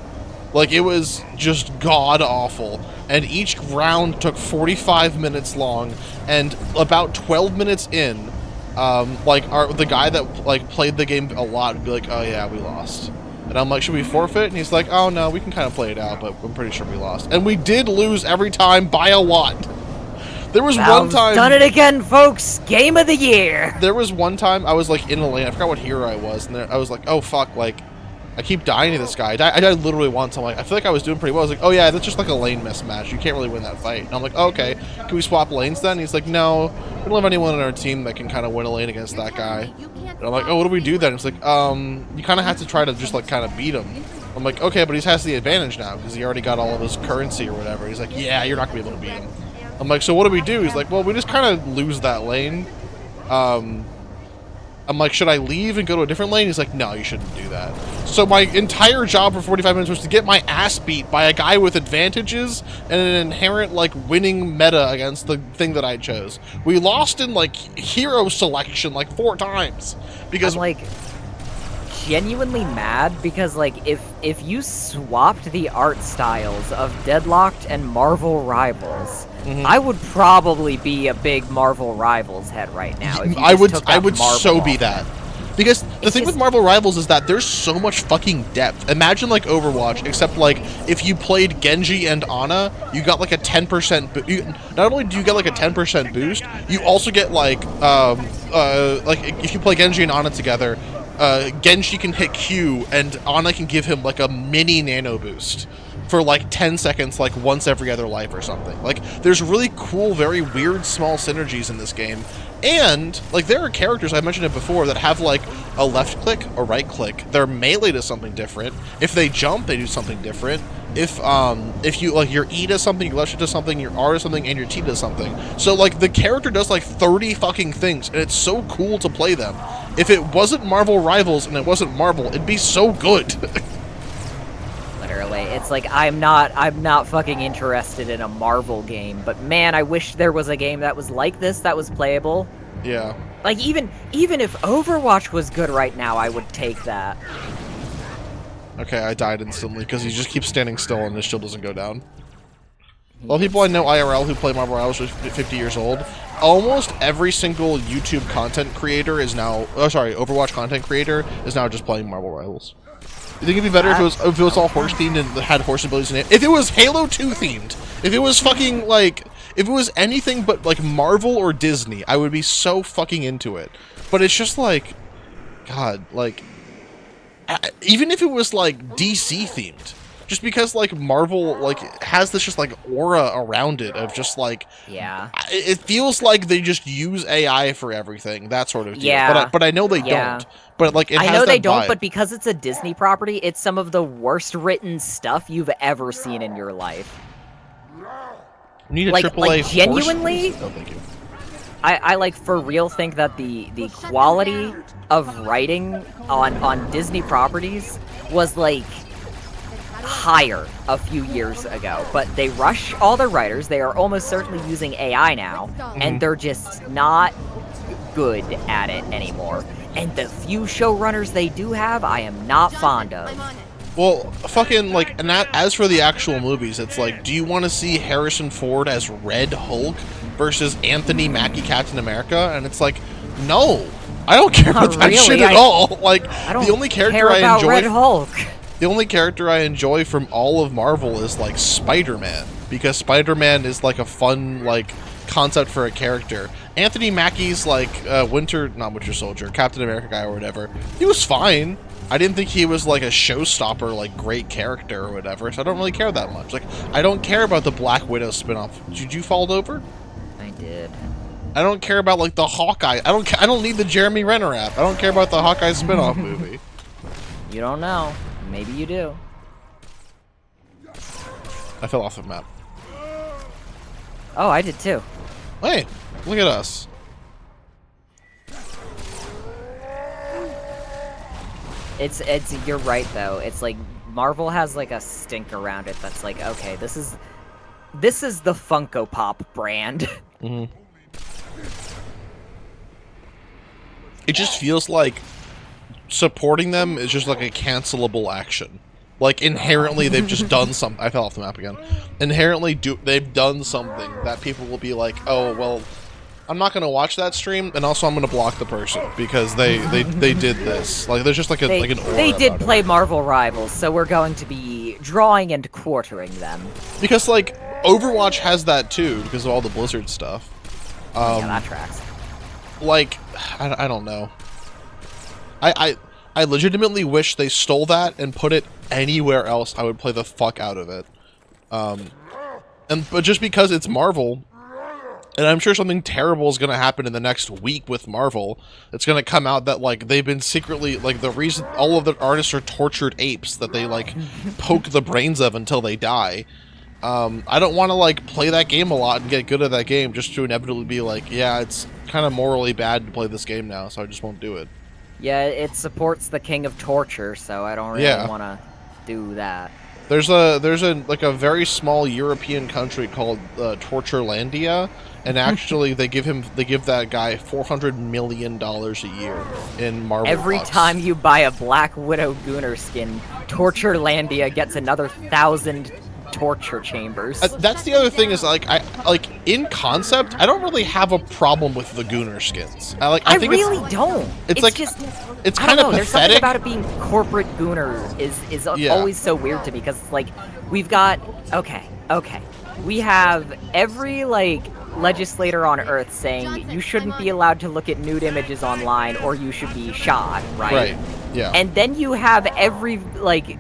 Like, it was just god-awful. And each round took 45 minutes long, and about 12 minutes in, the guy that like played the game a lot would be like, oh yeah, we lost. And I'm like, should we forfeit? And he's like, oh no, we can kind of play it out, but I'm pretty sure we lost. And we did lose every time by a lot. There was one time... done it again, folks! Game of the year! There was one time I was like in a lane, I forgot what hero I was, and I was like, oh fuck, like, I keep dying to this guy. I died literally once. I'm like, I feel like I was doing pretty well. I was like, oh yeah, that's just like a lane mismatch. You can't really win that fight. And I'm like, oh, okay, can we swap lanes then? And he's like, no, we don't have anyone on our team that can kind of win a lane against that guy. And I'm like, oh, what do we do then? It's like, you kind of have to try to just like kind of beat him. I'm like, okay, but he has the advantage now because he already got all of his currency or whatever. He's like, yeah, you're not gonna be able to beat him. I'm like, so what do we do? He's like, well, we just kind of lose that lane. I'm like, should I leave and go to a different lane? He's like, no, you shouldn't do that. So my entire job for 45 minutes was to get my ass beat by a guy with advantages and an inherent, like, winning meta against the thing that I chose. We lost in, like, hero selection, like, 4 times. Because, I'm, like, genuinely mad because, like, if you swapped the art styles of Deadlocked and Marvel Rivals, I would probably be a big Marvel Rivals head right now. If you I would Marvel so be off. that. Because the thing with Marvel Rivals is that there's so much fucking depth. Imagine like Overwatch, except like if you played Genji and Ana, you got like a 10% not only do you get like a 10% boost, you also get like if you play Genji and Ana together, Genji can hit Q and Ana can give him like a mini nano boost for like 10 seconds, like once every other life or something. Like, there's really cool, very weird small synergies in this game. And, like, there are characters, I mentioned it before, that have like a left click, a right click. Their melee does something different. If they jump, they do something different. If you, like, your E does something, your left shift does something, your R does something, and your T does something. So, like, the character does like 30 fucking things, and it's so cool to play them. If it wasn't Marvel Rivals and it wasn't Marvel, it'd be so good. Literally, it's like I'm not fucking interested in a Marvel game, but man, I wish there was a game that was like this that was playable. Yeah. Like even if Overwatch was good right now, I would take that. Okay, I died instantly because he just keeps standing still and his shield doesn't go down. Well, people I know IRL who play Marvel Rivals are 50 years old. Almost every single YouTube content creator is now, Overwatch content creator is now just playing Marvel Rivals. You think it'd be better if it was all horse themed and had horse abilities in it? If it was Halo 2 themed, if it was fucking like, if it was anything but like Marvel or Disney, I would be so fucking into it. But it's just like, God, like, even if it was like DC themed, just because like Marvel like has this just like aura around it of just like, yeah, it feels like they just use AI for everything, that sort of deal. Yeah, but I know they don't. But like it I has know that they don't, vibe. but because it's a Disney property, it's some of the worst written stuff you've ever seen in your life. You need a like AAA genuinely. Oh, thank you. I like for real think that the quality of writing on Disney properties was like higher a few years ago, but they rush all their writers. They are almost certainly using AI now, and they're just not good at it anymore. And the few showrunners they do have, I am not fond of. Well, fucking, like, and that, as for the actual movies, it's like, do you want to see Harrison Ford as Red Hulk versus Anthony Mackie Captain America? And it's like, no, I don't care about that shit at all. Like, the only character I enjoy, Red Hulk. The only character I enjoy from all of Marvel is like Spider-Man, because Spider-Man is like a fun like concept for a character. Anthony Mackie's like not Winter Soldier, Captain America guy or whatever. He was fine. I didn't think he was like a showstopper, like great character or whatever, so I don't really care that much. Like, I don't care about the Black Widow spinoff. Did you fall over? I did. I don't care about like the Hawkeye. I don't need the Jeremy Renner app. I don't care about the Hawkeye spinoff movie. You don't know. Maybe you do. I fell off the map. Oh, I did too. Hey, look at us. It's you're right though. It's like Marvel has like a stink around it that's like, okay, this is the Funko Pop brand. It just feels like supporting them is just like a cancelable action. Like, inherently they've just done something. I fell off the map again. Inherently they've done something that people will be like, oh, well, I'm not gonna watch that stream, and also I'm gonna block the person because they did this. Like, there's just like an aura. They did about play it. Marvel Rivals, so we're going to be drawing and quartering them. Because like Overwatch has that too because of all the Blizzard stuff. Yeah, that tracks. Like, I don't know. I legitimately wish they stole that and put it anywhere else. I would play the fuck out of it. But just because it's Marvel, and I'm sure something terrible is going to happen in the next week with Marvel, it's going to come out that, like, they've been secretly, like, the reason all of the artists are tortured apes that they, like, poke the brains of until they die. I don't want to, like, play that game a lot and get good at that game just to inevitably be like, yeah, it's kind of morally bad to play this game now, so I just won't do it. Yeah, it supports the king of torture, so I don't really want to do that. There's a very small European country called Torturelandia, and actually they give that guy $400 million a year in Marvel Every bucks. time you buy a Black Widow Gooner skin, Torturelandia gets another 1,000 torture chambers. That's the other thing is, like, in concept, I don't really have a problem with the Gooner skins. I think really don't. It's like just, it's it's I kind don't of know. pathetic. There's something about it being corporate Gooner is always so weird to me, because it's like we've got okay, we have every like legislator on Earth saying you shouldn't be allowed to look at nude images online or you should be shot, right? Right. Yeah. And then you have every like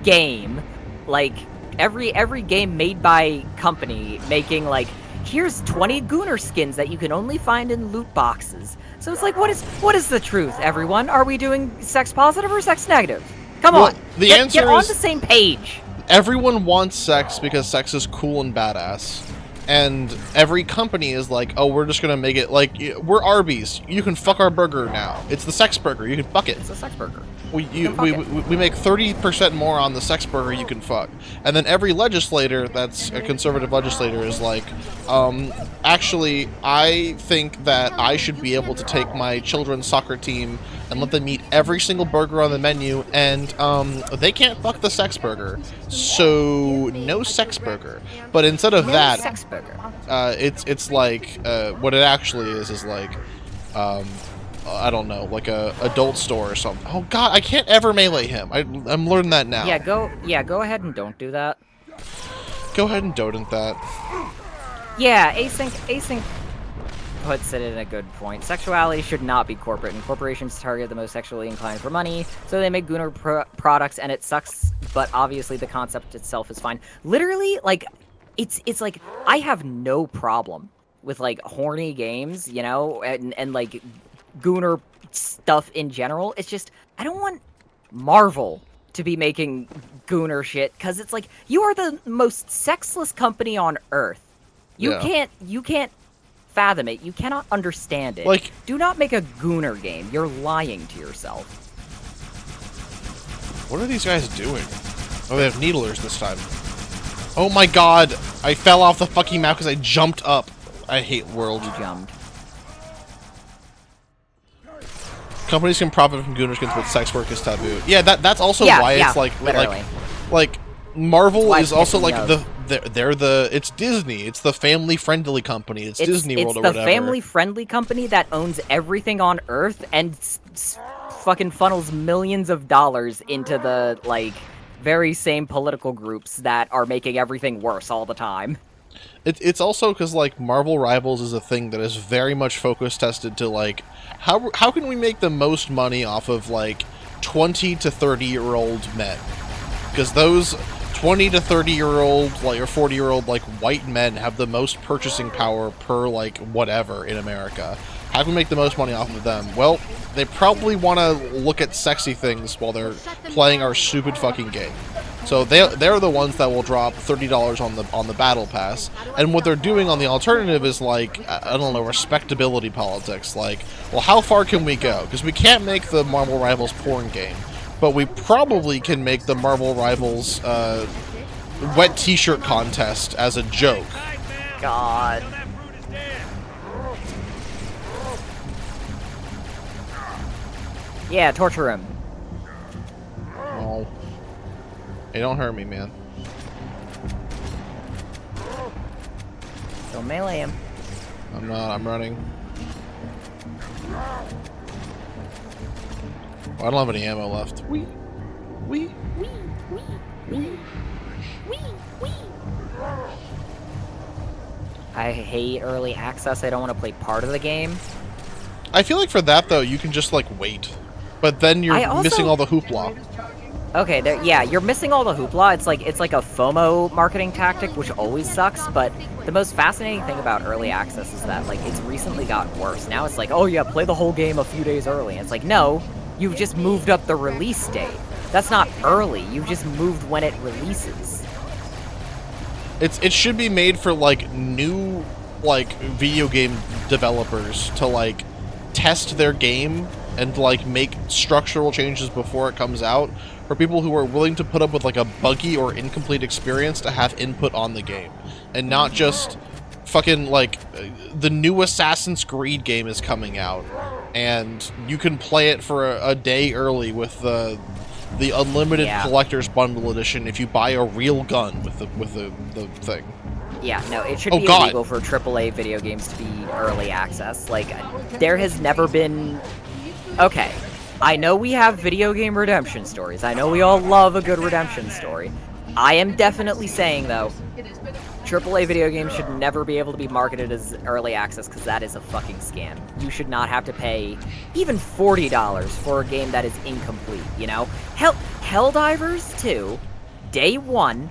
game, like every game made by company making like, here's 20 Gooner skins that you can only find in loot boxes. So it's like, what is the truth, everyone? Are we doing sex positive or sex negative? Come on, the get answer on is the same page. Everyone wants sex because sex is cool and badass. And every company is like, oh, we're just gonna make it like, we're Arby's. You can fuck our burger now. It's the sex burger. You can fuck it. It's a sex burger. We make 30% more on the sex burger you can fuck. And then every legislator that's a conservative legislator is like, actually, I think that I should be able to take my children's soccer team and let them eat every single burger on the menu, and they can't fuck the sex burger. So no sex burger. But instead of that, sex burger. it's like what it actually is like I don't know, like a adult store or something. Oh god, I can't ever melee him. I'm learning that now. Yeah, go ahead and don't do that. Go ahead and don't that. Yeah, async puts it in a good point. Sexuality should not be corporate, and corporations target the most sexually inclined for money, so they make Gooner products, and it sucks, but obviously the concept itself is fine. Literally, like, it's like, I have no problem with, like, horny games, you know, and like, Gooner stuff in general. It's just, I don't want Marvel to be making Gooner shit, because it's like, you are the most sexless company on Earth. You can't fathom it. You cannot understand it. Like, do not make a Gooner game. You're lying to yourself. What are these guys doing? Oh, they have needlers this time. Oh my god, I fell off the fucking map because I jumped up. I hate world. You jumped. Companies can profit from Gooner skins, but sex work is taboo. Yeah, that's also why it's like, literally. like Marvel is also like of. it's Disney. It's the family-friendly company. It's Disney World or whatever. It's the family-friendly company that owns everything on Earth and fucking funnels millions of dollars into the, like, very same political groups that are making everything worse all the time. It's also because, like, Marvel Rivals is a thing that is very much focus tested to, like, how can we make the most money off of, like, 20 to 30-year-old men? Because those 20 to 30-year-old, like, or 40-year-old, like, white men have the most purchasing power per, like, whatever in America. How can we make the most money off of them? Well, they probably want to look at sexy things while they're playing our stupid fucking game. So they're the ones that will drop $30 on the battle pass. And what they're doing on the alternative is, like, I don't know, respectability politics. Like, well, how far can we go? Because we can't make the Marvel Rivals porn game. But we probably can make the Marvel Rivals wet t-shirt contest as a joke. God. Yeah, torture him. Oh. Hey, don't hurt me, man. Don't melee him. I'm not, I'm running. Oh, I don't have any ammo left. Wee. I hate early access. I don't want to play part of the game. I feel like for that, though, you can just, like, wait. but then you're I missing also- all the hoopla. Okay, yeah, you're missing all the hoopla. It's like a FOMO marketing tactic, which always sucks. But the most fascinating thing about early access is that like it's recently gotten worse. Now it's like, oh yeah, play the whole game a few days early. And it's like, no, you've just moved up the release date. That's not early. You've just moved when it releases. It should be made for like new like video game developers to like test their game and like make structural changes before it comes out, for people who are willing to put up with like a buggy or incomplete experience to have input on the game, and not just fucking like the new Assassin's Creed game is coming out and you can play it for a day early with the unlimited collector's bundle edition if you buy a real gun with the thing. Yeah, no, it should be illegal for AAA video games to be early access. Like, there has never been... Okay, I know we have video game redemption stories. I know we all love a good redemption story. I am definitely saying, though, AAA video games should never be able to be marketed as early access, because that is a fucking scam. You should not have to pay even $40 for a game that is incomplete, you know? Hell, Helldivers 2, day one,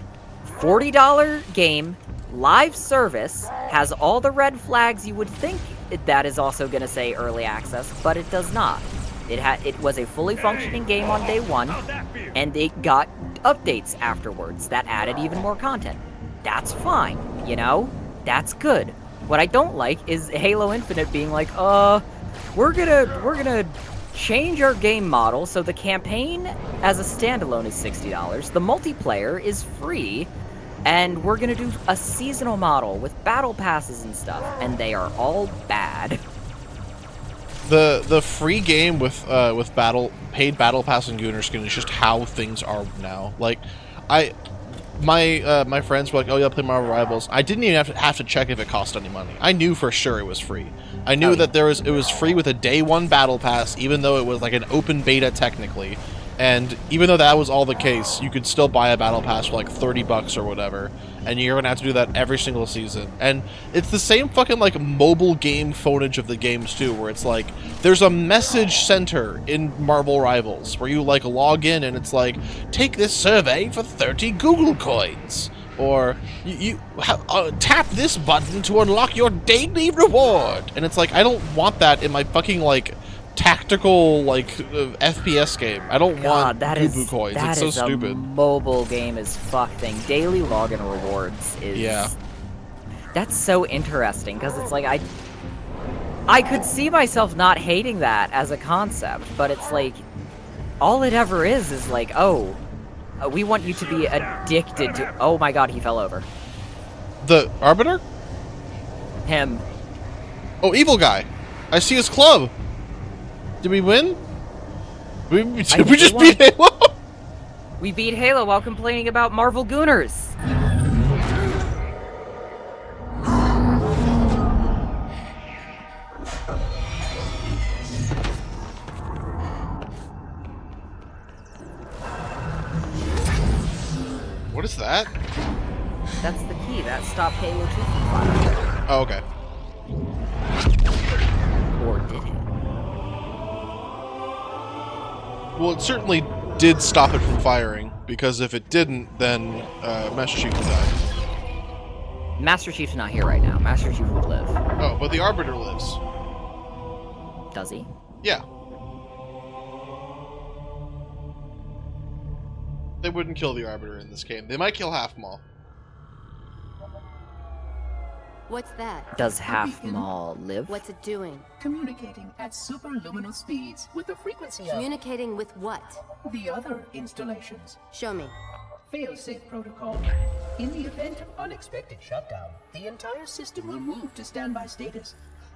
$40 game, live service, has all the red flags you would think that is also going to say early access, but it does not. It was a fully functioning game on day one, and it got updates afterwards that added even more content. That's fine, you know? That's good. What I don't like is Halo Infinite being like, we're gonna change our game model so the campaign as a standalone is $60, the multiplayer is free, and we're gonna do a seasonal model with battle passes and stuff, and they are all bad. The free game with paid battle pass and Gooner skin is just how things are now. Like, my friends were like, oh yeah, play Marvel Rivals. I didn't even have to check if it cost any money. I knew for sure it was free. I knew that it was free with a day one battle pass, even though it was like an open beta technically. And even though that was all the case, you could still buy a battle pass for like $30 or whatever, and you're gonna have to do that every single season. And it's the same fucking like mobile game phonage of the games too, where it's like there's a message center in Marvel Rivals where you like log in and it's like, take this survey for 30 Google coins, or you tap this button to unlock your daily reward. And it's like, I don't want that in my fucking like tactical like FPS game. I don't want Google coins. It's so stupid. A mobile game as fuck thing. Daily login rewards is that's so interesting, because it's like I could see myself not hating that as a concept, but it's like all it ever is like, oh, we want you to be addicted to. Oh my god, he fell over. The Arbiter? Him. Oh, evil guy. I see his club. Did we win? Did we just beat Halo? We beat Halo while complaining about Marvel Gooners. What is that? That's the key. That stopped Halo 2 from firing. Oh, okay. Or did it? Well, it certainly did stop it from firing, because if it didn't, then Master Chief would die. Master Chief's not here right now. Master Chief would live. Oh, but the Arbiter lives. Does he? Yeah. They wouldn't kill the Arbiter in this game. They might kill Half Maul. What's that? Does Half Maul live? What's it doing? Communicating at superluminal speeds with the frequency of Communicating with what? the other installations. Show me. Fail-safe protocol. In the event of unexpected shutdown, the entire system will move to standby status.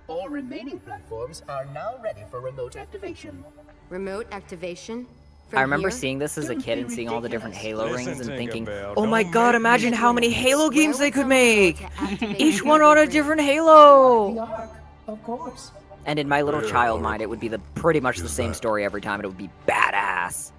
All remaining platforms are now ready for remote activation. Remote activation? I remember seeing this as a kid and seeing all the different Halo rings and thinking, oh my god, imagine how many Halo games they could make! Each one on a different Halo! The Ark, of course. And in my little child mind, it would be pretty much the same story every time, and it would be badass.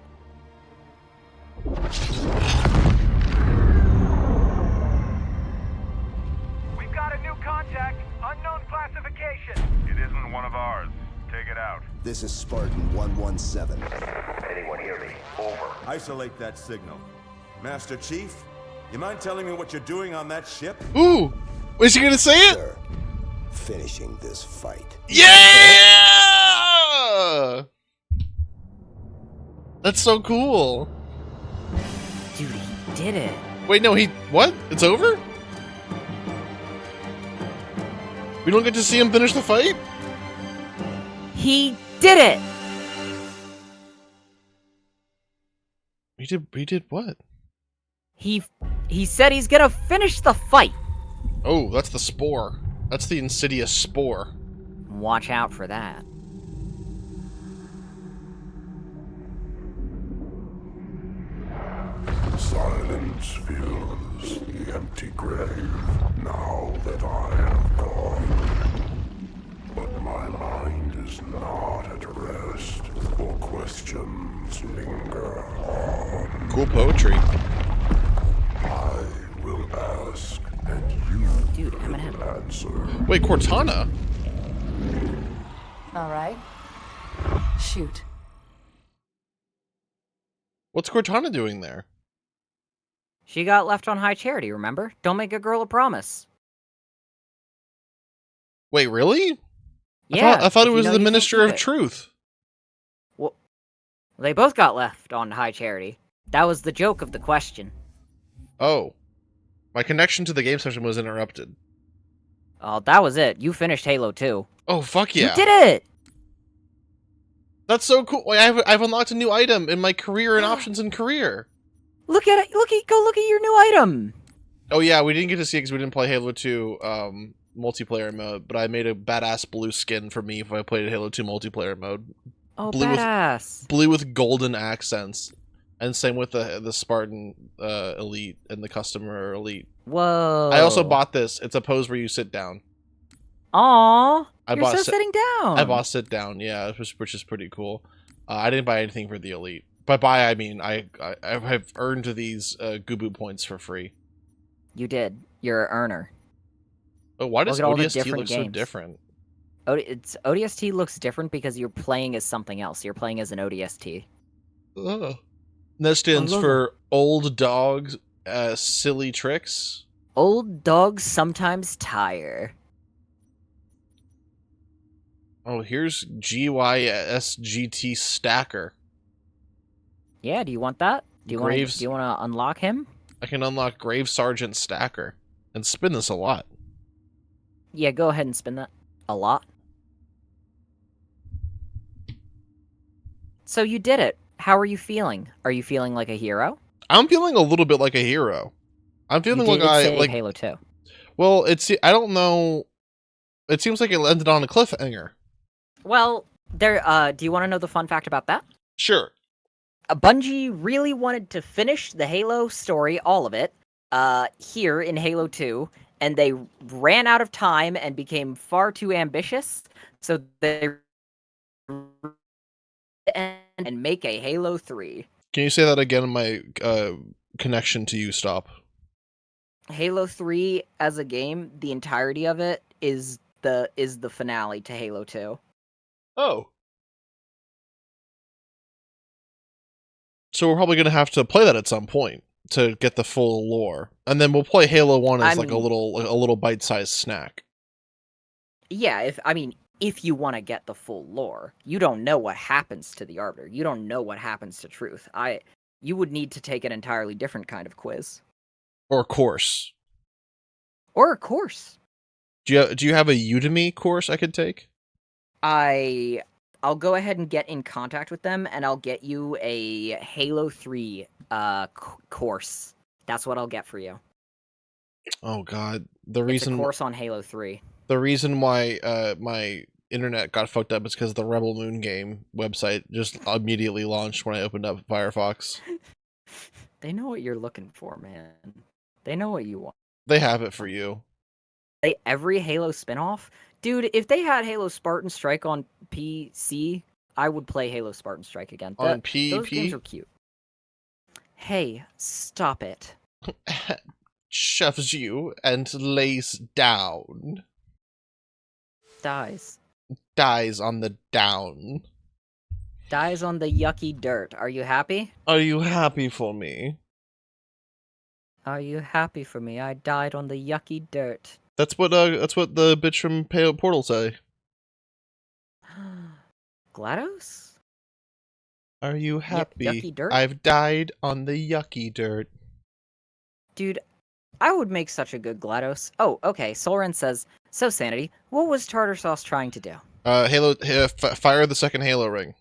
We've got a new contact. Unknown classification. It isn't one of ours. Take it out. This is Spartan 117. Anyone hear me? Over. Isolate that signal. Master Chief, you mind telling me what you're doing on that ship? Ooh! Was he gonna say it? Sir, finishing this fight. Yeah! That's so cool. Dude, he did it. Wait, no, what? It's over? We don't get to see him finish the fight? He did it! He did what? He said he's gonna finish the fight. Oh, that's the spore. That's the insidious spore. Watch out for that. Silence fills the empty grave now that I have gone. But my mind is not at rest, for questions linger on. Cool poetry. I will ask, and you Dude, will Eminem. answer. Wait, Cortana? All right. Shoot. What's Cortana doing there? She got left on high charity, remember? Don't make a girl a promise. Wait, really? Yeah. I thought it if you was know the you can't Minister keep of it. Truth. Well, they both got left on high charity. That was the joke of the question. Oh. My connection to the game session was interrupted. Oh, that was it. You finished Halo 2. Oh, fuck yeah. You did it! That's so cool. Wait, I've unlocked a new item in my career and options in career. Look at it. Go look at your new item. Oh yeah, we didn't get to see it because we didn't play Halo 2 multiplayer mode, but I made a badass blue skin for me if I played Halo 2 multiplayer mode. Oh, Blue badass. Blue with golden accents. And same with the Spartan Elite and the Customer Elite. Whoa. I also bought this. It's a pose where you sit down. Aw. I You're bought so sitting down. I bought sit down, yeah, which is pretty cool. I didn't buy anything for the Elite. By buy, I mean I have earned these Gubu points for free. You did. You're an earner. Oh, why does Look at all the ODST different look so games. different? ODST looks different because you're playing as something else. You're playing as an ODST. Ugh. That stands for Old Dogs, Silly Tricks. Old dogs sometimes tire. Oh, here's GYSGT Stacker. Yeah, do you want that? Do you want to unlock him? I can unlock Grave Sergeant Stacker and spin this a lot. Yeah, go ahead and spin that. A lot. So you did it. How are you feeling? Are you feeling like a hero? I'm feeling a little bit like a hero. I'm feeling like I like Halo 2. Well, I don't know. It seems like it ended on a cliffhanger. Well, do you want to know the fun fact about that? Sure. Bungie really wanted to finish the Halo story, all of it, here in Halo 2, and they ran out of time and became far too ambitious, so they and make a Halo 3. Can you say that again? My connection to you stop. Halo 3 as a game, the entirety of it is the finale to Halo 2. Oh. So we're probably going to have to play that at some point to get the full lore. And then we'll play Halo 1 as a little bite-sized snack. Yeah, if you want to get the full lore. You don't know what happens to the Arbiter. You don't know what happens to Truth. You would need to take an entirely different kind of quiz. Or course. Or a course. Do you have a Udemy course I could take? I'll go ahead and get in contact with them, and I'll get you a Halo 3 course. That's what I'll get for you. Oh God, It's a course on Halo 3. The reason why my internet got fucked up is because the Rebel Moon game website just immediately launched when I opened up Firefox. They know what you're looking for, man. They know what you want. They have it for you. Every Halo spinoff? Dude, if they had Halo Spartan Strike on PC, I would play Halo Spartan Strike again. On Those games PvP? are cute. Hey, stop it. Shoves you and lays down. Dies. dies on the down. Dies on the yucky dirt. Are you happy? Are you happy for me? Are you happy for me? I died on the yucky dirt. That's what the bitch from Portal say. GLaDOS? Are you happy? Yucky dirt? I've died on the yucky dirt. Dude, I would make such a good GLaDOS. Oh, okay. Solren says, so Sanity, what was Tartar Sauce trying to do? Fire the second Halo ring.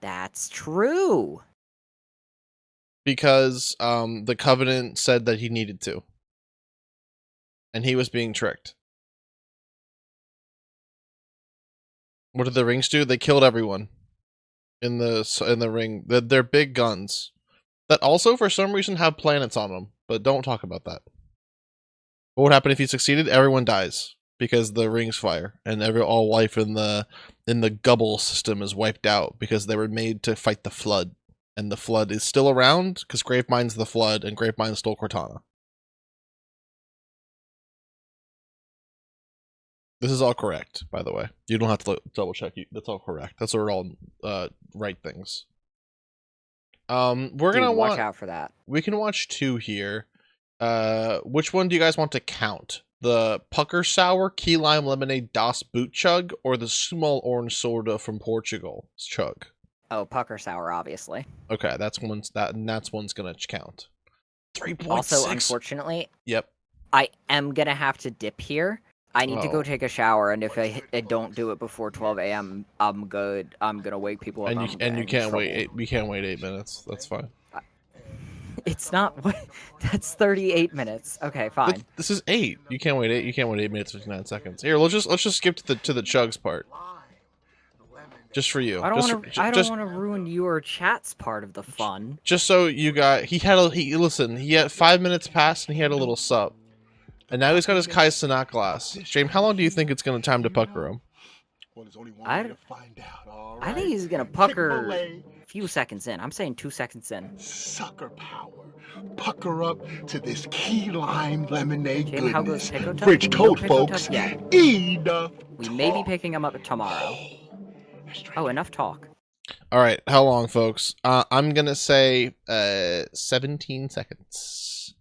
That's true. Because the Covenant said that he needed to. And he was being tricked. What did the rings do? They killed everyone in the ring. They're big guns that also for some reason have planets on them, but don't talk about that. What would happen if he succeeded? Everyone dies because the rings fire, and all life in the Gubble system is wiped out because they were made to fight the Flood, and the Flood is still around because Gravemind's the Flood, and Gravemind stole Cortana. This is all correct, by the way. You don't have to double check. That's all correct. That's all right things. We're gonna watch out for that. We can watch two here. Which one do you guys want to count? The Pucker Sour Key Lime Lemonade Das Boot Chug, or the Small Orange Soda from Portugal Chug? Oh, Pucker Sour, obviously. Okay, that's one's gonna count. 3.6. Also, unfortunately, yep, I am gonna have to dip here. I need to go take a shower, and if I don't do it before 12 a.m., I'm good. I'm gonna wake people up. And you can't wait. We can't wait 8 minutes. That's fine. It's not. That's 38 minutes. Okay, fine. This is 8. You can't wait 8. You can't wait 8 minutes 59 seconds. Here, let's just skip to the chugs part. Just for you. I don't want to ruin your chat's part of the fun. Just so you got. Listen. He had 5 minutes passed, and he had a little sup. And now he's got his Kai Cenat glass. James, how long do you think it's going to time to pucker him? I think he's going to pucker a few seconds in. I'm saying 2 seconds in. Sucker power. Pucker up to this key lime lemonade James, how goodness. goes Pico Tuck? French toast, folks. Enough. We may be picking him up tomorrow. Oh, enough talk. All right, how long, folks? I'm going to say 17 seconds.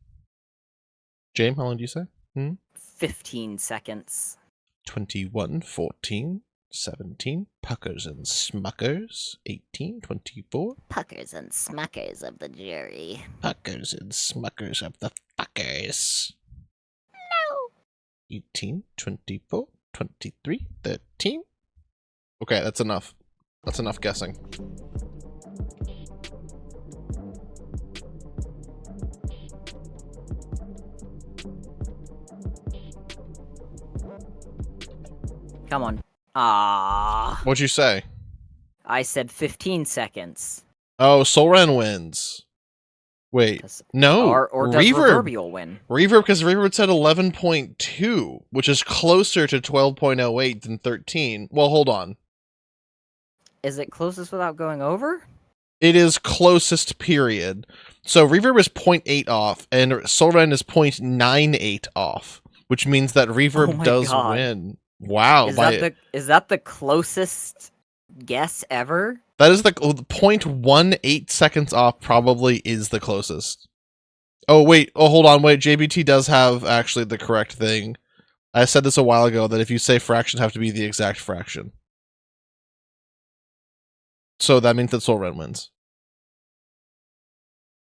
James, how long do you say? 15 seconds. 21, 14, 17. Puckers and Smuckers. 18, 24. Puckers and Smuckers of the jury. Puckers and Smuckers of the fuckers. No. 18, 24, 23, 13. Okay, that's enough. That's enough guessing. Come on. Ah. What'd you say? I said 15 seconds. Oh, Solren wins. Wait, no. Or does Reverbial win? Reverb, because Reverb said 11.2, which is closer to 12.08 than 13. Well, hold on. Is it closest without going over? It is closest, period. So Reverb is 0.8 off, and Solren is 0.98 off, which means that Reverb does win. Wow. Is that the closest guess ever? That is the 0.18 seconds off probably is the closest. Oh, wait. Oh, hold on. Wait. JBT does have actually the correct thing. I said this a while ago that if you say fractions have to be the exact fraction. So that means that Solren wins.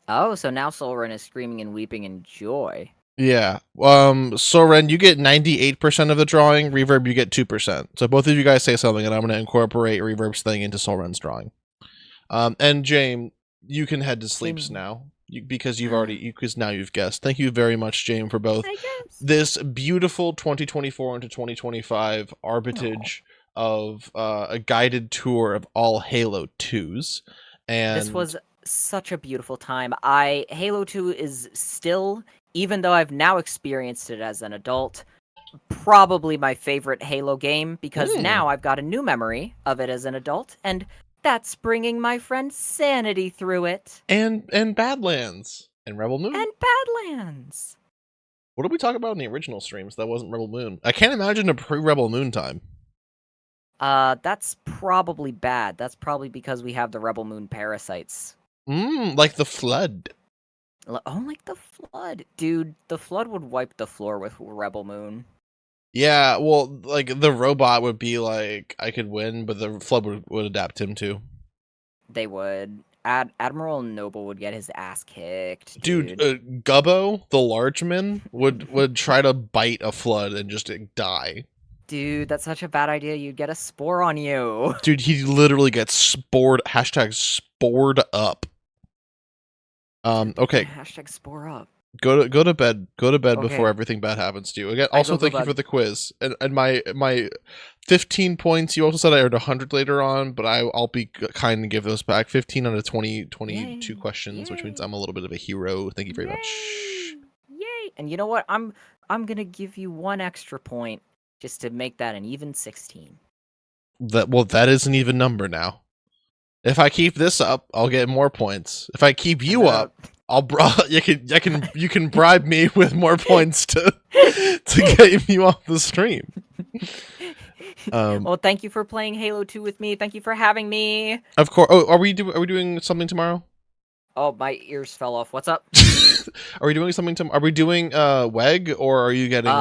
Oh, so now Solren is screaming and weeping in joy. Yeah. Soren, you get 98% of the drawing. Reverb, you get 2%. So both of you guys say something, and I'm going to incorporate Reverb's thing into Solren's drawing. And James, you can head to sleeps now because now you've guessed. Thank you very much, James, for both this beautiful 2024 into 2025 arbitrage of a guided tour of all Halo 2s. And this was such a beautiful time. Halo 2 is still, even though I've now experienced it as an adult, probably my favorite Halo game, because now I've got a new memory of it as an adult, and that's bringing my friend Sanity through it. And Badlands. And Rebel Moon. And Badlands. What did we talk about in the original streams that wasn't Rebel Moon? I can't imagine a pre-Rebel Moon time. That's probably bad. That's probably because we have the Rebel Moon parasites. Like the flood. Oh, like the flood. Dude, the flood would wipe the floor with Rebel Moon. Yeah, well, like, the robot would be like, I could win, but the flood would adapt him too. They would. Admiral Noble would get his ass kicked. Dude, Gubbo, the largeman, would try to bite a flood and just die. Dude, that's such a bad idea. You'd get a spore on you. Dude, he literally gets spored. Hashtag spored up. Okay. Hashtag spore up. Go to bed. Go to bed Okay. before everything bad happens to you. Again, also thank you for the quiz. And my 15 points, you also said I earned 100 later on, but I'll be kind and give those back. 15 out of 22 questions, which means I'm a little bit of a hero. Thank you very much. Yay! And you know what? I'm gonna give you 1 extra point just to make that an even 16. That is an even number now. If I keep this up, I'll get more points. If I keep you up, you can bribe me with more points to get you off the stream. Well, thank you for playing Halo 2 with me. Thank you for having me. Of course. Oh, are we doing something tomorrow? Oh, my ears fell off. What's up? Are we doing something tomorrow? Are we doing WEG, or are you getting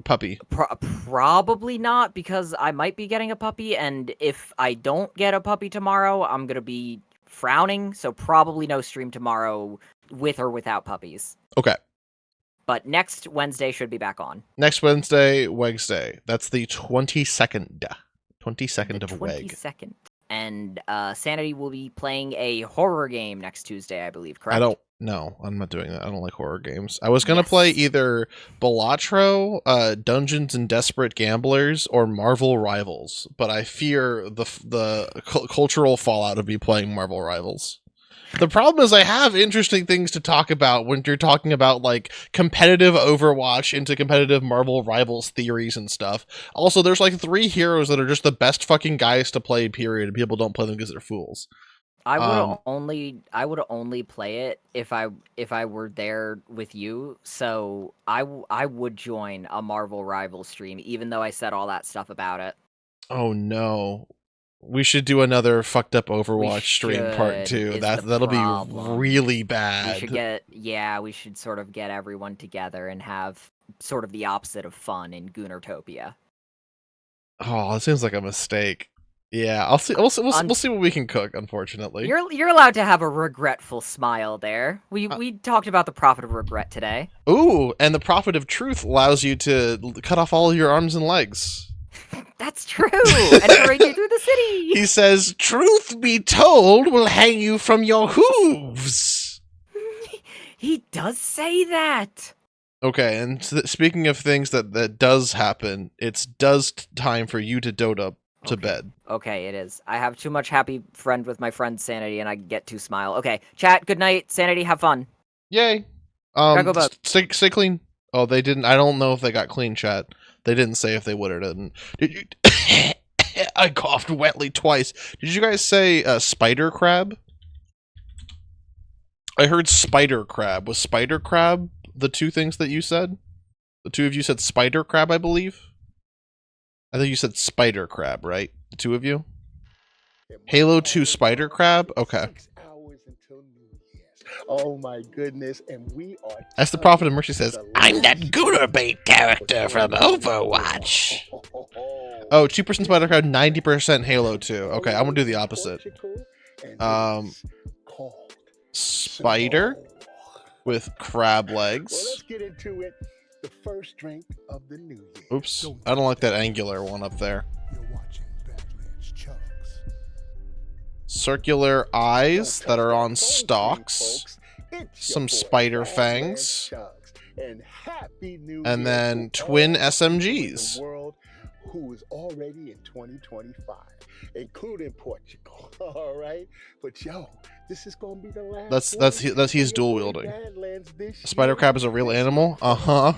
puppy? Probably not, because I might be getting a puppy, and if I don't get a puppy tomorrow, I'm gonna be frowning, so probably no stream tomorrow with or without puppies. Okay. But next Wednesday should be back on. Next Wednesday, Wednesday. That's the 22nd. 22nd of WEG. 22nd. And Sanity will be playing a horror game next Tuesday, I believe, correct? No, I'm not doing that. I don't like horror games. I was going to play either Balatro, Dungeons and Desperate Gamblers, or Marvel Rivals, but I fear the cultural fallout of me playing Marvel Rivals. The problem is I have interesting things to talk about when you're talking about, like, competitive Overwatch into competitive Marvel Rivals theories and stuff. Also, there's like 3 heroes that are just the best fucking guys to play, period, and people don't play them because they're fools. I would only play it if I were there with you. So I would join a Marvel Rivals stream, even though I said all that stuff about it. Oh no. We should do another fucked up Overwatch stream part 2. That'll be really bad. We should sort of get everyone together and have sort of the opposite of fun in Goonertopia. Oh, that seems like a mistake. Yeah, I'll see. We'll see what we can cook. Unfortunately, you're allowed to have a regretful smile there. We talked about the profit of regret today. Ooh, and the profit of truth allows you to cut off all your arms and legs. That's true, and parade you through the city. He says, "Truth be told, will hang you from your hooves." He does say that. Okay, and speaking of things that does happen, it's time for you to dote up to bed. Okay, it is. I have too much happy friend with my friend Sanity, and I get to smile. Okay, chat. Good night, Sanity. Have fun. Yay. Go stay clean. Oh, they didn't. I don't know if they got clean, chat. They didn't say if they would or didn't. Did you? I coughed wetly twice. Did you guys say spider crab? I heard spider crab. Was spider crab the 2 things that you said? The 2 of you said spider crab, I believe. I think you said spider crab, right? The 2 of you? Halo 2 spider crab? Okay. Oh my goodness, and we are... As the Prophet of Mercy says, I'm that Goonerbait character from Overwatch. Oh, 2% spider crab, 90% Halo 2. Okay, I'm gonna do the opposite. Spider with crab legs. Well, let's get into it. The first drink of the new year. Oops, I don't like that angular one up there. Circular eyes that are on stalks. Some spider fangs. And then twin SMGs. Who is already in 2025, including Portugal. All right, but yo, this is gonna be the last. That's he's dual wielding. Spider crab is a real animal.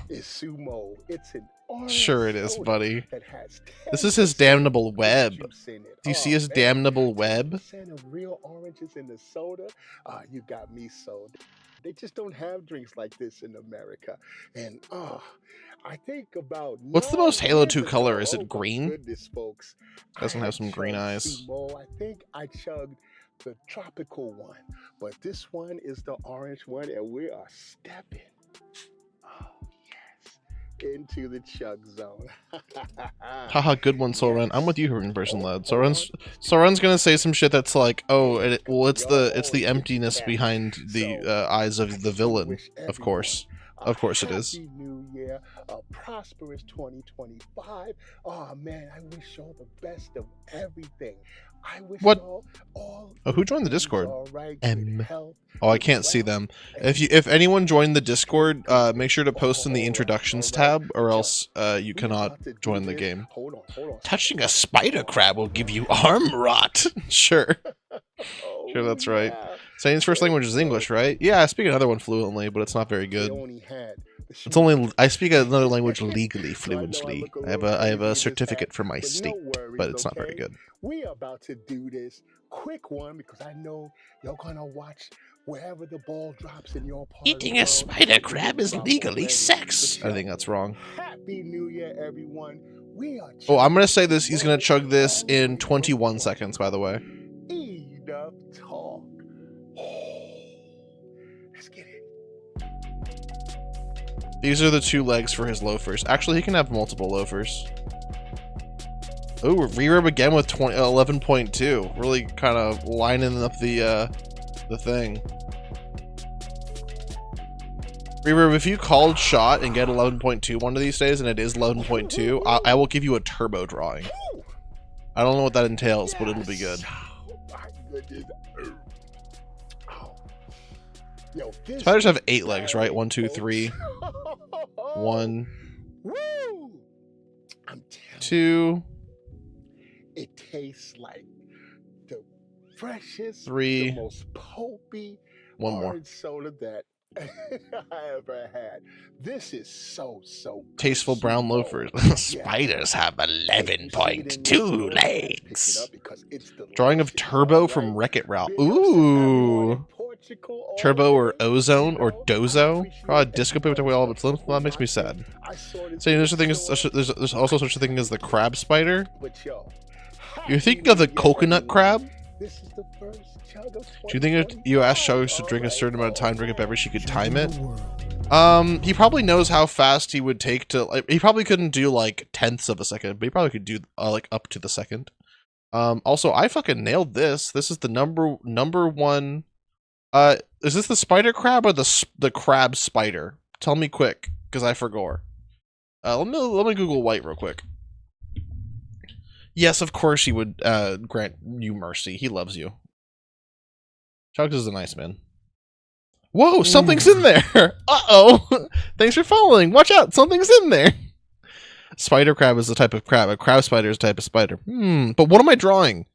It's sumo. It's an orange Sure it is, soda buddy. that has This is his damnable 10% web. juice in it. Do you see his man, damnable web? 10% of real oranges in the soda. You got me sold. They just don't have drinks like this in America. And I think about What's the 9 most Halo years 2 color? ago, Is oh it my green? goodness, folks. Doesn't I have had some green chugged eyes. Simo. I think I chugged the tropical one, but this one is the orange one, and we are stepping. Oh yes, into the chug zone. Haha, good one, Soren. I'm with you here in person, lad. Soren's gonna say some shit that's like, oh, it's the emptiness behind the eyes of the villain. Of course it is. Happy New Year, a prosperous 2025. Oh man, I wish y'all the best of everything. I wish y'all all. Oh, who joined the Discord? Right, Oh, I can't see them. If anyone joined the Discord, make sure to post in the introductions tab, or else you cannot join the game. Hold on. Touching a spider crab will give you arm rot. Sure. Sure, that's right. Saying his first language is English, right? Yeah, I speak another one fluently, but it's not very good. It's only I speak another language legally fluently. I have a certificate from my state, but it's not very good. We are about to do this quick one because I know y'all gonna watch wherever the ball drops in your part. Eating a spider crab is legally sex. I think that's wrong. Happy New Year, everyone. We are. Oh, I'm gonna say this. He's gonna chug this in 21 seconds. By the way. Enough talk. Let's get it. These are the 2 legs for his loafers. Actually, he can have multiple loafers. Oh, reverb again with 11.2. Really kind of lining up the thing. Reverb, if you called shot and get 11.2 one of these days, and it is 11.2, I will give you a turbo drawing. I don't know what that entails, but it'll be good. Spiders have 8 legs, right? 1, 2, 3. 1, 2. It tastes like the freshest, 3. the most pulpy One more. orange soda that I ever had. This is so Tasteful brown loafers. Spiders have 11.2 legs. Drawing of Turbo from Wreck-It Ralph. Ooh. Turbo or Ozone or Dozo. Probably Disco Pip with all of its limbs. That makes me sad. So there's also such a thing as the crab spider. You're thinking of the coconut crab? Do you think if you asked Shugs to drink a certain amount of time, drink a beverage, he could time it? He probably knows how fast he would take to. Like, he probably couldn't do like tenths of a second, but he probably could do like up to the second. Also, I fucking nailed this. This is the number one. Is this the spider crab or the crab spider? Tell me quick, because I forgot. Let me Google white real quick. Yes, of course he would grant you mercy. He loves you. Chugs is a nice man. Whoa, something's in there! Uh-oh! Thanks for following! Watch out, something's in there! Spider crab is a type of crab. A crab spider is a type of spider. But what am I drawing?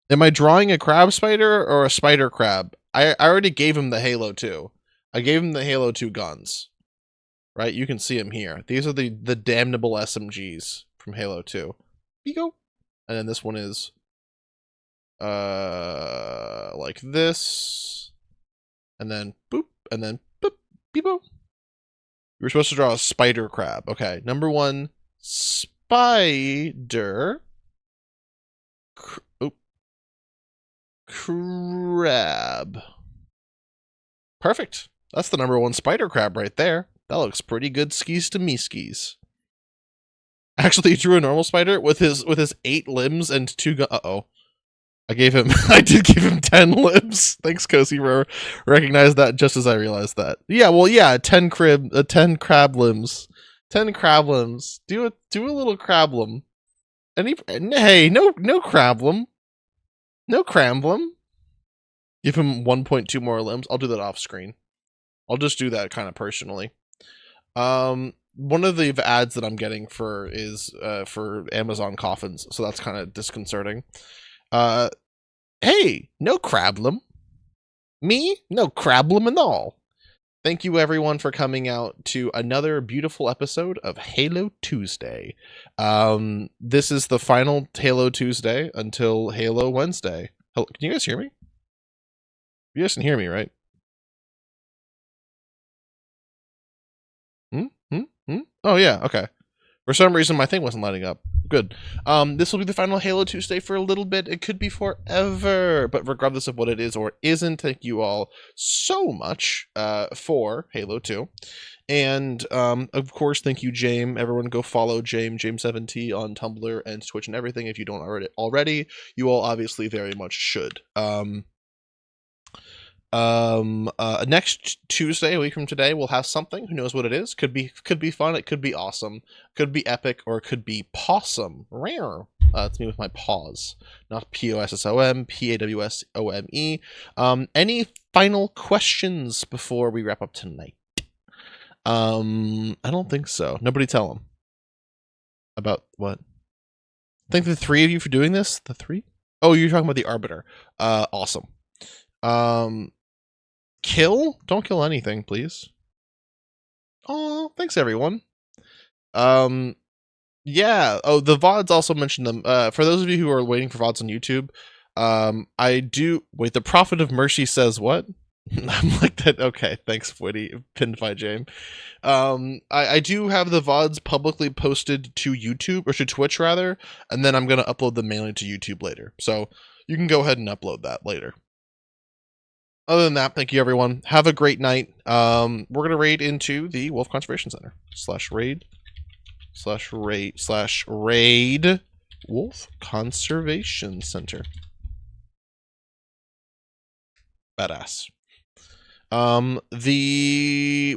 Am I drawing a crab spider or a spider crab? I already gave him the HALO2. I gave him the HALO2 guns. Right? You can see them here. These are the damnable SMGs from HALO2. Bigo! And then this one is like this, and then boop, and then boop, beepo. You were supposed to draw a spider crab. Okay, number 1, spider crab. Perfect. That's the number 1 spider crab right there. That looks pretty good. Skis to me skis. Actually, he drew a normal spider with his 8 limbs and 2 guns. Uh-oh. I did give him 10 limbs. Thanks, Cozy, for recognized that just as I realized that. Yeah, well, yeah, 10 crab limbs. 10 crab limbs. Do a little crablem. Hey, no crablem. No cramblem. Give him 1.2 more limbs. I'll do that off screen. I'll just do that kind of personally. One of the ads that I'm getting for Amazon coffins, so that's kind of disconcerting. Hey, no crablem. Me? No crablem at all. thank you everyone for coming out to another beautiful episode of Halo Tuesday. This is the final Halo Tuesday until Halo Wednesday. Can you guys hear me? You guys can hear me, right? Oh yeah, okay. For some reason, my thing wasn't lighting up. Good. This will be the final Halo Tuesday for a little bit. It could be forever, but regardless of what it is or isn't, thank you all so much for Halo 2. And of course, thank you, James. Everyone go follow James7T on Tumblr and Twitch and everything if you don't already. You all obviously very much should. Next Tuesday, a week from today, we'll have something. Who knows what it is? Could be fun. It could be awesome. Could be epic, or it could be possum. Rare. It's me with my paws, not POSSOM, PAWSOME. Any final questions before we wrap up tonight? I don't think so. Nobody tell them. About what? Thank the three of you for doing this. The three? Oh, you're talking about the Arbiter. Awesome. Kill? Don't kill anything, please. Oh, thanks everyone. Yeah. Oh, the VODs also mentioned them. For those of you who are waiting for VODs on YouTube, I do wait, the Prophet of Mercy says what? I'm like that. Okay, thanks, Witty. Pinned by James. I do have the VODs publicly posted to YouTube, or to Twitch rather, and then I'm gonna upload them mainly to YouTube later. So you can go ahead and upload that later. Other than that, thank you everyone. Have a great night. We're gonna raid into the Wolf Conservation Center /raid Wolf Conservation Center. Badass.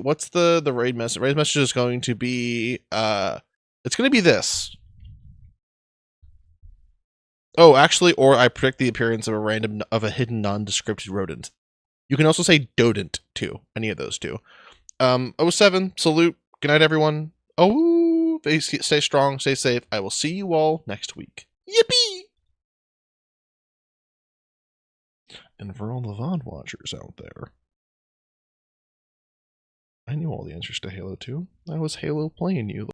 What's the raid message? Raid message is going to be it's gonna be this. Oh, actually, or I predict the appearance of a hidden nondescript rodent. You can also say dodent too. Any of those two. 07, salute. Good night, everyone. Oh, stay strong, stay safe. I will see you all next week. Yippee! And for all the VOD watchers out there, I knew all the answers to Halo 2. I was Halo playing you.